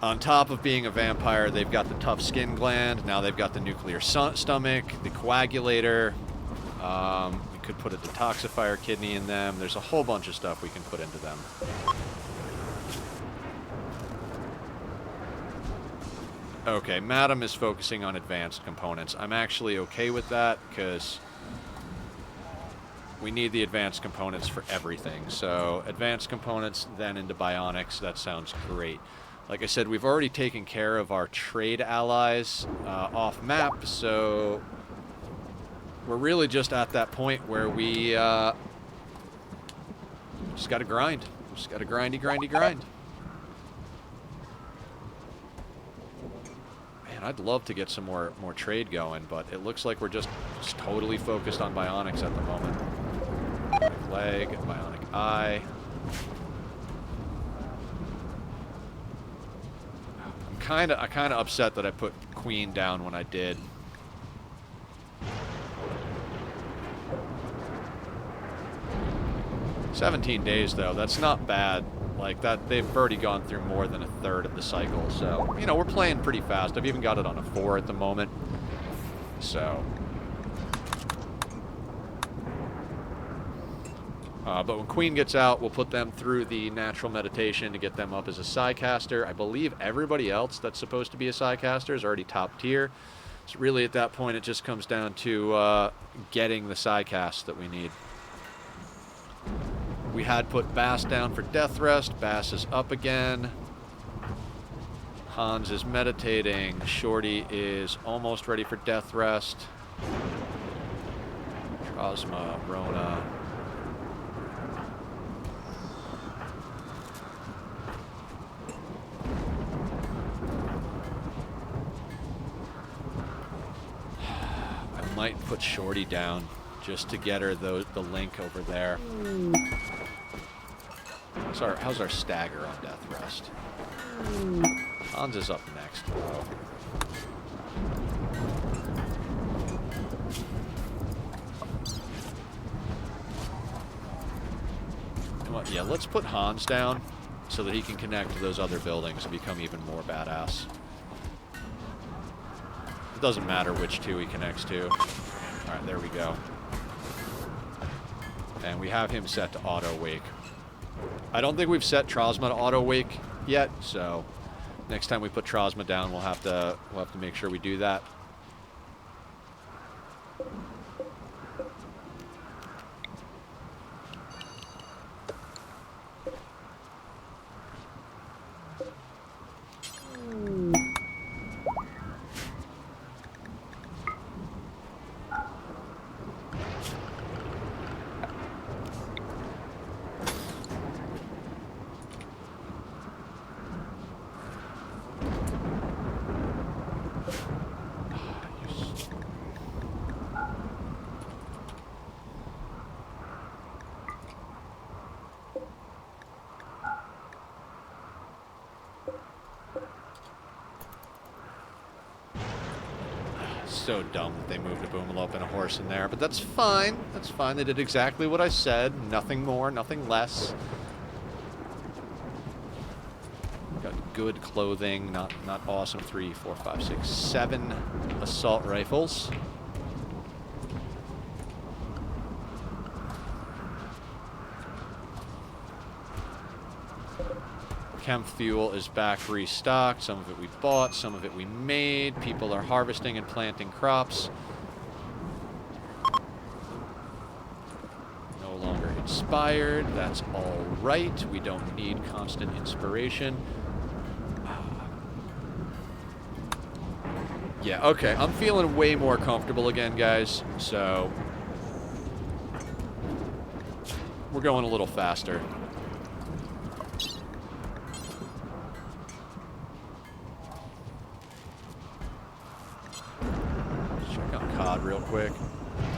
On top of being a vampire, they've got the tough skin gland. Now they've got the nuclear stomach, the coagulator. We could put a detoxifier kidney in them. There's a whole bunch of stuff we can put into them. Okay, Madam is focusing on advanced components. I'm actually okay with that because we need the advanced components for everything. So advanced components, then into bionics. That sounds great. Like I said, we've already taken care of our trade allies off map, so we're really just at that point where we just got to grind. Just got to grind. Man, I'd love to get some more trade going, but it looks like we're just totally focused on bionics at the moment. Bionic leg, bionic eye. I'm kind of upset that I put Queen down when I did. "17 days, though. That's not bad. Like that, they've already gone through more than a third of the cycle. So, you know, we're playing pretty fast. I've even got it on a 4 at the moment. So, but when Queen gets out, we'll put them through the natural meditation to get them up as a Psycaster. I believe everybody else that's supposed to be a Psycaster is already top tier. So really at that point, it just comes down to getting the Psycast that we need. We had put Bass down for death rest. Bass is up again. Hans is meditating. Shorty is almost ready for death rest. Trosma, Rona. I might put Shorty down just to get her the link over there. How's our stagger on death rest? Hans is up next. You know what? Yeah, let's put Hans down so that he can connect to those other buildings and become even more badass. It doesn't matter which two he connects to. Alright, there we go. And we have him set to auto-wake. I don't think we've set Trosma to auto-wake yet, so next time we put Trosma down, we'll have to make sure we do that. So dumb that they moved a Boomalope and a horse in there, but that's fine. That's fine. They did exactly what I said. Nothing more, nothing less. Got good clothing, not awesome. 3, 4, 5, 6, 7 assault rifles. Chem fuel is back restocked. Some of it we bought, some of it we made. People are harvesting and planting crops. No longer inspired. That's all right. We don't need constant inspiration. Yeah, okay. I'm feeling way more comfortable again, guys. So we're going a little faster. Real quick.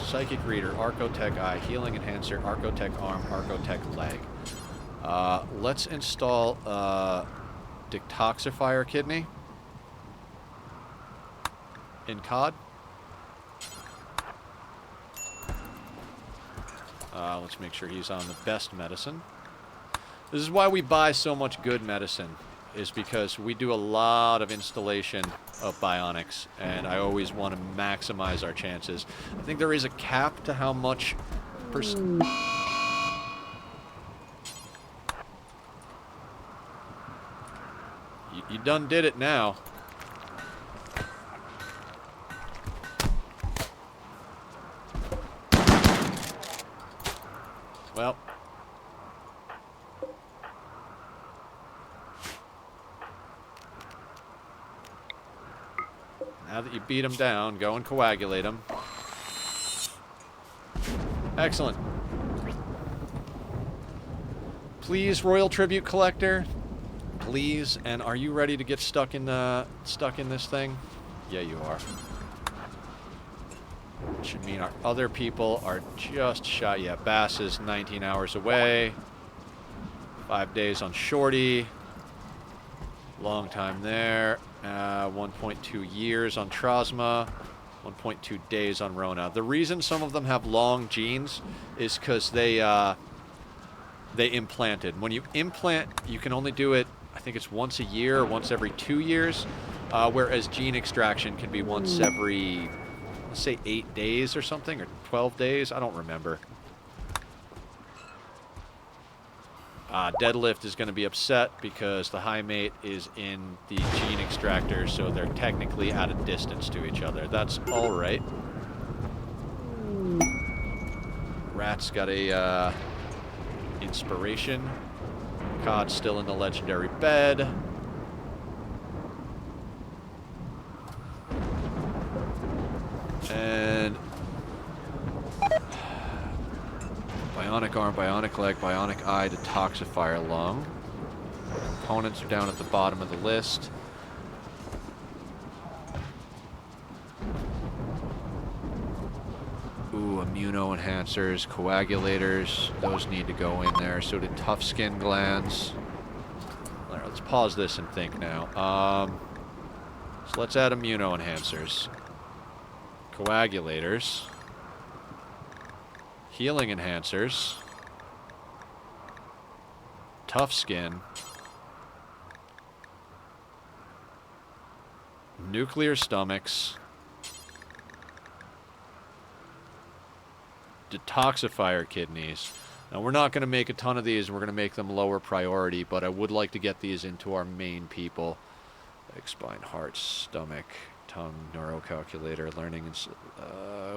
Psychic Reader, Archotech Eye, Healing Enhancer, Archotech Arm, Archotech Leg. Let's install Detoxifier Kidney in COD. Let's make sure he's on the best medicine. This is why we buy so much good medicine, is because we do a lot of installation of bionics, and I always want to maximize our chances. I think there is a cap to how much You done did it now. Well, now that you beat him down, go and coagulate him. Excellent. Please, Royal Tribute Collector. Please. And are you ready to get stuck in this thing? Yeah, you are. Which should mean our other people are just shot. Yeah, Bass is 19 hours away. 5 days on Shorty. Long time there. 1.2 years on Trosma. 1.2 days on Rona. The reason some of them have long genes is because they implanted. When you implant, you can only do it, I think it's once a year or once every 2 years, whereas gene extraction can be once every, let's say, 8 days or something, or 12 days. I don't remember. Deadlift is going to be upset because the high mate is in the gene extractor, so they're technically at a distance to each other. That's all right. Rat's got a inspiration. Cod's still in the legendary bed. Bionic arm, bionic leg, bionic eye, detoxifier lung. Components are down at the bottom of the list. Ooh, immuno-enhancers, coagulators, those need to go in there. So did tough skin glands. All right, let's pause this and think now. So let's add immuno-enhancers. Coagulators. Healing enhancers. Tough skin. Nuclear stomachs. Detoxifier kidneys. Now, we're not going to make a ton of these, and we're going to make them lower priority, but I would like to get these into our main people. Like spine, heart, stomach, tongue, neurocalculator, learning.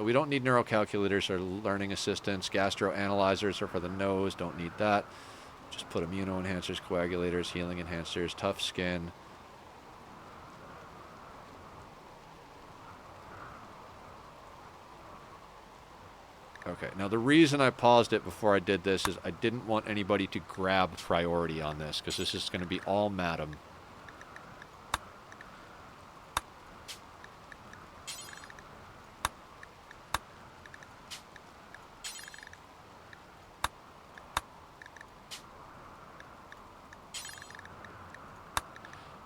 We don't need neurocalculators or learning assistants. Gastroanalyzers are for the nose. Don't need that. Just put immuno-enhancers, coagulators, healing enhancers, tough skin. Okay, now the reason I paused it before I did this is I didn't want anybody to grab priority on this, because this is going to be all madam.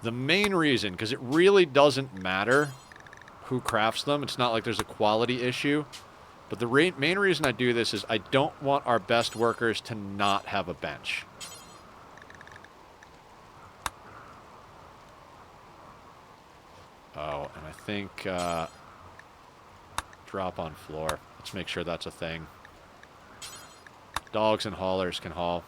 The main reason, because it really doesn't matter who crafts them, it's not like there's a quality issue. But the main reason I do this is I don't want our best workers to not have a bench. Oh, and I think drop on floor. Let's make sure that's a thing. Dogs and haulers can haul.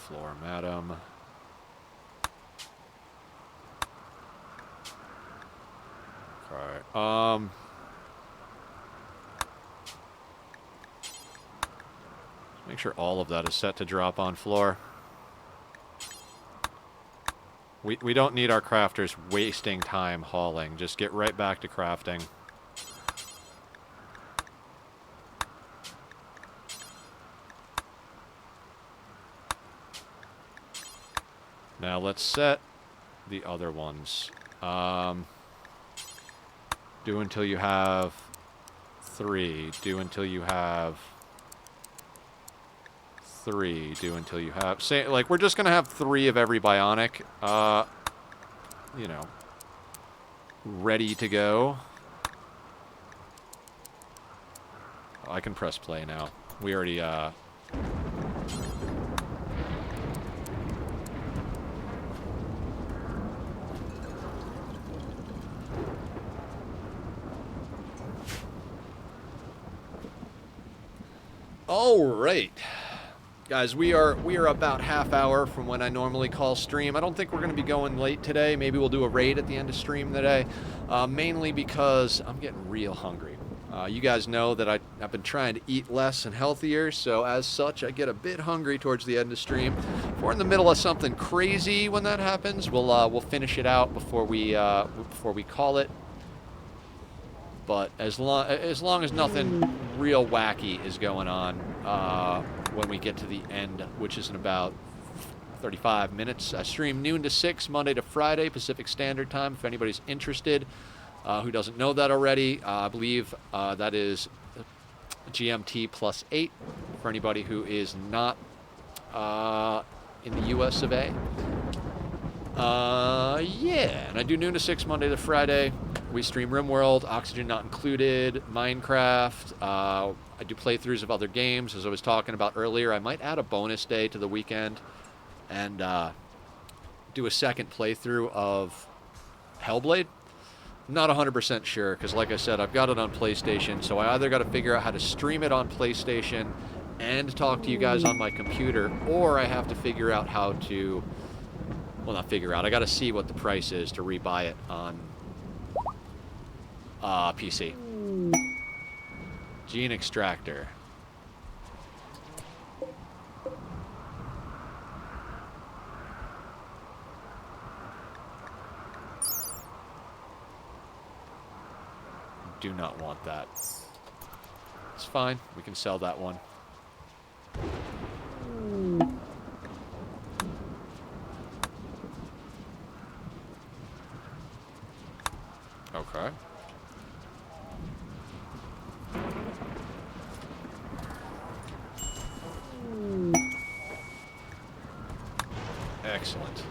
Floor, madam. Okay. Make sure all of that is set to drop on floor. We don't need our crafters wasting time hauling. Just get right back to crafting. Now let's set the other ones. Do until you have 3. Do until you have 3. Do until you have... Say, like, we're just going to have 3 of every bionic, you know, ready to go. I can press play now. We already, All right, guys, we are about half hour from when I normally call stream. I don't think we're going to be going late today. Maybe we'll do a raid at the end of stream today, mainly because I'm getting real hungry. You guys know that I've been trying to eat less and healthier, so as such, I get a bit hungry towards the end of stream. If we're in the middle of something crazy when that happens, we'll finish it out before we call it. But as long as nothing real wacky is going on when we get to the end, which is in about 35 minutes. I stream noon to 6, Monday to Friday, Pacific Standard Time, if anybody's interested. Who doesn't know that already, I believe that is GMT +8 for anybody who is not in the US of A. Yeah, and I do noon to 6, Monday to Friday. We stream RimWorld, Oxygen Not Included, Minecraft. I do playthroughs of other games, as I was talking about earlier. I might add a bonus day to the weekend and do a second playthrough of Hellblade. I'm not 100% sure, because like I said, I've got it on PlayStation, so I either got to figure out how to stream it on PlayStation and talk to you guys on my computer, or I have to figure out how to... Well, not figure out. I got to see what the price is to rebuy it on PC. Gene extractor. do not want that. It's fine. We can sell that one. Okay. Excellent.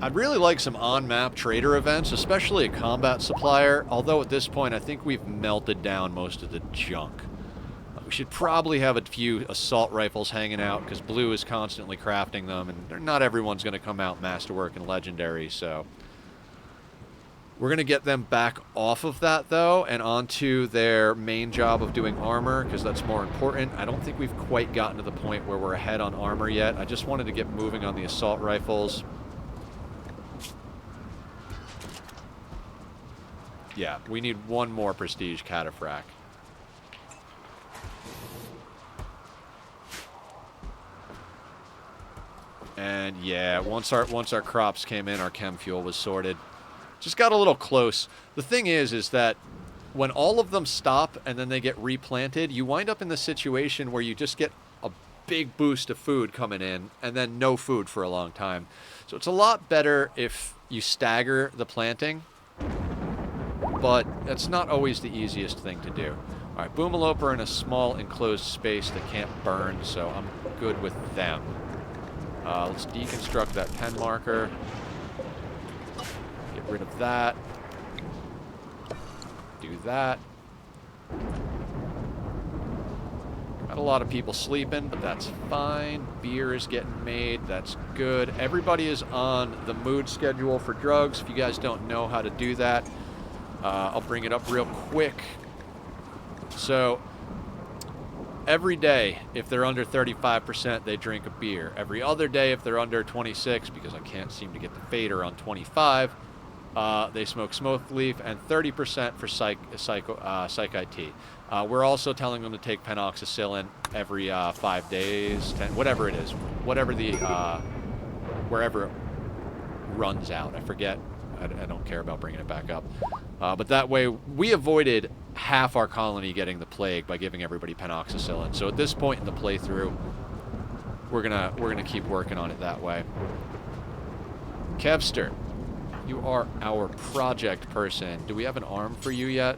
I'd really like some on-map trader events, especially a combat supplier, although at this point I think we've melted down most of the junk. We should probably have a few assault rifles hanging out, because Blue is constantly crafting them, and not everyone's going to come out Masterwork and Legendary, so... We're going to get them back off of that, though, and onto their main job of doing armor, because that's more important. I don't think we've quite gotten to the point where we're ahead on armor yet. I just wanted to get moving on the assault rifles. Yeah, we need one more prestige cataphract. And yeah, once our crops came in, our chem fuel was sorted. Just got a little close. The thing is that when all of them stop and then they get replanted, you wind up in the situation where you just get a big boost of food coming in and then no food for a long time. So it's a lot better if you stagger the planting, but that's not always the easiest thing to do. All right, Boomalope are in a small enclosed space that can't burn, so I'm good with them. Let's deconstruct that pen marker. Get rid of that. Do that. Got a lot of people sleeping, but that's fine. Beer is getting made. That's good. Everybody is on the mood schedule for drugs. If you guys don't know how to do that, I'll bring it up real quick. So, every day, if they're under 35%, they drink a beer. Every other day, if they're under 26, because I can't seem to get the fader on 25, they smoke smoke leaf, and 30% for psych IT. We're also telling them to take penoxycyllin every 5 days, 10, whatever it is, whatever the wherever it runs out. I forget. I don't care about bringing it back up. But that way, we avoided half our colony getting the plague by giving everybody penoxycyllin. So at this point in the playthrough, we're gonna keep working on it that way. Kevster, you are our project person. Do we have an arm for you yet?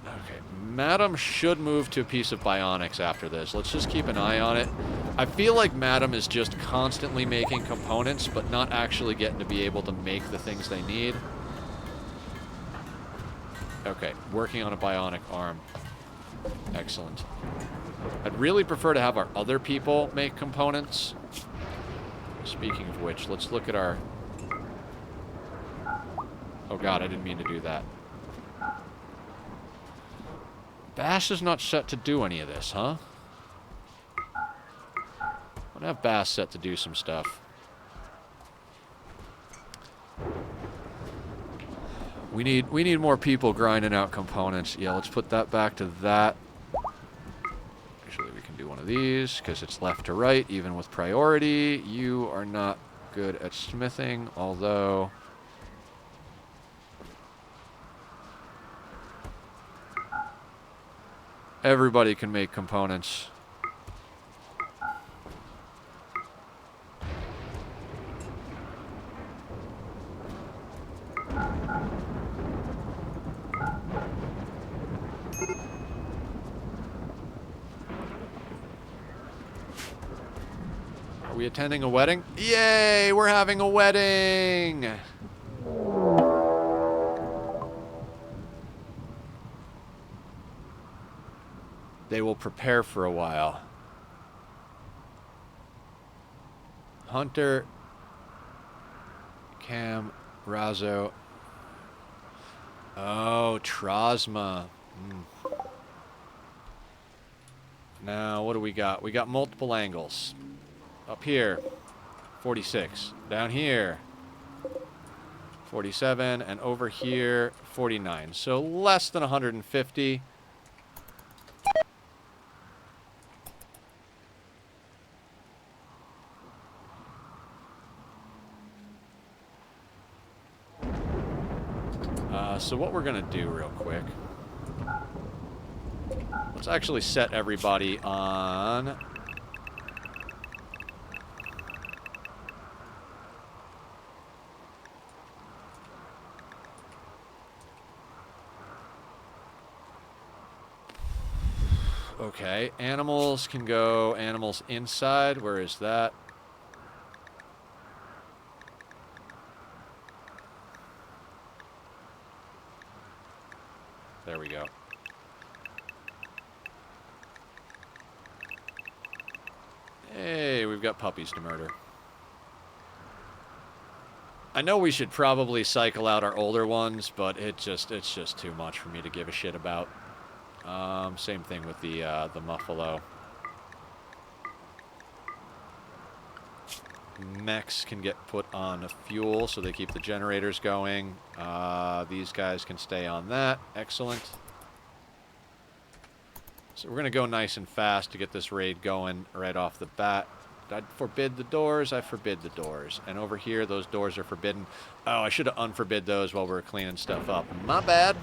Okay, Madam should move to a piece of bionics after this. Let's just keep an eye on it. I feel like Madam is just constantly making components, but not actually getting to be able to make the things they need. Okay, working on a bionic arm. Excellent. I'd really prefer to have our other people make components. Speaking of which, let's look at our... Oh god, I didn't mean to do that. Bass is not set to do any of this, huh? I'm gonna have Bass set to do some stuff. We need more people grinding out components. Yeah, let's put that back to that. Actually, we can do one of these, because it's left to right, even with priority. You are not good at smithing, although... everybody can make components. Are we attending a wedding? Yay! We're having a wedding! They will prepare for a while. Hunter, Cam, Razzo. Oh, Trosma. Now, what do we got? We got multiple angles. Up here, 46. Down here, 47. And over here, 49. So less than 150. So what we're going to do real quick, let's actually set everybody on... Okay, animals can go, animals inside. Where is that? There we go. Hey, we've got puppies to murder. I know we should probably cycle out our older ones, but it's just too much for me to give a shit about. Same thing with the Muffalo. Mechs can get put on fuel, so they keep the generators going. These guys can stay on that. Excellent. So we're going to go nice and fast to get this raid going right off the bat. Did I forbid the doors? I forbid the doors. And over here, those doors are forbidden. Oh, I should have unforbid those while we were cleaning stuff up. My bad.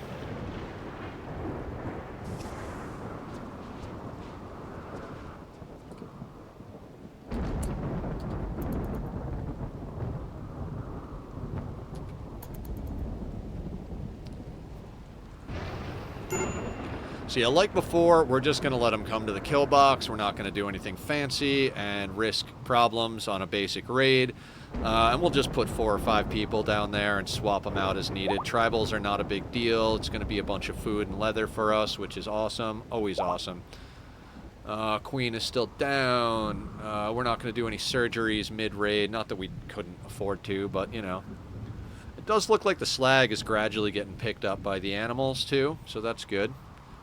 So yeah, like before, we're just going to let them come to the kill box. We're not going to do anything fancy and risk problems on a basic raid. And we'll just put 4 or 5 people down there and swap them out as needed. Tribals are not a big deal. It's going to be a bunch of food and leather for us, which is awesome. Always awesome. Queen is still down. We're not going to do any surgeries mid-raid. Not that we couldn't afford to, but, you know. It does look like the slag is gradually getting picked up by the animals, too, so that's good.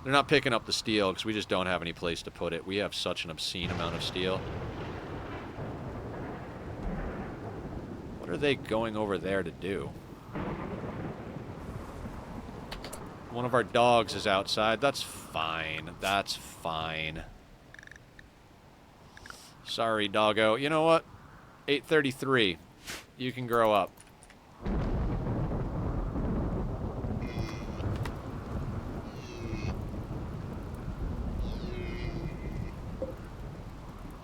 They're not picking up the steel because we just don't have any place to put it. We have such an obscene amount of steel. What are they going over there to do? One of our dogs is outside. That's fine. That's fine. Sorry, doggo. You know what? 8:33. You can grow up.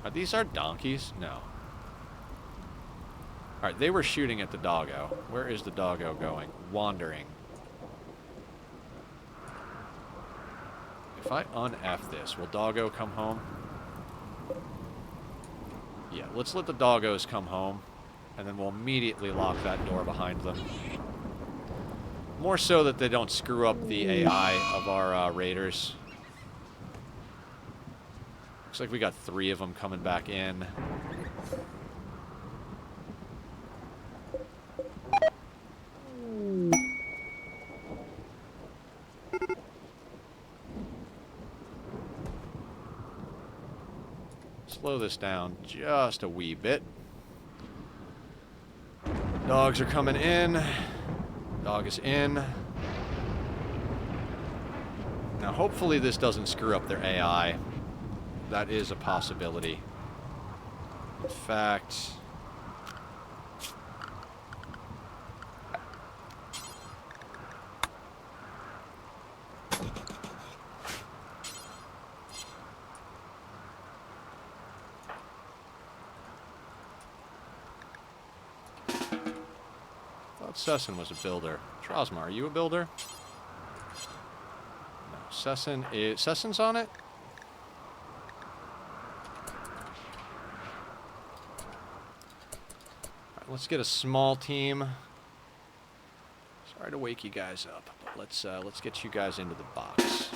Are these our donkeys? No. Alright, they were shooting at the doggo. Where is the doggo going? Wandering. If I un-F this, will doggo come home? Yeah, let's let the doggos come home, and then we'll immediately lock that door behind them. More so that they don't screw up the AI of our raiders. Looks like we got 3 of them coming back in. Slow this down just a wee bit. Dogs are coming in. Dog is in. Now hopefully this doesn't screw up their AI. That is a possibility. In fact... I thought Sesson was a builder. Trosma, are you a builder? No, Sesson is... Sesson's on it? Let's get a small team. Sorry to wake you guys up, but let's get you guys into the box.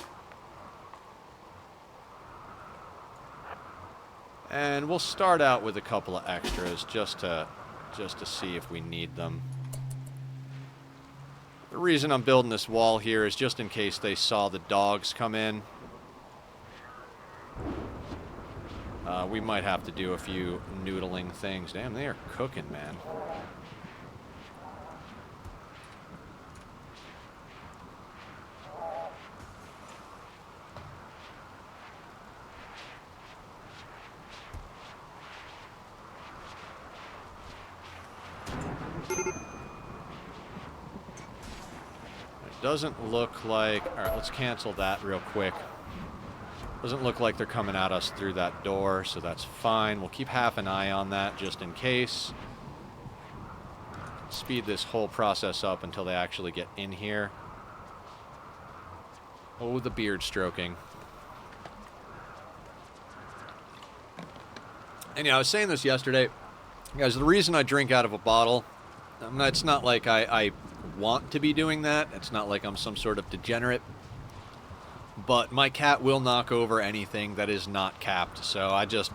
And we'll start out with a couple of extras just to see if we need them. The reason I'm building this wall here is just in case they saw the dogs come in. We might have to do a few noodling things. Damn, they are cooking, man. doesn't look like... Alright, let's cancel that real quick. Doesn't look like they're coming at us through that door, so that's fine. We'll keep half an eye on that just in case. Speed this whole process up until they actually get in here. Oh, the beard stroking. And yeah, I was saying this yesterday. Guys, the reason I drink out of a bottle, it's not like I want to be doing that. It's not like I'm some sort of degenerate. But my cat will knock over anything that is not capped. So I just...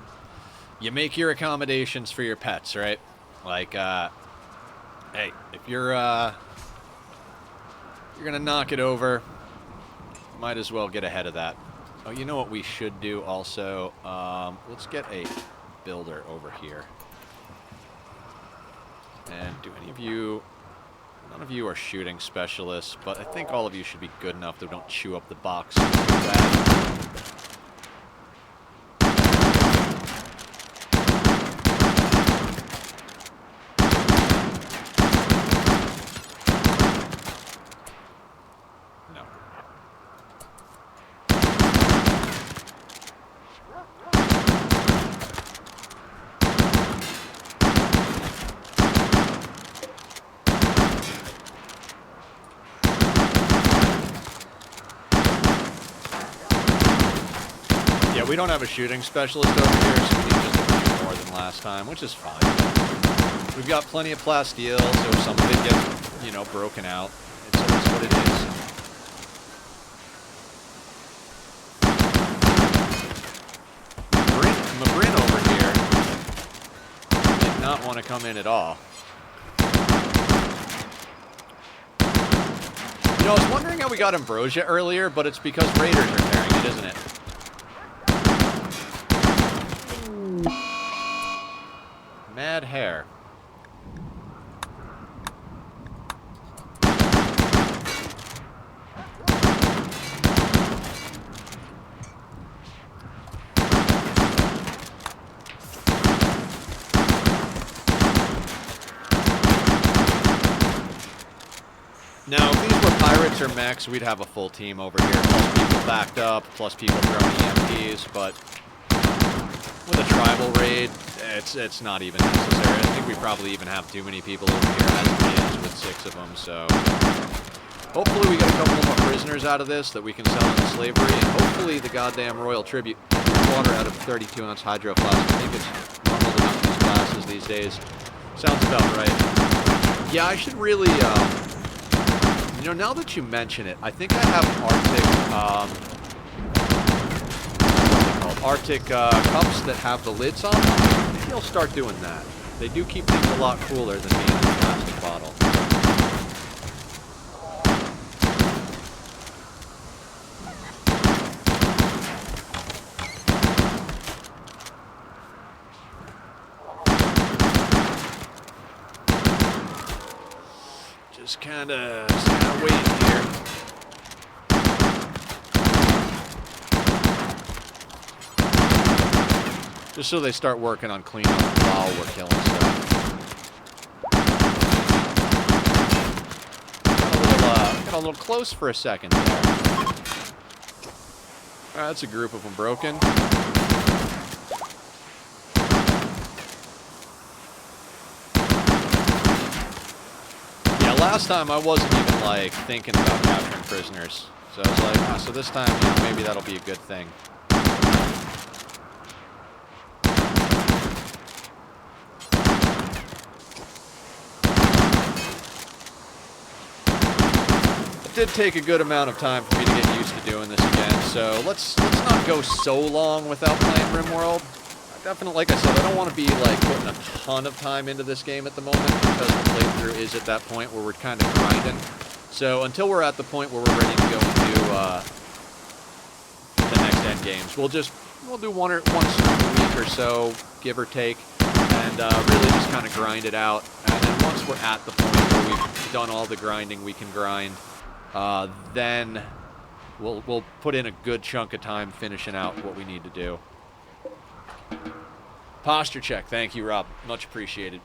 You make your accommodations for your pets, right? Like, hey, if you're gonna knock it over, might as well get ahead of that. Oh, you know what we should do also? Let's get a builder over here. And do any of you... None of you are shooting specialists, but I think all of you should be good enough that don't chew up the box too bad. We don't have a shooting specialist over here, so we need just a few more than last time, which is fine. We've got plenty of plasteel, so if some of it gets, you know, broken out, it's what it is. Mabrin over here did not want to come in at all. You know, I was wondering how we got Ambrosia earlier, but it's because Raiders are carrying it, isn't it? Mad hair. Now, if these were pirates or mechs, we'd have a full team over here, plus people backed up, plus people throwing EMPs, but with a tribal raid, it's not even necessary. I think we probably even have too many people over here as it is with 6 of them, so... Hopefully we get a couple more prisoners out of this that we can sell into slavery, and hopefully the goddamn royal tribute water out of a 32-ounce hydro flask. I think it's normal to have these glasses these days. Sounds about right. Yeah, I should really, you know, now that you mention it, I think I have Arctic cups that have the lids on them. Maybe I'll start doing that. They do keep things a lot cooler than being in a plastic bottle. Just kind of waiting here. Just so they start working on cleanup while we're killing stuff. Got a little close for a second there. Alright, that's a group of them broken. Yeah, last time I wasn't even, like, thinking about capturing prisoners. So I was like, ah, so this time, you know, maybe that'll be a good thing. It did take a good amount of time for me to get used to doing this again, so let's not go so long without playing RimWorld. Definitely, like I said, I don't want to be like putting a ton of time into this game at the moment because the playthrough is at that point where we're kind of grinding. So until we're at the point where we're ready to go into the next end games, we'll do once a week or so, give or take, and really just kind of grind it out. And then once we're at the point where we've done all the grinding we can grind, then we'll put in a good chunk of time finishing out what we need to do. Posture check. Thank you, Rob. Much appreciated.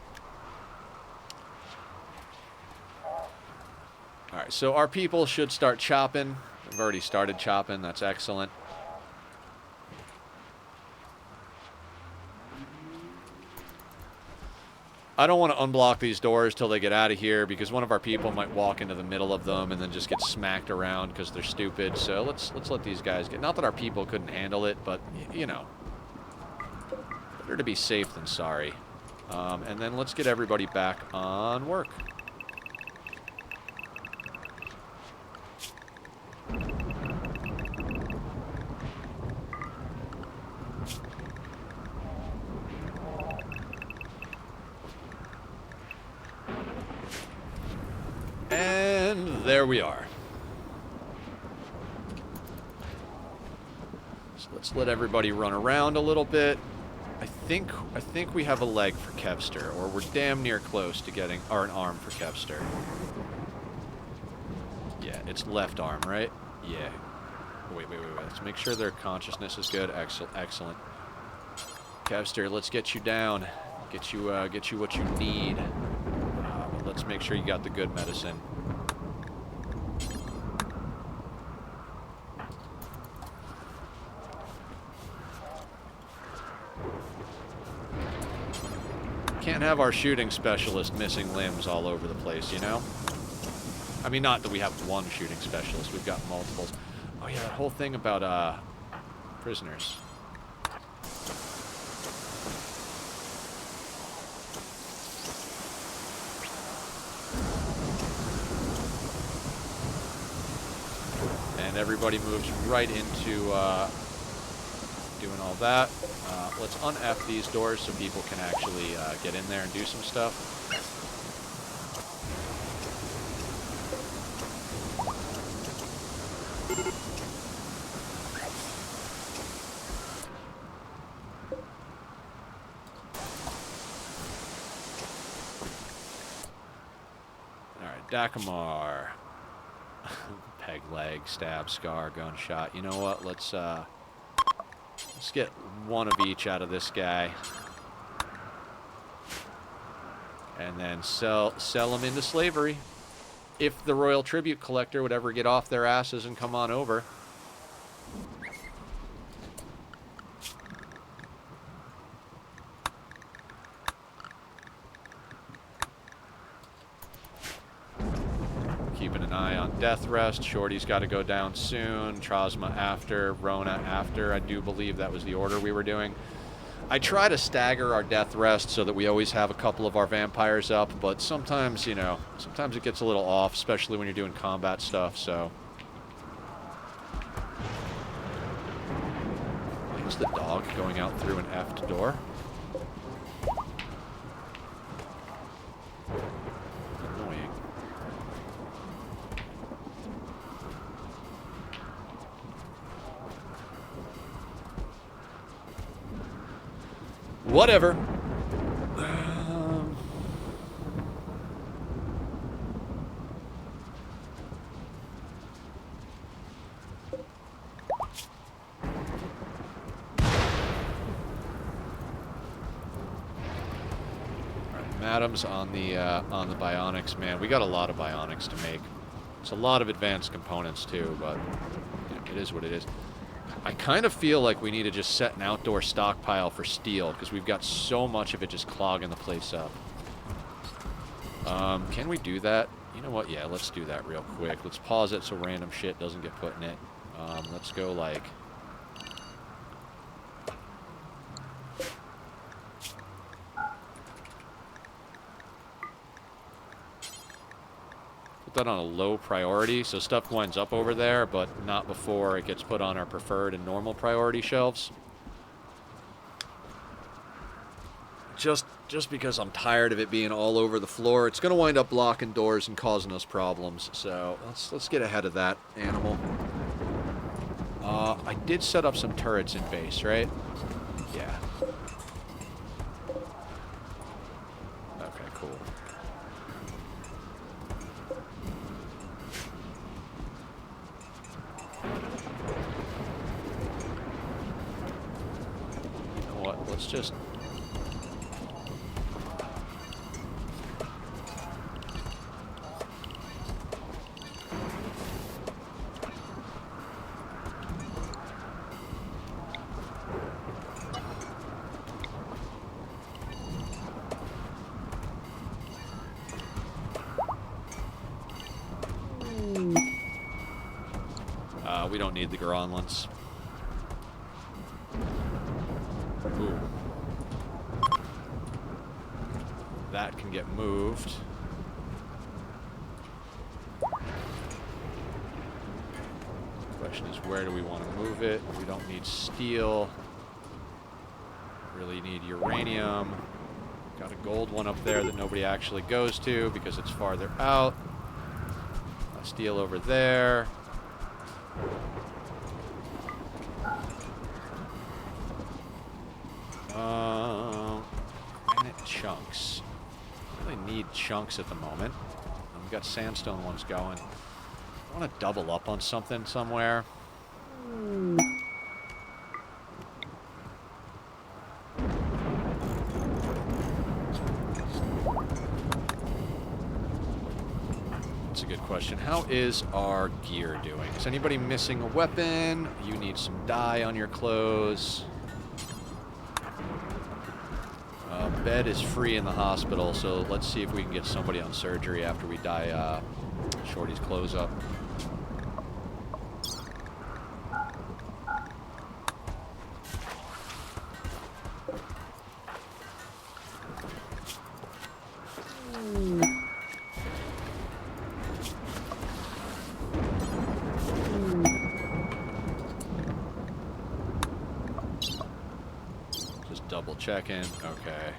Alright, Alright, so our people should start chopping. We've already started chopping. That's excellent. I don't want to unblock these doors till they get out of here because one of our people might walk into the middle of them and then just get smacked around because they're stupid. So let's let these guys get... Not that our people couldn't handle it, but, you know. Better to be safe than sorry. And then let's get everybody back on work. And there we are. So let's let everybody run around a little bit. I think we have a leg for Kevster, or we're damn near close to getting, or an arm for Kevster. Yeah, it's left arm, right? Yeah. Wait. Let's make sure their consciousness is good. Excellent. Kevster, let's get you down. Get you what you need. Let's make sure you got the good medicine. Can't have our shooting specialist missing limbs all over the place, you know? I mean, not that we have one shooting specialist. We've got multiples. Oh, yeah, that whole thing about, prisoners. And everybody moves right into, doing all that. Let's un-F these doors so people can actually get in there and do some stuff. Alright, Dakamar. Peg leg, stab, scar, gunshot. You know what? Let's get one of each out of this guy. And then sell them into slavery. If the Royal Tribute Collector would ever get off their asses and come on over. Keeping an eye on Death Rest. Shorty's got to go down soon. Trosma after. Rona after. I do believe that was the order we were doing. I try to stagger our Death Rest so that we always have a couple of our vampires up, but sometimes, you know, sometimes it gets a little off, especially when you're doing combat stuff, so. Is the dog going out through an F'd door? Annoying. Whatever. Madam's on the bionics, man. We got a lot of bionics to make. It's a lot of advanced components too, but you know, it is what it is. I kind of feel like we need to just set an outdoor stockpile for steel, because we've got so much of it just clogging the place up. Can we do that? You know what? Yeah, let's do that real quick. Let's pause it so random shit doesn't get put in it. Let's go like... that on a low priority, so stuff winds up over there, but not before it gets put on our preferred and normal priority shelves. Just because I'm tired of it being all over the floor. It's going to wind up blocking doors and causing us problems, so let's get ahead of that animal. I did set up some turrets in base, right? Yeah. Okay, cool. Let's just... We don't need the Gronlins. Ooh. That can get moved. Question is, where do we want to move it? We don't need steel. Really need uranium. Got a gold one up there that nobody actually goes to because it's farther out. Steel over there. Granite chunks. Really need chunks at the moment. We've got sandstone ones going. I want to double up on something somewhere. That's a good question. How is our gear doing? Is anybody missing a weapon? You need some dye on your clothes. Bed is free in the hospital, so let's see if we can get somebody on surgery after we dye Shorty's clothes up. Just double checking. Okay.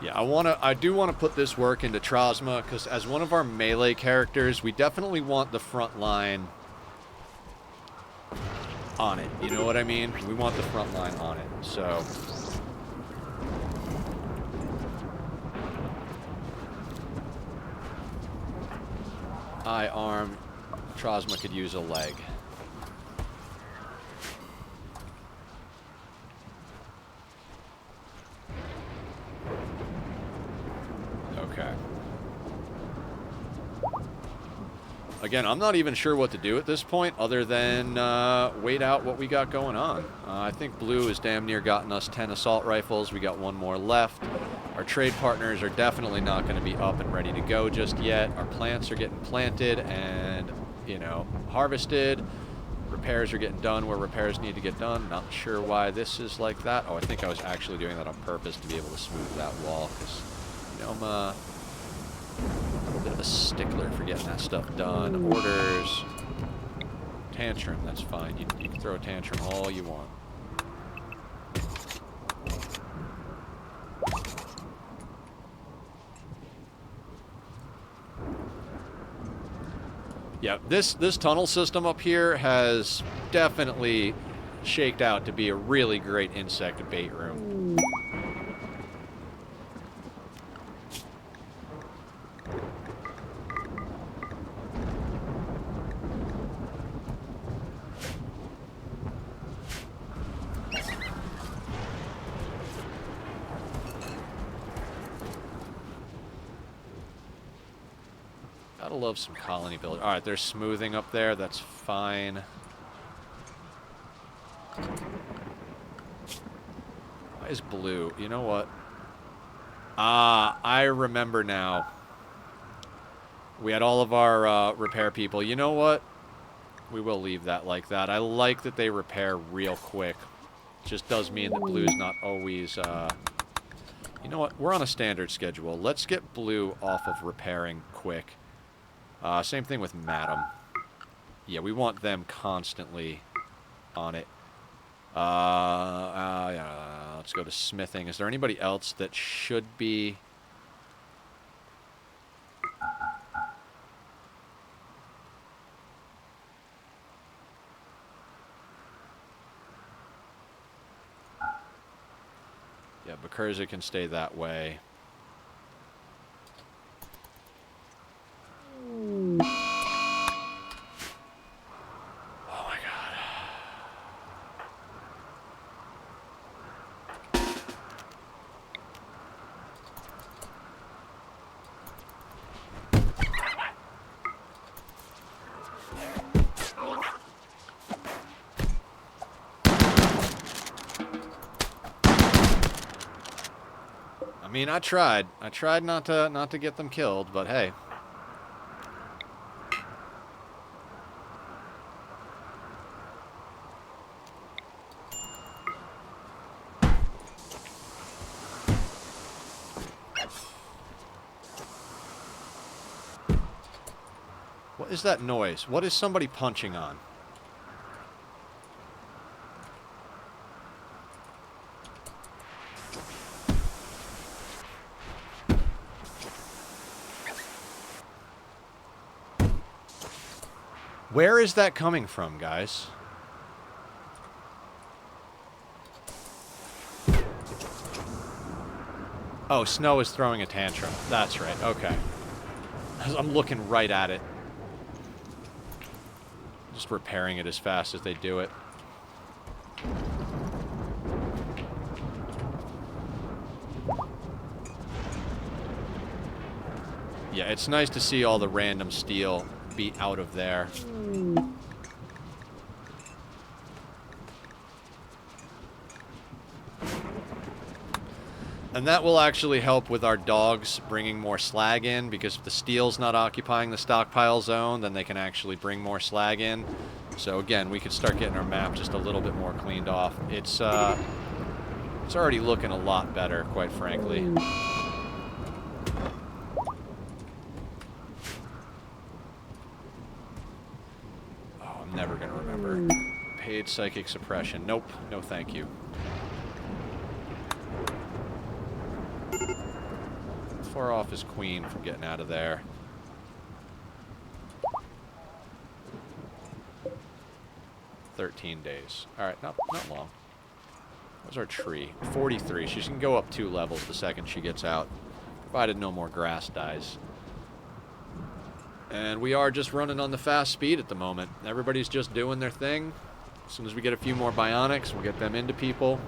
Yeah, I do want to put this work into Trosma, because as one of our melee characters, we definitely want the front line on it. You know what I mean? We want the front line on it, so... Eye, arm, Trosma could use a leg. Okay. Again, I'm not even sure what to do at this point other than wait out what we got going on. I think blue has damn near gotten us 10 assault rifles. We got one more left. Our trade partners are definitely not going to be up and ready to go just yet. Our plants are getting planted and, you know, harvested. Repairs are getting done where repairs need to get done. Not sure why this is like that. Oh, I think I was actually doing that on purpose to be able to smooth that wall because, you know, I'm a little bit of a stickler for getting that stuff done. Orders. Tantrum, that's fine. You can throw a tantrum all you want. Yeah, this tunnel system up here has definitely shaked out to be a really great insect bait room. Gotta love some colony building. Alright, they're smoothing up there. That's fine. Why is blue? You know what? Ah, I remember now. We had all of our repair people. You know what? We will leave that like that. I like that they repair real quick. Just does mean that blue is not always... You know what? We're on a standard schedule. Let's get blue off of repairing quick. Same thing with Madam. Yeah, we want them constantly on it. Yeah, let's go to smithing. Is there anybody else that should be... Yeah, Bakurza can stay that way. mean, I tried. I tried not to get them killed, but hey. What is that noise? What is somebody punching on? Where is that coming from, guys? Oh, Snow is throwing a tantrum. That's right. Okay. I'm looking right at it. Just repairing it as fast as they do it. Yeah, it's nice to see all the random steel be out of there. And that will actually help with our dogs bringing more slag in, because if the steel's not occupying the stockpile zone, then they can actually bring more slag in. So again, we could start getting our map just a little bit more cleaned off. It's already looking a lot better, quite frankly. Oh, I'm never gonna remember. Paid psychic suppression. Nope. No thank you. How far off is Queen from getting out of there? 13 days. Alright, not long. Where's our tree? 43. She can go up 2 levels the second she gets out, provided no more grass dies. And we are just running on the fast speed at the moment. Everybody's just doing their thing. As soon as we get a few more bionics, we'll get them into people.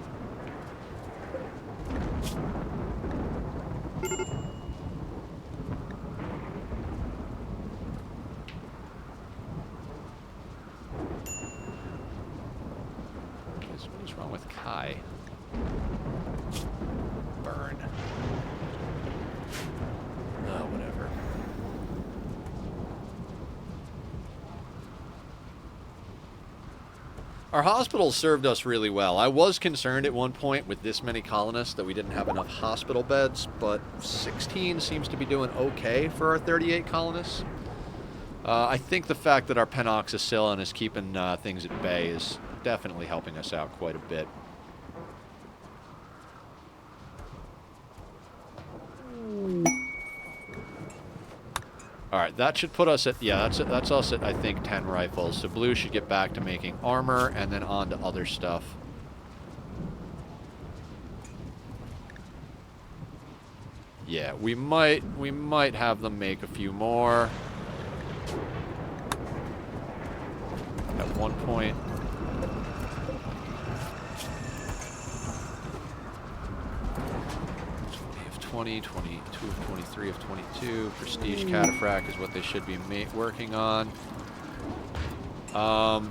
What is wrong with Kai? Burn. Oh, whatever. Our hospital served us really well. I was concerned at one point with this many colonists that we didn't have enough hospital beds, but 16 seems to be doing okay for our 38 colonists. I think the fact that our penoxycyllin is keeping things at bay is definitely helping us out quite a bit. Alright, that should put us at, yeah, that's us at, I think, 10 rifles. So Blue should get back to making armor and then on to other stuff. Yeah, we might have them make a few more. At one point. 20, 22 of 23 of 22. Prestige Cataphract is what they should be working on. All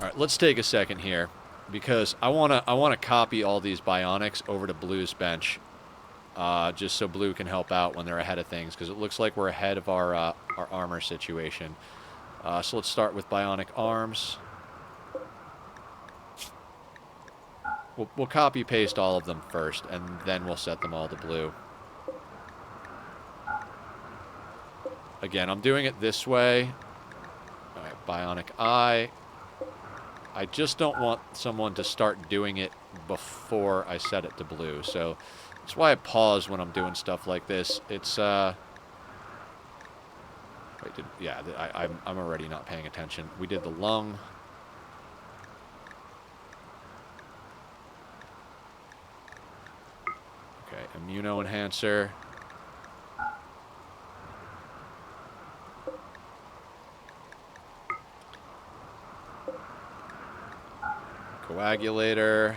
right, let's take a second here, because I wanna copy all these bionics over to Blue's bench, just so Blue can help out when they're ahead of things, because it looks like we're ahead of our armor situation. So let's start with bionic arms. We'll copy paste all of them first, and then we'll set them all to Blue. Again, I'm doing it this way. All right, bionic eye. I just don't want someone to start doing it before I set it to Blue. So that's why I pause when I'm doing stuff like this. It's wait, I'm already not paying attention. We did the lung. Okay, immuno enhancer. Coagulator.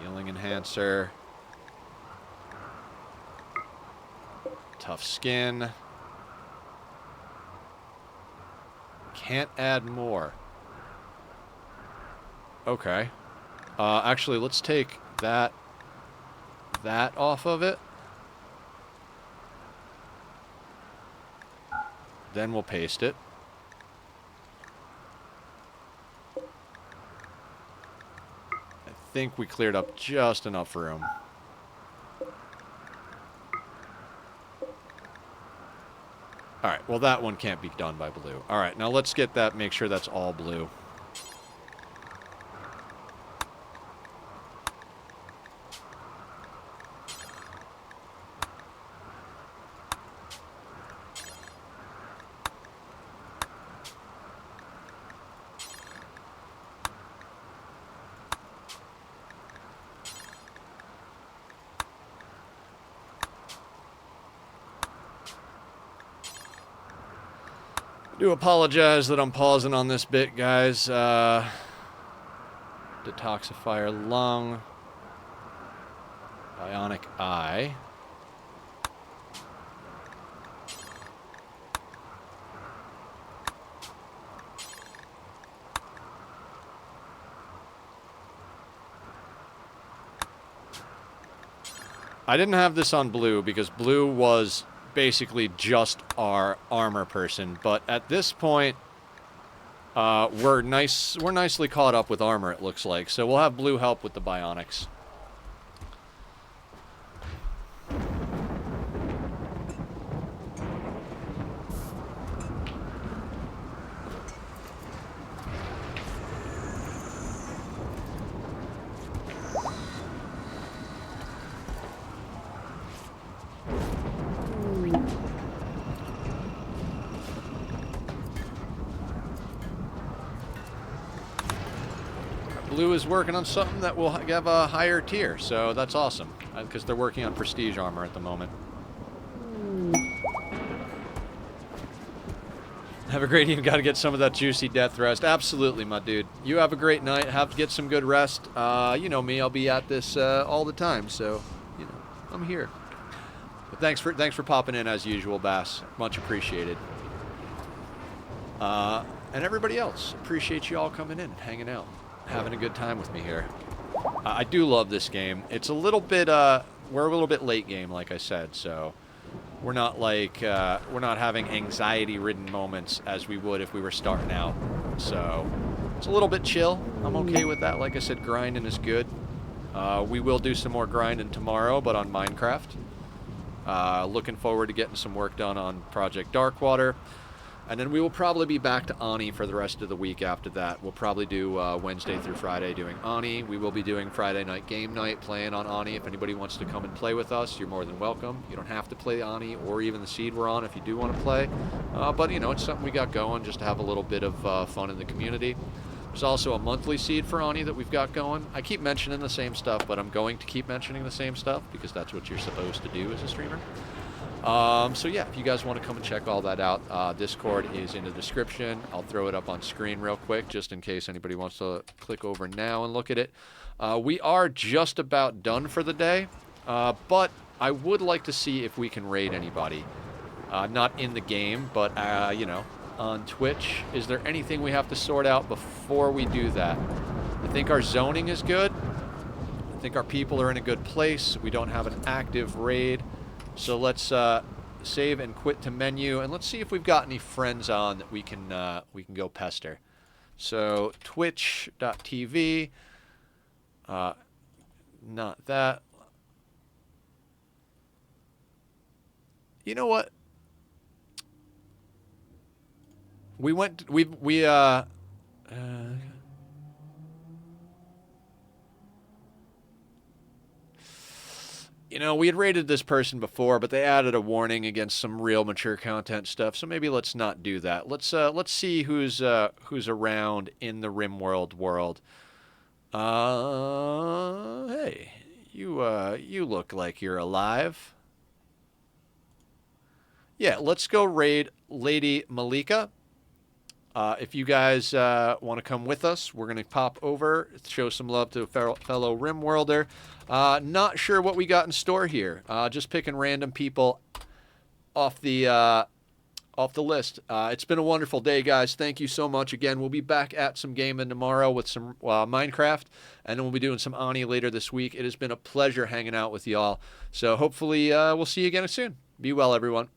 Healing enhancer. Tough skin. Can't add more. Okay. Actually, let's take that off of it. Then we'll paste it. I think we cleared up just enough room. Alright, well that one can't be done by blue. Alright, now let's get that, make sure that's all blue. I do apologize that I'm pausing on this bit, guys. Detoxifier lung. Bionic eye. I didn't have this on blue because blue was basically just our armor person, but at this point we're nicely caught up with armor, it looks like, so we'll have blue help with the bionics. Blue is working on something that will have a higher tier, so that's awesome, because they're working on prestige armor at the moment. Have a great evening. Got to get some of that juicy death rest. Absolutely, my dude. You have a great night. Get some good rest. You know me. I'll be at this all the time, so you know I'm here. But thanks for popping in as usual, Bass. Much appreciated. And everybody else, appreciate you all coming in and hanging out, having a good time with me here. I do love this game. It's a little bit we're a little bit late game, like I said, so we're not like we're not having anxiety-ridden moments as we would if we were starting out. So it's a little bit chill. I'm okay with that. Like I said, grinding is good. We will do some more grinding tomorrow, but on Minecraft. Looking forward to getting some work done on Project Darkwater. And then we will probably be back to Ani for the rest of the week after that. We'll probably do Wednesday through Friday doing Ani. We will be doing Friday night game night playing on Ani. If anybody wants to come and play with us, you're more than welcome. You don't have to play Ani or even the seed we're on if you do want to play. But, you know, it's something we got going just to have a little bit of fun in the community. There's also a monthly seed for Ani that we've got going. I keep mentioning the same stuff, but I'm going to keep mentioning the same stuff because that's what you're supposed to do as a streamer. So yeah, if you guys want to come and check all that out, Discord is in the description. I'll throw it up on screen real quick just in case anybody wants to click over now and look at it. We are just about done for the day, but I would like to see if we can raid anybody. Not in the game, but, you know, on Twitch. Is there anything we have to sort out before we do that? I think our zoning is good. I think our people are in a good place. We don't have an active raid. So let's save and quit to menu, and let's see if we've got any friends on that we can go pester. So twitch.tv, not that. You know what? You know, we had rated this person before, but they added a warning against some real mature content stuff, so maybe let's not do that. Let's see who's around in the RimWorld world. Hey, you look like you're alive. Yeah, let's go raid Lady Malika. If you guys want to come with us, we're going to pop over, show some love to a fellow RimWorlder. Not sure what we got in store here. Just picking random people off the off the list. It's been a wonderful day, guys. Thank you so much. Again, we'll be back at some gaming tomorrow with some Minecraft, and then we'll be doing some Ani later this week. It has been a pleasure hanging out with y'all. So hopefully we'll see you again soon. Be well, everyone.